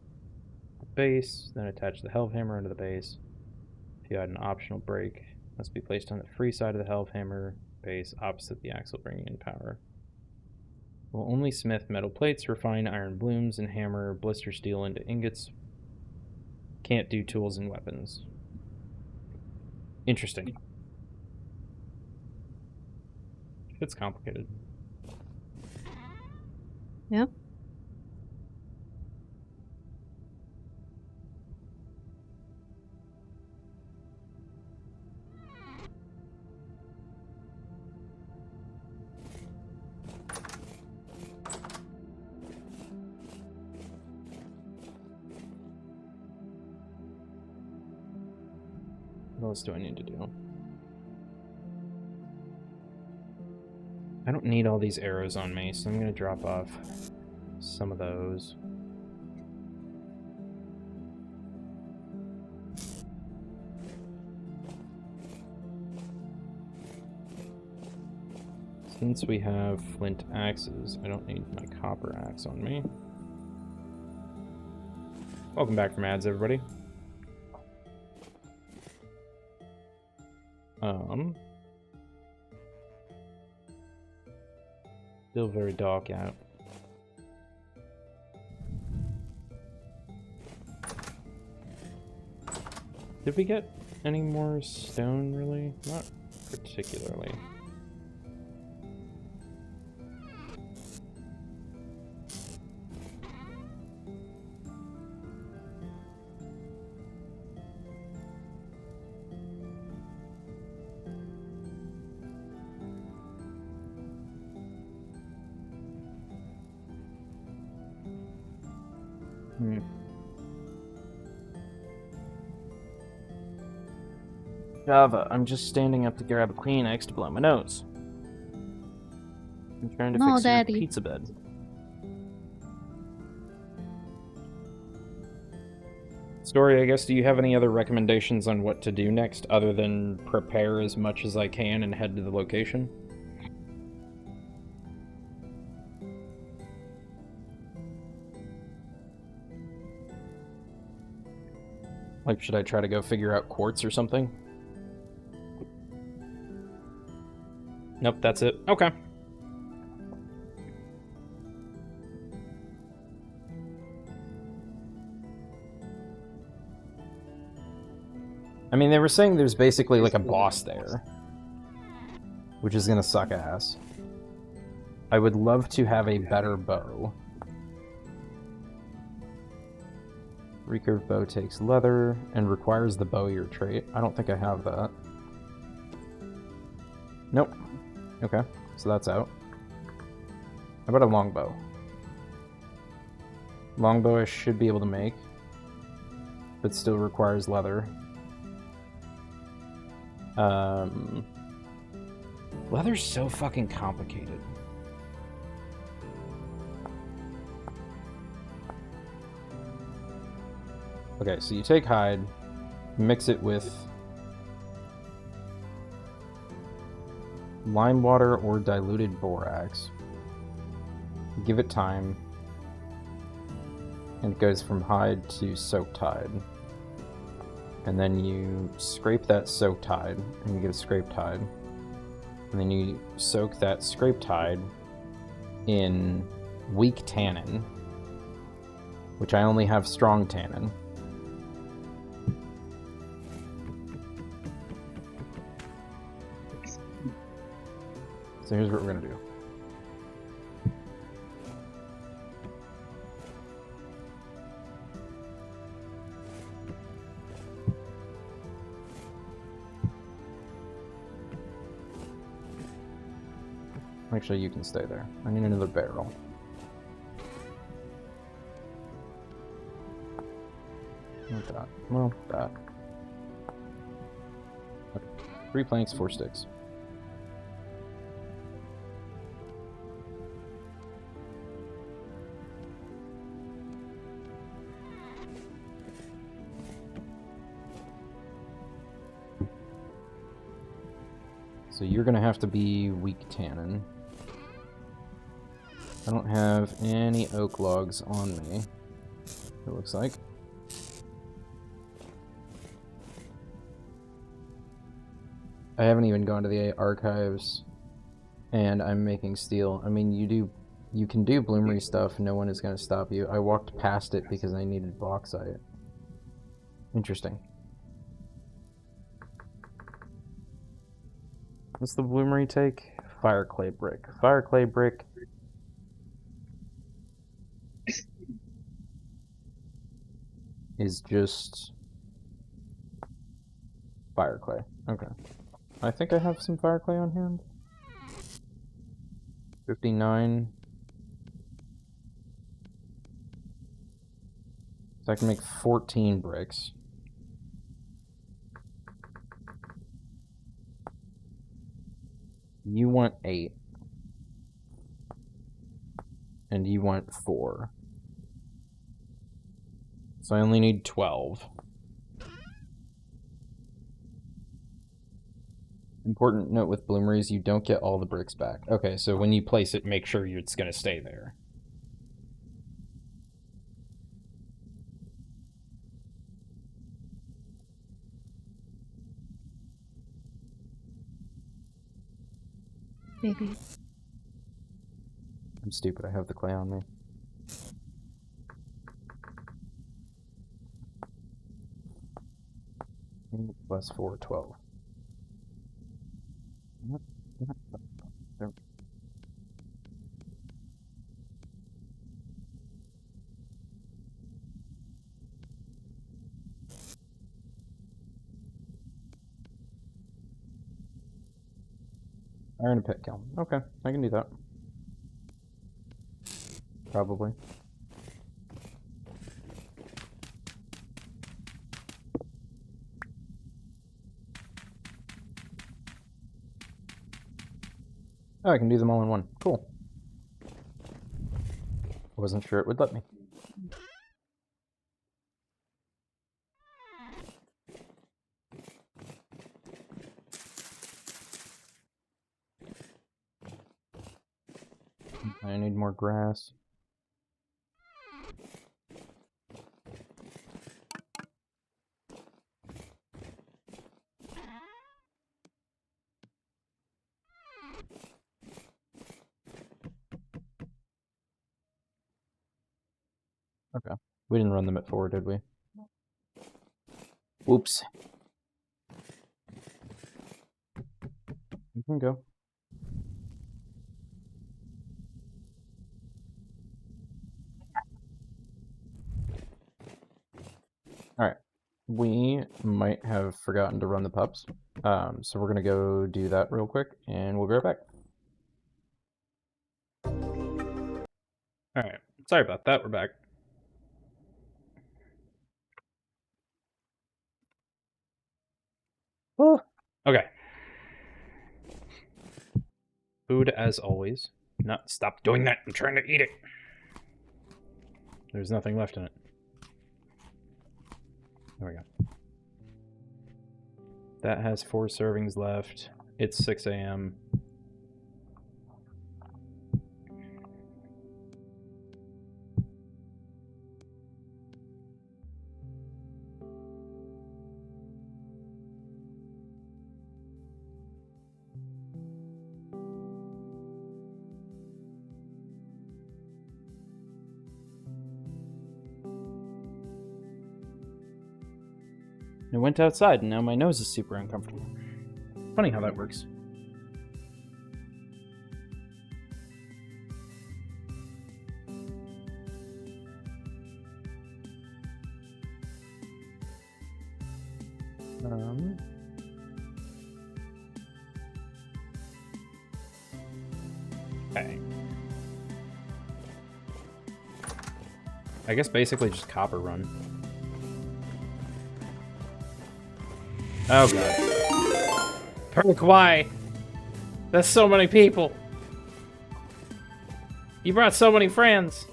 E: the base. Then attach the helve hammer into the base. If you add an optional break, must be placed on the free side of the helve hammer base, opposite the axle, bringing in power. Will only smith metal plates, refine iron blooms, and hammer blister steel into ingots. Can't do tools and weapons. Interesting. It's complicated.
B: Yeah.
E: What else do I need to do? I don't need all these arrows on me, so I'm going to drop off some of those. Since we have flint axes, I don't need my copper axe on me. Welcome back from ads, everybody. Still very dark out. Did we get any more stone, really? Not particularly. Java, I'm just standing up to grab a Kleenex to blow my nose. I'm trying to
B: No,
E: fix
B: Daddy.
E: your pizza bed. Story, I guess, do you have any other recommendations on what to do next, other than prepare as much as I can and head to the location? Like, should I try to go figure out quartz or something? Nope, that's it. Okay. I mean, they were saying there's basically like a boss there, which is gonna suck ass. I would love to have a better bow. Recurve bow takes leather and requires the bowyer trait. I don't think I have that. Nope. Okay, so that's out. How about a longbow? Longbow I should be able to make, but still requires leather. Leather's so fucking complicated. Okay, so you take hide, mix it with lime water or diluted borax. Give it time, and it goes from hide to soaked hide. And then you scrape that soaked hide, and you get a scraped hide. And then you soak that scraped hide in weak tannin, which I only have strong tannin. So here's what we're gonna do. Actually, you can stay there. I need another barrel. Not that. Well, that. Okay. 3 planks, 4 sticks. So you're gonna have to be weak tannin. I don't have any oak logs on me, it looks like. I haven't even gone to the archives, and I'm making steel. I mean, you can do bloomery stuff, no one is going to stop you. I walked past it because I needed bauxite. Interesting. What's the bloomery take? Fire clay brick. Fire clay brick. Is just fire clay. Okay. I think I have some fire clay on hand. 59. So I can make 14 bricks. You want 8. And you want 4. So I only need 12. Important note with bloomeries, you don't get all the bricks back. Okay, so when you place it, make sure it's going to stay there.
B: Maybe.
E: I'm stupid, I have the clay on me. Plus 4, 12. There. Iron and pit kiln. Okay, I can do that. Probably. Oh, I can do them all in one. Cool. Wasn't sure it would let me. I need more grass. Okay. We didn't run them at 4, did we? Whoops. You can go. Alright. We might have forgotten to run the pups. So we're gonna go do that real quick, and we'll be right back.
A: Alright, sorry about that, we're back. Oh, okay. Food as always. Not stop doing that, I'm trying to eat it. There's nothing left in it. There we go. That has 4 servings left. It's 6 a.m. I went outside and now my nose is super uncomfortable. Funny how that works. Okay. I guess basically just copper run. Oh god. Perk, why? That's so many people. You brought so many friends.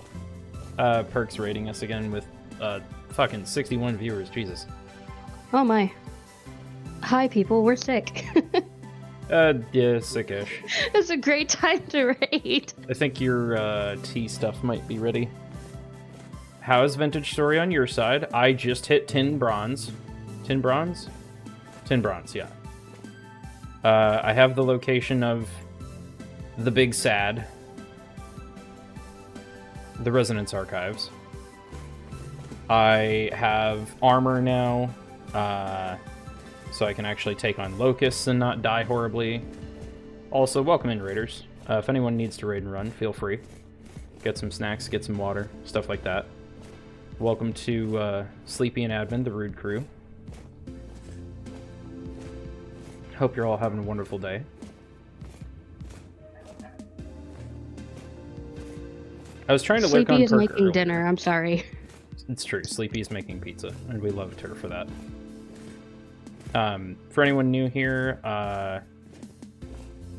A: Perk's rating us again with fucking 61 viewers. Jesus.
B: Oh my. Hi people, we're sick.
A: Yeah, sickish.
B: It's a great time to raid.
A: I think your tea stuff might be ready. How's Vintage Story on your side? I just hit 10 bronze. 10 bronze? 10 bronze, yeah. I have the location of the Big Sad. The Resonance Archives. I have armor now, so I can actually take on Locusts and not die horribly. Also, welcome in, raiders. If anyone needs to raid and run, feel free. Get some snacks, get some water, stuff like that. Welcome to Sleepy and Admin, the Rude Crew. Hope you're all having a wonderful day. I was trying to lurk on
B: Sleepy is
A: Perk
B: making
A: earlier.
B: dinner. I'm sorry.
A: It's true. Sleepy's making pizza, and we loved her for that. For anyone new here,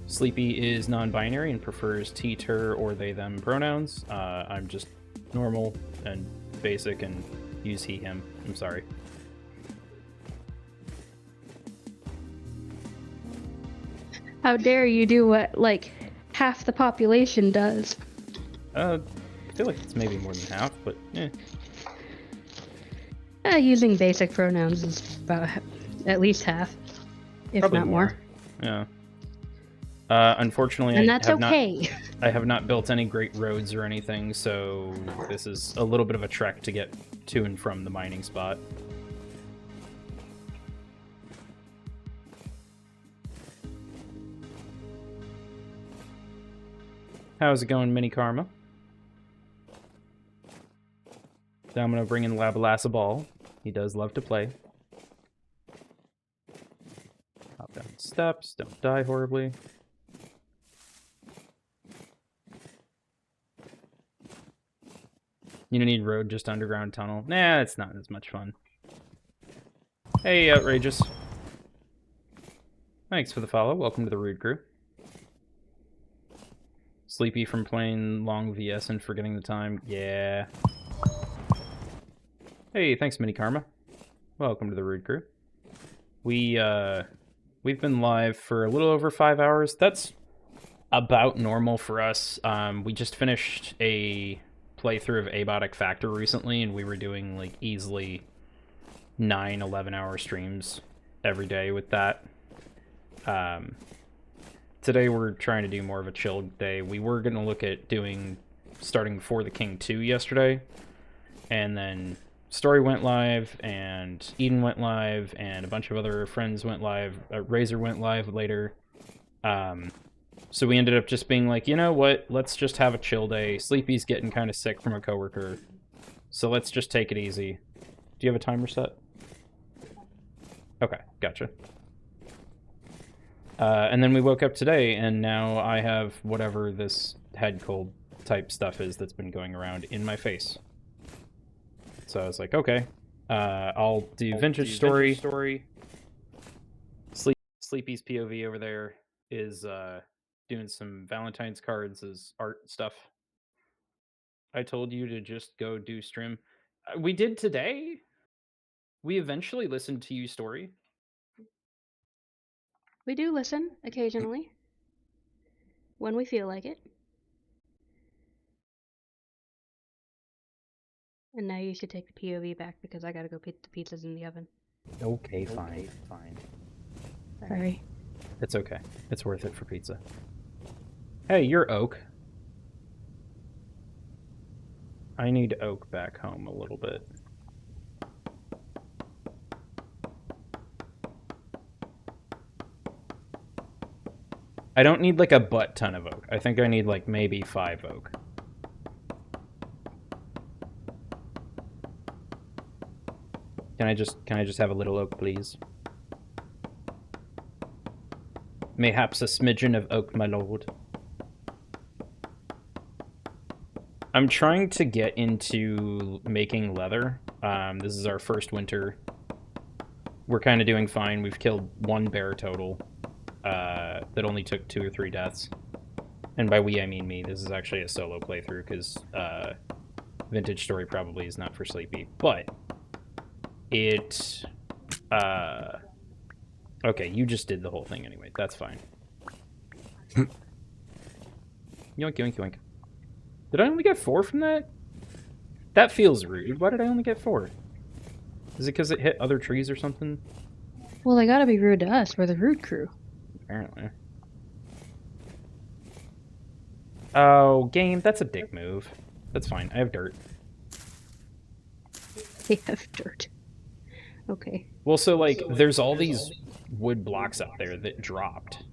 A: Sleepy is non-binary and prefers he, her, or they, them pronouns. I'm just normal and basic and use he, him. I'm sorry.
B: How dare you do what, like, half the population does?
A: I feel like it's maybe more than half, but eh.
B: Using basic pronouns is about at least half, if
A: Probably
B: not more.
A: Yeah. Unfortunately,
B: And that's okay.
A: I have not built any great roads or anything, so this is a little bit of a trek to get to and from the mining spot. How's it going, Mini Karma? Now I'm gonna bring in Labalassa Ball. He does love to play. Hop down the steps, don't die horribly. You don't need road, just underground tunnel. Nah, it's not as much fun. Hey, Outrageous. Thanks for the follow. Welcome to the Rude Crew. Sleepy from playing long VS and forgetting the time. Yeah. Hey, thanks, Mini Karma. Welcome to the Rude Crew. We've been live for a little over 5 hours. That's about normal for us. We just finished a playthrough of Abiotic Factor recently, and we were doing like easily 9-11 hour streams every day with that. Today we're trying to do more of a chilled day. We were going to look at starting For the King 2 yesterday, and then Story went live, and Eden went live, and a bunch of other friends went live. Razor went live later. So we ended up just being like, you know what? Let's just have a chill day. Sleepy's getting kind of sick from a coworker, so let's just take it easy. Do you have a timer set? Okay, gotcha. And then we woke up today, and now I have whatever this head cold type stuff is that's been going around in my face. So I was like, okay, I'll do Vintage Story. Sleepy's POV over there is doing some Valentine's cards as art stuff. I told you to just go do stream. We did today. We eventually listened to you story.
B: We do listen occasionally when we feel like it. And now you should take the POV back because I gotta go put the pizzas in the oven.
A: Okay, fine.
B: Sorry.
A: It's okay. It's worth it for pizza. Hey, you're Oak. I need Oak back home a little bit. I don't need like a butt ton of oak. I think I need like maybe 5 oak. Can I just have a little oak, please? Mayhaps a smidgen of oak, my lord. I'm trying to get into making leather. This is our first winter. We're kind of doing fine. We've killed 1 bear total. That only took 2 or 3 deaths. And by we, I mean me. This is actually a solo playthrough, because Vintage Story probably is not for Sleepy. But it... okay, you just did the whole thing anyway. That's fine. Yoink, yoink, yoink. Did I only get 4 from that? That feels rude. Why did I only get 4? Is it because it hit other trees or something?
B: Well, they gotta be rude to us. We're the rude crew.
A: Apparently. Oh, game, that's a dick move. That's fine. I have dirt.
B: They have dirt. Okay.
A: Well, so, like, there's all these wood blocks up there that dropped,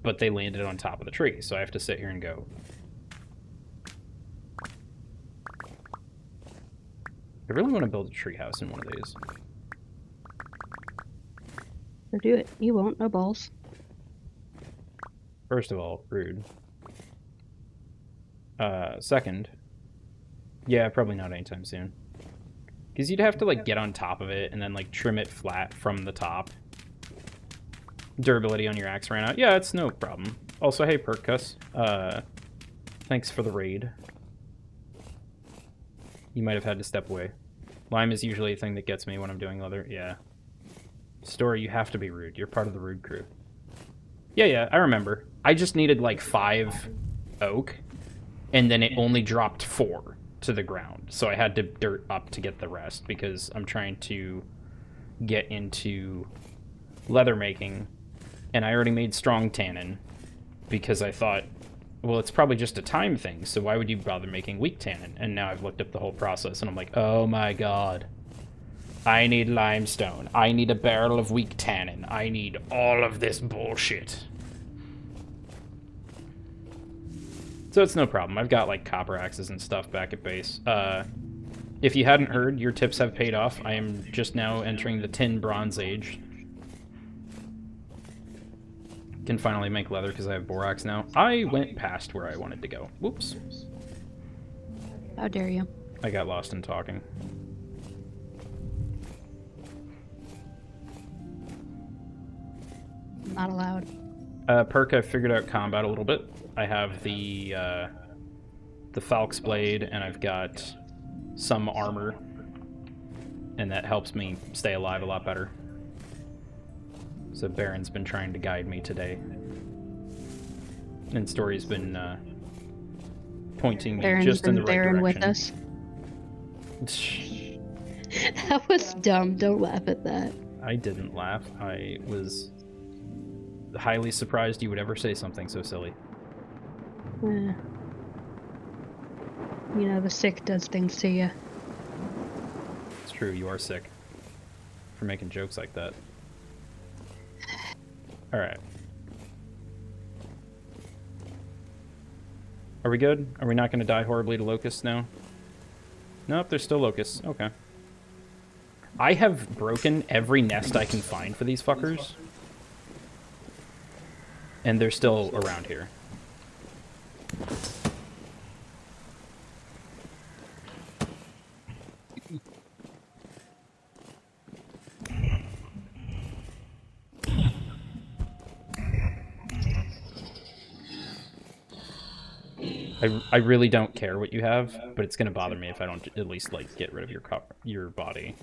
A: but they landed on top of the tree, so I have to sit here and go. I really want to build a tree house in one of these.
B: So do it. You won't. No balls.
A: First of all, rude. Second, yeah, probably not anytime soon. Because you'd have to, like, get on top of it and then, like, trim it flat from the top. Durability on your axe ran out. Yeah, it's no problem. Also, hey, Perkus. Thanks for the raid. You might have had to step away. Lime is usually a thing that gets me when I'm doing leather. Yeah. Story, you have to be rude. You're part of the rude crew. Yeah, I remember. I just needed, like, 5 oak, and then it only dropped 4 to the ground. So I had to dirt up to get the rest, because I'm trying to get into leather making, and I already made strong tannin, because I thought, well, it's probably just a time thing, so why would you bother making weak tannin? And now I've looked up the whole process, and I'm like, oh my god. I need limestone. I need a barrel of weak tannin. I need all of this bullshit. So it's no problem. I've got, like, copper axes and stuff back at base. If you hadn't heard, your tips have paid off. I am just now entering the Tin Bronze Age. Can finally make leather because I have borax now. I went past where I wanted to go. Whoops.
B: How dare you?
A: I got lost in talking.
B: Not allowed.
A: Perk, I figured out combat a little bit. I have the Falk's Blade, and I've got some armor, and that helps me stay alive a lot better. So Baron's been trying to guide me today. And Story's been pointing me just in the right
B: Baron
A: direction.
B: with us. That was dumb. Don't laugh at that.
A: I didn't laugh. I was highly surprised you would ever say something so silly.
B: You know, the sick does things to you.
A: It's true, you are sick for making jokes like that. Alright. Are we good? Are we not going to die horribly to locusts now? Nope, there's still locusts. Okay. I have broken every nest I can find for these fuckers. And they're still around here. I really don't care what you have, but it's gonna bother me if I don't at least, like, get rid of your body.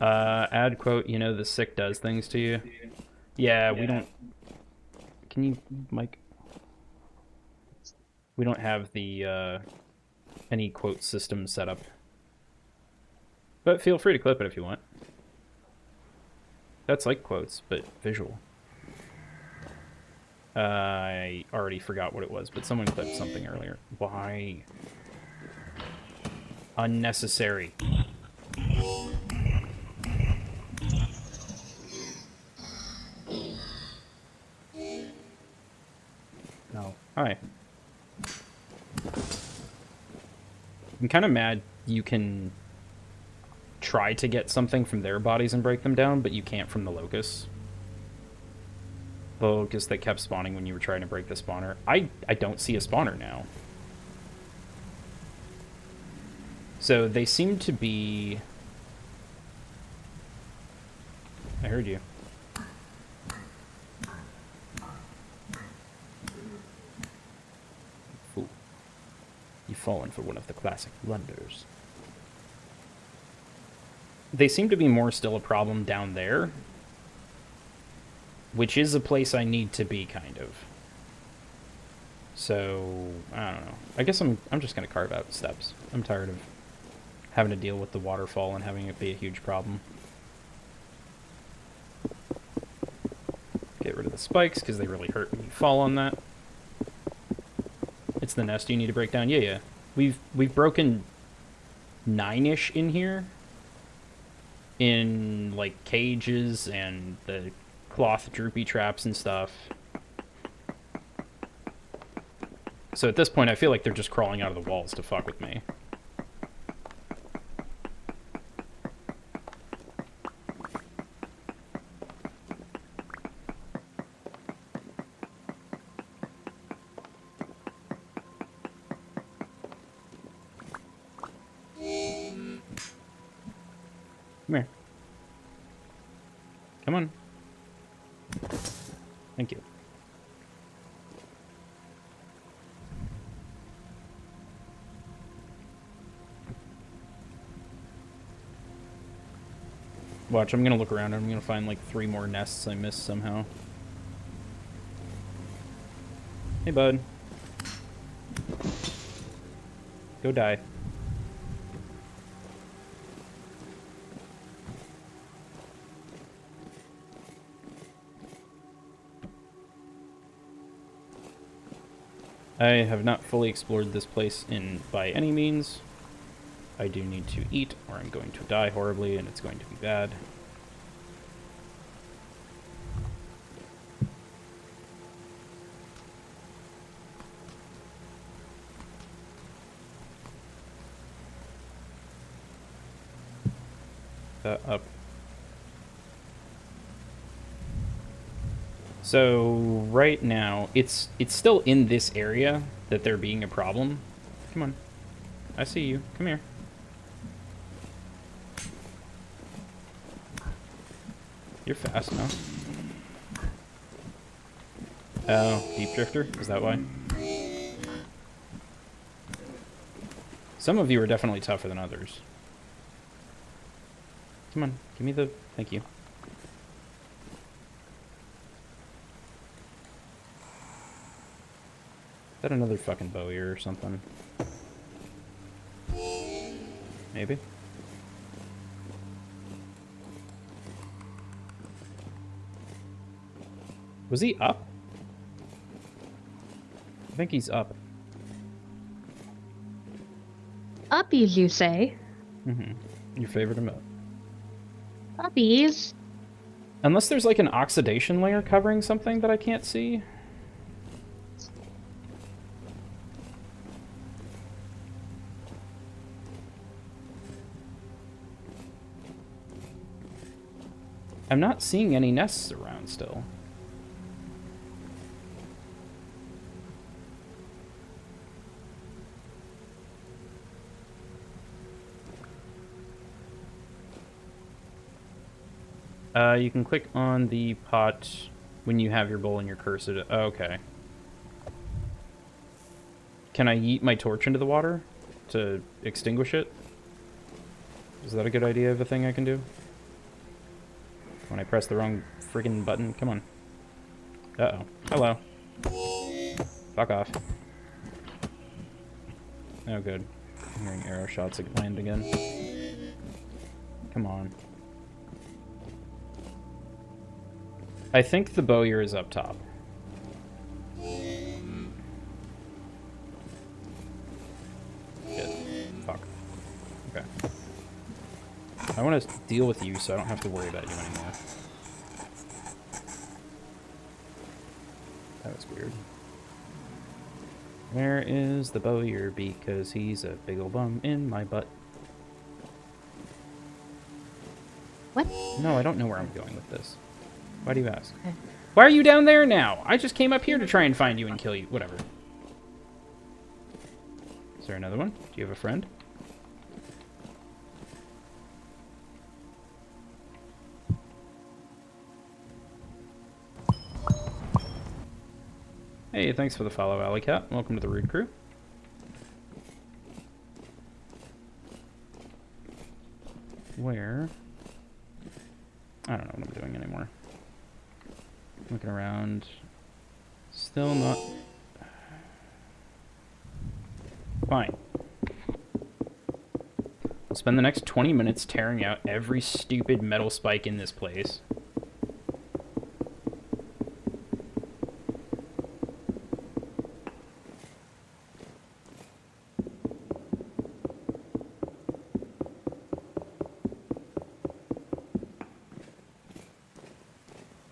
A: Add quote, you know the sick does things to you. Yeah, we don't... Can you, Mike? We don't have the, any quote system set up. But feel free to clip it if you want. That's like quotes, but visual. I already forgot what it was, but someone clipped something earlier. Why? Unnecessary. No. Hi. I'm kind of mad you can try to get something from their bodies and break them down, but you can't from the locusts. The locust that kept spawning when you were trying to break the spawner. I don't see a spawner now. So they seem to be... I heard you. Ooh. You've fallen for one of the classic blunders. They seem to be more still a problem down there, which is a place I need to be, kind of. So, I don't know. I guess I'm just going to carve out steps. I'm tired of having to deal with the waterfall and having it be a huge problem. Get rid of the spikes, because they really hurt when you fall on that. It's the nest you need to break down. Yeah. We've broken 9-ish in here. In, like, cages and the cloth droopy traps and stuff. So at this point, I feel like they're just crawling out of the walls to fuck with me. Come here. Come on. Thank you. Watch, I'm gonna look around and I'm gonna find like 3 more nests I missed somehow. Hey, bud. Go die. I have not fully explored this place by any means. I do need to eat, or I'm going to die horribly, and it's going to be bad. Up. So right now, it's still in this area that there being a problem. Come on. I see you. Come here. You're fast now. Oh, Deep Drifter? Is that why? Some of you are definitely tougher than others. Come on, give me the... Thank you. Is that another fucking bowyer or something? Maybe? Was he up? I think he's up.
B: Uppies, you say?
A: Mm-hmm. Your favorite emote.
B: Uppies?
A: Unless there's like an oxidation layer covering something that I can't see. I'm not seeing any nests around still. You can click on the pot when you have your bowl and your cursor. Oh, okay. Can I yeet my torch into the water to extinguish it? Is that a good idea of a thing I can do? When I press the wrong friggin' button? Come on. Uh-oh. Hello. Fuck off. Oh, good. I'm hearing arrow shots land again. Come on. I think the bowyer is up top. Shit. Fuck. Okay. I want to deal with you so I don't have to worry about you anymore. That was weird. Where is the bowyer? Because he's a big ol' bum in my butt.
B: What?
A: No, I don't know where I'm going with this. Why do you ask? Why are you down there now? I just came up here to try and find you and kill you. Whatever. Is there another one? Do you have a friend? Hey, thanks for the follow, Alley Cat. Welcome to the Rude Crew. Where? I don't know what I'm doing anymore. Looking around. Still not... Fine. We'll spend the next 20 minutes tearing out every stupid metal spike in this place.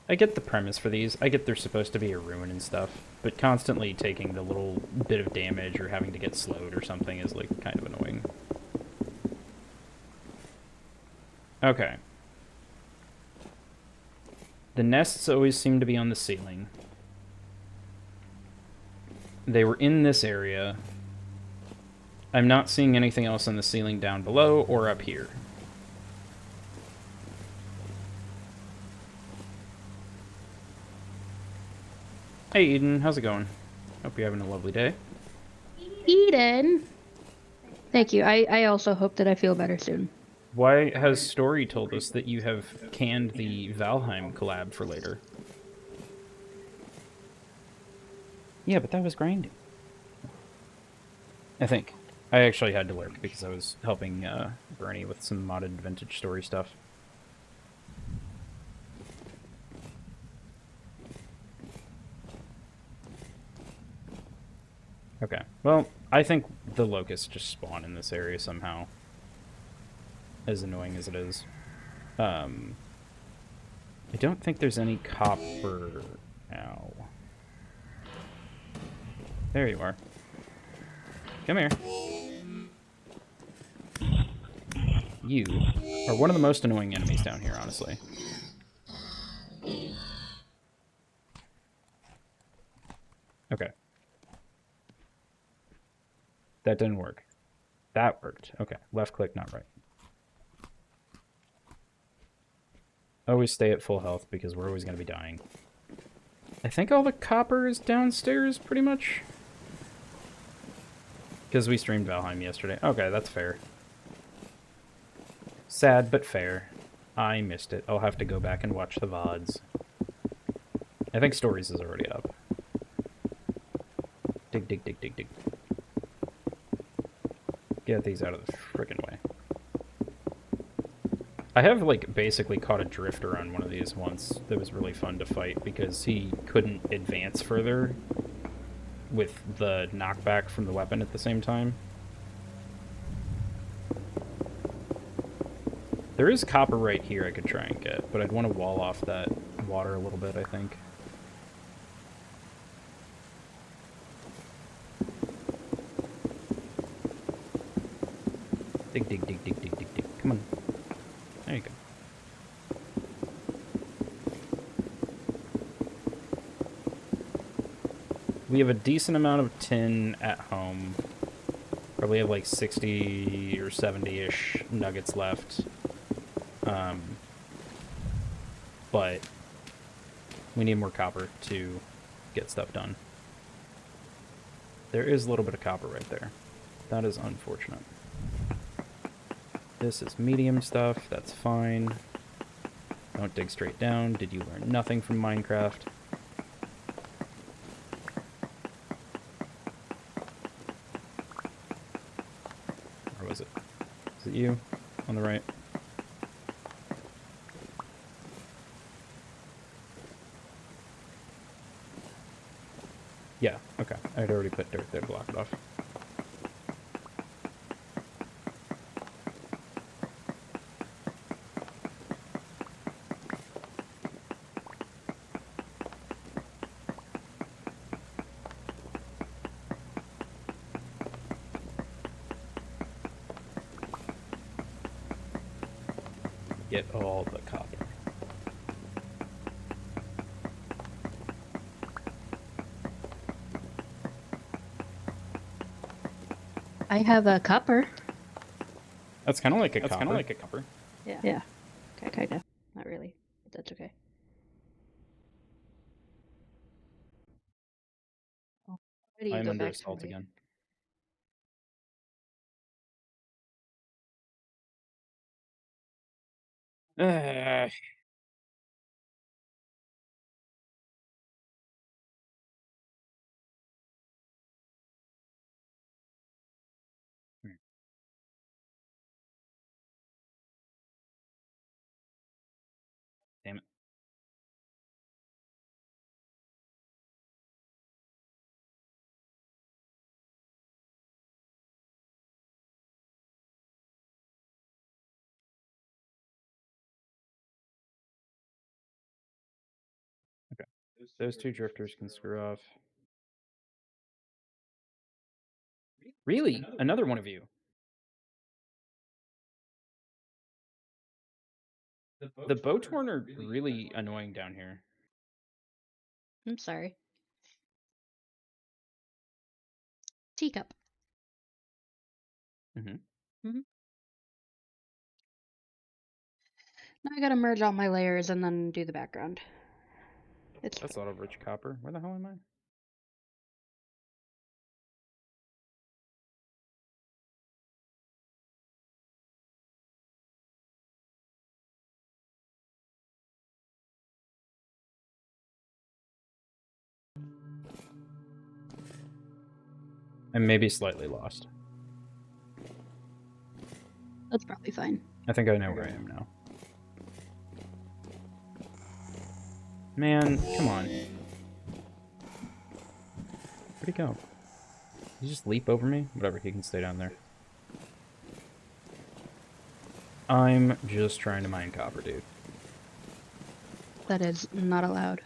A: I get the premise for these. I get they're supposed to be a ruin and stuff, but constantly taking the little bit of damage or having to get slowed or something is, like, kind of annoying. Okay. The nests always seem to be on the ceiling. They were in this area. I'm not seeing anything else on the ceiling down below or up here. Hey, Eden, how's it going? Hope you're having a lovely day.
B: Eden! Thank you. I also hope that I feel better soon.
A: Why has Story told us that you have canned the Valheim collab for later? Yeah, but that was grinding. I think. I actually had to lurk because I was helping Bernie with some modded vintage story stuff. Okay. Well, I think the locusts just spawn in this area somehow. As annoying as it is. I don't think there's any copper. Ow. There you are. Come here. You are one of the most annoying enemies down here, honestly. Okay. That didn't work. That worked. Okay. Left click, not right. Always stay at full health because we're always going to be dying. I think all the copper is downstairs, pretty much. Because we streamed Valheim yesterday. Okay, that's fair. Sad, but fair. I missed it. I'll have to go back and watch the VODs. I think Stories is already up. Dig, dig, dig, dig, dig. Get these out of the frickin' way. I have, like, basically caught a drifter on one of these once that was really fun to fight because he couldn't advance further with the knockback from the weapon at the same time. There is copper right here I could try and get, but I'd want to wall off that water a little bit, I think. Dig, dig, dig, dig, dig, dig, dig. Come on. There you go. We have a decent amount of tin at home. Probably have like 60 or 70-ish nuggets left. But we need more copper to get stuff done. There is a little bit of copper right there. That is unfortunate. This is medium stuff. That's fine. Don't dig straight down. Did you learn nothing from Minecraft? Or was it? Is it you? On the right? Yeah, okay. I had already put dirt there to block it off. Get all the copper.
B: I have a copper.
A: That's kind of like a copper. That's kind of like a copper.
B: Yeah. Okay, kind of. Not really, but that's okay. Oh, why do you
A: I'm
B: go
A: under
B: back to
A: assault
B: me?
A: again. Those two drifters can screw off. Really? Another one of you? The Botorn are really annoying down here.
B: I'm sorry. Teacup.
A: Mm-hmm.
B: Mm-hmm. Now I gotta merge all my layers and then do the background.
A: That's a lot of rich copper. Where the hell am I? I'm maybe slightly lost.
B: That's probably fine.
A: I think I know where I am now. Man, come on. Where'd he go? Did he just leap over me? Whatever, he can stay down there. I'm just trying to mine copper, dude.
B: That is not allowed.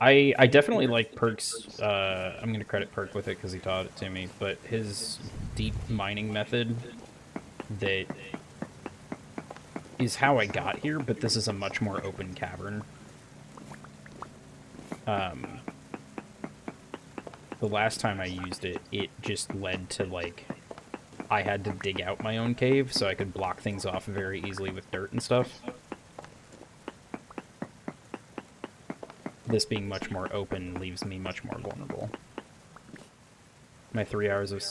A: I definitely like Perk's, I'm gonna credit Perk with it because he taught it to me, but his deep mining method that is how I got here, but this is a much more open cavern. The last time I used it, it just led to, like, I had to dig out my own cave so I could block things off very easily with dirt and stuff. This being much more open leaves me much more vulnerable. My 3 hours of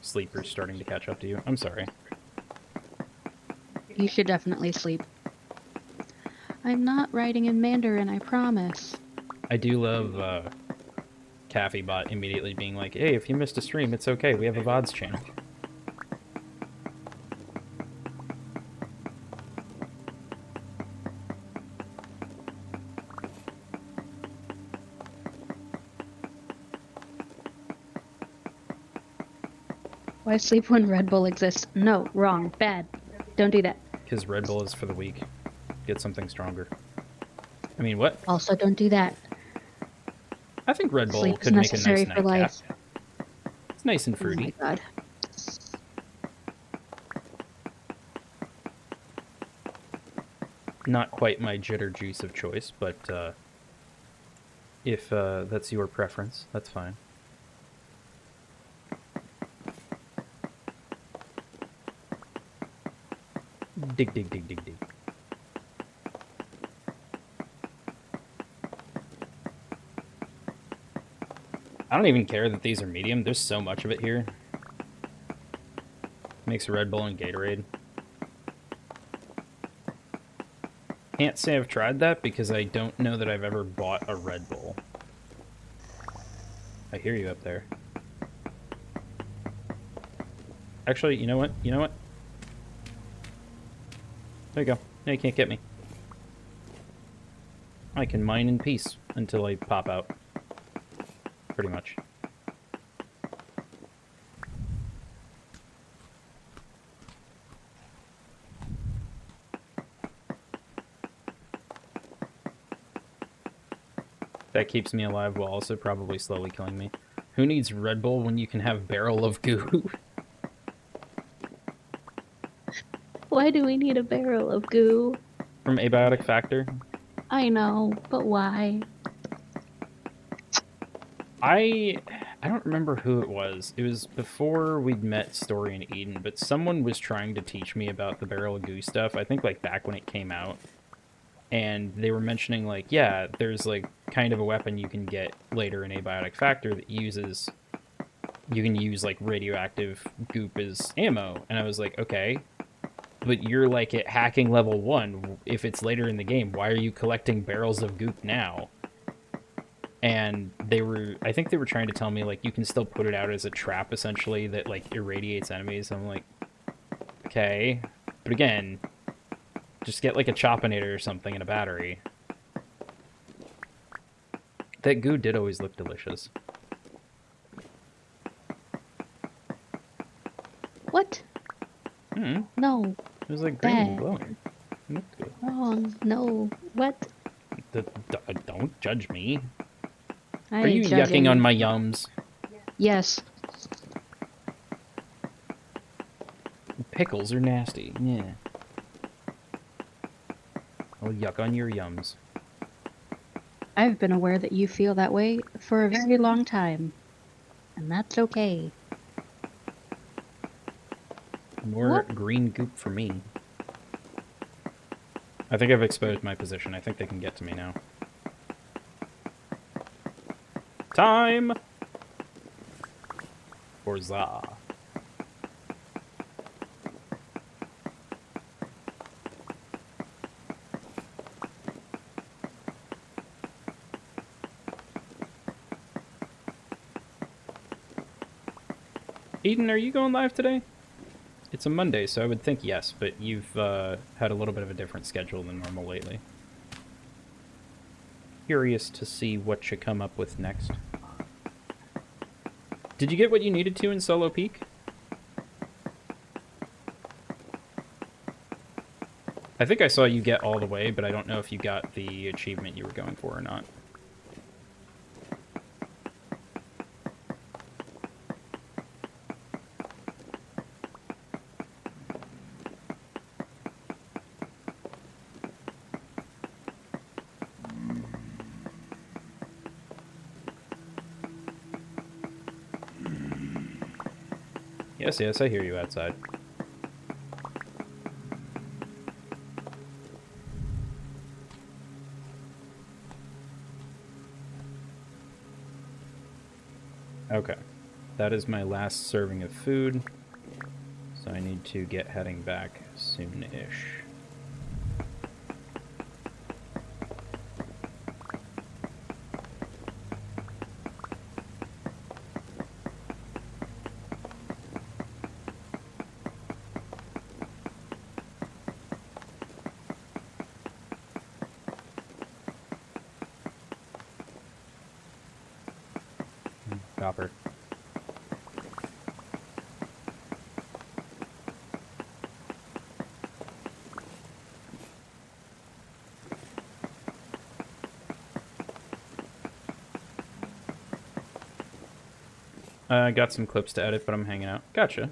A: sleep are starting to catch up to you. I'm sorry.
B: You should definitely sleep. I'm not writing in Mandarin, I promise.
A: I do love CaffeeBot immediately being like, hey, if you missed a stream, it's okay. We have a VODs channel.
B: Why sleep when Red Bull exists? No, wrong, bad. Don't do that.
A: Because Red Bull is for the weak. Get something stronger. I mean, what?
B: Also, don't do that.
A: I think Red Bull
B: Sleep is
A: could make a nice
B: necessary for
A: nightcap.
B: life.
A: It's nice and
B: Oh my
A: fruity.
B: god.
A: Not quite my jitter juice of choice, but if that's your preference, that's fine. Dig, dig, dig, dig, dig. I don't even care that these are medium. There's so much of it here. Makes a Red Bull and Gatorade. Can't say I've tried that because I don't know that I've ever bought a Red Bull. I hear you up there. Actually, you know what? You know what? There you go. Now you can't get me. I can mine in peace until I pop out. Pretty much. That keeps me alive while also probably slowly killing me. Who needs Red Bull when you can have Barrel of Goo?
B: Why do we need a barrel of goo?
A: From Abiotic Factor?
B: I know, but why?
A: I don't remember who it was. It was before we'd met Story and Eden, but someone was trying to teach me about the Barrel of Goo stuff, I think like back when it came out. And they were mentioning like, yeah, there's like kind of a weapon you can get later in Abiotic Factor that uses, you can use like radioactive goop as ammo. And I was like, okay, but you're like at hacking level 1. If it's later in the game, why are you collecting barrels of goop now? And I think they were trying to tell me, like, you can still put it out as a trap, essentially, that, like, irradiates enemies. I'm like, okay. But again, just get, like, a Choppinator or something and a battery. That goo did always look delicious.
B: What?
A: Hmm.
B: No.
A: It was, like, green and
B: Bad.
A: glowing. It looked good.
B: Wrong. No. What?
A: Don't judge me.
B: I
A: Are you
B: ain't judging.
A: yucking on my yums?
B: Yes.
A: Pickles are nasty. Yeah. I'll yuck on your yums.
B: I've been aware that you feel that way for a very long time. And that's okay.
A: More green goop for me. I think I've exposed my position. I think they can get to me now. Time! For za. Eden, are you going live today? It's a Monday, so I would think yes, but you've had a little bit of a different schedule than normal lately. Curious to see what you come up with next. Did you get what you needed to in Solo Peak? I think I saw you get all the way, but I don't know if you got the achievement you were going for or not. Yes, I hear you outside. Okay. That is my last serving of food, so I need to get heading back soon-ish. Copper. I got some clips to edit, but I'm hanging out. Gotcha.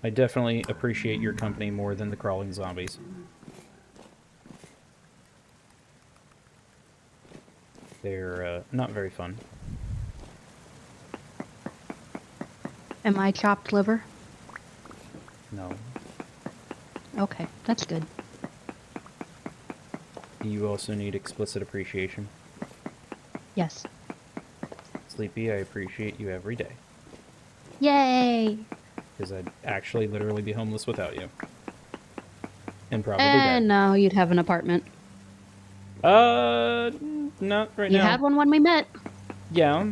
A: I definitely appreciate your company more than the crawling zombies. They're not very fun.
B: Am I chopped liver?
A: No.
B: Okay, that's good.
A: You also need explicit appreciation.
B: Yes.
A: Sleepy, I appreciate you every day.
B: Yay!
A: Because I'd actually literally be homeless without you. And probably
B: And
A: dead.
B: now you'd have an apartment.
A: Not right
B: You
A: now.
B: had one when we met.
A: Yeah.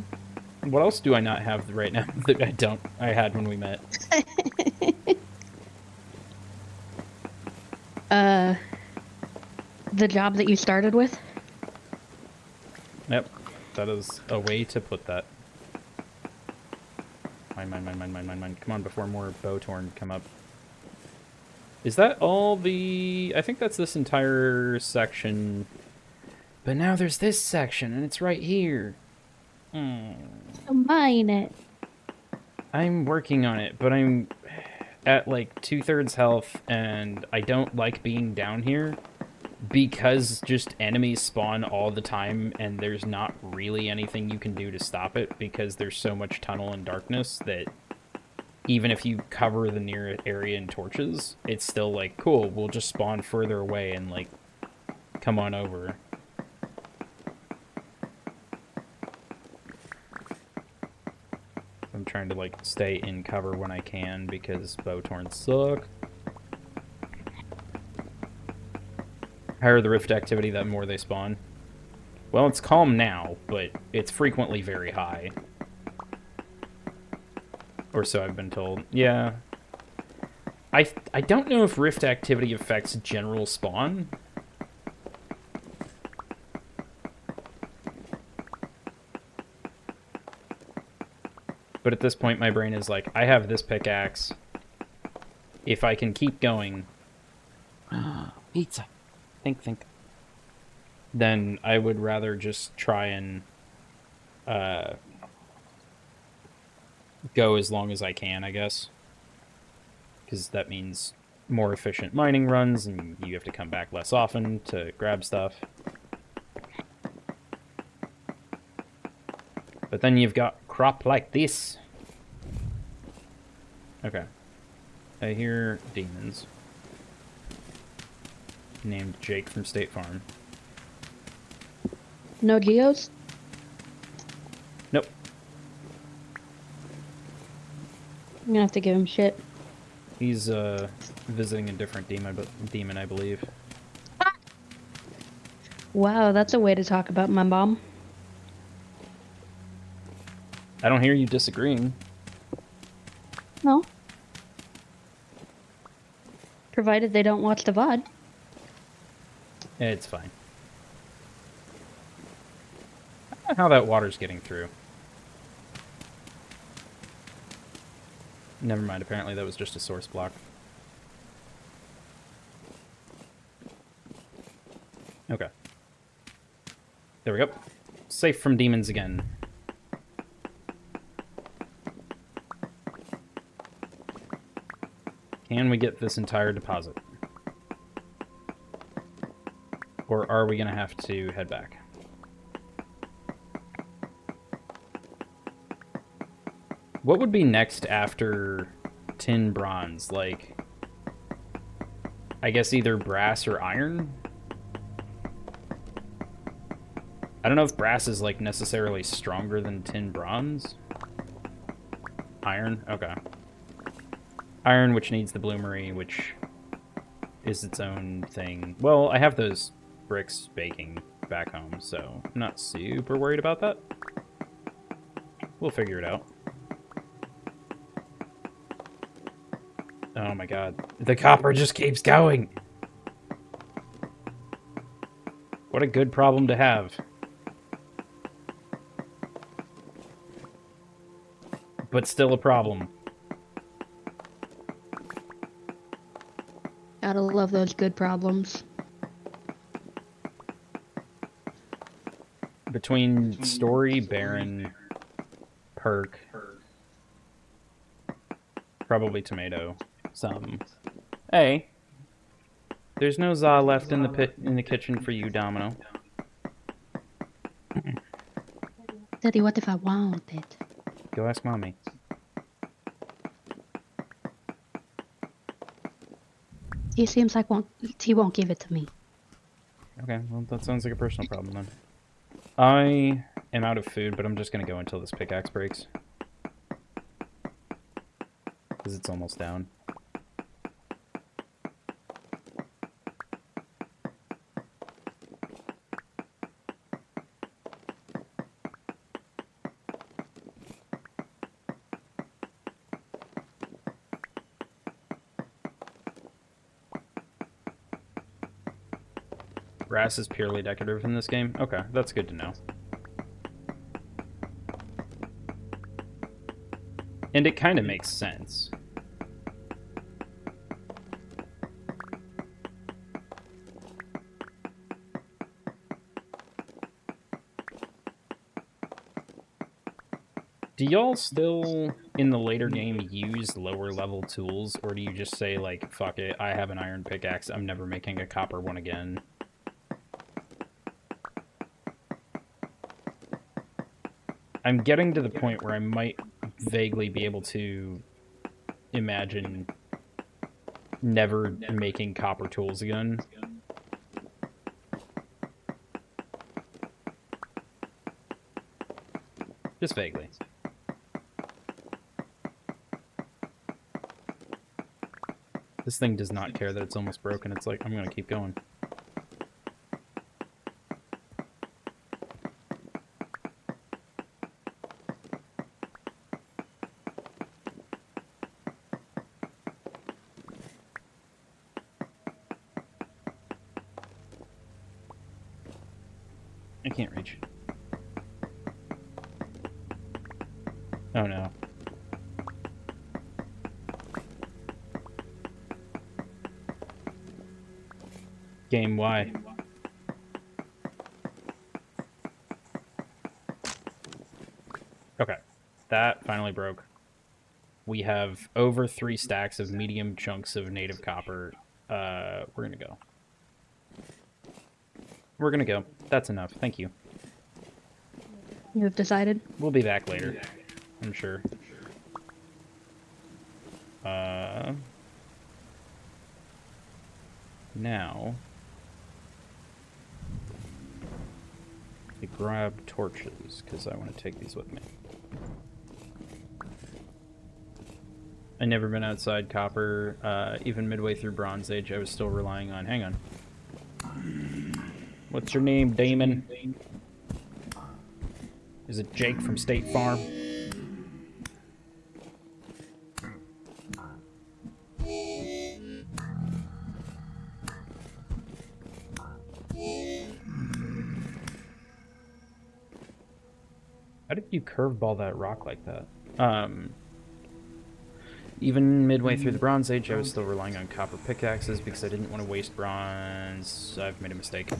A: What else do I not have right now that I had when we met?
B: The job that you started with?
A: Yep. That is a way to put that. Mine. Come on, before more Bowtorn come up. Is that all the... I think that's this entire section. But now there's this section, and it's right here.
B: Mine it.
A: I'm working on it, but I'm at like 2/3 health, and I don't like being down here because just enemies spawn all the time, and there's not really anything you can do to stop it because there's so much tunnel and darkness that even if you cover the near area in torches, it's still like, cool, we'll just spawn further away and like come on over. I'm trying to like stay in cover when I can because Bowtorns suck. Higher the rift activity, the more they spawn. Well, it's calm now, but it's frequently very high. Or so I've been told. Yeah. I don't know if rift activity affects general spawn. But at this point, my brain is like, I have this pickaxe. If I can keep going,
F: Pizza.
A: Think. Then I would rather just try and go as long as I can, I guess. Because that means more efficient mining runs, and you have to come back less often to grab stuff. But then you've got crop like this. Okay. I hear demons. Named Jake from State Farm.
B: No geos?
A: Nope.
B: I'm gonna have to give him shit.
A: He's visiting a different demon, I believe.
B: Wow, that's a way to talk about my mom.
A: I don't hear you disagreeing.
B: No. Provided they don't watch the VOD.
A: It's fine. I don't know how that water's getting through. Never mind, apparently that was just a source block. Okay. There we go. Safe from demons again. Can we get this entire deposit? Or are we going to have to head back? What would be next after tin bronze? Like, I guess either brass or iron? I don't know if brass is, like, necessarily stronger than tin bronze. Iron? Okay. Iron, which needs the bloomery, which is its own thing. Well, I have those bricks baking back home, so I'm not super worried about that. We'll figure it out. Oh my god. The copper just keeps going! What a good problem to have. But still a problem.
B: Gotta love those good problems.
A: Between story, Baron, perk, probably tomato, some. Hey, there's no za left in the kitchen for you, Domino.
B: Daddy, what if I want it?
A: Go ask mommy.
B: He seems like he won't give it to me.
A: Okay, well that sounds like a personal problem then. I am out of food, but I'm just gonna go until this pickaxe breaks. Because it's almost down. Brass is purely decorative in this game? Okay, that's good to know. And it kind of makes sense. Do y'all still, in the later game, use lower level tools? Or do you just say, like, fuck it, I have an iron pickaxe, I'm never making a copper one again? I'm getting to the point where I might vaguely be able to imagine never making copper tools again. Just vaguely. This thing does not care that it's almost broken. It's like, I'm gonna keep going. I can't reach. Oh no. Game, why? Okay. That finally broke. We have over 3 stacks of medium chunks of native copper. We're gonna go. We're gonna go. That's enough. Thank you.
B: You have decided?
A: We'll be back later, I'm sure. Now... I grab torches, because I want to take these with me. I never been outside copper. Even midway through Bronze Age, I was still relying on... Hang on. What's your name, Damon? Is it Jake from State Farm? How did you curveball that rock like that? Even midway through the Bronze Age, I was still relying on copper pickaxes because I didn't want to waste bronze. I've made a mistake.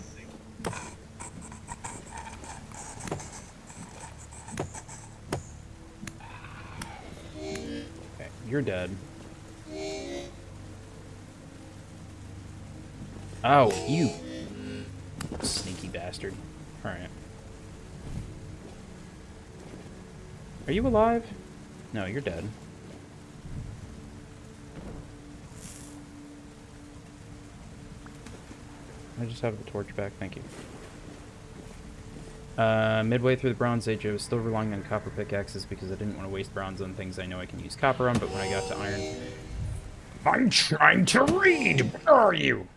A: Okay, you're dead. Oh, you sneaky bastard. Alright. Are you alive? No, you're dead. I just have the torch back, thank you. Midway through the Bronze Age, I was still relying on copper pickaxes because I didn't want to waste bronze on things I know I can use copper on, but when I got to iron...
E: I'm trying to read! Where are you?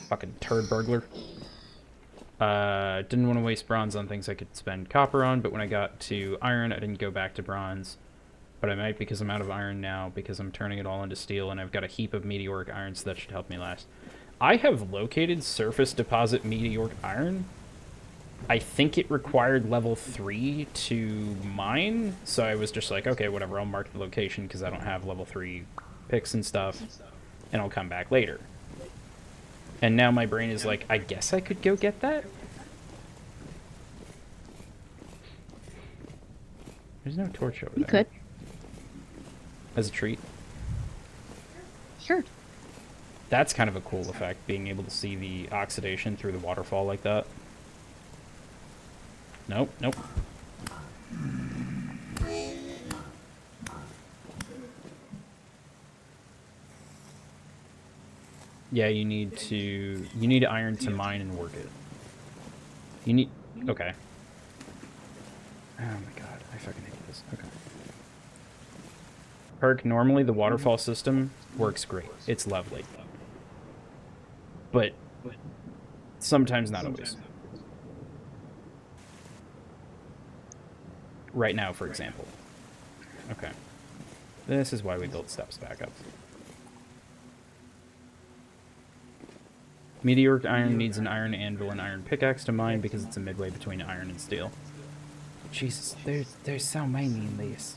A: Fucking turd burglar. Didn't want to waste bronze on things I could spend copper on, but when I got to iron, I didn't go back to bronze. But I might because I'm out of iron now, because I'm turning it all into steel, and I've got a heap of meteoric iron, so that should help me last. I have located surface deposit meteoric iron. I think it required level 3 to mine, so I was just like, okay, whatever, I'll mark the location because I don't have level 3 picks and stuff, and I'll come back later. And now my brain is like, I guess I could go get that? There's no torch over there.
B: You could.
A: As a treat.
B: Sure.
A: That's kind of a cool effect, being able to see the oxidation through the waterfall like that. Nope, nope. Yeah, you need iron to mine and work it. You need... Okay. Oh my god, I fucking hate this. Okay. Perk, normally the waterfall system works great. It's lovely. But sometimes not always. Right now, for example. Okay. This is why we built steps back up. Meteoric iron needs an iron anvil and iron pickaxe to mine because it's a midway between iron and steel. Jesus, there's so many in these.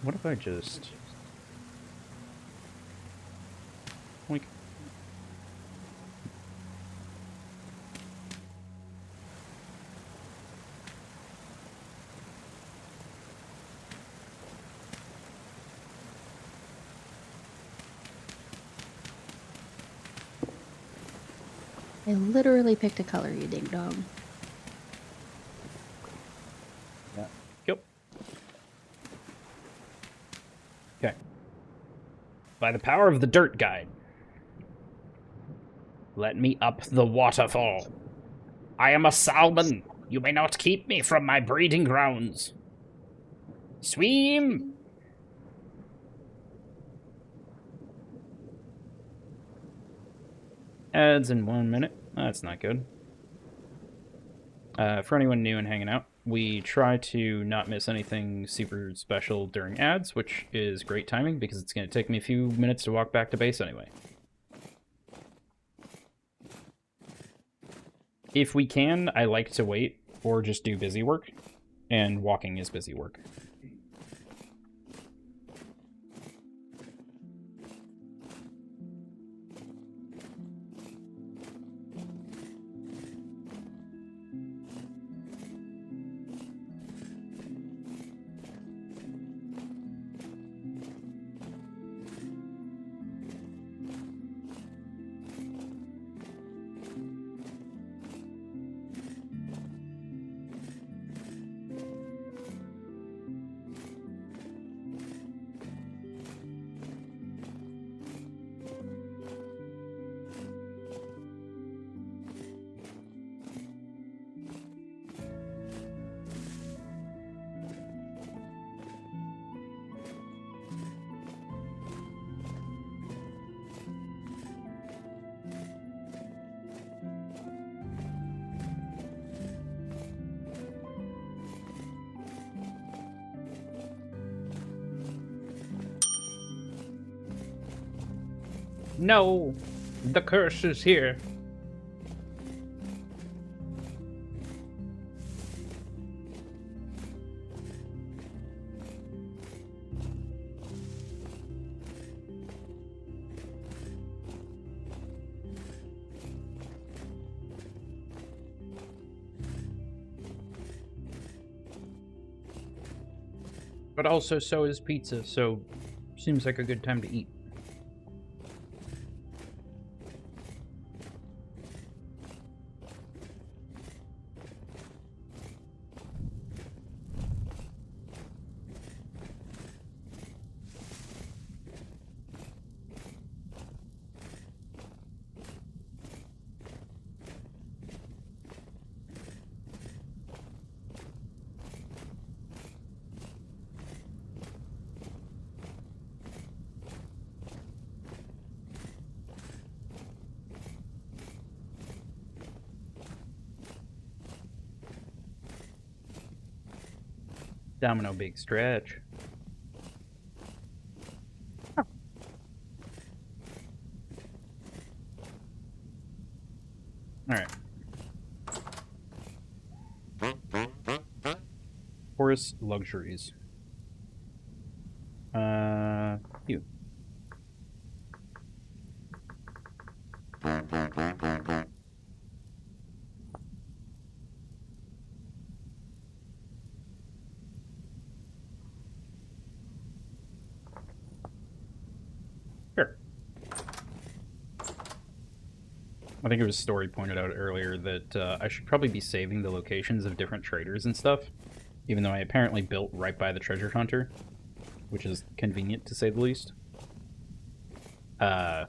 A: What if I just... Like...
B: I literally picked a color, you ding dong.
A: Yeah. Yep. Okay. By the power of the dirt guide, let me up the waterfall. I am a salmon. You may not keep me from my breeding grounds. Swim! Ads in 1 minute. That's not good. For anyone new and hanging out, we try to not miss anything super special during ads, which is great timing because it's going to take me a few minutes to walk back to base anyway. If we can, I like to wait or just do busy work, and walking is busy work.
E: No! The curse is here. But also so is pizza, so seems like a good time to eat. Domino big stretch. Alright. Forest luxuries. You. Sure. I think it was Story pointed out earlier that I should probably be saving the locations of different traders and stuff, even though I apparently built right by the treasure hunter, which is convenient to say the least. I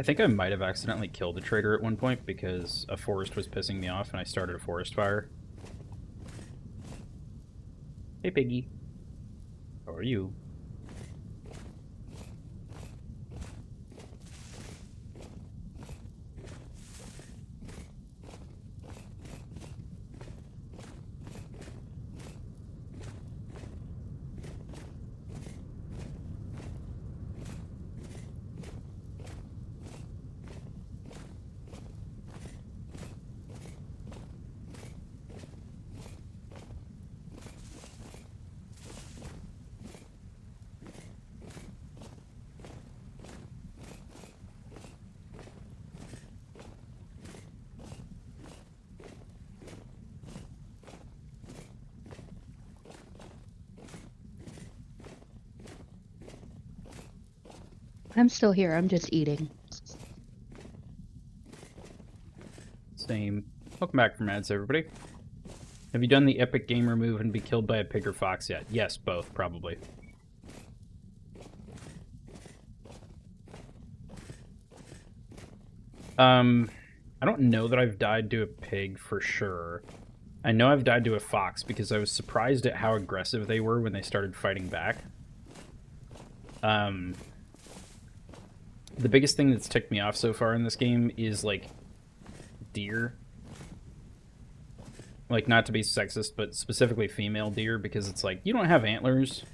E: think I might have accidentally killed a trader at one point because a forest was pissing me off and I started a forest fire. Hey, Piggy. How are you?
B: I'm still here. I'm just eating.
A: Same. Welcome back from ads, everybody. Have you done the epic gamer move and be killed by a pig or fox yet? Yes, both, probably. I don't know that I've died to a pig for sure. I know I've died to a fox because I was surprised at how aggressive they were when they started fighting back. The biggest thing that's ticked me off so far in this game is, like, deer. Like, not to be sexist, but specifically female deer, because it's like, you don't have antlers.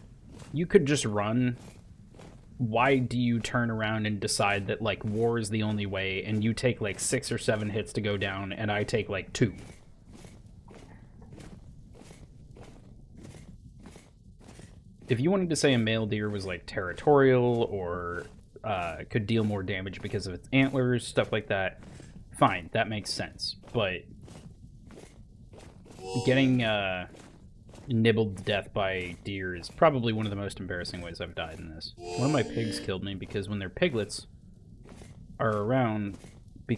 A: You could just run. Why do you turn around and decide that, like, war is the only way, and you take, like, 6 or 7 hits to go down, and I take, like, 2? If you wanted to say a male deer was, like, territorial, or could deal more damage because of its antlers, stuff like that, fine, that makes sense. But getting nibbled to death by deer is probably one of the most embarrassing ways I've died in this. One of my pigs killed me because when their piglets are around, they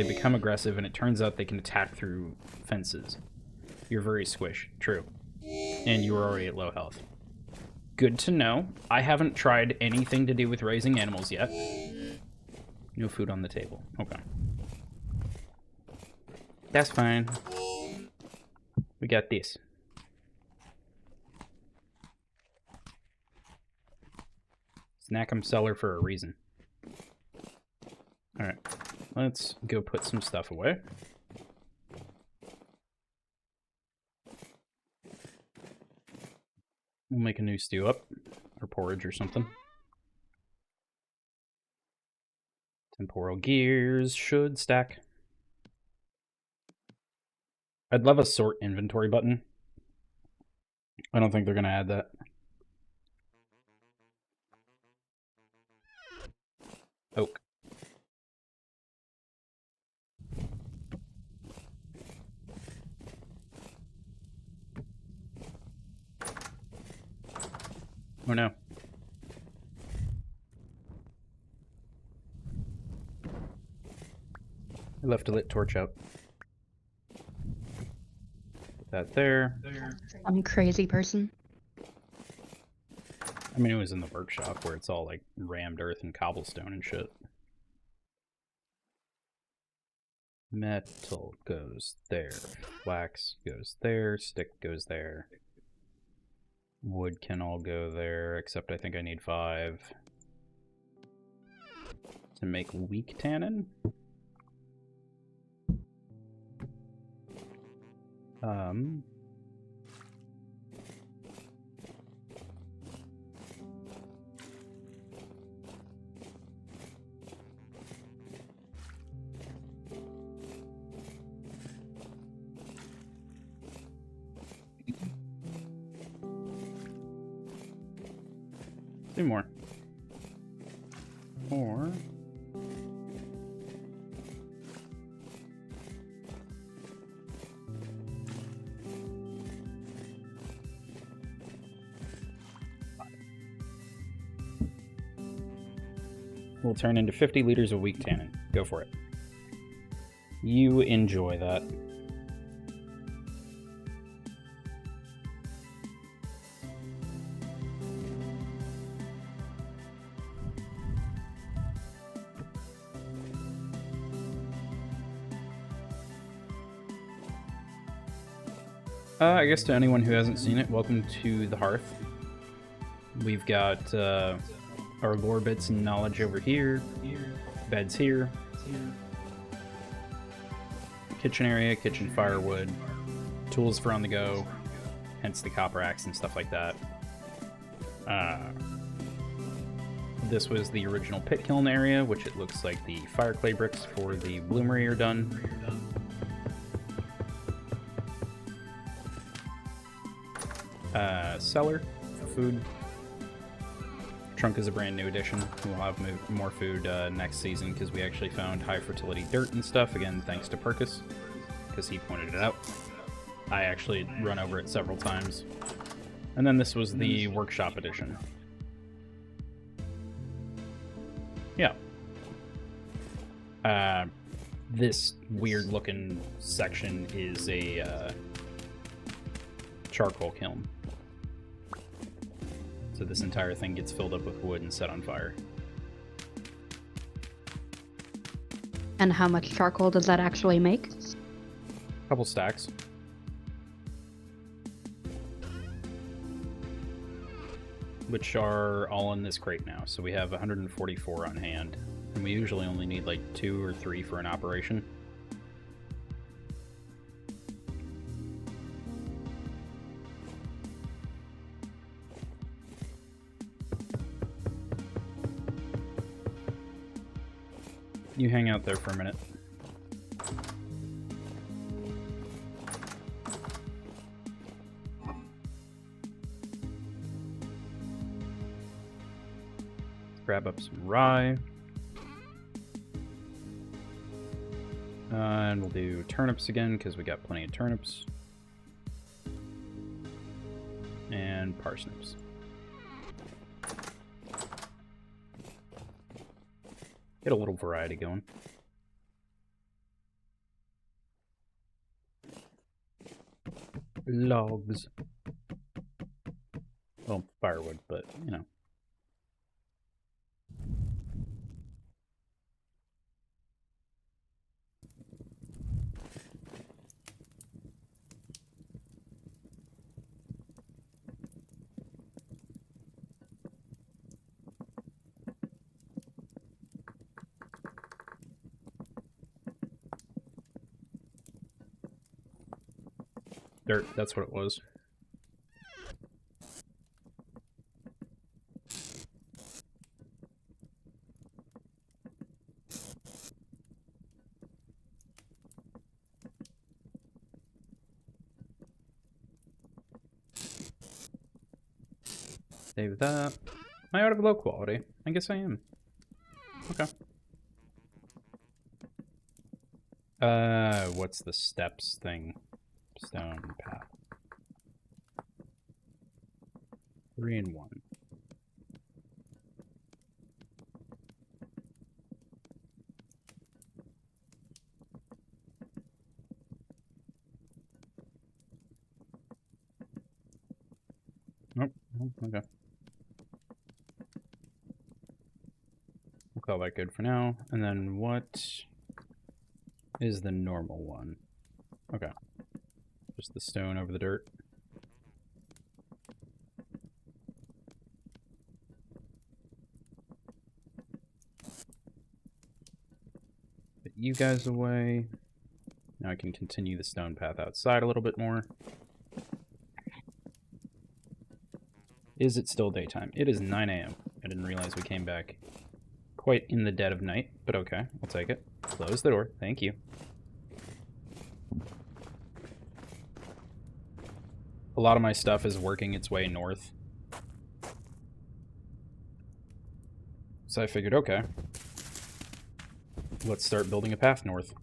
A: become aggressive, and it turns out they can attack through fences. You're very squish, true. And you were already at low health. Good to know. I haven't tried anything to do with raising animals yet. No food on the table. Okay. That's fine. We got this. Snack'em seller for a reason. Alright. Let's go put some stuff away. We'll make a new stew up, or porridge or something. Temporal gears should stack. I'd love a sort inventory button. I don't think they're going to add that. Oak. Oh no. I left a lit torch out. Put that there.
B: I'm a crazy person.
A: I mean, it was in the workshop where it's all like rammed earth and cobblestone and shit. Metal goes there. Wax goes there. Stick goes there. Wood can all go there, except I think I need 5 to make weak tannin. Two more. Or will turn into 50 liters of weak tannin. Go for it. You enjoy that. I guess to anyone who hasn't seen it, welcome to the Hearth. We've got our lore bits and knowledge over here, beds here, kitchen area, kitchen firewood, tools for on the go, hence the copper axe and stuff like that. This was the original pit kiln area, which it looks like the fire clay bricks for the bloomery are done. Cellar for food. Trunk is a brand new addition. We'll have more food next season because we actually found high fertility dirt and stuff. Again, thanks to Perkus, because he pointed it out. I actually run over it several times. And then this was the workshop edition. Yeah. This weird looking section is a charcoal kiln. So this entire thing gets filled up with wood and set on fire.
B: And how much charcoal does that actually make?
A: Couple stacks. Which are all in this crate now. So we have 144 on hand. And we usually only need like 2 or 3 for an operation. You hang out there for a minute. Grab up some rye. And we'll do turnips again, because we got plenty of turnips. And parsnips. Get a little variety going. Logs. Well, firewood, but, you know. Dirt, that's what it was. Save that. Am I out of low quality? I guess I am. Okay. What's the steps thing? Stone path. 3 and 1. Nope. Okay. We'll call that good for now. And then what is the normal one? Okay. Just the stone over the dirt. Put you guys away. Now I can continue the stone path outside a little bit more. Is it still daytime? It is 9 a.m. I didn't realize we came back quite in the dead of night, but okay, I'll take it. Close the door. Thank you. A lot of my stuff is working its way north. So I figured, okay, let's start building a path north.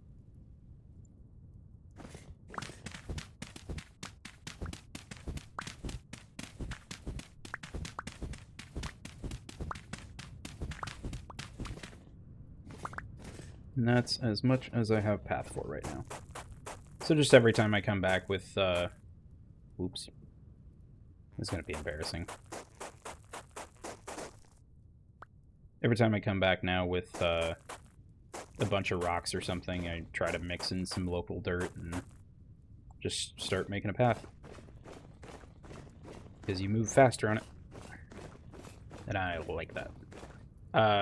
A: And that's as much as I have path for right now. So just every time I come back with, oops. This is going to be embarrassing. Every time I come back now with, a bunch of rocks or something, I try to mix in some local dirt and just start making a path. Because you move faster on it. And I like that.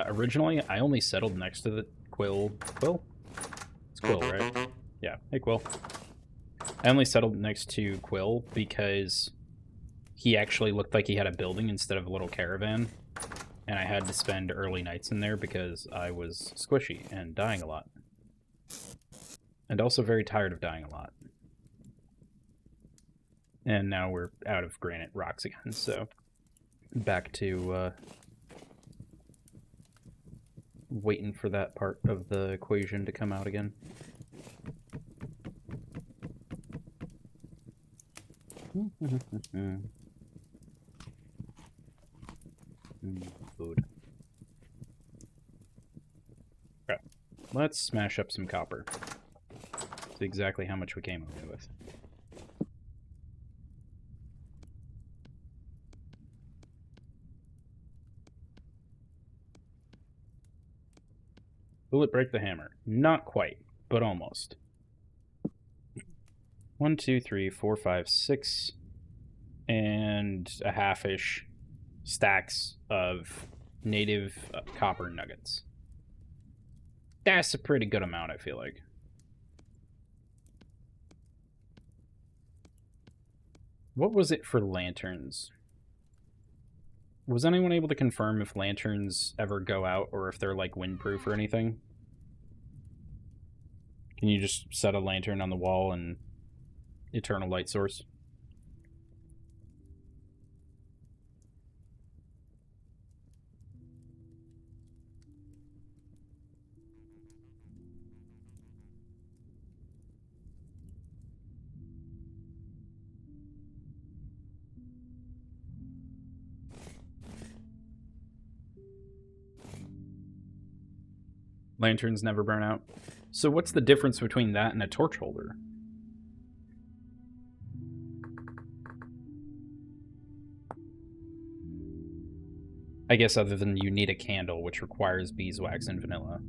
A: Originally, I only settled next to the Quill? It's Quill, right? Yeah. Hey, Quill. I only settled next to Quill because he actually looked like he had a building instead of a little caravan. And I had to spend early nights in there because I was squishy and dying a lot. And also very tired of dying a lot. And now we're out of granite rocks again, so back to waiting for that part of the equation to come out again. Food. Okay. Let's smash up some copper. See exactly how much we came away with. Will it break the hammer? Not quite, but almost. 1, 2, 3, 4, 5, 6, and a half-ish stacks of native copper nuggets. That's a pretty good amount, I feel like. What was it for lanterns? Was anyone able to confirm if lanterns ever go out or if they're like windproof or anything? Can you just set a lantern on the wall and eternal light source? Lanterns never burn out. So what's the difference between that and a torch holder? I guess other than you need a candle, which requires beeswax and vanilla.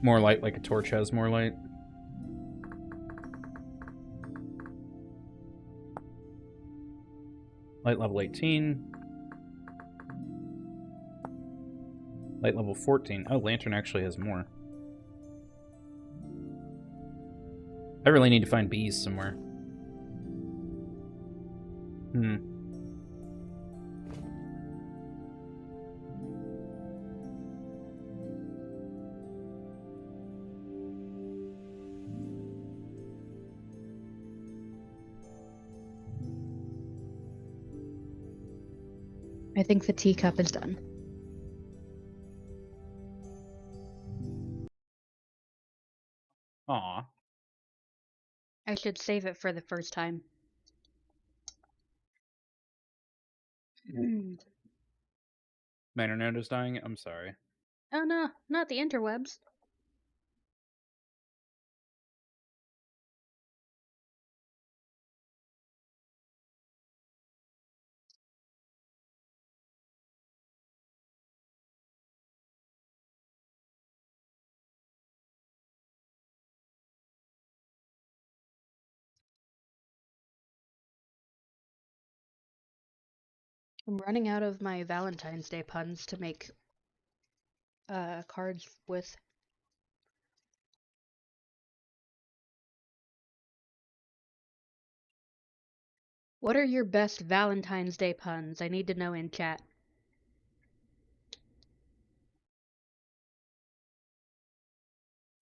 A: More light, like a torch has more light. Light level 18. Light level 14. Oh, lantern actually has more. I really need to find bees somewhere. Hmm.
B: I think the teacup is done.
A: Aw.
B: I should save it for the first time.
A: My internet is dying. I'm sorry.
B: Oh no, not the interwebs. I'm running out of my Valentine's Day puns to make cards with. What are your best Valentine's Day puns? I need to know in chat.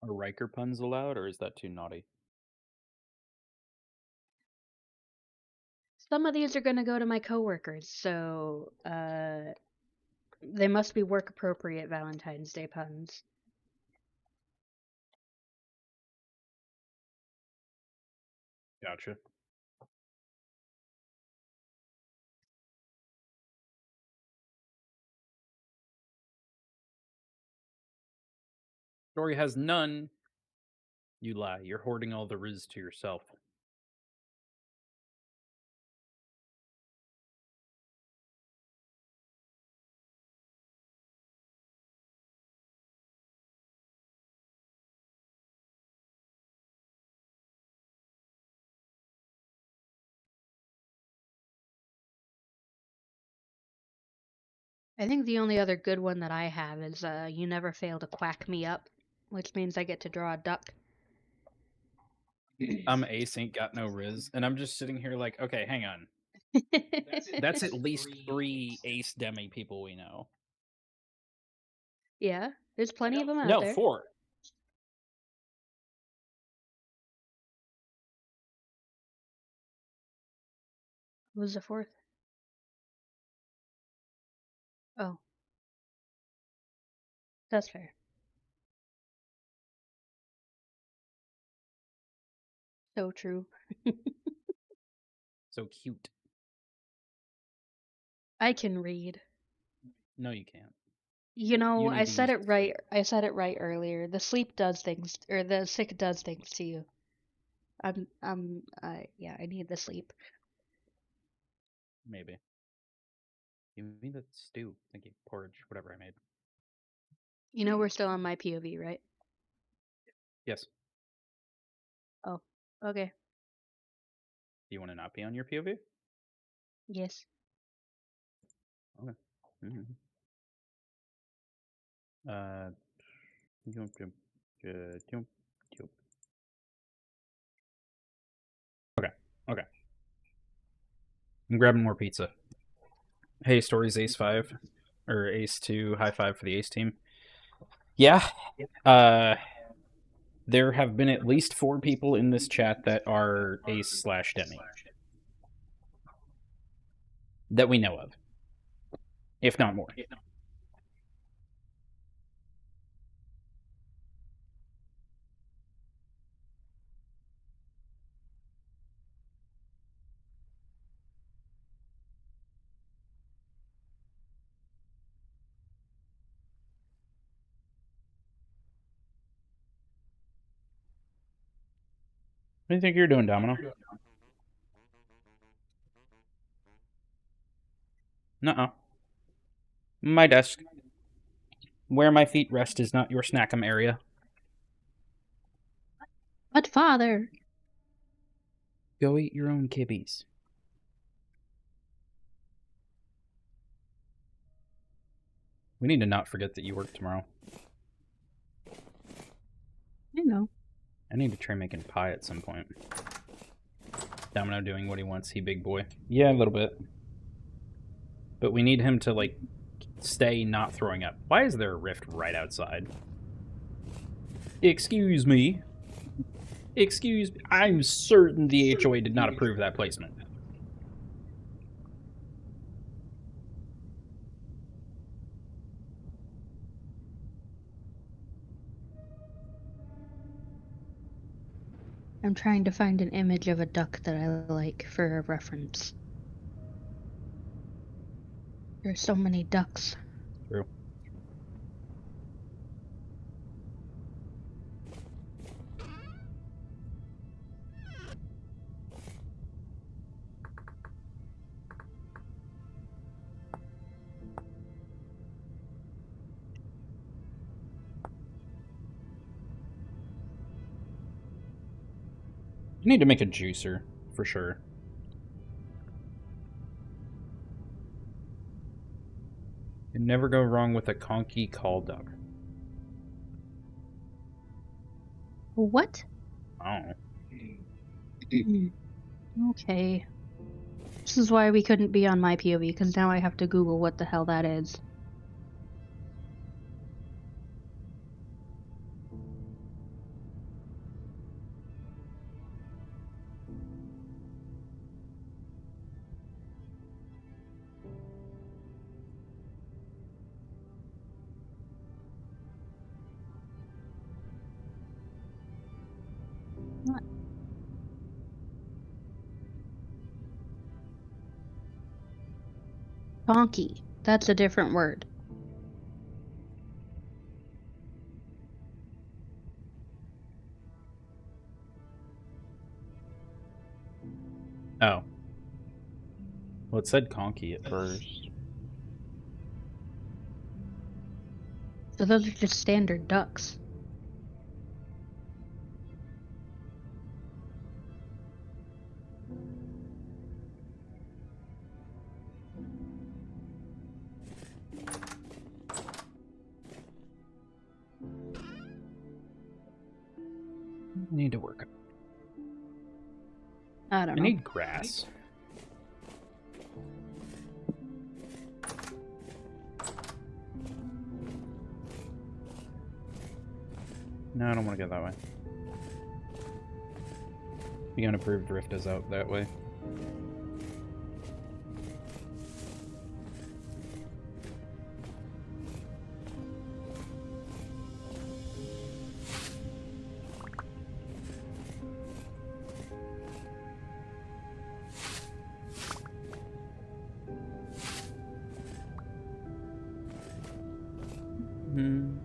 A: Are Riker puns allowed, or is that too naughty?
B: Some of these are going to go to my coworkers, so they must be work appropriate Valentine's Day puns.
A: Gotcha. Story has none. You lie. You're hoarding all the riz to yourself.
B: I think the only other good one that I have is you never fail to quack me up, which means I get to draw a duck.
A: Ace ain't got no riz, and I'm just sitting here like, okay, hang on. That's at least 3 Ace Demi people we know.
B: Yeah, there's plenty of them out
A: No,
B: there.
A: 4.
B: What was the fourth? Oh. That's fair. So true.
A: So cute.
B: I can read.
A: No, you can't.
B: You know,
A: You need
B: I
A: to
B: said
A: use
B: it
A: the
B: right.
A: sleep.
B: I said it right earlier. The sleep does things, or the sick does things to you. Yeah, I need the sleep.
A: Maybe. You mean the stew? Thank you. Porridge, whatever I made.
B: You know we're still on my POV, right?
A: Yes.
B: Oh, okay.
A: Do you want to not be on your POV?
B: Yes.
A: Okay. Mm-hmm. Jump, jump, jump, jump. Okay. Okay. I'm grabbing more pizza. Hey, Stories Ace 5 or Ace 2, high five for the Ace team. Yeah. There have been at least 4 people in this chat that are Ace/Demi. That we know of. If not more. What do you think you're doing, Domino? Nuh-uh. My desk. Where my feet rest is not your snackum area.
B: But father.
A: Go eat your own kibbies. We need to not forget that you work tomorrow.
B: I know.
A: I need to try making pie at some point. Domino doing what he wants, he big boy. Yeah, a little bit. But we need him to, like, stay not throwing up. Why is there a rift right outside? Excuse me. Excuse me. I'm certain the HOA did not approve that placement.
B: I'm trying to find an image of a duck that I like for a reference. There's so many ducks.
A: True. You need to make a juicer, for sure. You never go wrong with a conky call duck.
B: What?
A: Oh.
B: Okay. This is why we couldn't be on my POV, because now I have to Google what the hell that is. What? Donkey. That's a different word.
A: Oh. Well, it said conky at first.
B: So those are just standard ducks.
A: Need to work.
B: I don't
A: I
B: know.
A: need grass. No, I don't want to go that way. The unapproved drift is out that way. Hmm.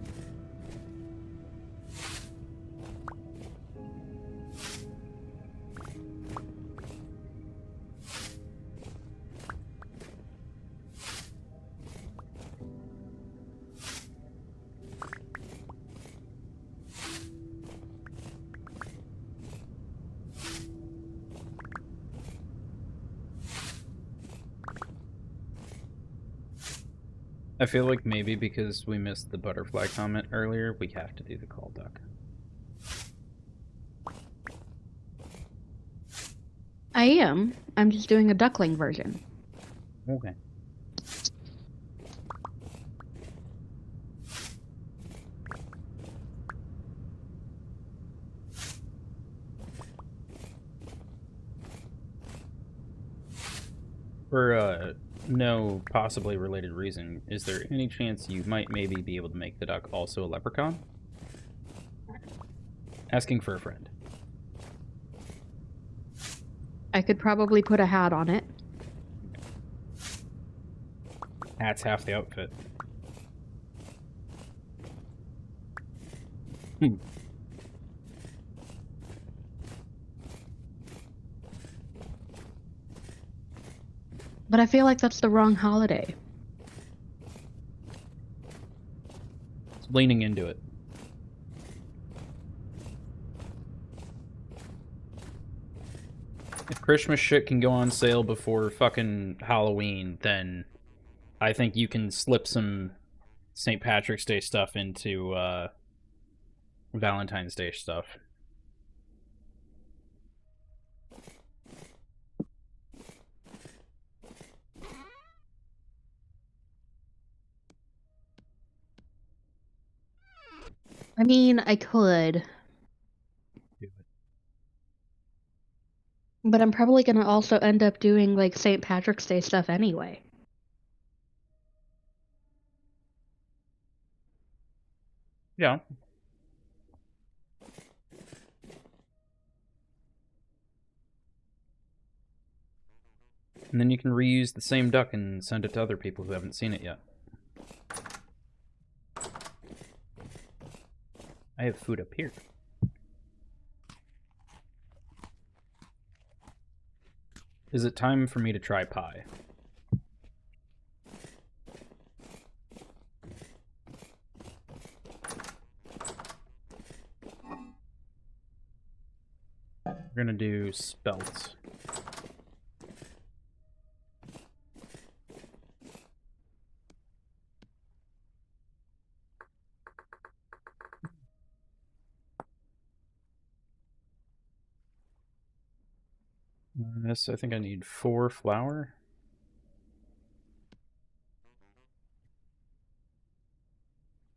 A: I feel like maybe because we missed the butterfly comment earlier, we have to do the call duck.
B: I am. I'm just doing a duckling version.
A: Okay. For no possibly related reason, is there any chance you might maybe be able to make the duck also a leprechaun? Asking for a friend.
B: I could probably put a hat on it.
A: Hat's half the outfit.
B: But I feel like that's the wrong holiday.
A: It's leaning into it. If Christmas shit can go on sale before fucking Halloween, then I think you can slip some St. Patrick's Day stuff into Valentine's Day stuff.
B: I mean, I could.
E: Do it.
B: But I'm probably gonna also end up doing like St. Patrick's Day stuff anyway.
A: Yeah. And then you can reuse the same duck and send it to other people who haven't seen it yet. I have food up here. Is it time for me to try pie? We're gonna do spelt. This, I think I need 4 flour.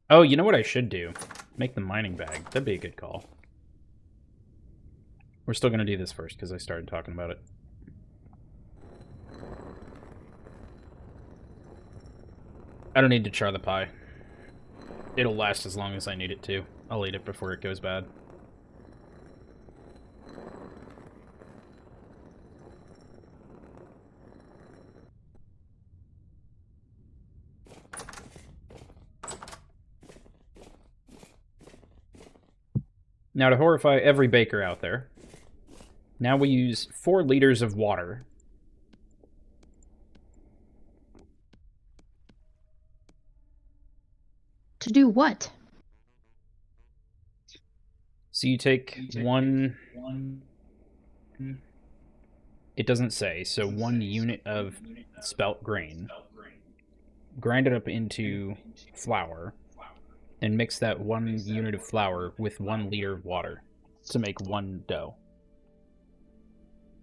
A: Oh, you know what I should do? Make the mining bag. That'd be a good call. We're still gonna do this first because I started talking about it. I don't need to char the pie. It'll last as long as I need it to. I'll eat it before it goes bad. Now to horrify every baker out there, now we use 4 liters of water.
B: To do what?
A: So you take one... It doesn't say, so 1 unit of spelt grain. Grind it up into flour, and mix that 1 unit of flour with 1 liter of water to make 1 dough.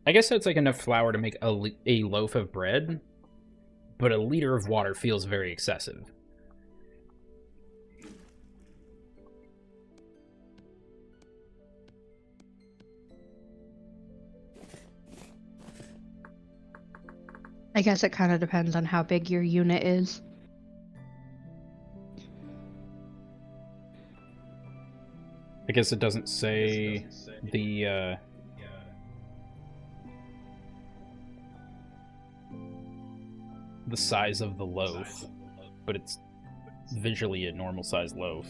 A: I guess that's like enough flour to make a loaf of bread, but a liter of water feels very excessive.
B: I guess it kind of depends on how big your unit is.
A: I guess it doesn't say the size of the loaf, but it's visually a normal sized loaf.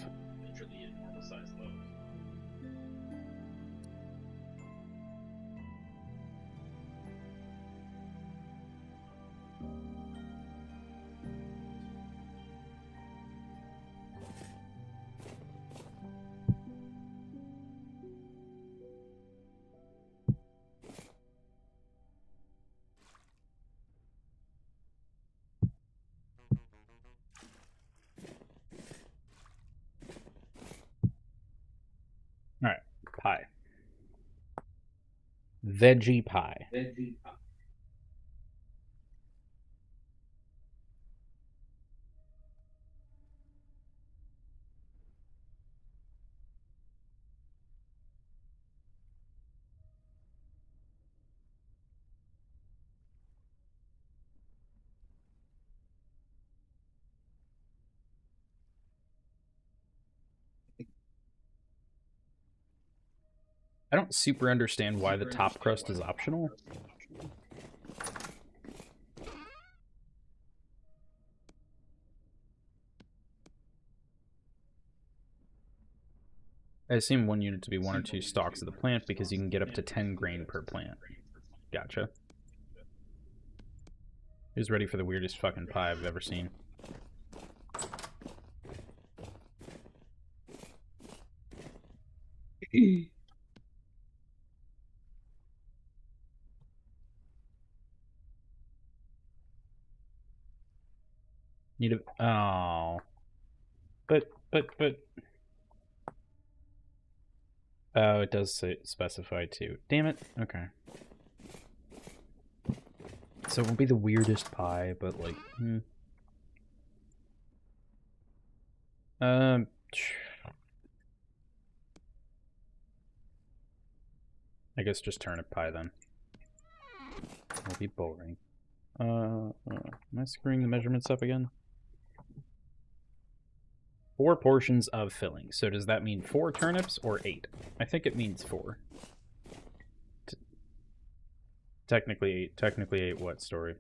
A: Alright, pie. Veggie pie. I don't super understand why the top crust is optional. I assume 1 unit to be 1 or 2 stalks of the plant because you can get up to 10 grain per plant. Gotcha. Who's ready for the weirdest fucking pie I've ever seen? Need a... Oh. But... Oh, it does say specify too. Damn it. Okay. So it won't be the weirdest pie, but like... I guess just turnip pie then. It'll be boring. Am I screwing the measurements up again? 4 portions of filling. So does that mean 4 turnips or 8? I think it means 4. Technically 8. Technically 8 what story?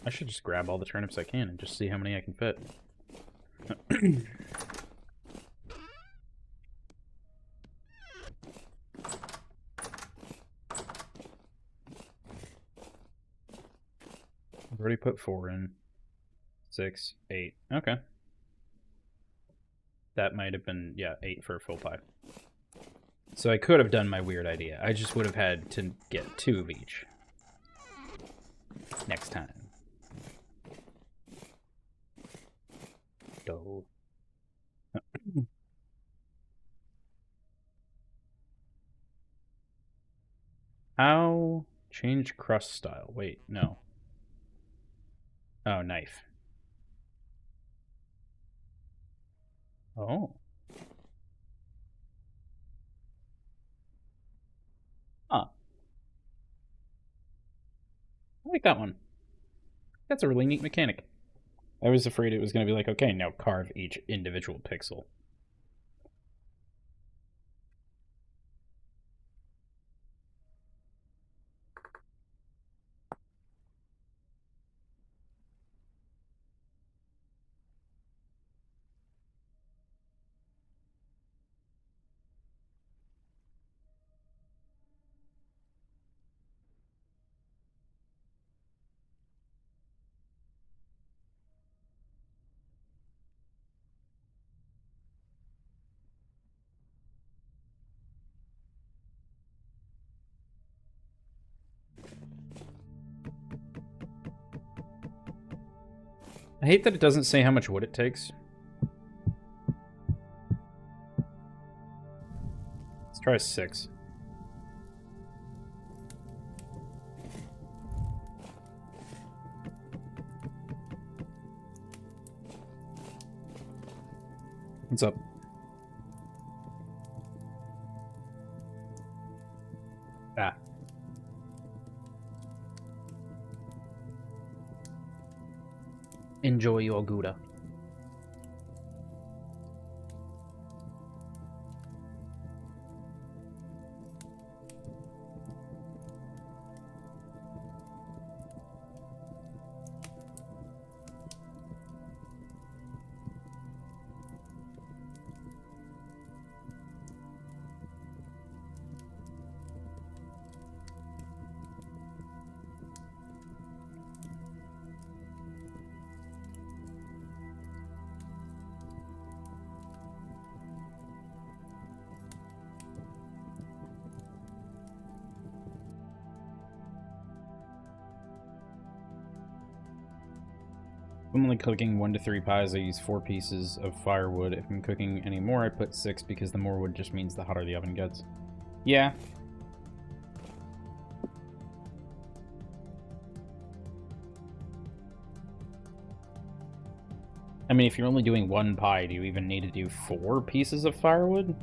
A: I should just grab all the turnips I can and just see how many I can fit. I've already put 4 in. 6, 8. Okay. That might have been, yeah, 8 for a full pie. So I could have done my weird idea. I just would have had to get 2 of each. Next time. Dough. How? Change crust style. Wait, no. Oh, knife. Oh. Huh. I like that one. That's a really neat mechanic. I was afraid it was going to be like, okay, now carve each individual pixel. I hate that it doesn't say how much wood it takes. Let's try 6. What's up? Ah. Enjoy your Gouda. I'm only cooking 1 to 3 pies, I use 4 pieces of firewood. If I'm cooking any more, I put 6 because the more wood just means the hotter the oven gets. Yeah. I mean, if you're only doing 1 pie, do you even need to do 4 pieces of firewood?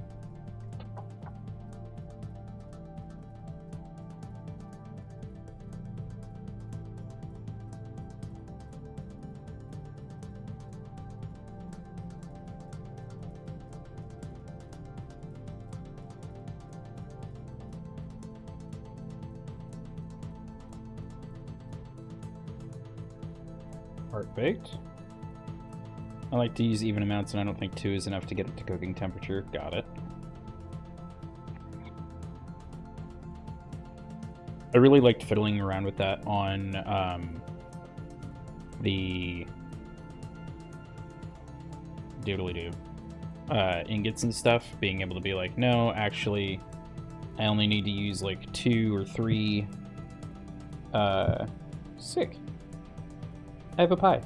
A: Part baked. I like to use even amounts, and I don't think 2 is enough to get it to cooking temperature. Got it. I really liked fiddling around with that on the doodly-doo ingots and stuff, being able to be like, no, actually, I only need to use like 2 or 3. Sick. I have a pie.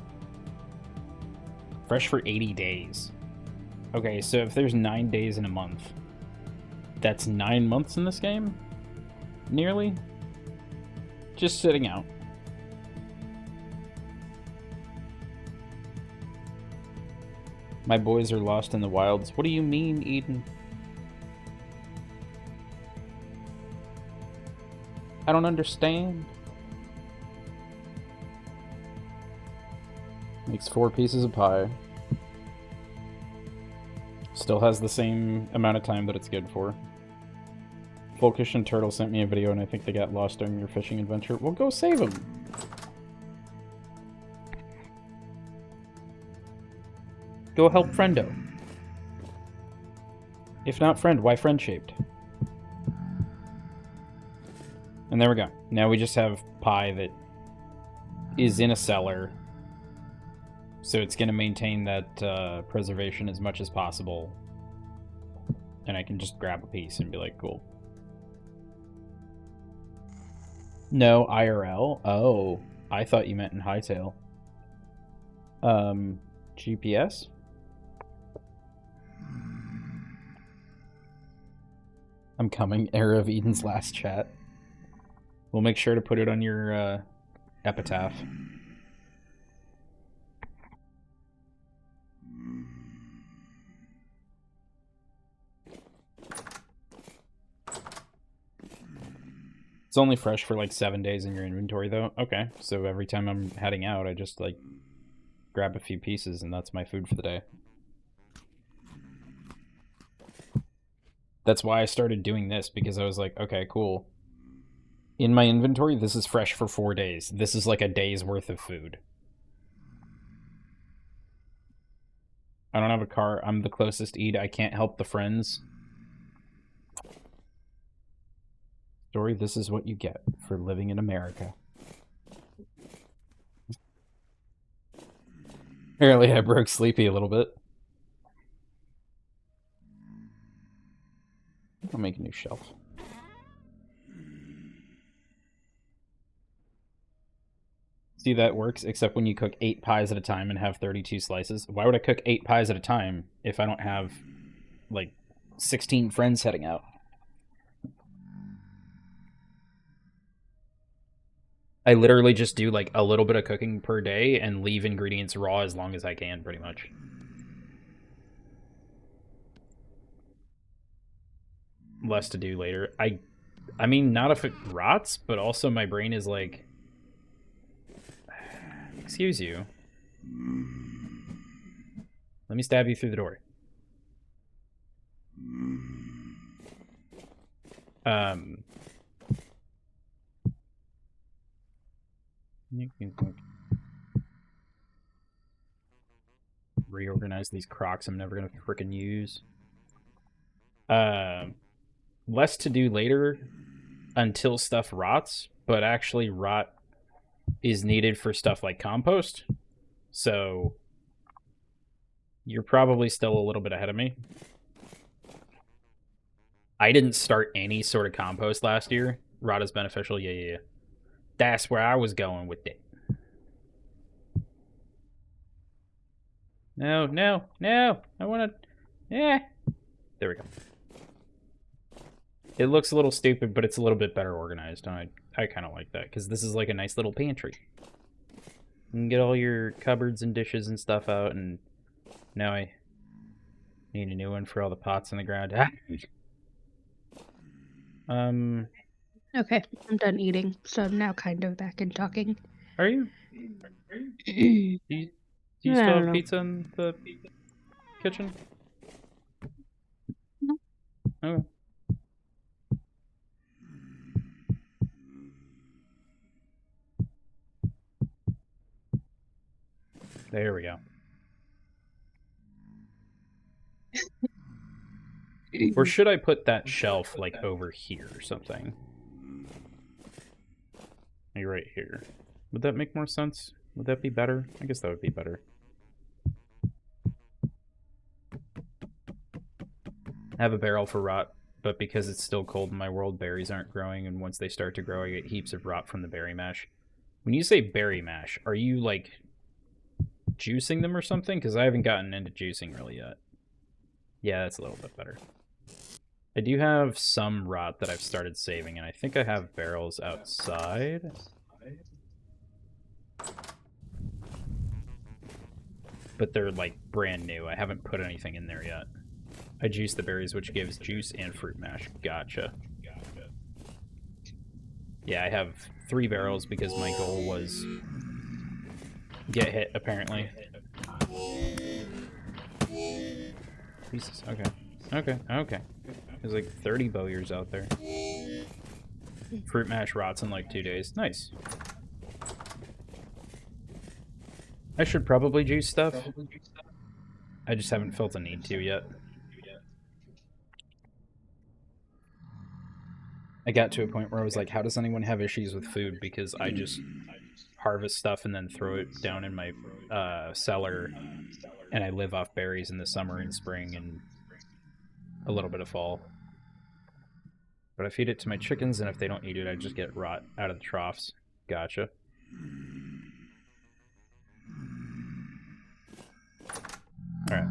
A: Fresh for 80 days. Okay, so if there's 9 days in a month, that's 9 months in this game? Nearly? Just sitting out. My boys are lost in the wilds. What do you mean, Eden? I don't understand. Makes 4 pieces of pie. Still has the same amount of time that it's good for. Folkish and Turtle sent me a video and I think they got lost during your fishing adventure. Well, go save them! Go help Friendo. If not friend, why friend-shaped? And there we go. Now we just have pie that is in a cellar. So it's going to maintain that preservation as much as possible. And I can just grab a piece and be like, cool. No, IRL? Oh, I thought you meant in Hightail. GPS? I'm coming. Era of Eden's last chat. We'll make sure to put it on your epitaph. It's only fresh for like 7 days in your inventory, though. Okay, so every time I'm heading out, I just like grab a few pieces, and that's my food for the day. That's why I started doing this, because I was like, okay, cool. In my inventory, this is fresh for 4 days. This is like a day's worth of food. I don't have a car. I'm the closest Eid. I can't help the friends. Story, this is what you get for living in America. Apparently I broke Sleepy a little bit. I'll make a new shelf. See, that works, except when you cook 8 pies at a time and have 32 slices. Why would I cook 8 pies at a time if I don't have, like, 16 friends heading out? I literally just do, like, a little bit of cooking per day and leave ingredients raw as long as I can, pretty much. Less to do later. I mean, not if it rots, but also my brain is like... Excuse you. Let me stab you through the door. Reorganize these Crocs I'm never gonna frickin' use. Less to do later until stuff rots, but actually rot is needed for stuff like compost. So you're probably still a little bit ahead of me. I didn't start any sort of compost last year. Rot is beneficial. Yeah. That's where I was going with it. No. I want to... Yeah. There we go. It looks a little stupid, but it's a little bit better organized. I kind of like that, because this is like a nice little pantry. You can get all your cupboards and dishes and stuff out, and now I need a new one for all the pots in the ground.
B: Okay, I'm done eating, so I'm now kind of back in talking.
A: Are you? Do you still have pizza in the kitchen?
B: No.
A: Okay. There we go. Or should I put that shelf, like, over here or something? Like, right here. Would that make more sense? Would that be better? I guess that would be better. I have a barrel for rot, but because it's still cold in my world, berries aren't growing, and once they start to grow, I get heaps of rot from the berry mash. When you say berry mash, are you, like, juicing them or something? Because I haven't gotten into juicing really yet. Yeah, that's a little bit better. I do have some rot that I've started saving, and I think I have barrels outside. But they're, like, brand new. I haven't put anything in there yet. I juice the berries, which gives juice and fruit mash. Gotcha. Yeah, I have 3 barrels because my goal was get hit, apparently. Jesus, okay. There's like 30 bowyers out there. Fruit mash rots in like 2 days. Nice. I should probably juice stuff. I just haven't felt a need to yet. I got to a point where I was like, how does anyone have issues with food? Because I just harvest stuff and then throw it down in my cellar, and I live off berries in the summer and spring and a little bit of fall. But I feed it to my chickens, and if they don't eat it, I just get rot out of the troughs. Gotcha. Alright.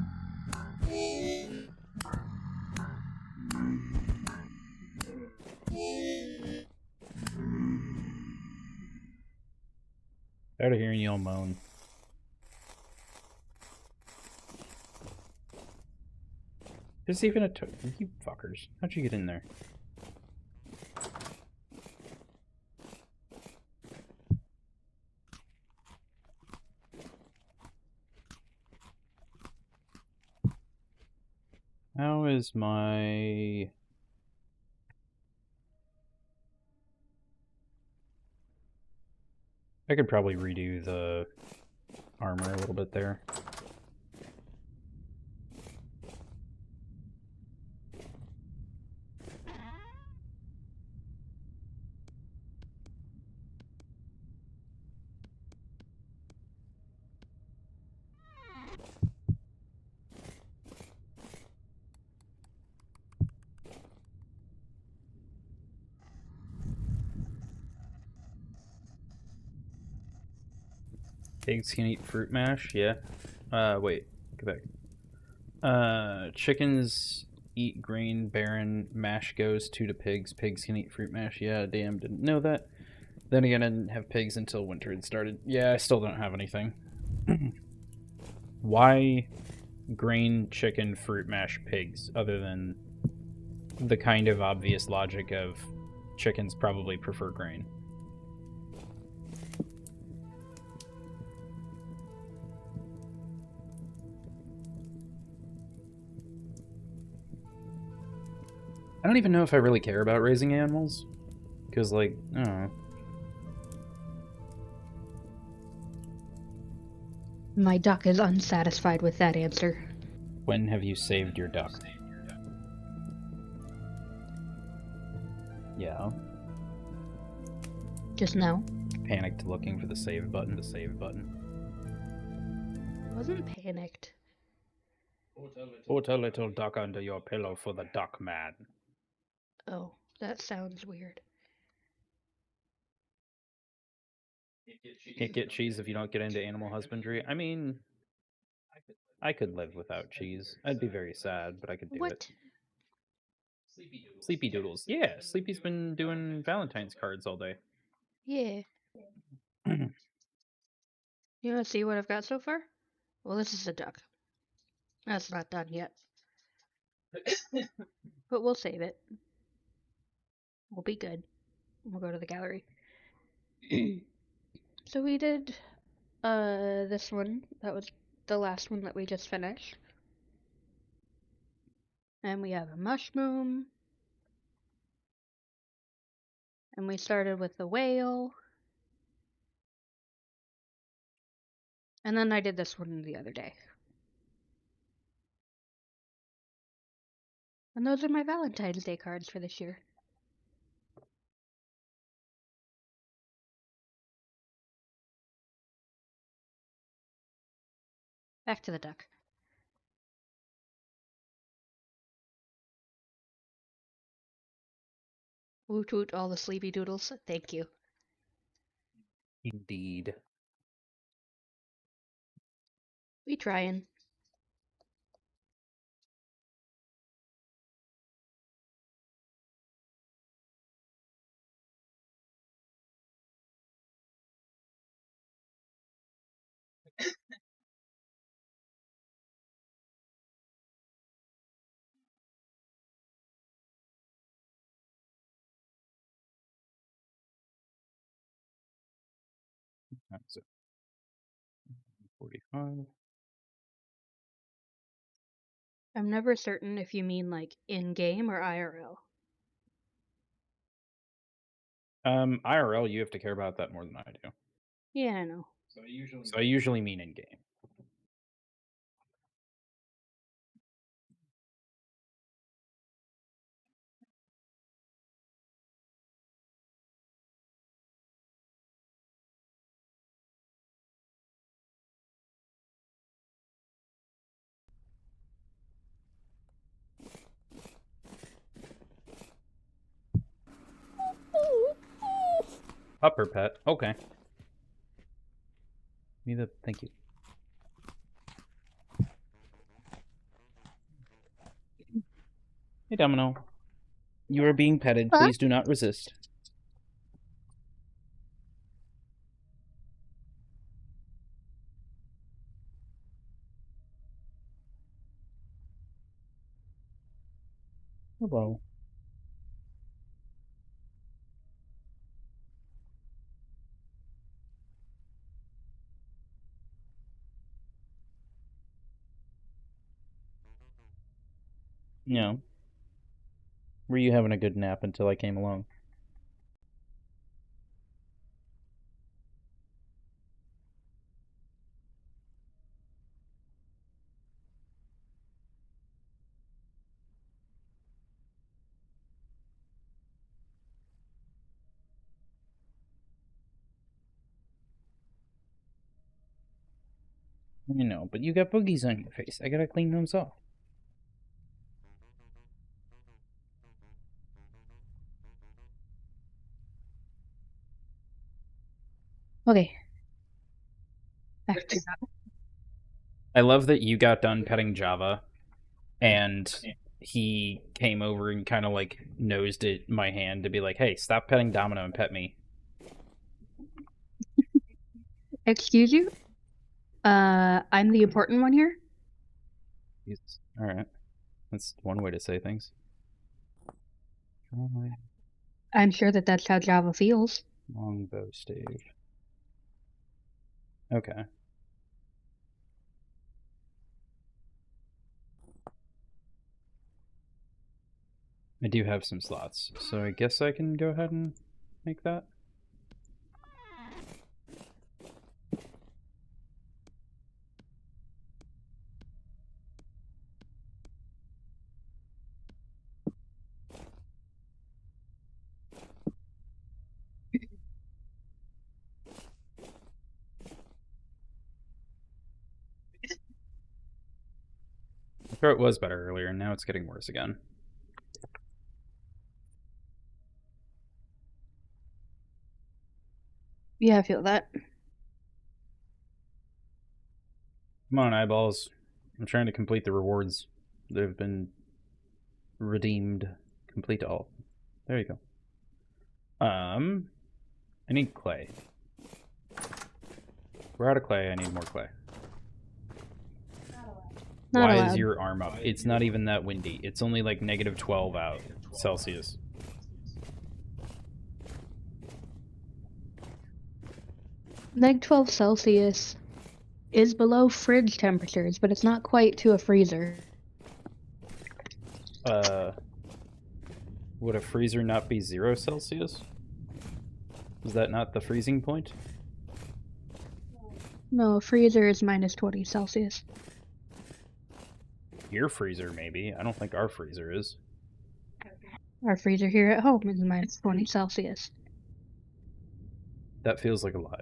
A: Out of hearing y'all moan. There's even a you fuckers. How'd you get in there? How is my... I could probably redo the armor a little bit there. Pigs can eat fruit mash, yeah. Wait, go back. Chickens eat grain, barren, mash goes to pigs. Pigs can eat fruit mash, yeah, damn, didn't know that. Then again, I didn't have pigs until winter had started. Yeah, I still don't have anything. Why grain, chicken, fruit mash, pigs, other than the kind of obvious logic of chickens probably prefer grain? I don't even know if I really care about raising animals. Because, like, I don't know.
B: My duck is unsatisfied with that answer.
A: When have you saved your duck? Yeah.
B: Just now.
A: Panicked looking for the save button.
B: I wasn't panicked.
A: Put a little duck under your pillow for the duck man.
B: Oh, that sounds weird.
A: Can't get cheese if you don't get into animal husbandry. I mean, I could live without cheese. I'd be very sad, but I could do
B: What?
A: it. Sleepy Doodles. Yeah, Sleepy's been doing Valentine's cards all day.
B: Yeah. You want to see what I've got so far? Well, this is a duck. That's not done yet. But we'll save it. We'll be good. We'll go to the gallery. So we did this one. That was the last one that we just finished. And we have a mushroom. And we started with the whale. And then I did this one the other day. And those are my Valentine's Day cards for this year. Back to the duck. Woot woot all the sleepy doodles. Thank you.
A: Indeed.
B: We trying.
A: That's it. 45.
B: I'm never certain if you mean like in game or IRL.
A: IRL, you have to care about that more than I do.
B: Yeah, I know.
A: So I usually mean in game. Upper pet. Okay. Thank you. Hey, Domino. You are being petted.
B: Huh?
A: Please do not resist. Hello. No. Were you having a good nap until I came along? I know, but you got boogies on your face. I gotta clean those off.
B: Okay. Back to that.
A: I love that you got done petting Java, and he came over and kind of like nosed at my hand to be like, "Hey, stop petting Domino and pet me."
B: Excuse you? I'm the important one here.
A: Jesus. All right, that's one way to say things. Try
B: I'm sure that that's how Java feels.
A: longbow stage. Okay. I do have some slots, so I guess I can go ahead and make that. My throat was better earlier, and now it's getting worse again.
B: Yeah, I feel that.
A: Come on, eyeballs. I'm trying to complete the rewards that have been redeemed. Complete all. There you go. I need clay. We're out of clay. I need more clay.
B: Not
A: Why
B: allowed.
A: is your arm up? It's not even that windy. It's only like negative 12 out Celsius.
B: Neg 12 Celsius is below fridge temperatures, but it's not quite to a freezer.
A: Would a freezer not be 0 Celsius? Is that not the freezing point?
B: No, a freezer is minus 20 Celsius.
A: Your freezer, maybe. I don't think our freezer is.
B: Our freezer here at home is minus 20 Celsius.
A: That feels like a lie.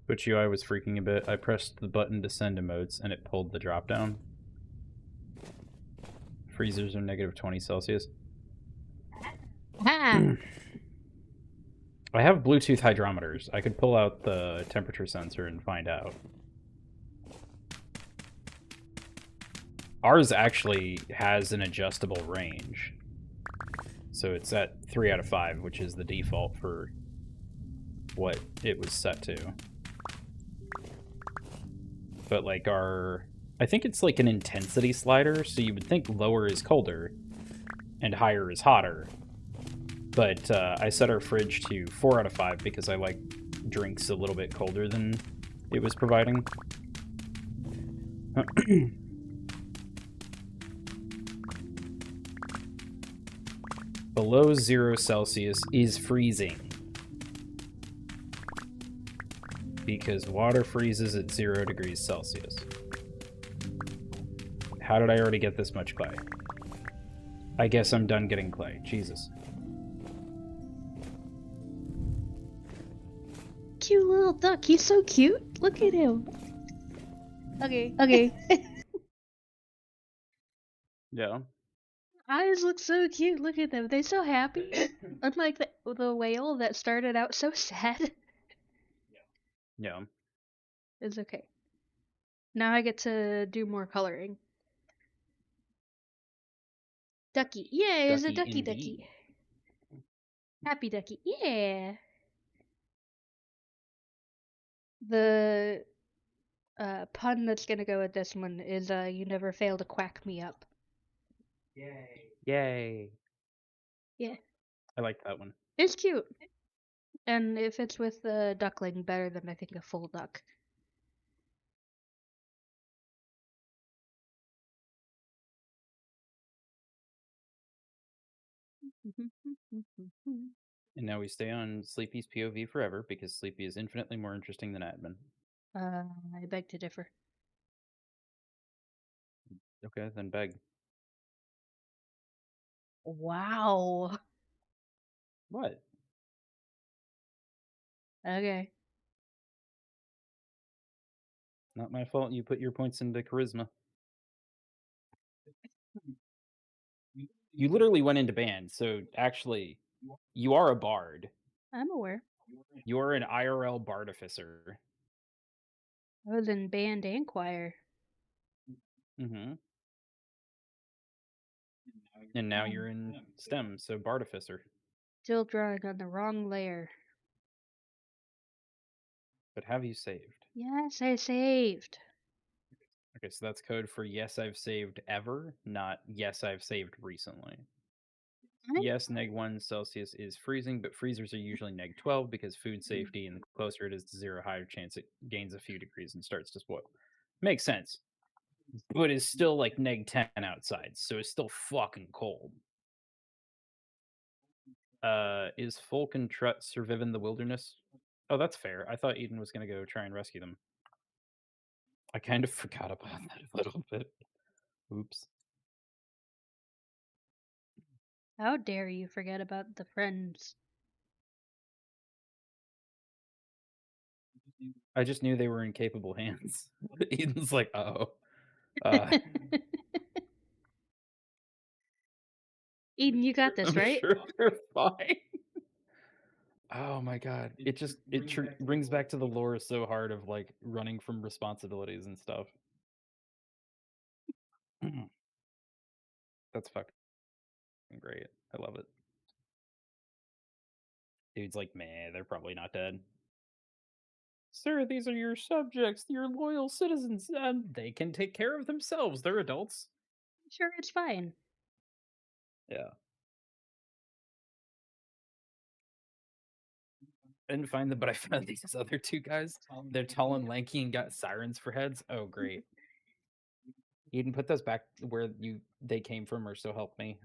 A: But I was freaking a bit. I pressed the button to send emotes, and it pulled the drop down. Freezers are negative 20 Celsius.
B: Ah!
A: I have Bluetooth hydrometers. I could pull out the temperature sensor and find out. Ours actually has an adjustable range. So it's at 3 out of 5, which is the default for what it was set to. but like I think it's like an intensity slider, so you would think lower is colder and higher is hotter. But I set our fridge to 4 out of 5 because I like drinks a little bit colder than it was providing. Below 0 Celsius is freezing. Because water freezes at 0 degrees Celsius. How did I already get this much clay? I guess I'm done getting clay. Jesus.
B: Cute little duck. He's so cute. Look at him.
G: Okay.
B: Okay.
A: Yeah.
B: Eyes look so cute. Look at them. They're so happy. Unlike the whale that started out so sad.
A: Yeah.
B: It's okay. Now I get to do more coloring. Ducky. Yeah, it's a ducky
A: Indeed.
B: ducky. Happy ducky. Yeah. The pun that's gonna go with this one is you never fail to quack me up.
A: Yay.
B: Yeah.
A: I like that one.
B: It's cute. And it fits with the duckling better than I think a full duck.
A: And now we stay on Sleepy's POV forever because Sleepy is infinitely more interesting than admin.
B: I beg to differ.
A: Okay, then beg.
B: Wow.
A: What?
B: Okay.
A: Not my fault you put your points into charisma. You literally went into band, so actually, you are a bard.
B: I'm aware.
A: You are an IRL bardificer.
B: I was in band and choir.
A: Mm-hmm. And now you're in STEM, so bardificer.
B: Still drawing on the wrong layer.
A: But have you saved?
B: Yes, I saved.
A: Okay, so that's code for yes, I've saved ever, not yes, I've saved recently. Yes, -1 Celsius is freezing, but freezers are usually -12 because food safety, and the closer it is to 0, higher chance it gains a few degrees and starts to spoil. Makes sense. But it's still like -10 outside, so it's still fucking cold. Is Folk and Trut survive in the wilderness? Oh, that's fair. I thought Eden was gonna go try and rescue them. I kind of forgot about that a little bit. Oops.
B: How dare you forget about the friends?
A: I just knew they were in capable hands. Eden's like, oh. Uh,
B: Eden, you got this,
A: I'm
B: right?
A: sure they're fine. Oh my god. Brings back to the lore so hard of like running from responsibilities and stuff. That's fucking great. I love it. Dude's like, man, they're probably not dead. Sir, these are your subjects, your loyal citizens, and they can take care of themselves. They're adults.
B: Sure, it's fine.
A: Yeah. I didn't find them, but I found these other two guys. They're tall and lanky and got sirens for heads. Oh, great. Eden, put those back where they came from, or so help me.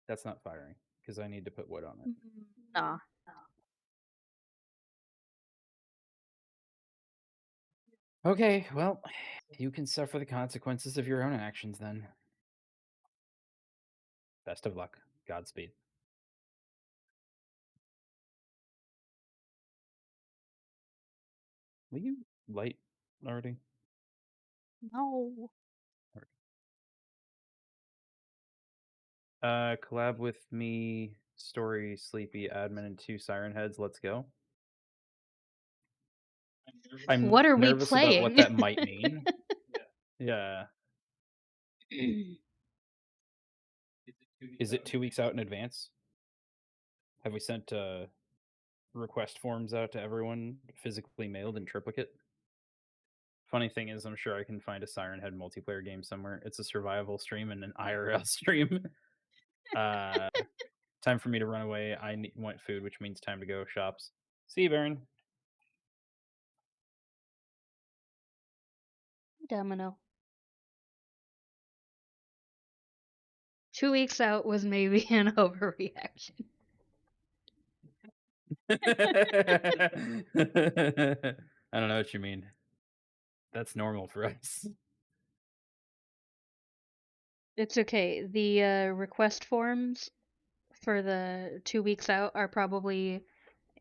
A: That's not firing because I need to put wood on it.
B: Nah.
A: Okay, well, you can suffer the consequences of your own actions then. Best of luck. Godspeed. Will you light already?
B: No.
A: Collab with me, Story, Sleepy, Admin, and 2 Siren Heads. Let's go. I'm
B: What are we
A: nervous about what
B: playing?
A: that might mean. Yeah. Is it 2 weeks out in advance? Have we sent request forms out to everyone, physically mailed in triplicate? Funny thing is, I'm sure I can find a Siren Head multiplayer game somewhere. It's a survival stream and an IRL stream. Time for me to run away. I want food, which means time to go shops. See you, Baron.
B: Domino. 2 weeks out was maybe an overreaction.
A: I don't know what you mean. That's normal for us.
B: It's okay. The request forms for the 2 weeks out are probably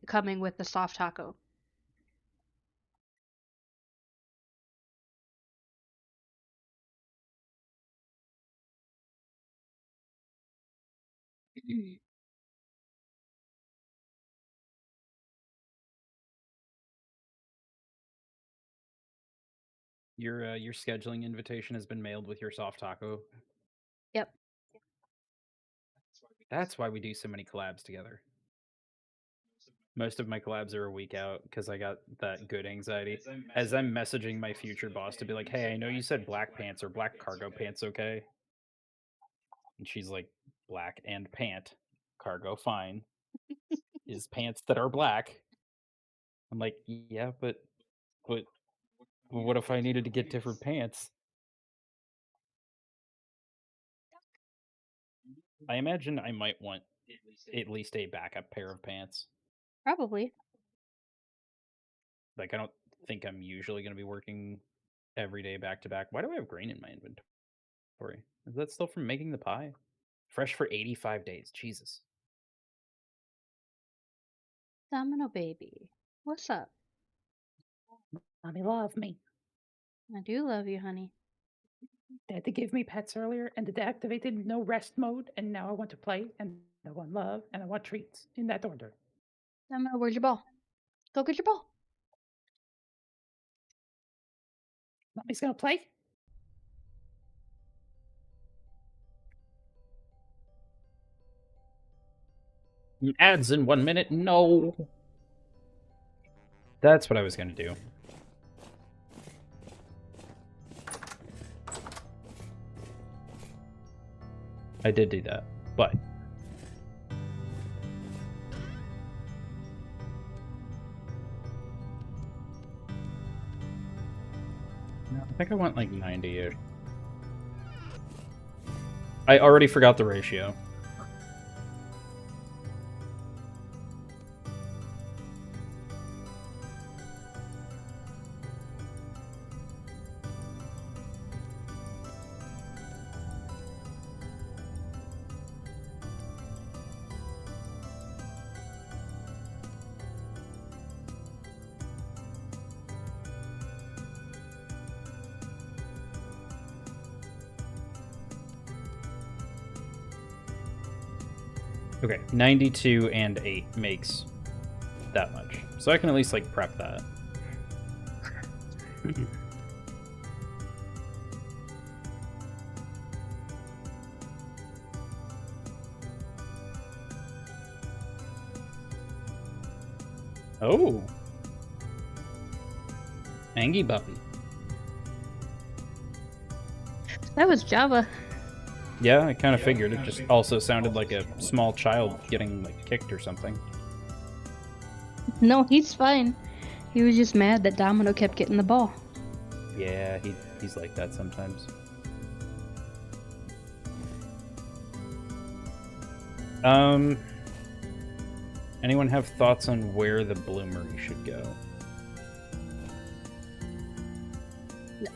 B: coming with the soft taco.
A: Your scheduling invitation has been mailed with your soft taco.
B: Yep.
A: That's why we do so many collabs together. Most of my collabs are a week out because I got that good anxiety. As I'm messaging my future boss to be like, "Hey, I know you said black pants or black cargo pants, okay?" And she's like, "Black and pant, cargo fine, is pants that are black." I'm like, "Yeah, but what if I needed to get different pants?" I imagine I might want at least a backup pair of pants.
B: Probably.
A: Like, I don't think I'm usually going to be working every day back to back. Why do I have grain in my inventory? Is that still from making the pie? Fresh for 85 days. Jesus.
B: Domino baby. What's up?
F: Mommy love me.
B: I do love you, honey.
F: They had to give me pets earlier, and it activated no rest mode, and now I want to play, and I want love, and I want treats, in that order.
B: Domino, where's your ball? Go get your ball.
F: Mommy's gonna play?
A: Ads in 1 minute? No. That's what I was going to do. I did do that, but no, I think I want like 90-ish. I already forgot the ratio. Okay, 92 and 8 makes that much. So I can at least, like, prep that. Oh. Angie Buffy.
B: That was Java.
A: Yeah, I kind of figured. It just also sounded like a small child getting, like, kicked or something.
B: No, he's fine. He was just mad that Domino kept getting the ball.
A: Yeah, he's like that sometimes. Anyone have thoughts on where the bloomery should go?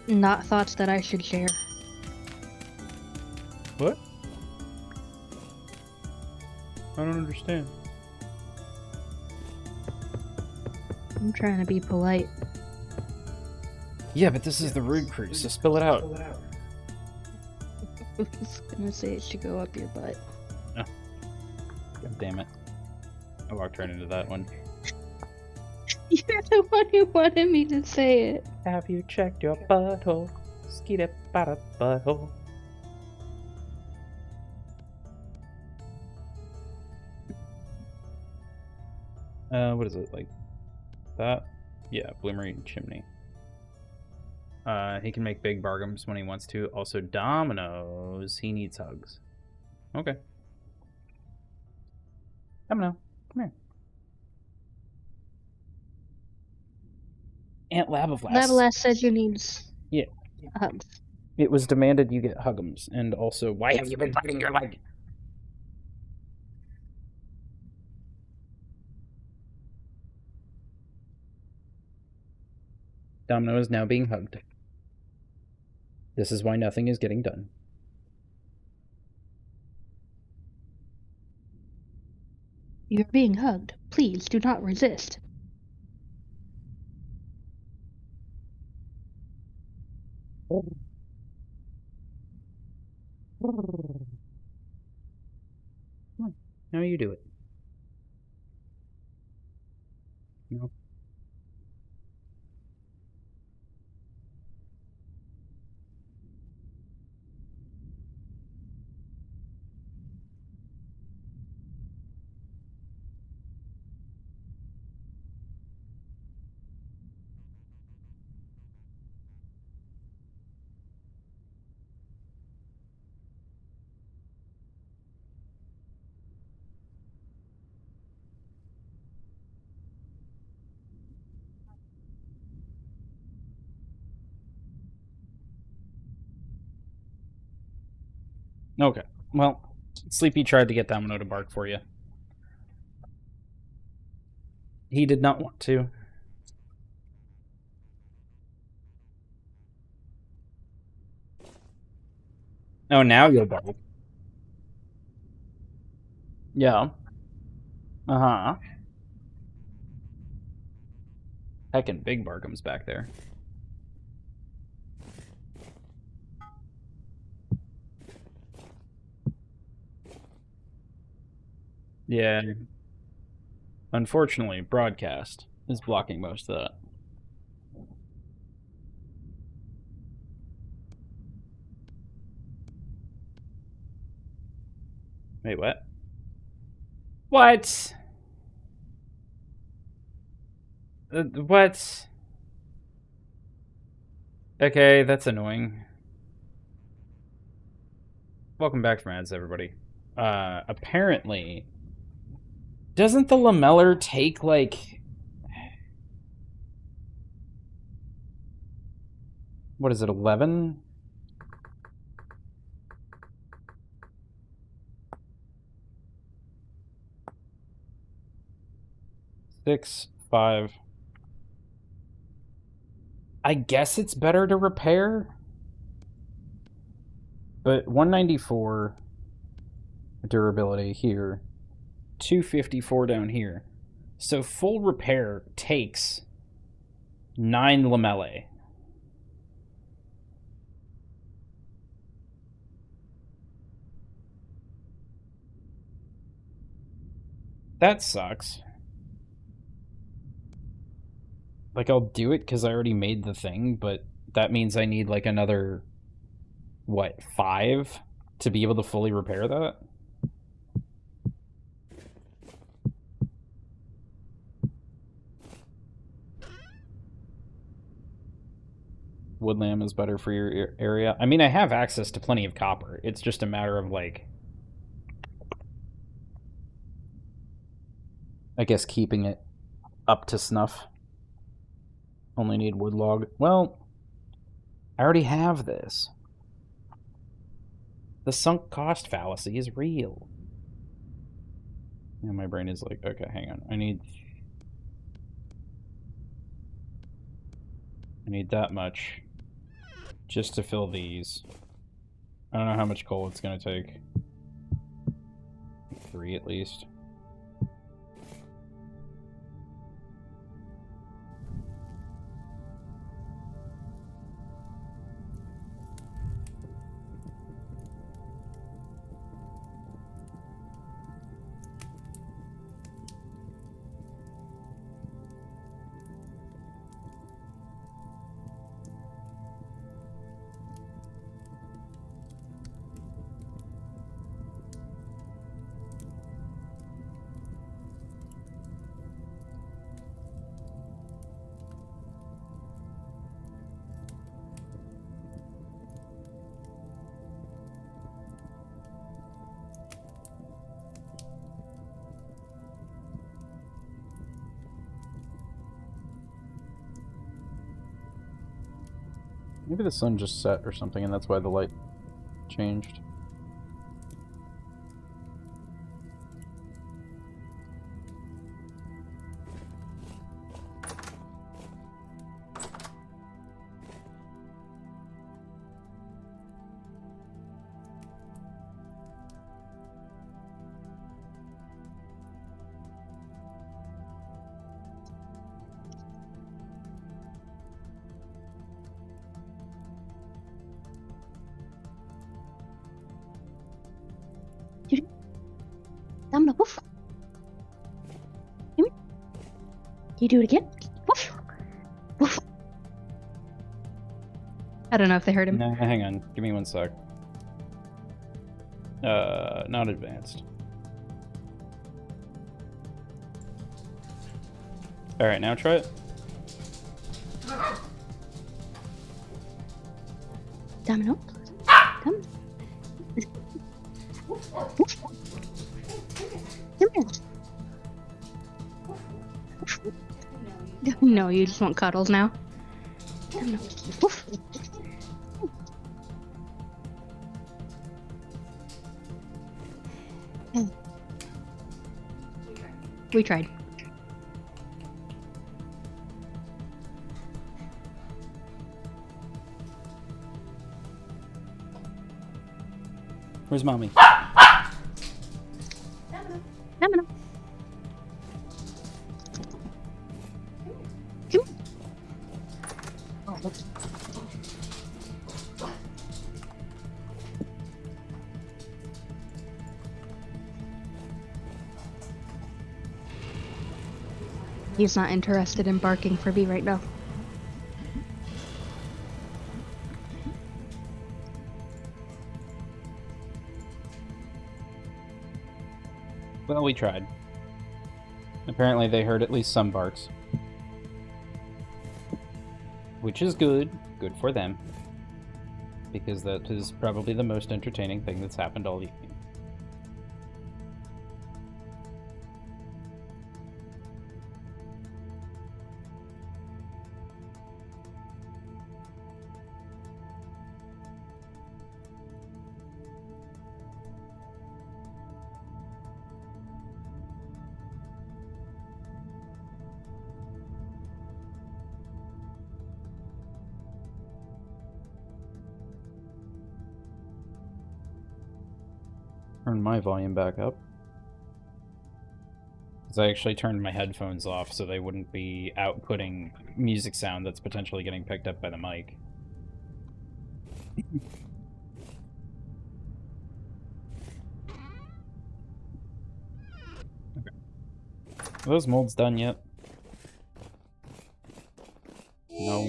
B: Not thoughts that I should share.
A: What? I don't understand.
B: I'm trying to be polite.
A: Yeah, but this is the rude cruise, so spill it out.
B: I was gonna say it should go up your butt.
A: Oh. God damn it. I walked right into that one.
B: You're the one who wanted me to say it.
A: Have you checked your butthole? Skeet up out of butthole. What is it, like that? Yeah, Bloomery Chimney. He can make big bargains when he wants to. Also, Dominoes, he needs hugs. Okay. Domino, come here. Aunt Labavlas.
B: Lablas said you need
A: Yeah.
B: hugs.
A: It was demanded you get hugums, and also, why have you been biting your leg? Domino is now being hugged. This is why nothing is getting done.
B: You're being hugged. Please do not resist.
A: Now you do it. No. Okay. Well, Sleepy tried to get Domino to bark for you. He did not want to. Oh, now you'll bark. Yeah. Uh-huh. Heckin' big Barkham's back there. Yeah. Unfortunately, broadcast is blocking most of that. Wait, what? What? What? Okay, that's annoying. Welcome back from ads, everybody. Apparently, doesn't the lameller take, like... What is it, 11? Six, 5. I guess it's better to repair, but 194 durability here, 254 down here. So full repair takes 9 lamellae. That sucks. Like, I'll do it because I already made the thing, but that means I need, like, another, what, 5 to be able to fully repair that? Woodlamp is better for your area. I mean, I have access to plenty of copper. It's just a matter of, like, I guess keeping it up to snuff. Only need wood log. Well, I already have this. The sunk cost fallacy is real. And my brain is like, okay, hang on. I need that much just to fill these. I don't know how much coal it's going to take. 3 at least. Maybe the sun just set or something, and that's why the light changed.
B: Domino, woof. Come here. You do it again. Woof. Woof. I don't know if they heard him.
A: Nah, hang on. Give me 1 sec. Not advanced. Alright, now try it.
B: Domino. Come. Woof. Come here. No, you just want cuddles now. Domino. Woof. We tried.
A: Where's mommy?
B: Domino. Come. He's not interested in barking for me right now.
A: Well, we tried. Apparently they heard at least some barks. Which is good. Good for them. Because that is probably the most entertaining thing that's happened all evening. Turn my volume back up. Because I actually turned my headphones off so they wouldn't be outputting music sound that's potentially getting picked up by the mic. Okay. Are those molds done yet? No.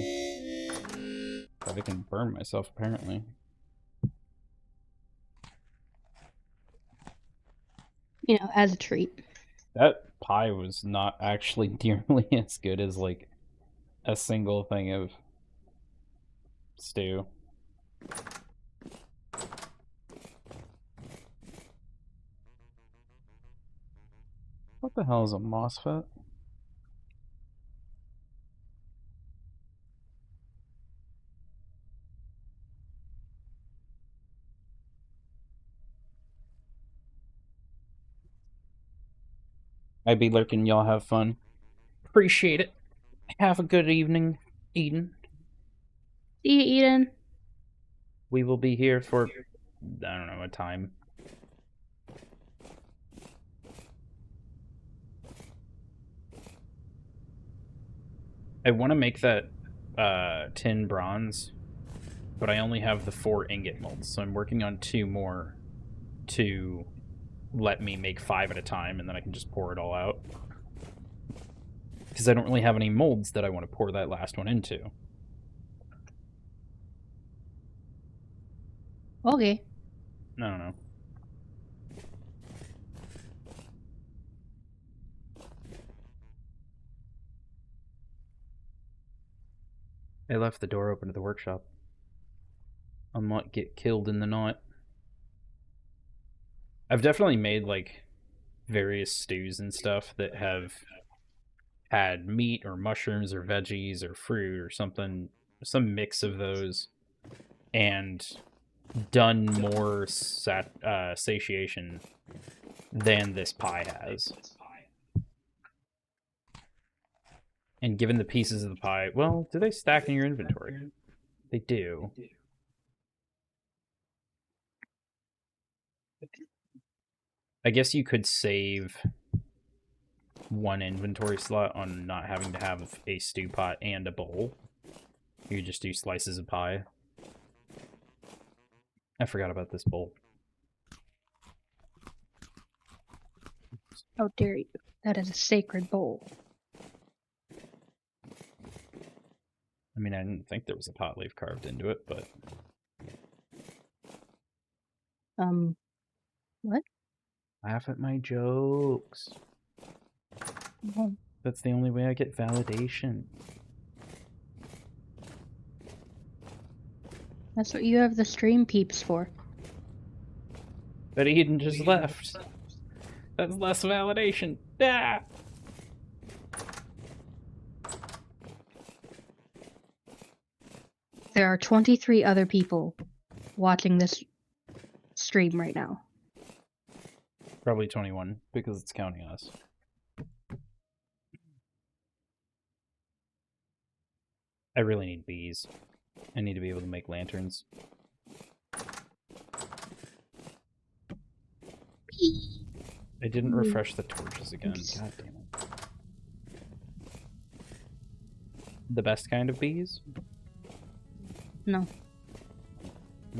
A: But I can burn myself, apparently.
B: You know, as a treat.
A: That pie was not actually nearly as good as, like, a single thing of stew. What the hell is a MOSFET? I be lurking, y'all have fun. Appreciate it. Have a good evening, Eden.
B: See you, Eden.
A: We will be here for, I don't know, a time. I want to make that tin bronze, but I only have the 4 ingot molds, so I'm working on 2 more to let me make 5 at a time, and then I can just pour it all out. Because I don't really have any molds that I want to pour that last one into.
B: Okay.
A: I don't know. I left the door open to the workshop. I might get killed in the night. I've definitely made, like, various stews and stuff that have had meat or mushrooms or veggies or fruit or something, some mix of those and done more satiation than this pie has. And given the pieces of the pie, well, do they stack in your inventory? They do. I guess you could save one inventory slot on not having to have a stew pot and a bowl. You just do slices of pie. I forgot about this bowl.
B: How dare you? That is a sacred bowl.
A: I mean, I didn't think there was a pot leaf carved into it, but...
B: What?
A: Laugh at my jokes.
B: Oh,
A: That's the only way I get validation.
B: that's what you have the stream peeps for.
A: But Eden just left. That's less validation. Ah!
B: There are 23 other people watching this stream right now.
A: Probably 21, because it's counting us. I really need bees. I need to be able to make lanterns. I didn't refresh the torches again. God damn it. The best kind of bees?
B: No.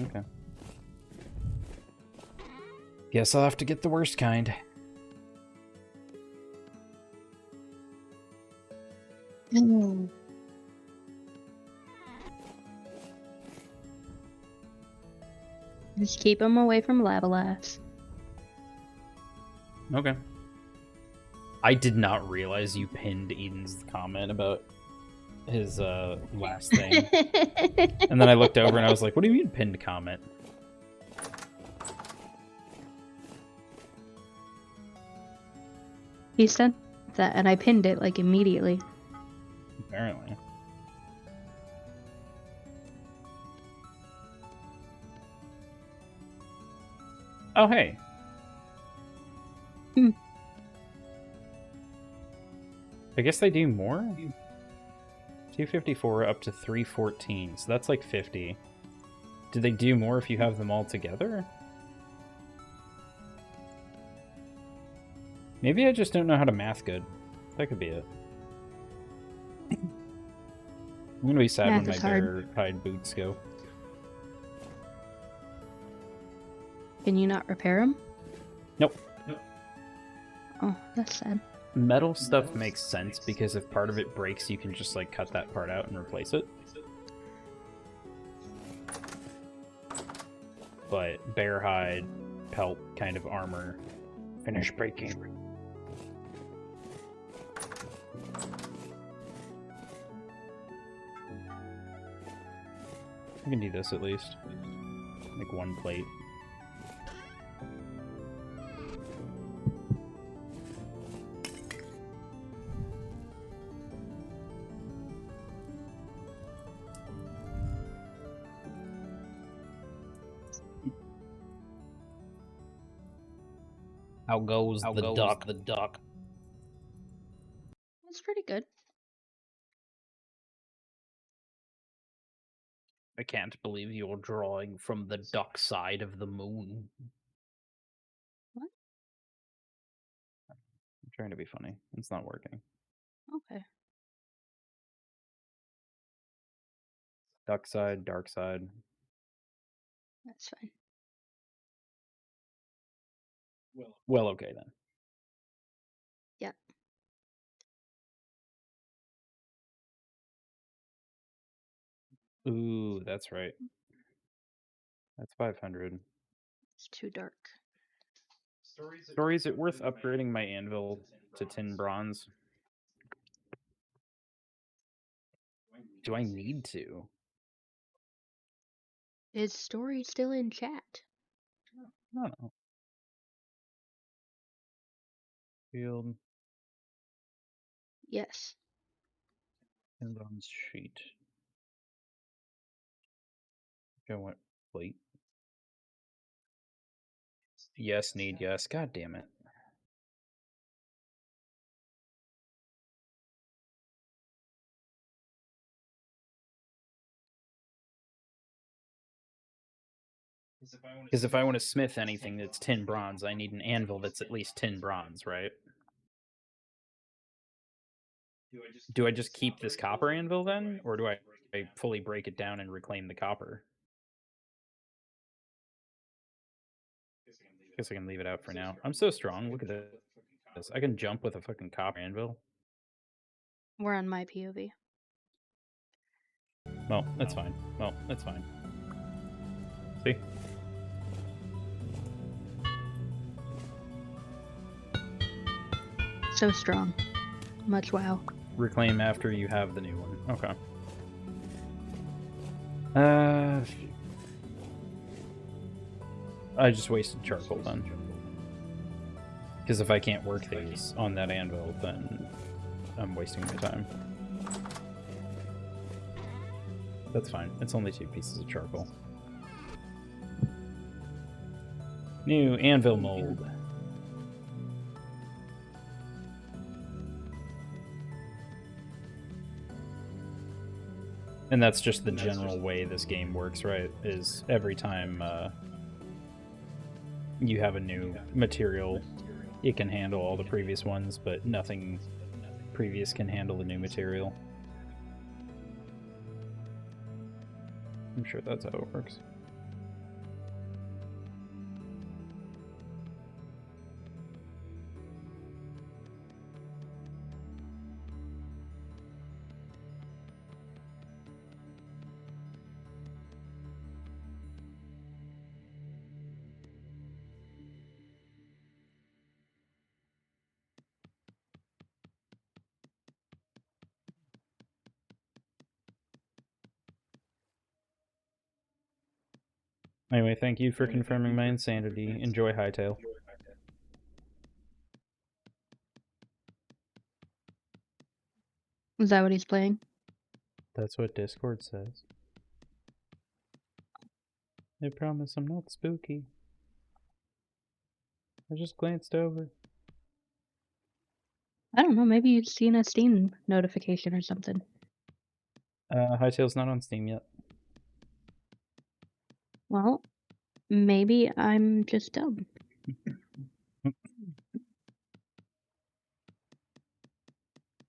A: Okay. Guess I'll have to get the worst kind.
B: Just keep them away from Lavalas.
A: Okay. I did not realize you pinned Eden's comment about his last thing. And then I looked over and I was like, what do you mean pinned comment?
B: He said that, and I pinned it like immediately.
A: Apparently. Oh, hey.
B: Hmm.
A: I guess they do more? 254 up to 314, so that's like 50. Do they do more if you have them all together? Maybe I just don't know how to math good. That could be it. I'm gonna be sad
B: Math
A: when my
B: is hard.
A: bear hide boots go.
B: Can you not repair them?
A: Nope.
B: Oh, that's sad.
A: Metal stuff makes sense because if part of it breaks, you can just like cut that part out and replace it. But bear hide, pelt kind of armor, finish breaking. I can do this at least. Like one plate. How goes the duck? The duck.
B: That's pretty good.
A: I can't believe you're drawing from the duck side of the moon.
B: What?
A: I'm trying to be funny. It's not working.
B: Okay.
A: Duck side, dark side.
B: That's fine.
A: Well, okay then.
B: Yeah.
A: Ooh, that's right. That's 500.
B: It's too dark.
A: Story, is it worth upgrading my anvil to tin bronze? Do I need to?
B: Is Story still in chat?
A: I don't know. Field,
B: Yes.
A: tin bronze sheet. Go what? Plate. Yes, need yes. God damn it. Because if I want to smith anything that's 10 bronze, I need an anvil that's at least 10 bronze, right? Do I just keep this copper anvil then? Or do I fully break it down and reclaim the copper? Guess I can leave it out for now. I'm so strong. Look at this. I can jump with a fucking copper anvil.
G: We're on my POV.
A: Well, that's fine. Well, that's fine. See?
B: So strong. Much wow.
A: Reclaim after you have the new one. Okay. I just wasted charcoal then. Because if I can't work these on that anvil, then I'm wasting my time. That's fine. It's only 2 pieces of charcoal. New anvil mold. And that's just the general way this game works, right? Is every time you have a new material, it can handle all the previous ones, but nothing previous can handle the new material. I'm sure that's how it works. Anyway, thank you for confirming my insanity. Enjoy Hightail.
B: Is that what he's playing?
A: That's what Discord says. I promise I'm not spooky. I just glanced over.
B: I don't know. Maybe you've seen a Steam notification or something.
A: Hightail's not on Steam yet.
B: Well, maybe I'm just dumb.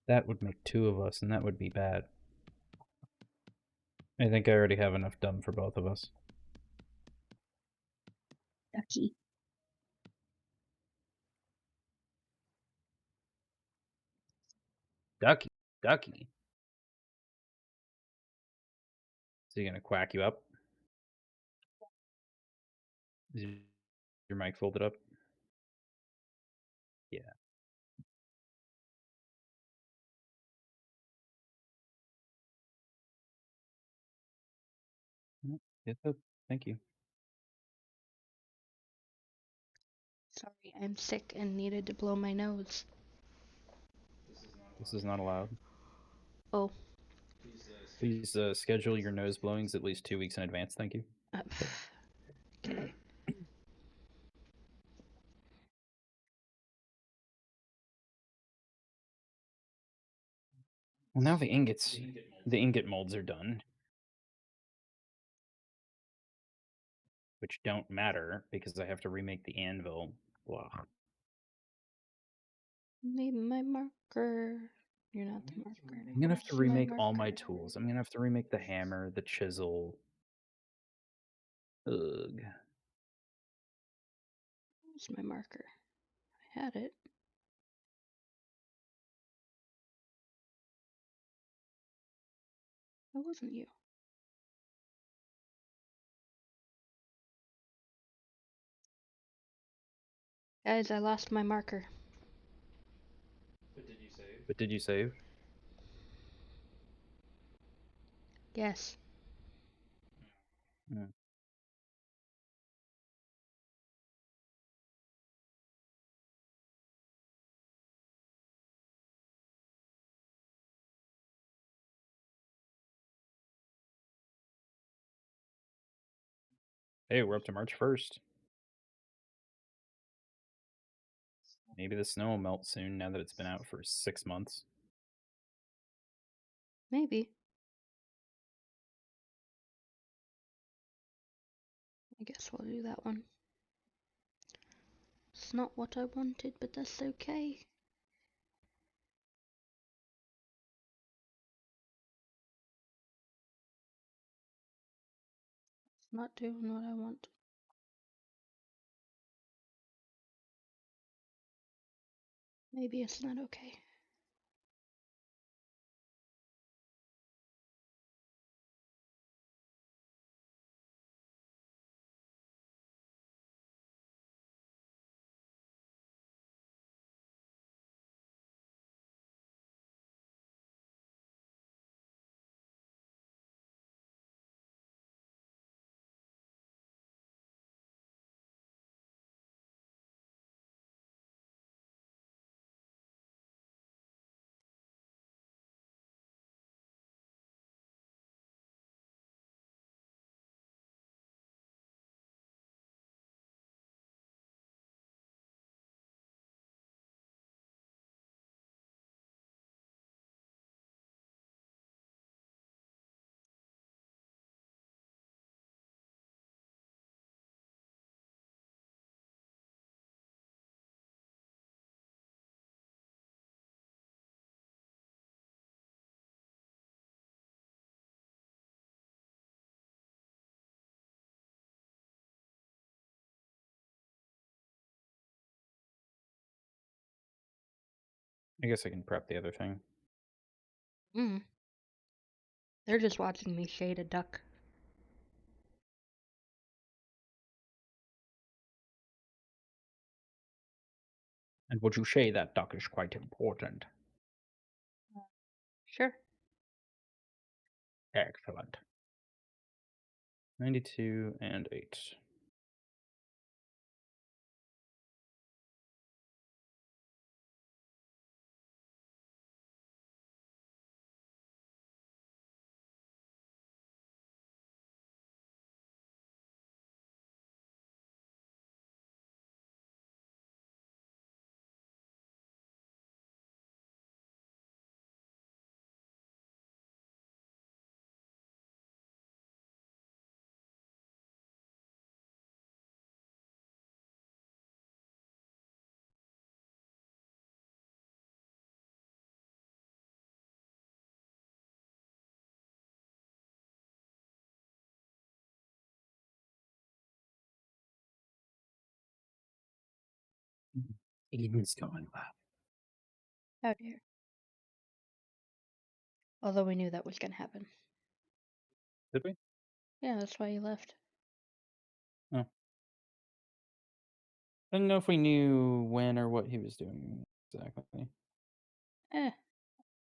A: That would make 2 of us, and that would be bad. I think I already have enough dumb for both of us.
B: Ducky.
A: Ducky. Ducky. Is he gonna quack you up? Is your mic folded up? Yeah. It's up. Thank you.
B: Sorry, I'm sick and needed to blow my nose.
A: This is not allowed.
B: Oh.
A: Please schedule your nose blowings at least 2 weeks in advance. Thank you.
B: Okay.
A: Well, now the ingot molds are done, which don't matter because I have to remake the anvil. Blah.
B: Need my marker. You're not the marker.
A: I'm gonna have to
B: Where's my
A: remake all my
B: marker?
A: tools. I'm gonna have to remake the hammer, the chisel. Ugh.
B: Where's my marker? I had it. It wasn't you. Guys, I lost my marker.
A: But did you save?
B: Yes.
A: Hmm. Hey, we're up to March 1st. Maybe the snow will melt soon now that it's been out for 6 months.
G: Maybe. I guess we'll do that one. It's not what I wanted, but that's okay. It's not doing what I want. Maybe it's not okay.
A: I guess I can prep the other thing.
G: They're just watching me shade a duck.
A: And would you say that duck is quite important?
G: Sure.
A: Excellent. 92 and 8.
D: Eden's going well.
G: How dare. Although we knew that was gonna happen.
A: Did we?
G: Yeah, that's why you left.
A: Oh. I didn't know if we knew when or what he was doing exactly.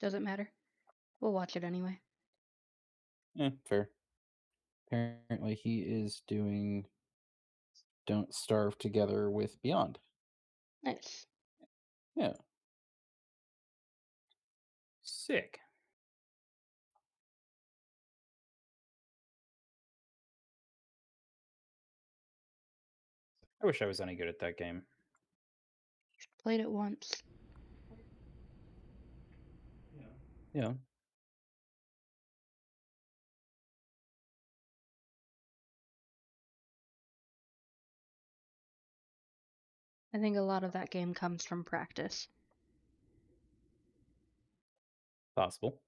G: Doesn't matter. We'll watch it anyway.
A: Fair. Apparently he is doing Don't Starve Together with Beyond.
G: Nice.
A: Yeah. Sick. I wish I was any good at that game.
G: Played it once.
A: Yeah.
G: I think a lot of that game comes from practice.
A: Possible.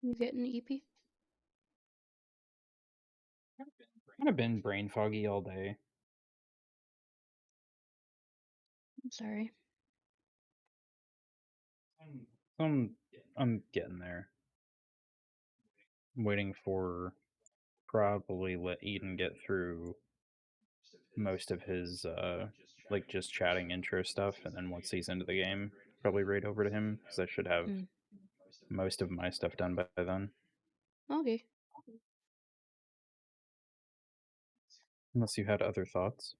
G: You getting EP?
A: Kind of been brain foggy all day.
G: I'm sorry.
A: I'm getting there. I'm waiting for probably let Eden get through most of his like just chatting intro stuff, and then once he's into the game, probably raid over to him because I should have most of my stuff done by then.
G: Okay.
A: Unless you had other thoughts.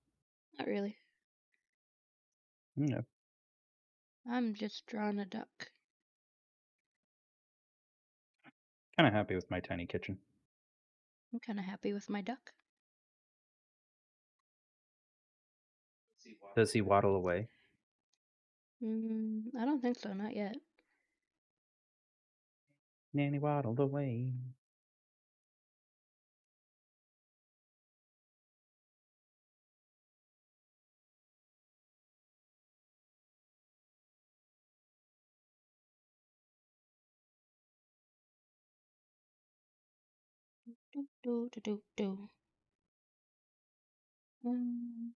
G: Not really.
A: Yeah.
G: I'm just drawing a duck.
A: Kind of happy with my tiny kitchen.
G: I'm kind of happy with my duck.
A: Does he waddle away?
G: I don't think so, not yet.
A: Nanny waddled away.
G: Do do do do do. Um,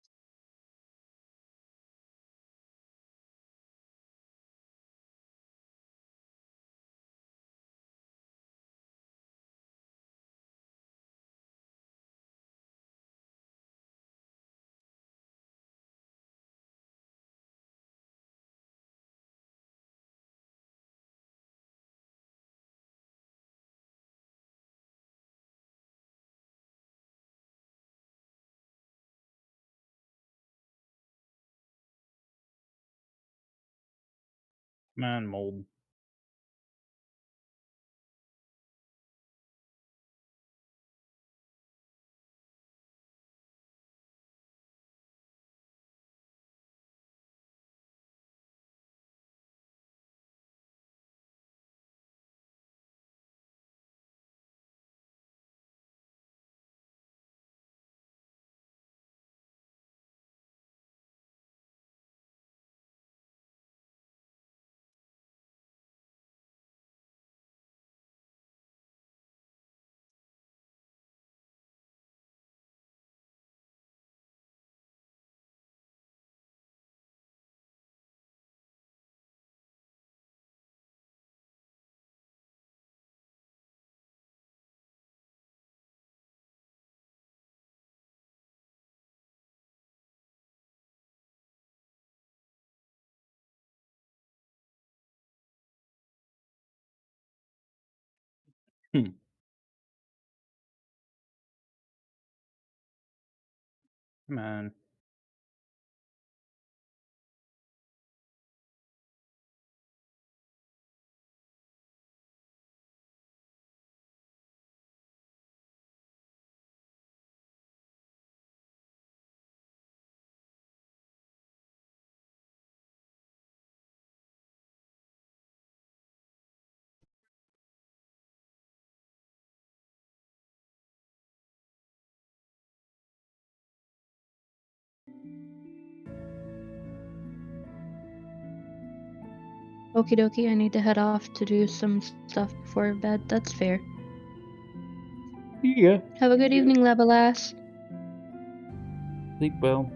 A: Man, mold. Hmm. Man.
G: Okie dokie, I need to head off to do some stuff before bed. That's fair.
A: Yeah.
G: Have a good evening, Legolas.
A: Sleep well.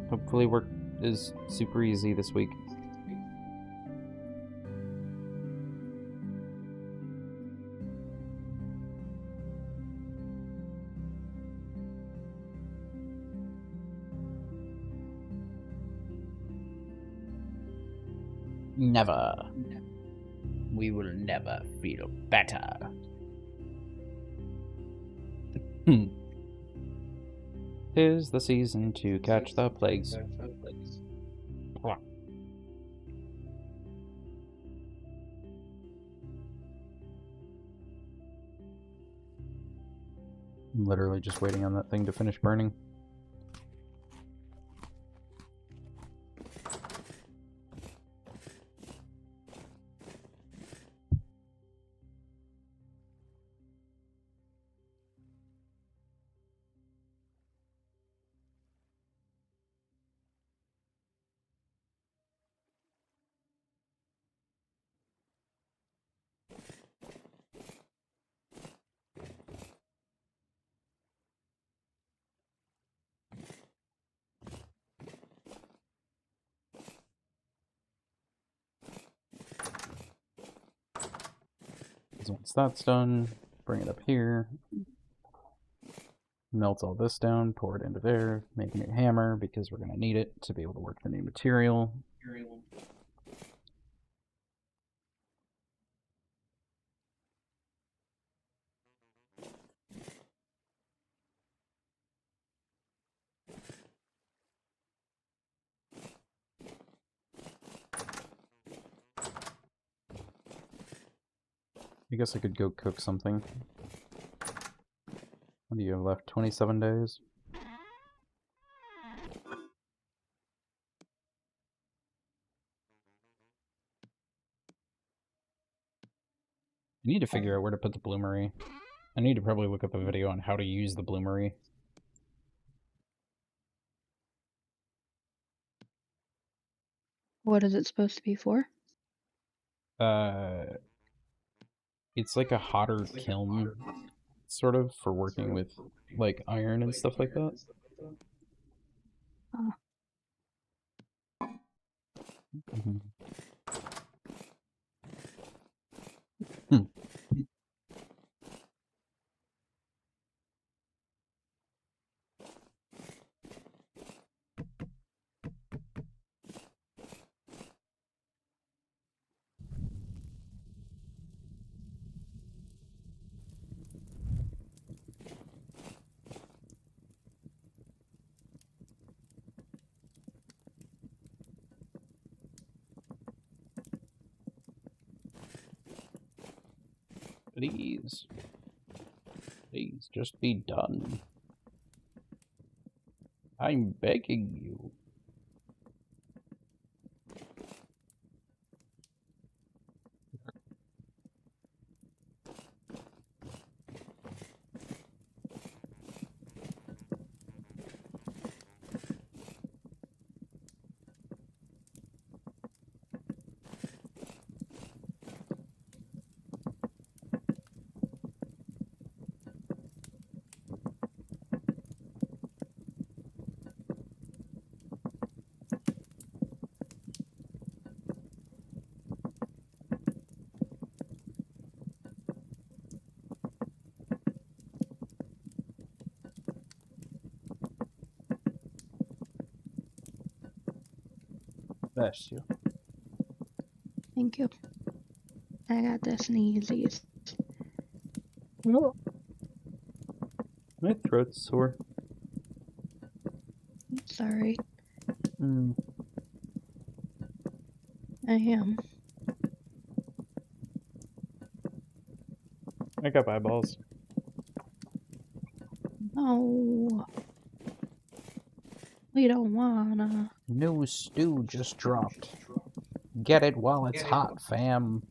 A: Hopefully work is super easy this week. Never. We will never feel better. Tis the season to catch the plagues. I'm literally just waiting on that thing to finish burning. Because once that's done, bring it up here. Melt all this down, pour it into there, make a new hammer because we're going to need it to be able to work the new material. I guess I could go cook something. What do you have left? 27 days? I need to figure out where to put the bloomery. I need to probably look up a video on how to use the bloomery.
G: What is it supposed to be for?
A: It's like a hotter kiln, sort of, for working with, like, iron and stuff like that. Mhm. Please. Please, just be done. I'm begging you. Bless you.
G: Thank you. I got the sneezies.
A: No. My throat's sore.
G: Sorry.
A: Mm.
G: I am.
A: I got eyeballs.
G: No. We don't wanna.
A: New stew just dropped. Get it while it's hot, fam.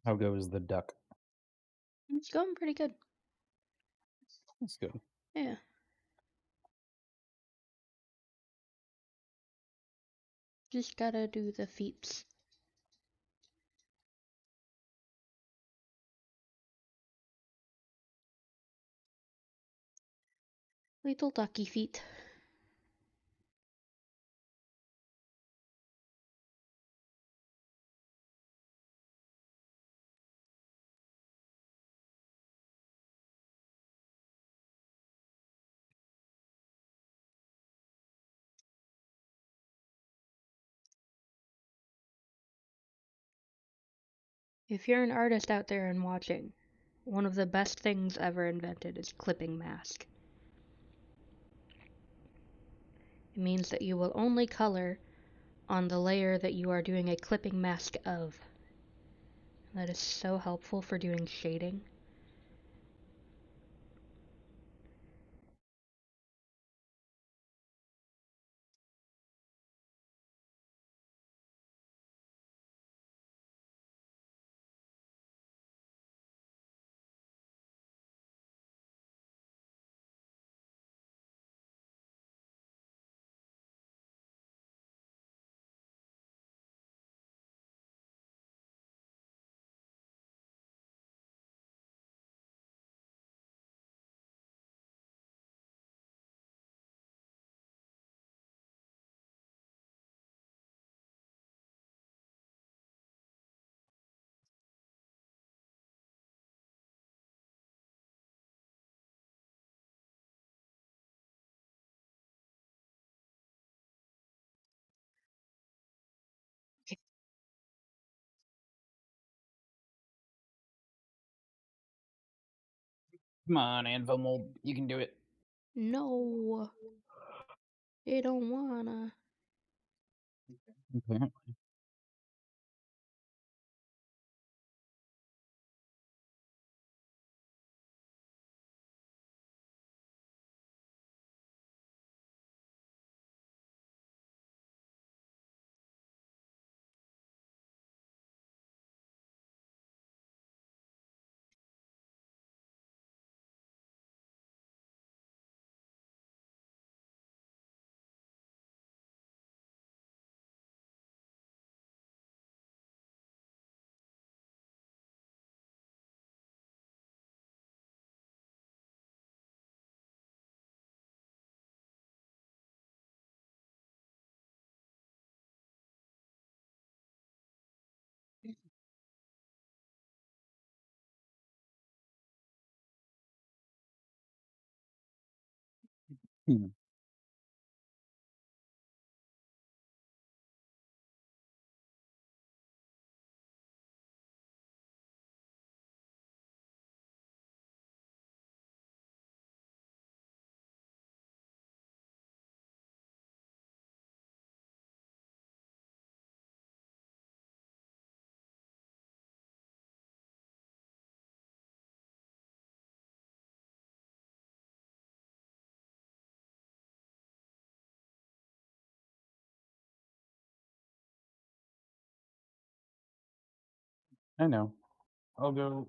A: How goes the duck?
G: It's going pretty good.
A: That's good.
G: Yeah. Just gotta do the feats. Little ducky feet. If you're an artist out there and watching, one of the best things ever invented is clipping mask. It means that you will only color on the layer that you are doing a clipping mask of. And that is so helpful for doing shading.
C: Come on, Anvil Mold. You can do it.
G: No, they don't wanna.
A: Apparently. Hmm. I know. I'll go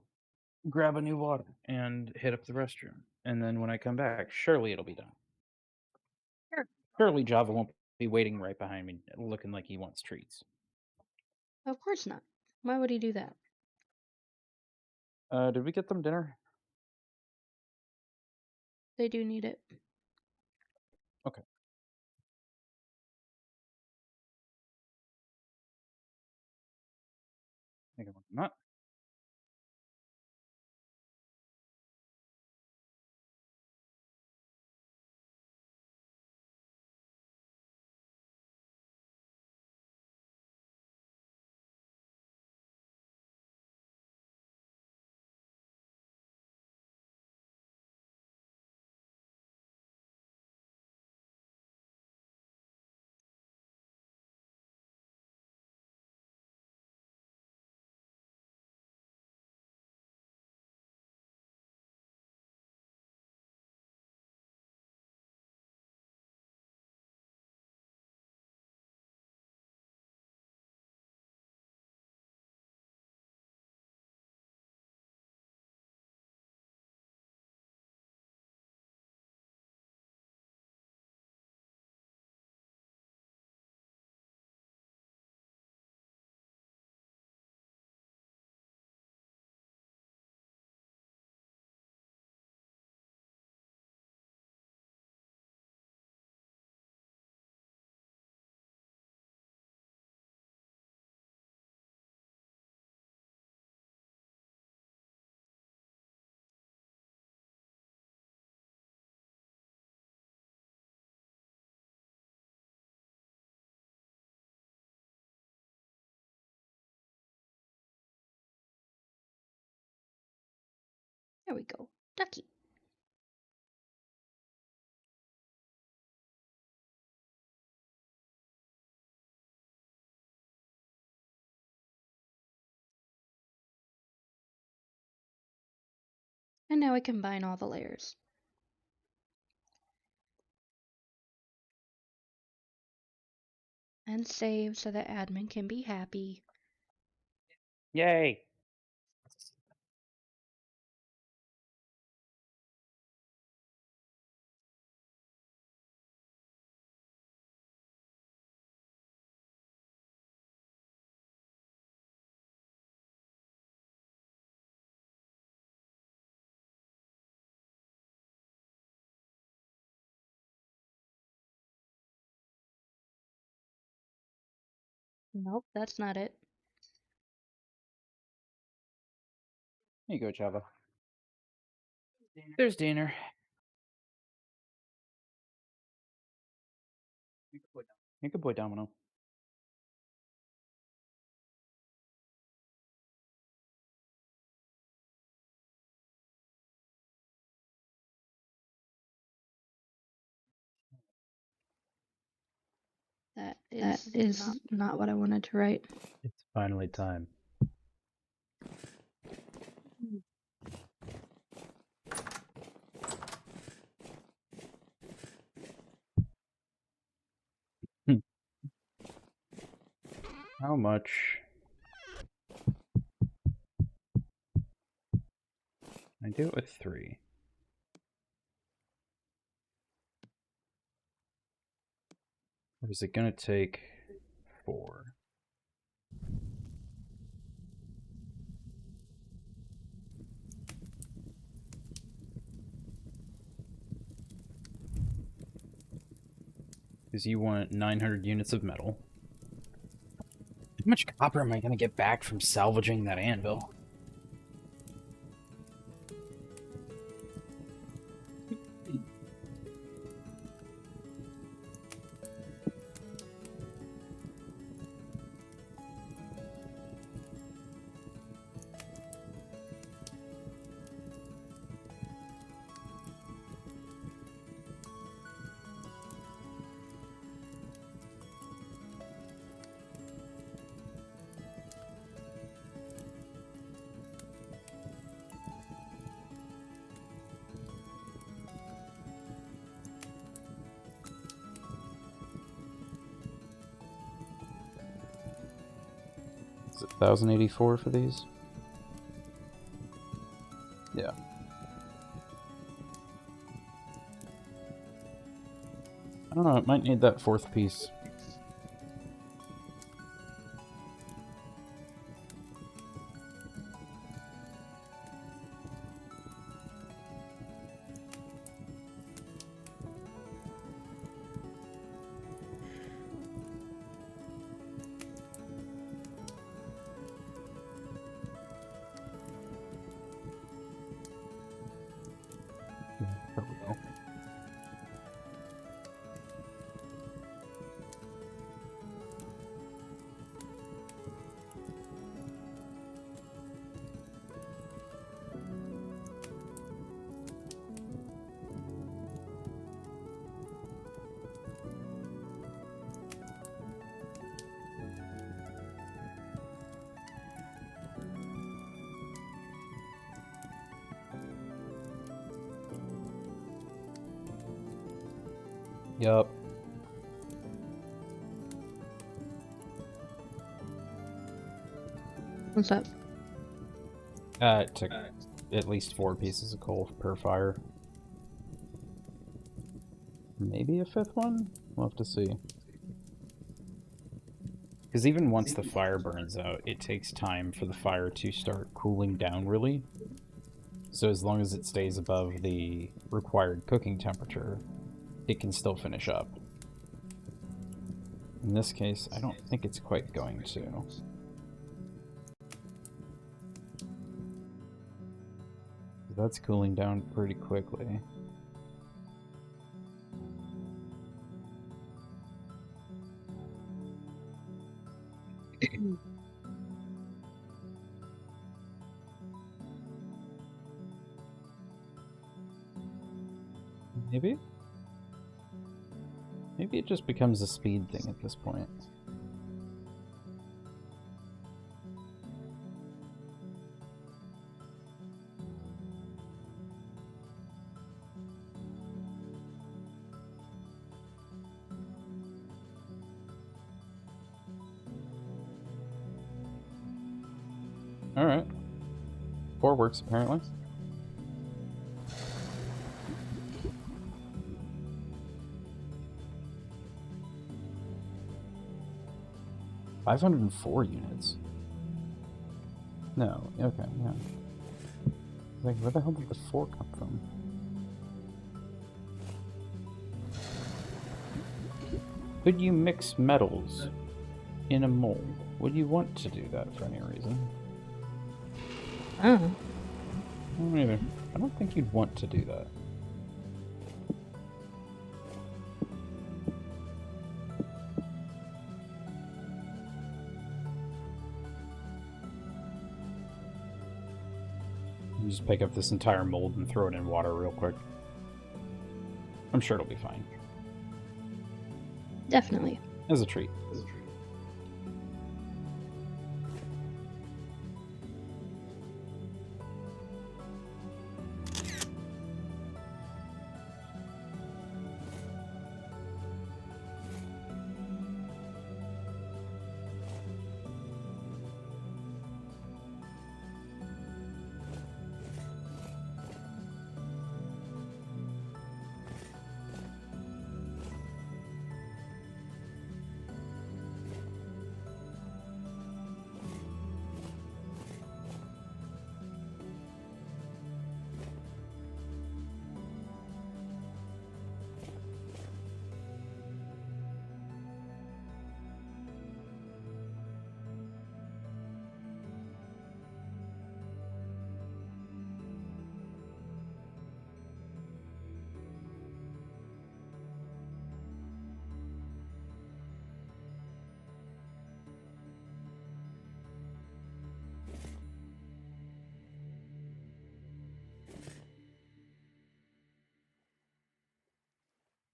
A: grab a new water and hit up the restroom. And then when I come back, surely it'll be done.
G: Sure.
A: Surely Java won't be waiting right behind me looking like he wants treats.
G: Of course not. Why would he do that?
A: Did we get them dinner?
G: They do need it.
A: Okay. I think I'm not.
G: There we go. Ducky. And now I combine all the layers. And save so that admin can be happy.
C: Yay!
G: Nope, that's not it.
C: Here you go, Java. There's dinner. You good boy, Domino.
G: That
B: That
G: is
B: is not what I wanted to write.
A: It's finally time. How much? I do it with 3. Or is it gonna take 4? Because you want 900 units of metal. How much copper am I gonna get back from salvaging that anvil? Is it 1084 for these? Yeah. I don't know, it might need that 4th piece. There we go. Yup.
B: What's up?
A: It took at least 4 pieces of coal per fire. Maybe a 5th one? We'll have to see. Because even once the fire burns out, it takes time for the fire to start cooling down really. So as long as it stays above the required cooking temperature, it can still finish up. In this case, I don't think it's quite going to. That's cooling down pretty quickly. Maybe? Maybe it just becomes a speed thing at this point. All right. 4 works apparently. $504 units. No. Okay. Yeah. Like, where the hell did the 4 come from? Could you mix metals in a mold? Would you want to do that for any reason?
G: Oh.
A: I don't either. I don't think you'd want to do that. You just pick up this entire mold and throw it in water real quick. I'm sure it'll be fine.
G: Definitely.
A: As a treat.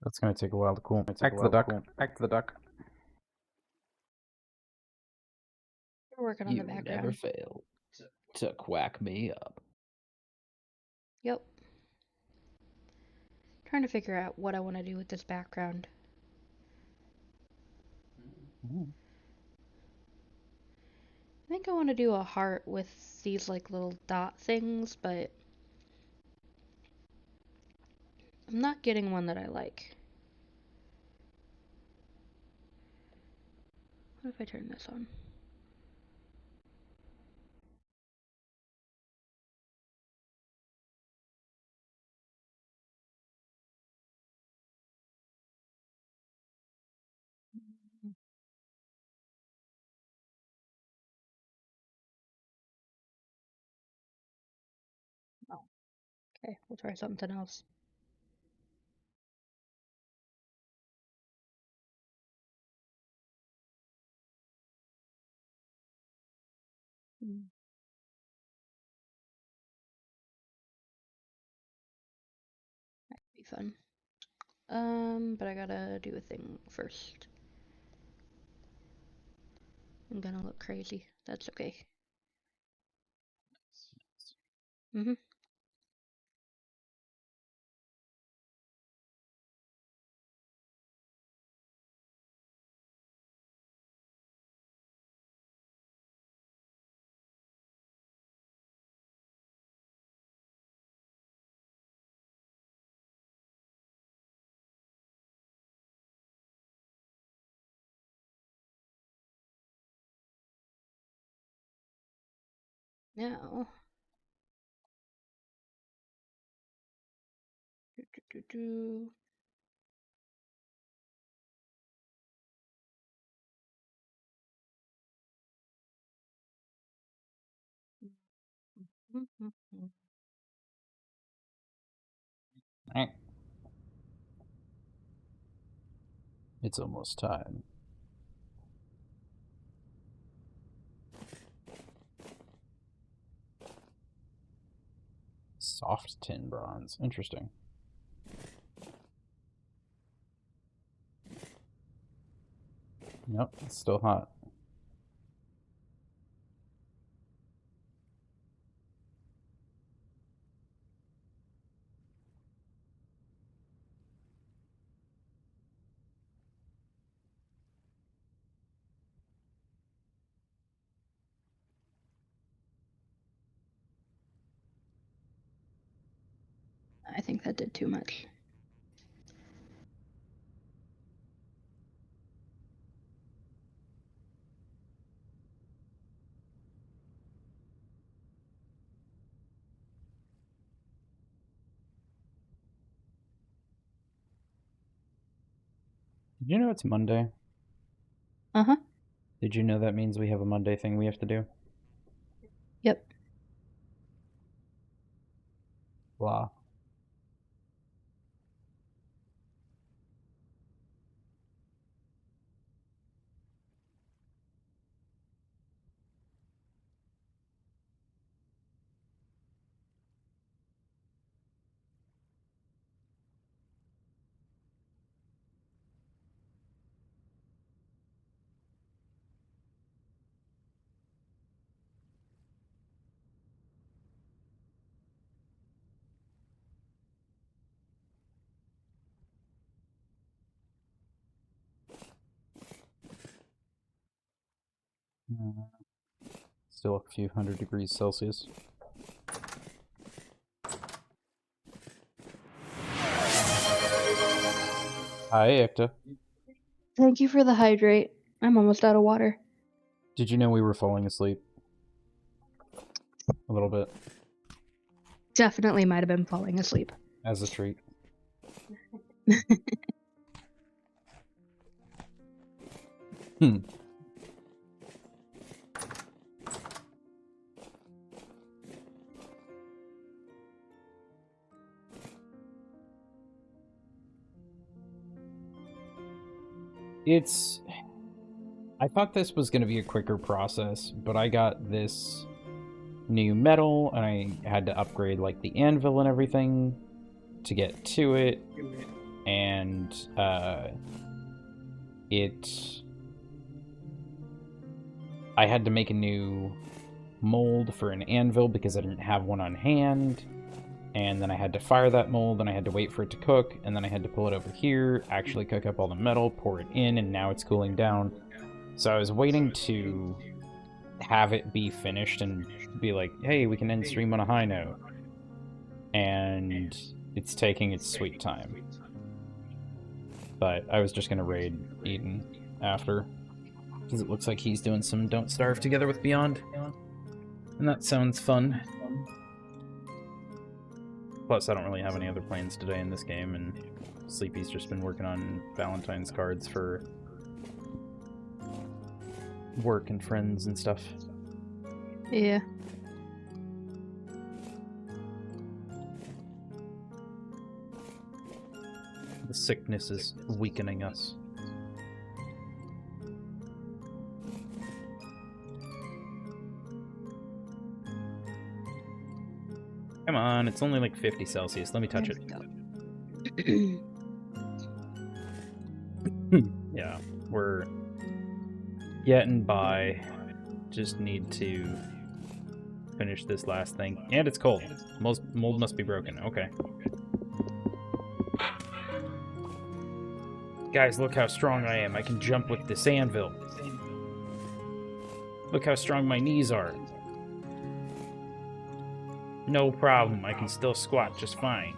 A: That's gonna take a while to cool. Back to the duck. Back to the duck.
G: We're working on the
C: You
G: background.
C: never fail to quack me up.
G: Yep. Trying to figure out what I want to do with this background. I think I want to do a heart with these like little dot things, but I'm not getting one that I like. What if I turn this on? Oh, okay. We'll try something else. That could be fun. But I gotta do a thing first. I'm gonna look crazy. That's okay. Mm-hmm. Now. Do.
A: It's almost time. Soft tin bronze. Interesting. Nope, it's still hot.
G: I think that did too much.
A: Did you know it's Monday?
G: Uh-huh.
A: Did you know that means we have a Monday thing we have to do?
G: Yep.
A: Blah. Still a few hundred degrees Celsius. Hi, Ekta.
B: Thank you for the hydrate. I'm almost out of water.
A: Did you know we were falling asleep? A little bit.
B: Definitely might have been falling asleep.
A: As a treat. Hmm. I thought this was going to be a quicker process, but I got this new metal and I had to upgrade like the anvil and everything to get to it. And I had to make a new mold for an anvil because I didn't have one on hand. And then I had to fire that mold, and I had to wait for it to cook, and then I had to pull it over here, actually cook up all the metal, pour it in, and now it's cooling down. So I was waiting to have it be finished and be like, hey, we can end stream on a high note. And it's taking its sweet time. But I was just going to raid Eden after, because it looks like he's doing some Don't Starve together with Beyond. And that sounds fun. Plus, I don't really have any other plans today in this game, and Sleepy's just been working on Valentine's cards for work and friends and stuff.
B: Yeah.
A: The sickness is weakening us. Come on, it's only like 50 Celsius. Let me touch it. Yeah, we're getting by. Just need to finish this last thing. And it's cold. Mold must be broken. Okay. Guys, look how strong I am. I can jump with this anvil. Look how strong my knees are. No problem. I can still squat just fine.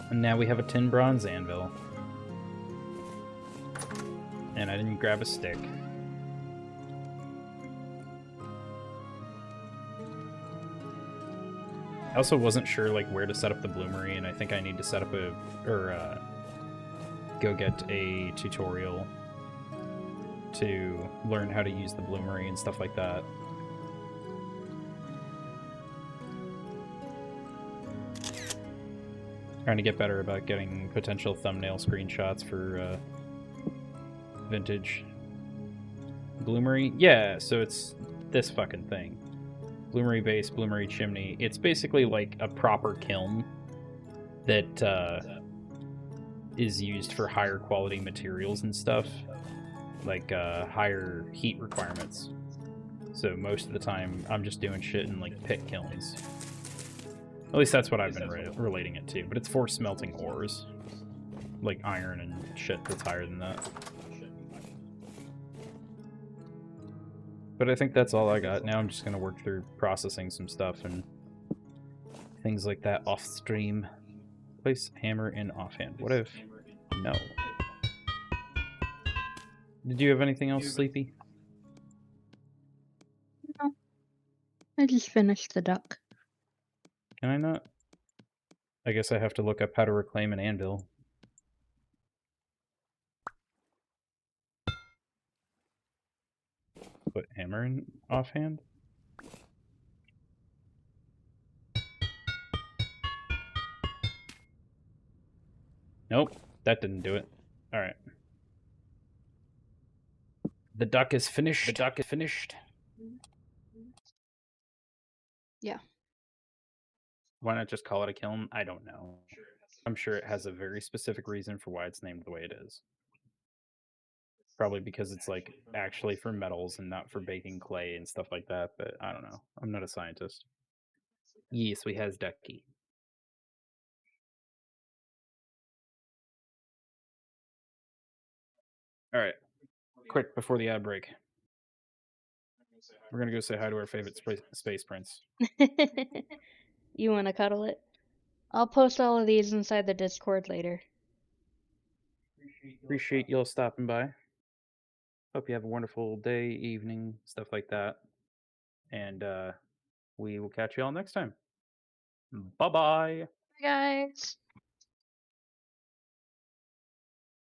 A: And now we have a tin bronze anvil. And I didn't grab a stick. I also wasn't sure like where to set up the bloomery, and I think I need to set up go get a tutorial to learn how to use the bloomery and stuff like that. Trying to get better about getting potential thumbnail screenshots for vintage bloomery. Yeah, so it's this fucking thing. Bloomery base, bloomery chimney. It's basically like a proper kiln that is used for higher quality materials and stuff, like higher heat requirements. So most of the time, I'm just doing shit in like pit kilns. At least that's what I've been relating it to. But it's for smelting ores, like iron and shit that's higher than that. But I think that's all I got. Now I'm just going to work through processing some stuff and things like that off stream. Place hammer in offhand. What if no? Did you have anything else, Sleepy?
B: No, I just finished the duck.
A: Can I not? I guess I have to look up how to reclaim an anvil. Put hammer in offhand? Nope, that didn't do it. Alright. The duck is finished. The duck is finished.
G: Yeah.
A: Why not just call it a kiln? I don't know. I'm sure it has a very specific reason for why it's named the way it is. Probably because it's like actually for metals and not for baking clay and stuff like that, but I don't know. I'm not a scientist. Yes, we has ducky. Alright. Quick, before the ad break. We're gonna go say hi to our favorite space prince.
G: You want to cuddle it? I'll post all of these inside the Discord later.
A: Appreciate y'all stopping by. Hope you have a wonderful day, evening, stuff like that. And we will catch you all next time. Bye-bye.
G: Bye, guys.